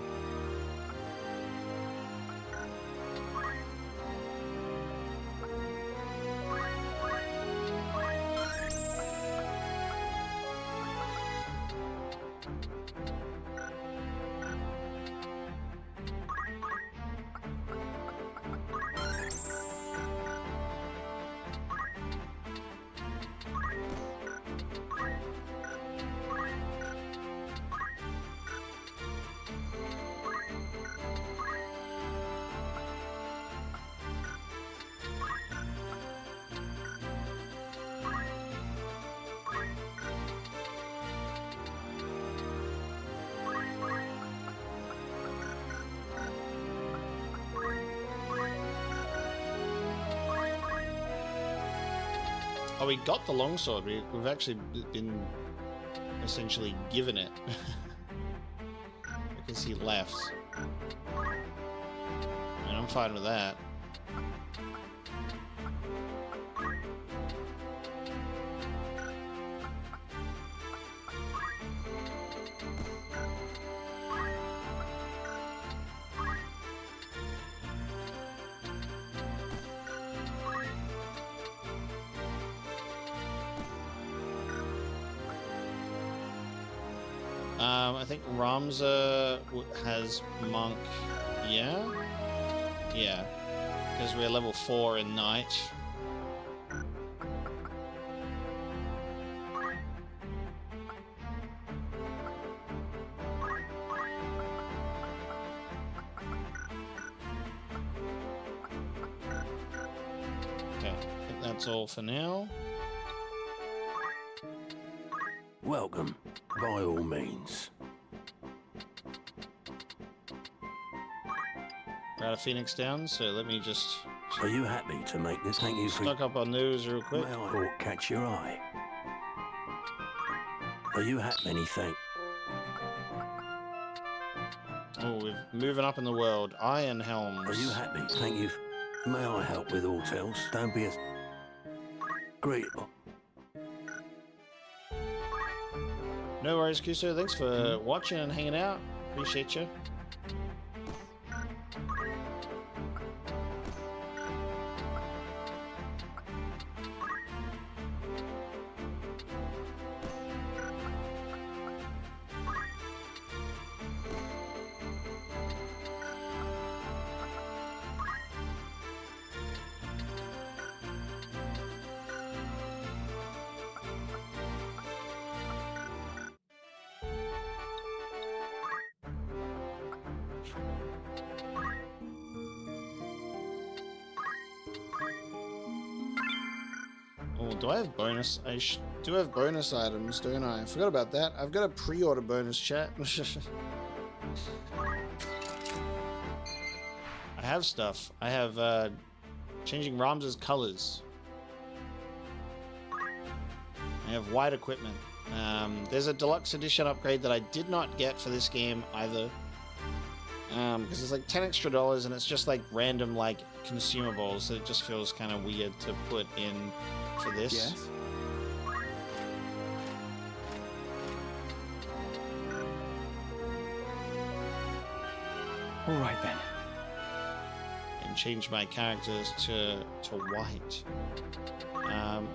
Oh, we got the longsword. We've actually been essentially given it. Because he left. And I'm fine with that. I think Ramza has Monk, yeah? Yeah, because we're level 4 in Knight. Okay, I think that's all for now. Welcome, by all means. We're out of Phoenix Down, so let me just... Are you happy to make this? Thank you for... Stock up on news real quick. May I or catch your eye? Are you happy? Anything? Oh, we're moving up in the world. Iron Helms. Are you happy? Thank you. May I help with all else? Don't be as... Great. No worries, Kuso. Thanks for watching and hanging out. Appreciate you. Oh, do I have bonus? I do have bonus items, don't I? I forgot about that. I've got a pre-order bonus, chat. I have stuff. I have changing Ramza's colors. I have white equipment. There's a deluxe edition upgrade that I did not get for this game either. Because it's like $10 extra and it's just like random like consumables, so it just feels kind of weird to put in for this. Yes? All right then. And change my characters to white.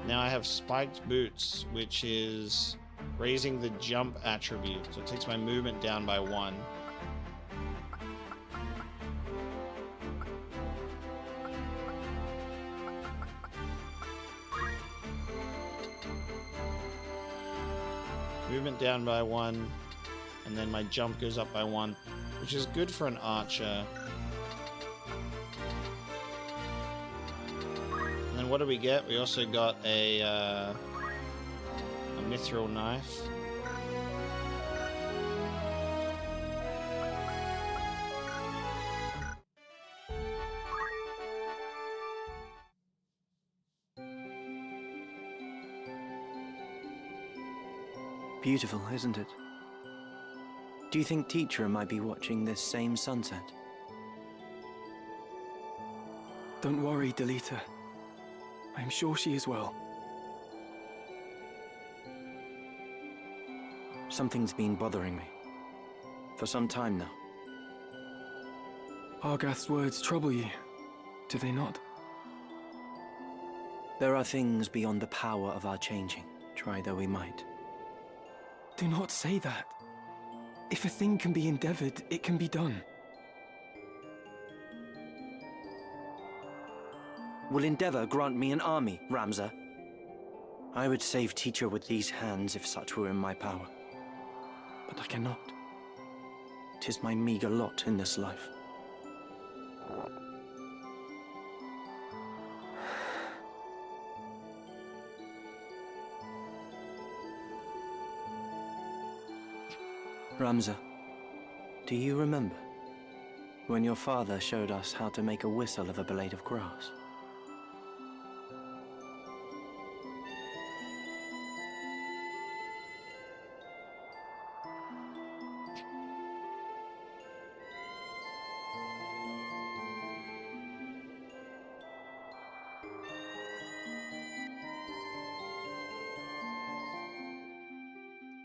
Now I have spiked boots, which is raising the jump attribute, so it takes my movement down by 1. Movement down by 1, and then my jump goes up by 1, which is good for an archer. And then what do we get? We also got a mithril knife. Beautiful, isn't it? Do you think Teacher might be watching this same sunset? Don't worry, Delita. I am sure she is well. Something's been bothering me. For some time now. Argath's words trouble you, do they not? There are things beyond the power of our changing, try though we might. Do not say that. If a thing can be endeavored, it can be done. Will endeavor grant me an army, Ramza? I would save Teacher with these hands if such were in my power. But I cannot. 'Tis my meager lot in this life. Ramza, do you remember when your father showed us how to make a whistle of a blade of grass?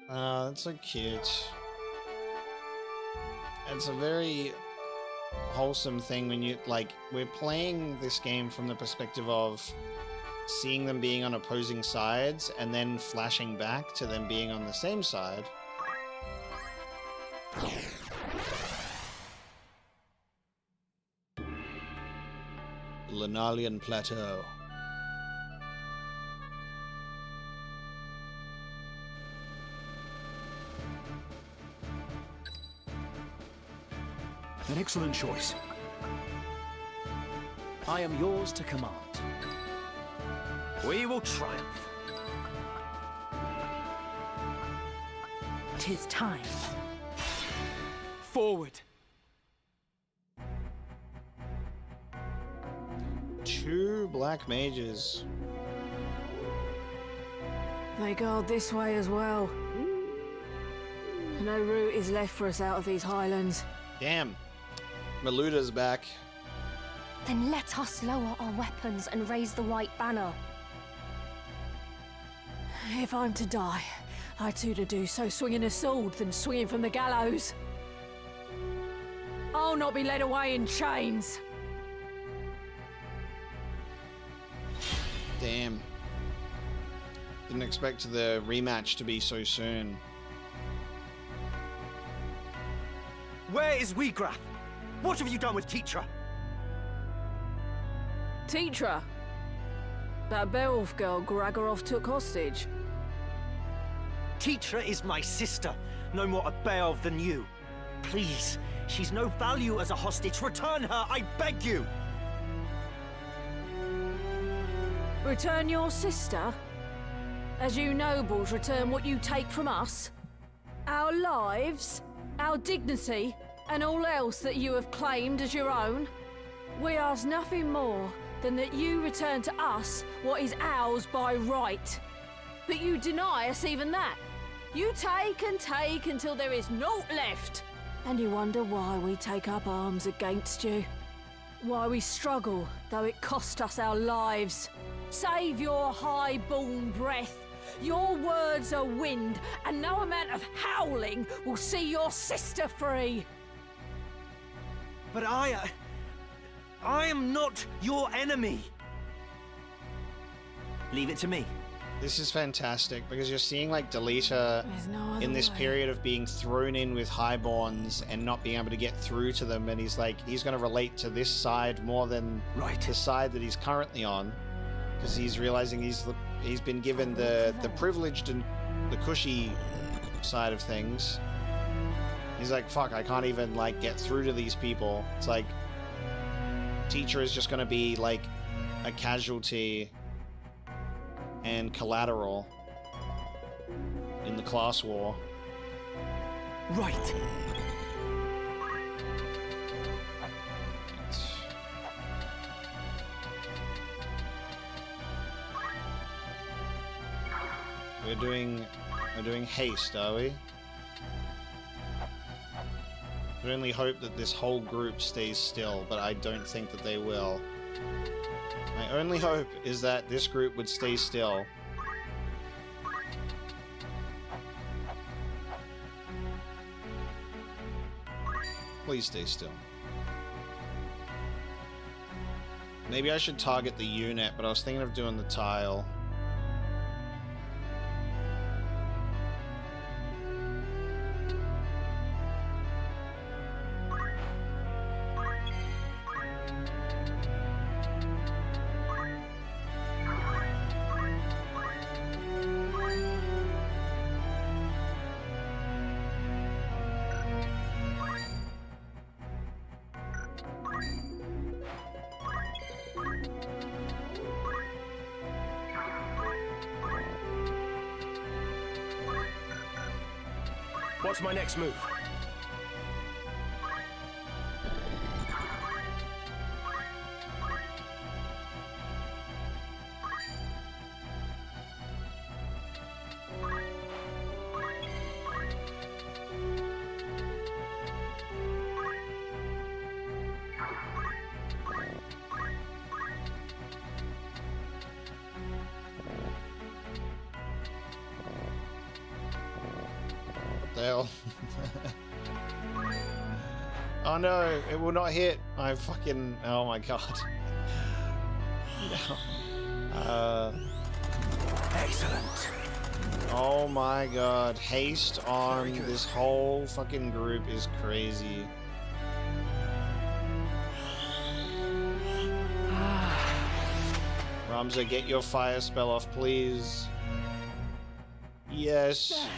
That's so cute. It's a very wholesome thing when you, like, we're playing this game from the perspective of seeing them being on opposing sides and then flashing back to them being on the same side. Lunalian Plateau. An excellent choice. I am yours to command. We will triumph. 'Tis time. Forward. 2 black mages. They guard this way as well. No route is left for us out of these highlands. Damn. Maluta's back. Then let us lower our weapons and raise the white banner. If I'm to die, I'd sooner do so swinging a sword than swinging from the gallows. I'll not be led away in chains. Damn. Didn't expect the rematch to be so soon. Where is Wheagrath? What have you done with Teacher? Teacher? That Beoulve girl Gragorov took hostage. Teacher is my sister, no more a Beoulve than you. Please, she's no value as a hostage. Return her, I beg you! Return your sister? As you nobles return what you take from us? Our lives, our dignity, and all else that you have claimed as your own? We ask nothing more than that you return to us what is ours by right. But you deny us even that. You take and take until there is naught left. And you wonder why we take up arms against you. Why we struggle, though it cost us our lives. Save your high-born breath. Your words are wind, and no amount of howling will see your sister free. But I am not your enemy. Leave it to me. This is fantastic because you're seeing like Delita in this period of being thrown in with highborns and not being able to get through to them, and he's going to relate to this side more than the side that he's currently on, because he's realizing he's been given the privileged and the cushy side of things. He's like, fuck, I can't even like get through to these people. It's like Teacher is just going to be like a casualty and collateral in the class war. Right. We're doing haste, are we? I only hope that this whole group stays still, but I don't think that they will. My only hope is that this group would stay still. Please stay still. Maybe I should target the unit, but I was thinking of doing the tile. What's my next move? Oh no, it will not hit. I fucking... Oh my god. Excellent. Oh my god. Haste on this whole fucking group is crazy. Ramza, get your fire spell off, please. Yes.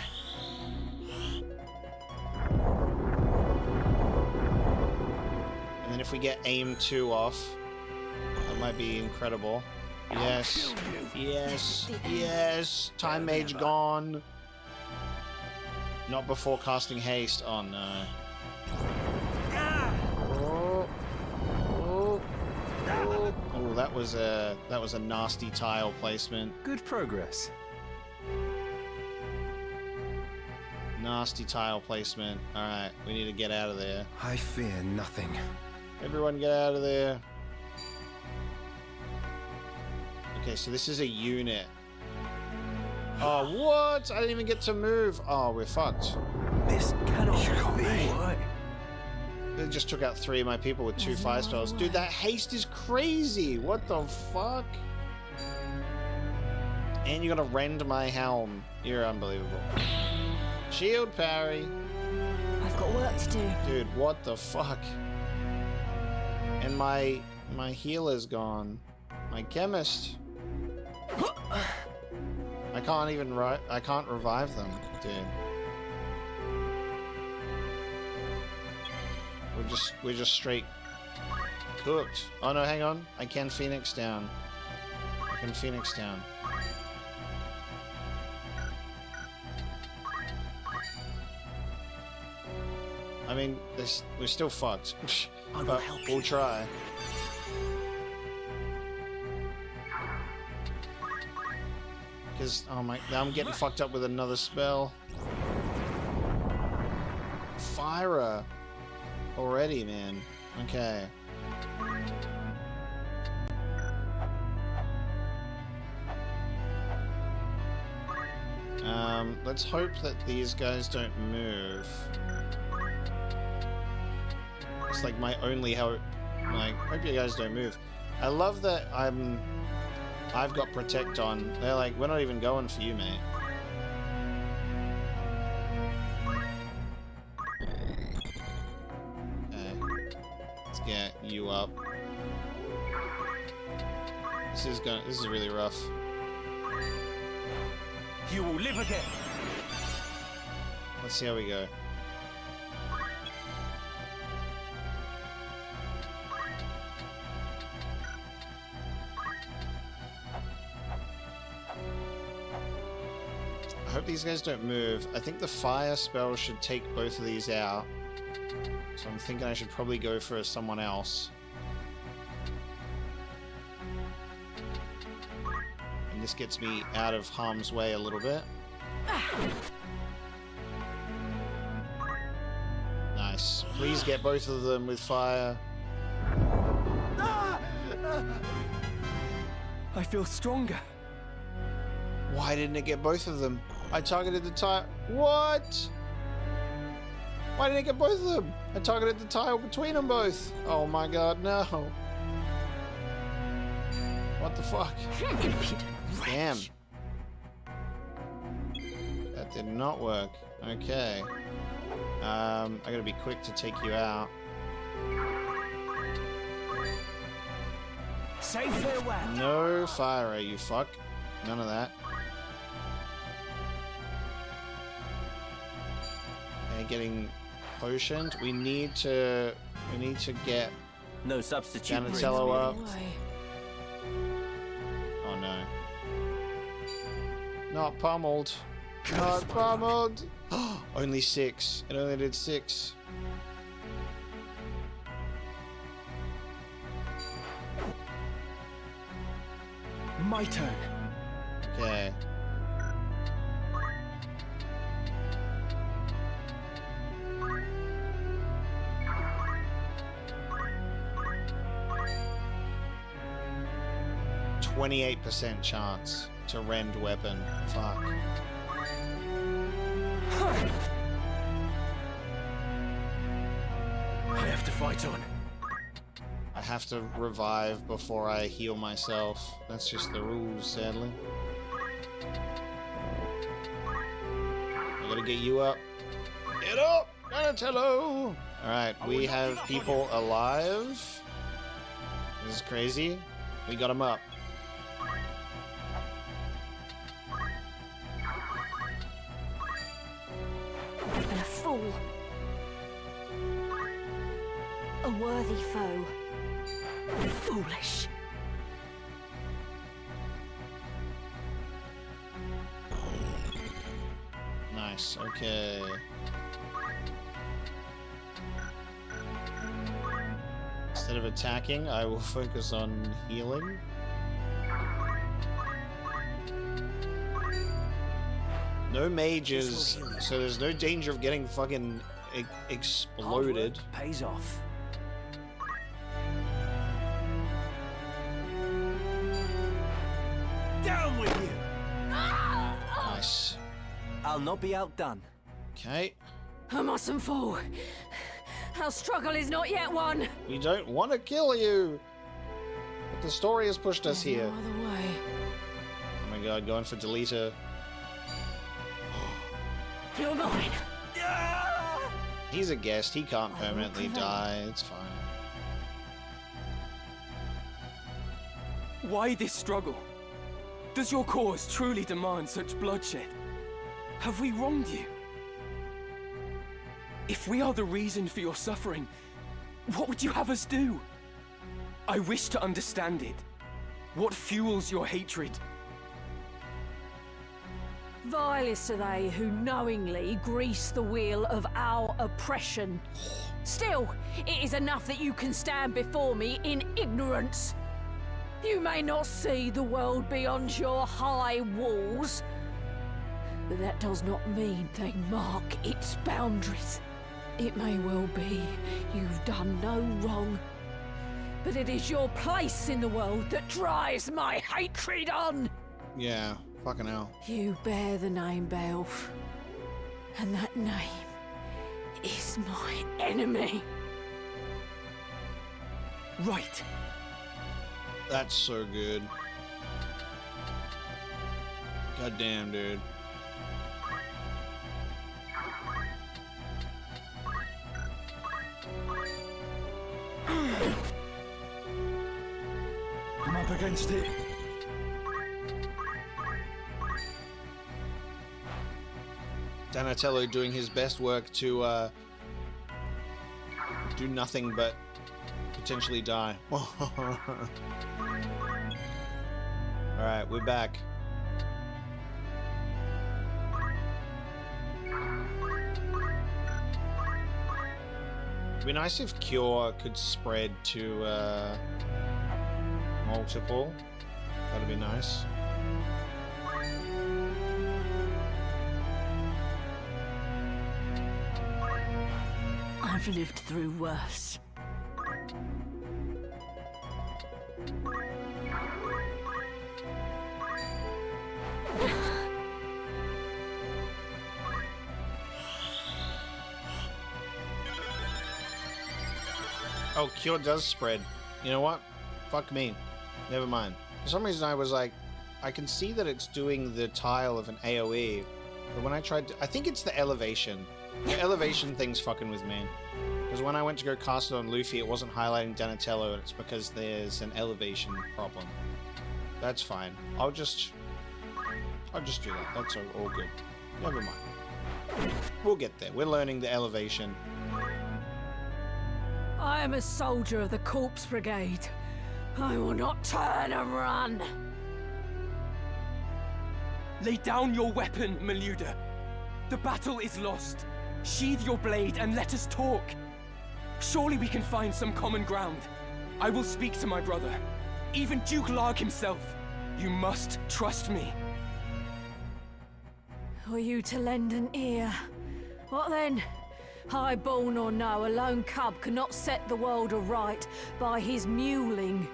And then if we get aim 2 off, that might be incredible. Yes. Yes. Yes. Time mage gone. Not before casting haste. Oh no. Oh, that was a nasty tile placement. Good progress. Nasty tile placement. All right, we need to get out of there. I fear nothing. Everyone get out of there. Okay, so this is a unit. Oh, what? I didn't even get to move. Oh, we're fucked. This cannot be. They just took out 3 of my people with 2 fire spells. Dude, that haste is crazy. What the fuck? And you gotta rend my helm. You're unbelievable. Shield parry. I've got work to do. Dude, what the fuck? And my healer's gone. My chemist. I can't even I can't revive them, dude. We're just straight cooked. Oh no, hang on. I can Phoenix down. I can Phoenix down. I mean, we're still fucked. But we'll try. Because, oh my, now I'm getting fucked up with another spell. Fire already, man. Okay. Let's hope that these guys don't move. It's like my only hope. Like, hope you guys don't move. I love that I've got protect on. They're like, we're not even going for you, mate. Okay. Let's get you up. This is really rough. You will live again. Let's see how we go. I hope these guys don't move. I think the fire spell should take both of these out. So I'm thinking I should probably go for someone else. And this gets me out of harm's way a little bit. Nice. Please get both of them with fire. I feel stronger. Why didn't it get both of them? I targeted the tile. What? Why didn't it get both of them? I targeted the tile between them both. Oh my god, no. What the fuck? Damn. That did not work. Okay. I gotta be quick to take you out. Say farewell. No fire, you fuck. None of that. Getting potioned. We need to get no substitute. Donatello up. Oh no. Not pummeled. Not pummeled. Only 6. It only did 6. My turn. Okay. %28 chance to rend weapon. Fuck. I have to fight on. I have to revive before I heal myself. That's just the rules, sadly. I gotta get you up. Get up, Donatello! Alright, we have people alive. This is crazy. We got them up. I've been a fool. A worthy foe. Foolish. Nice, okay. Instead of attacking, I will focus on healing. No mages, so there's no danger of getting fucking exploded. Pays off. Down with you! Nice. I'll not be outdone. Okay. I mustn't fall. Our struggle is not yet won. We don't want to kill you. But the story has pushed us here. No other way. Oh my god, going for deleter. You're mine. He's a guest. He can't permanently die. It's fine. Why this struggle? Does your cause truly demand such bloodshed? Have we wronged you? If we are the reason for your suffering, what would you have us do? I wish to understand it. What fuels your hatred? Vilest are they who knowingly grease the wheel of our oppression. Still, it is enough that you can stand before me in ignorance. You may not see the world beyond your high walls, but that does not mean they mark its boundaries. It may well be you've done no wrong, but it is your place in the world that drives my hatred on. Yeah, fucking hell. You bear the name Beoulve, and that name is my enemy. Right. That's so good. Goddamn, dude. I'm up against it. Donatello doing his best work to do nothing but potentially die. Alright, we're back. It'd be nice if Cure could spread to multiple. That'd be nice. I've lived through worse. Oh, Cure does spread. You know what? Fuck me. Never mind. For some reason I was like, I can see that it's doing the tile of an AoE, but when I tried to... I think it's the elevation. The elevation thing's fucking with me. Because when I went to go cast it on Luffy, it wasn't highlighting Donatello, and it's because there's an elevation problem. That's fine. I'll just do that. That's all good. Never mind. We'll get there. We're learning the elevation. I am a soldier of the Corpse Brigade. I will not turn and run. Lay down your weapon, Meluda. The battle is lost. Sheathe your blade and let us talk. Surely we can find some common ground. I will speak to my brother. Even Duke Larg himself. You must trust me. Were you to lend an ear? What then? High-born or no, a lone cub cannot set the world aright by his mewling.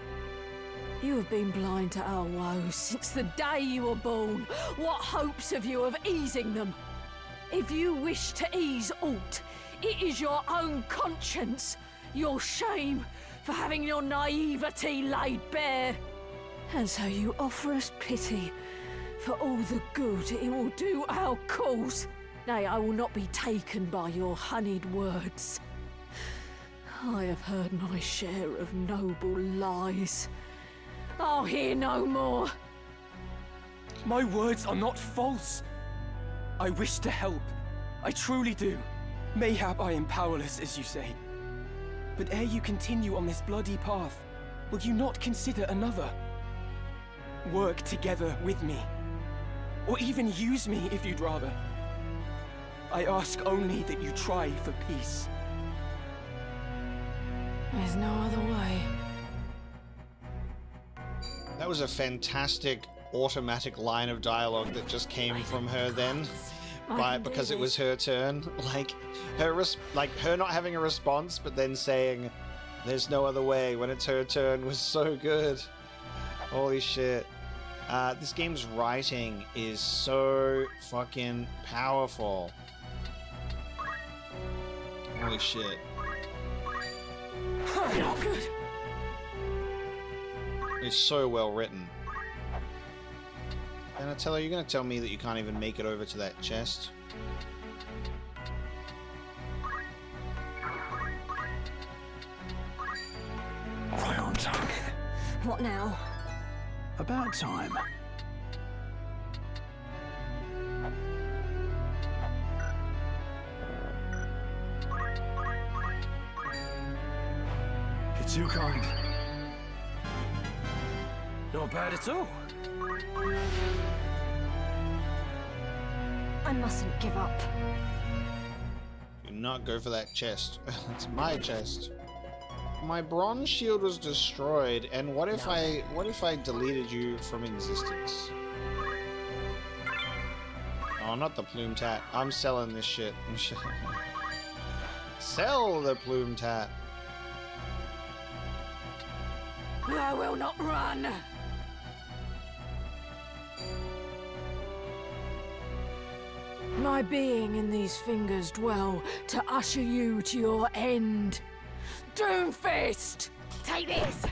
You have been blind to our woes since the day you were born. What hopes have you of easing them? If you wish to ease aught, it is your own conscience, your shame for having your naivety laid bare. And so you offer us pity for all the good it will do our cause. Nay, I will not be taken by your honeyed words. I have heard my share of noble lies. I'll hear no more. My words are not false. I wish to help. I truly do. Mayhap I am powerless, as you say. But ere you continue on this bloody path, will you not consider another? Work together with me. Or even use me if you'd rather. I ask only that you try for peace. There's no other way. That was a fantastic automatic line of dialogue that just came from her then, because it was her turn. Like her not having a response, but then saying, "There's no other way" when it's her turn was so good. Holy shit! This game's writing is so fucking powerful. Holy shit! Not good. It's so well written. Donatello, you're gonna tell me that you can't even make it over to that chest? Right on target. What now? About time. You're too kind. Not bad at all. I mustn't give up. Do not go for that chest. It's my chest. My bronze shield was destroyed, and what if I deleted you from existence? Oh, not the plume tat. I'm selling this shit. Sell the plume tat. I will not run. My being in these fingers dwell to usher you to your end. Doomfist! Take this!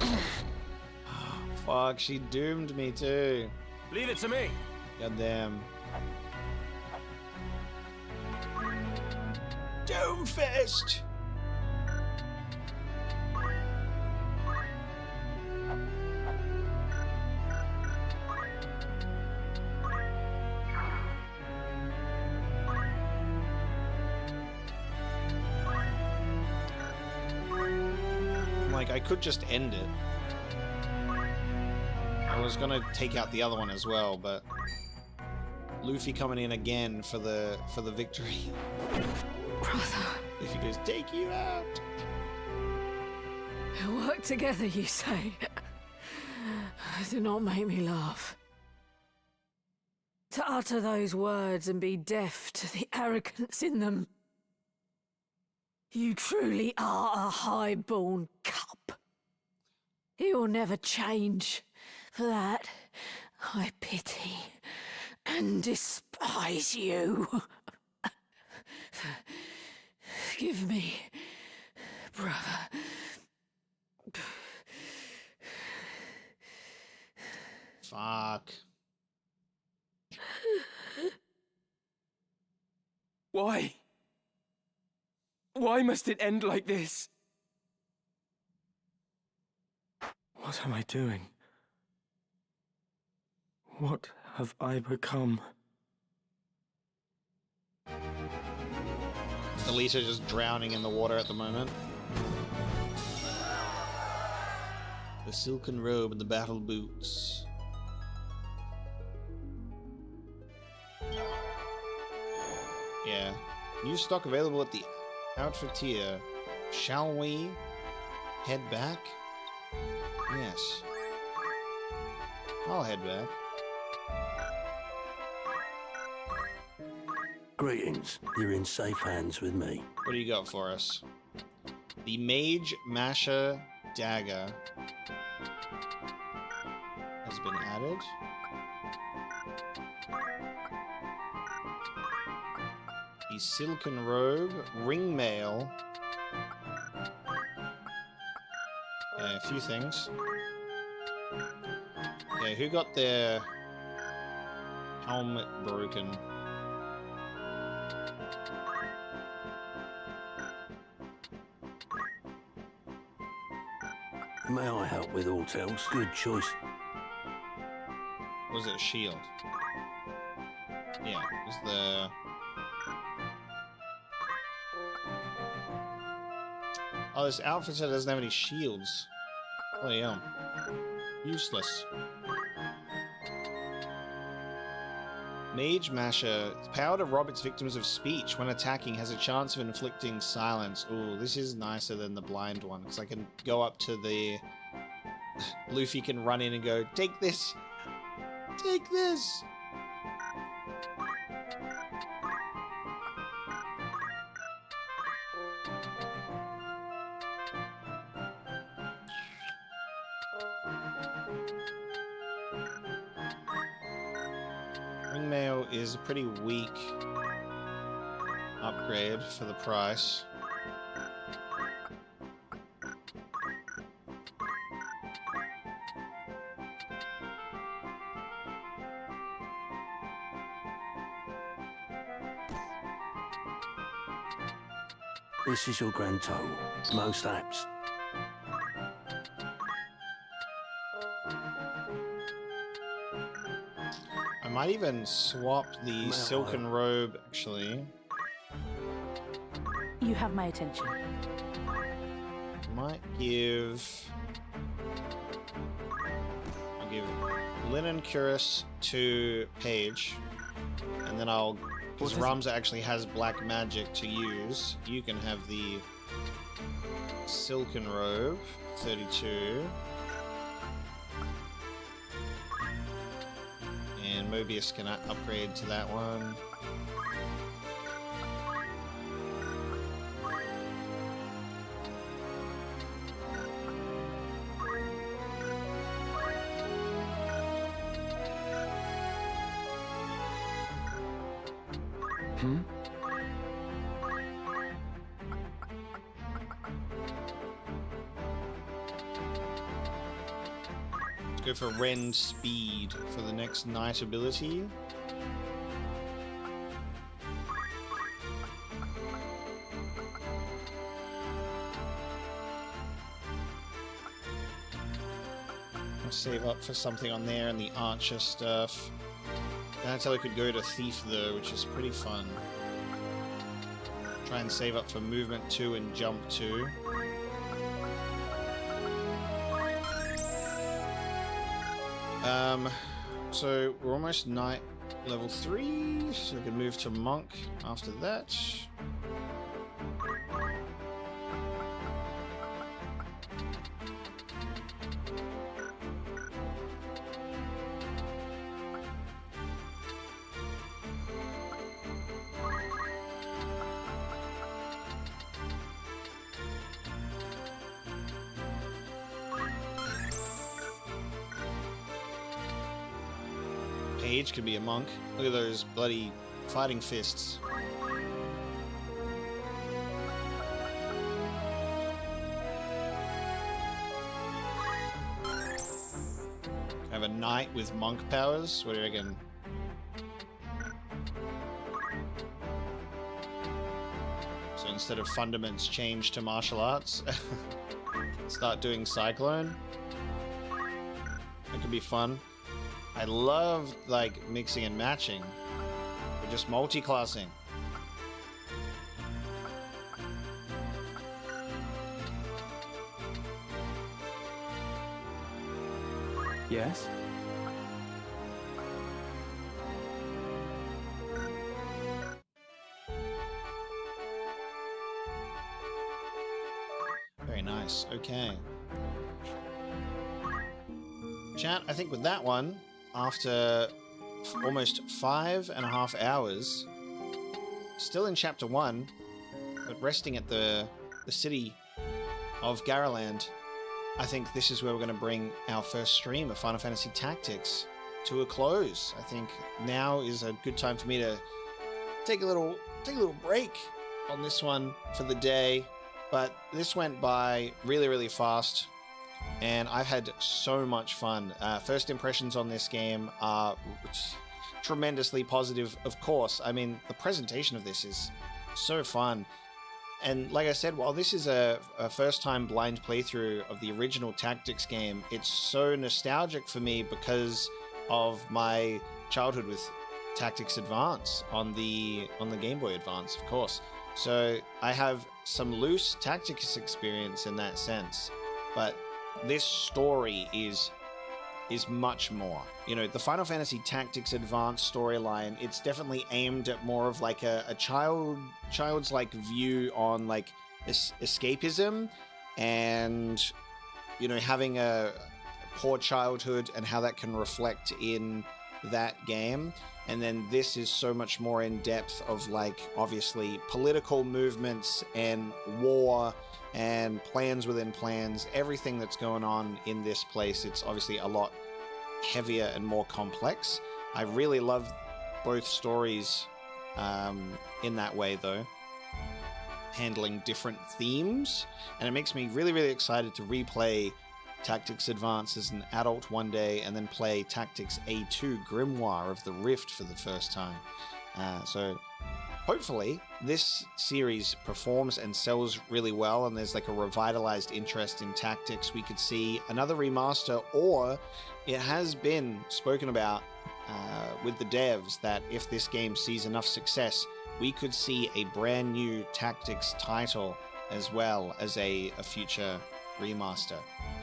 Fuck, she doomed me too. Leave it to me. Goddamn. Doomfist! I could just end it. I was gonna take out the other one as well, but Luffy coming in again for the victory. Brother. If he goes, take you out. Work together, you say? Do not make me laugh. To utter those words and be deaf to the arrogance in them. You truly are a high-born cup. He will never change. For that, I pity and despise you. Forgive me, brother. Fuck. Why? Why must it end like this? What am I doing? What have I become? Elisa just drowning in the water at the moment. The silken robe and the battle boots. Yeah. New stock available at the outfittier. Shall we head back? Yes. I'll head back. Greetings. You're in safe hands with me. What do you got for us? The Mage Masher Dagger has been added. The Silken Robe, Ring Mail. Yeah, a few things. Okay, who got their helmet broken? May I help with all else? Good choice. Was it a shield? Yeah, it was the... Oh, this outfit doesn't have any shields. Bloody hell. Mage Masher. Power to rob its victims of speech. When attacking, has a chance of inflicting silence. Ooh, this is nicer than the blind one, because I can go up to the... Luffy can run in and go, take this! Take this! Ringmail is a pretty weak upgrade for the price. This is your grand total. Most apps. I might even swap the silken robe, actually. You have my attention. Might give... I'll give Linen Cuirass to Paige. And then I'll... Because Ramza actually has black magic to use. You can have the silken robe, 32. And Mobius can upgrade to that one. Let's go for Rend Speed for the next Knight ability. I'll save up for something on there and the Archer stuff. Donatello could go to Thief though, which is pretty fun. Try and save up for Movement 2 and Jump 2. So we're almost Knight level 3, so we can move to Monk after that. Page could be a monk. Look at those bloody fighting fists. I have a knight with monk powers. What do you reckon? So instead of fundaments, change to martial arts. Start doing Cyclone. That could be fun. I love, like, mixing and matching. Or just multi-classing. Yes? Very nice. Okay. Chat, I think with that one, after almost 5.5 hours, still in Chapter 1, but resting at the city of Gariland, I think this is where we're going to bring our first stream of Final Fantasy Tactics to a close. I think now is a good time for me to take a little break on this one for the day, but this went by really, really fast. And I've had so much fun. First impressions on this game are tremendously positive, of course. I mean, the presentation of this is so fun. And like I said, while this is a first-time blind playthrough of the original Tactics game, it's so nostalgic for me because of my childhood with Tactics Advance on the Game Boy Advance, of course. So I have some loose Tactics experience in that sense. But this story is is much more. You know, the Final Fantasy Tactics Advanced storyline, it's definitely aimed at more of like a child's like view on like escapism and, you know, having a poor childhood and how that can reflect in that game. And then this is so much more in depth of like obviously political movements and war and plans within plans, everything that's going on in this place. It's obviously a lot heavier and more complex. I really love both stories in that way though, handling different themes, and it makes me really, really excited to replay Tactics Advance as an adult one day and then play Tactics A2 Grimoire of the Rift for the first time. So hopefully this series performs and sells really well and there's like a revitalized interest in tactics. We could see another remaster, or it has been spoken about with the devs that if this game sees enough success, we could see a brand new tactics title as well as a future remaster.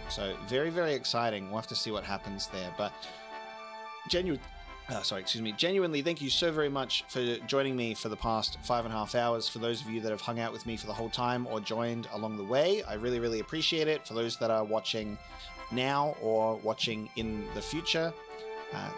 So very, very exciting. We'll have to see what happens there. But genuinely, thank you so very much for joining me for the past 5.5 hours. For those of you that have hung out with me for the whole time or joined along the way, I really, really appreciate it. For those that are watching now or watching in the future,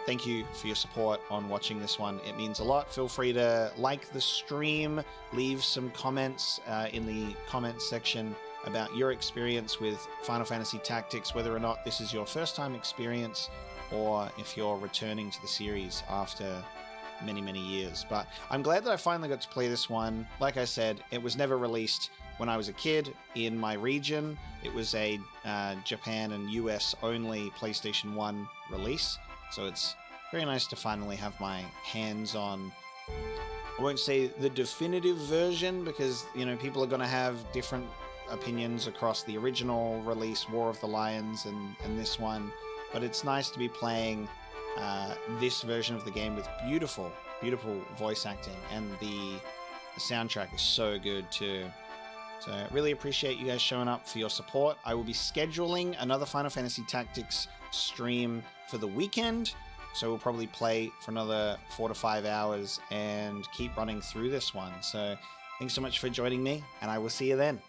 thank you for your support on watching this one. It means a lot. Feel free to like the stream, leave some comments in the comments section about your experience with Final Fantasy Tactics, whether or not this is your first time experience or if you're returning to the series after many, many years. But I'm glad that I finally got to play this one. Like I said, it was never released when I was a kid in my region. It was a Japan and US only PlayStation 1 release. So it's very nice to finally have my hands on, I won't say the definitive version, because, you know, people are going to have different opinions across the original release, War of the Lions, and this one. But it's nice to be playing this version of the game with beautiful, beautiful voice acting, and the soundtrack is so good too. So I really appreciate you guys showing up for your support. I will be scheduling another Final Fantasy Tactics stream for the weekend, so we'll probably play for another 4 to 5 hours and keep running through this one. So thanks so much for joining me, and I will see you then.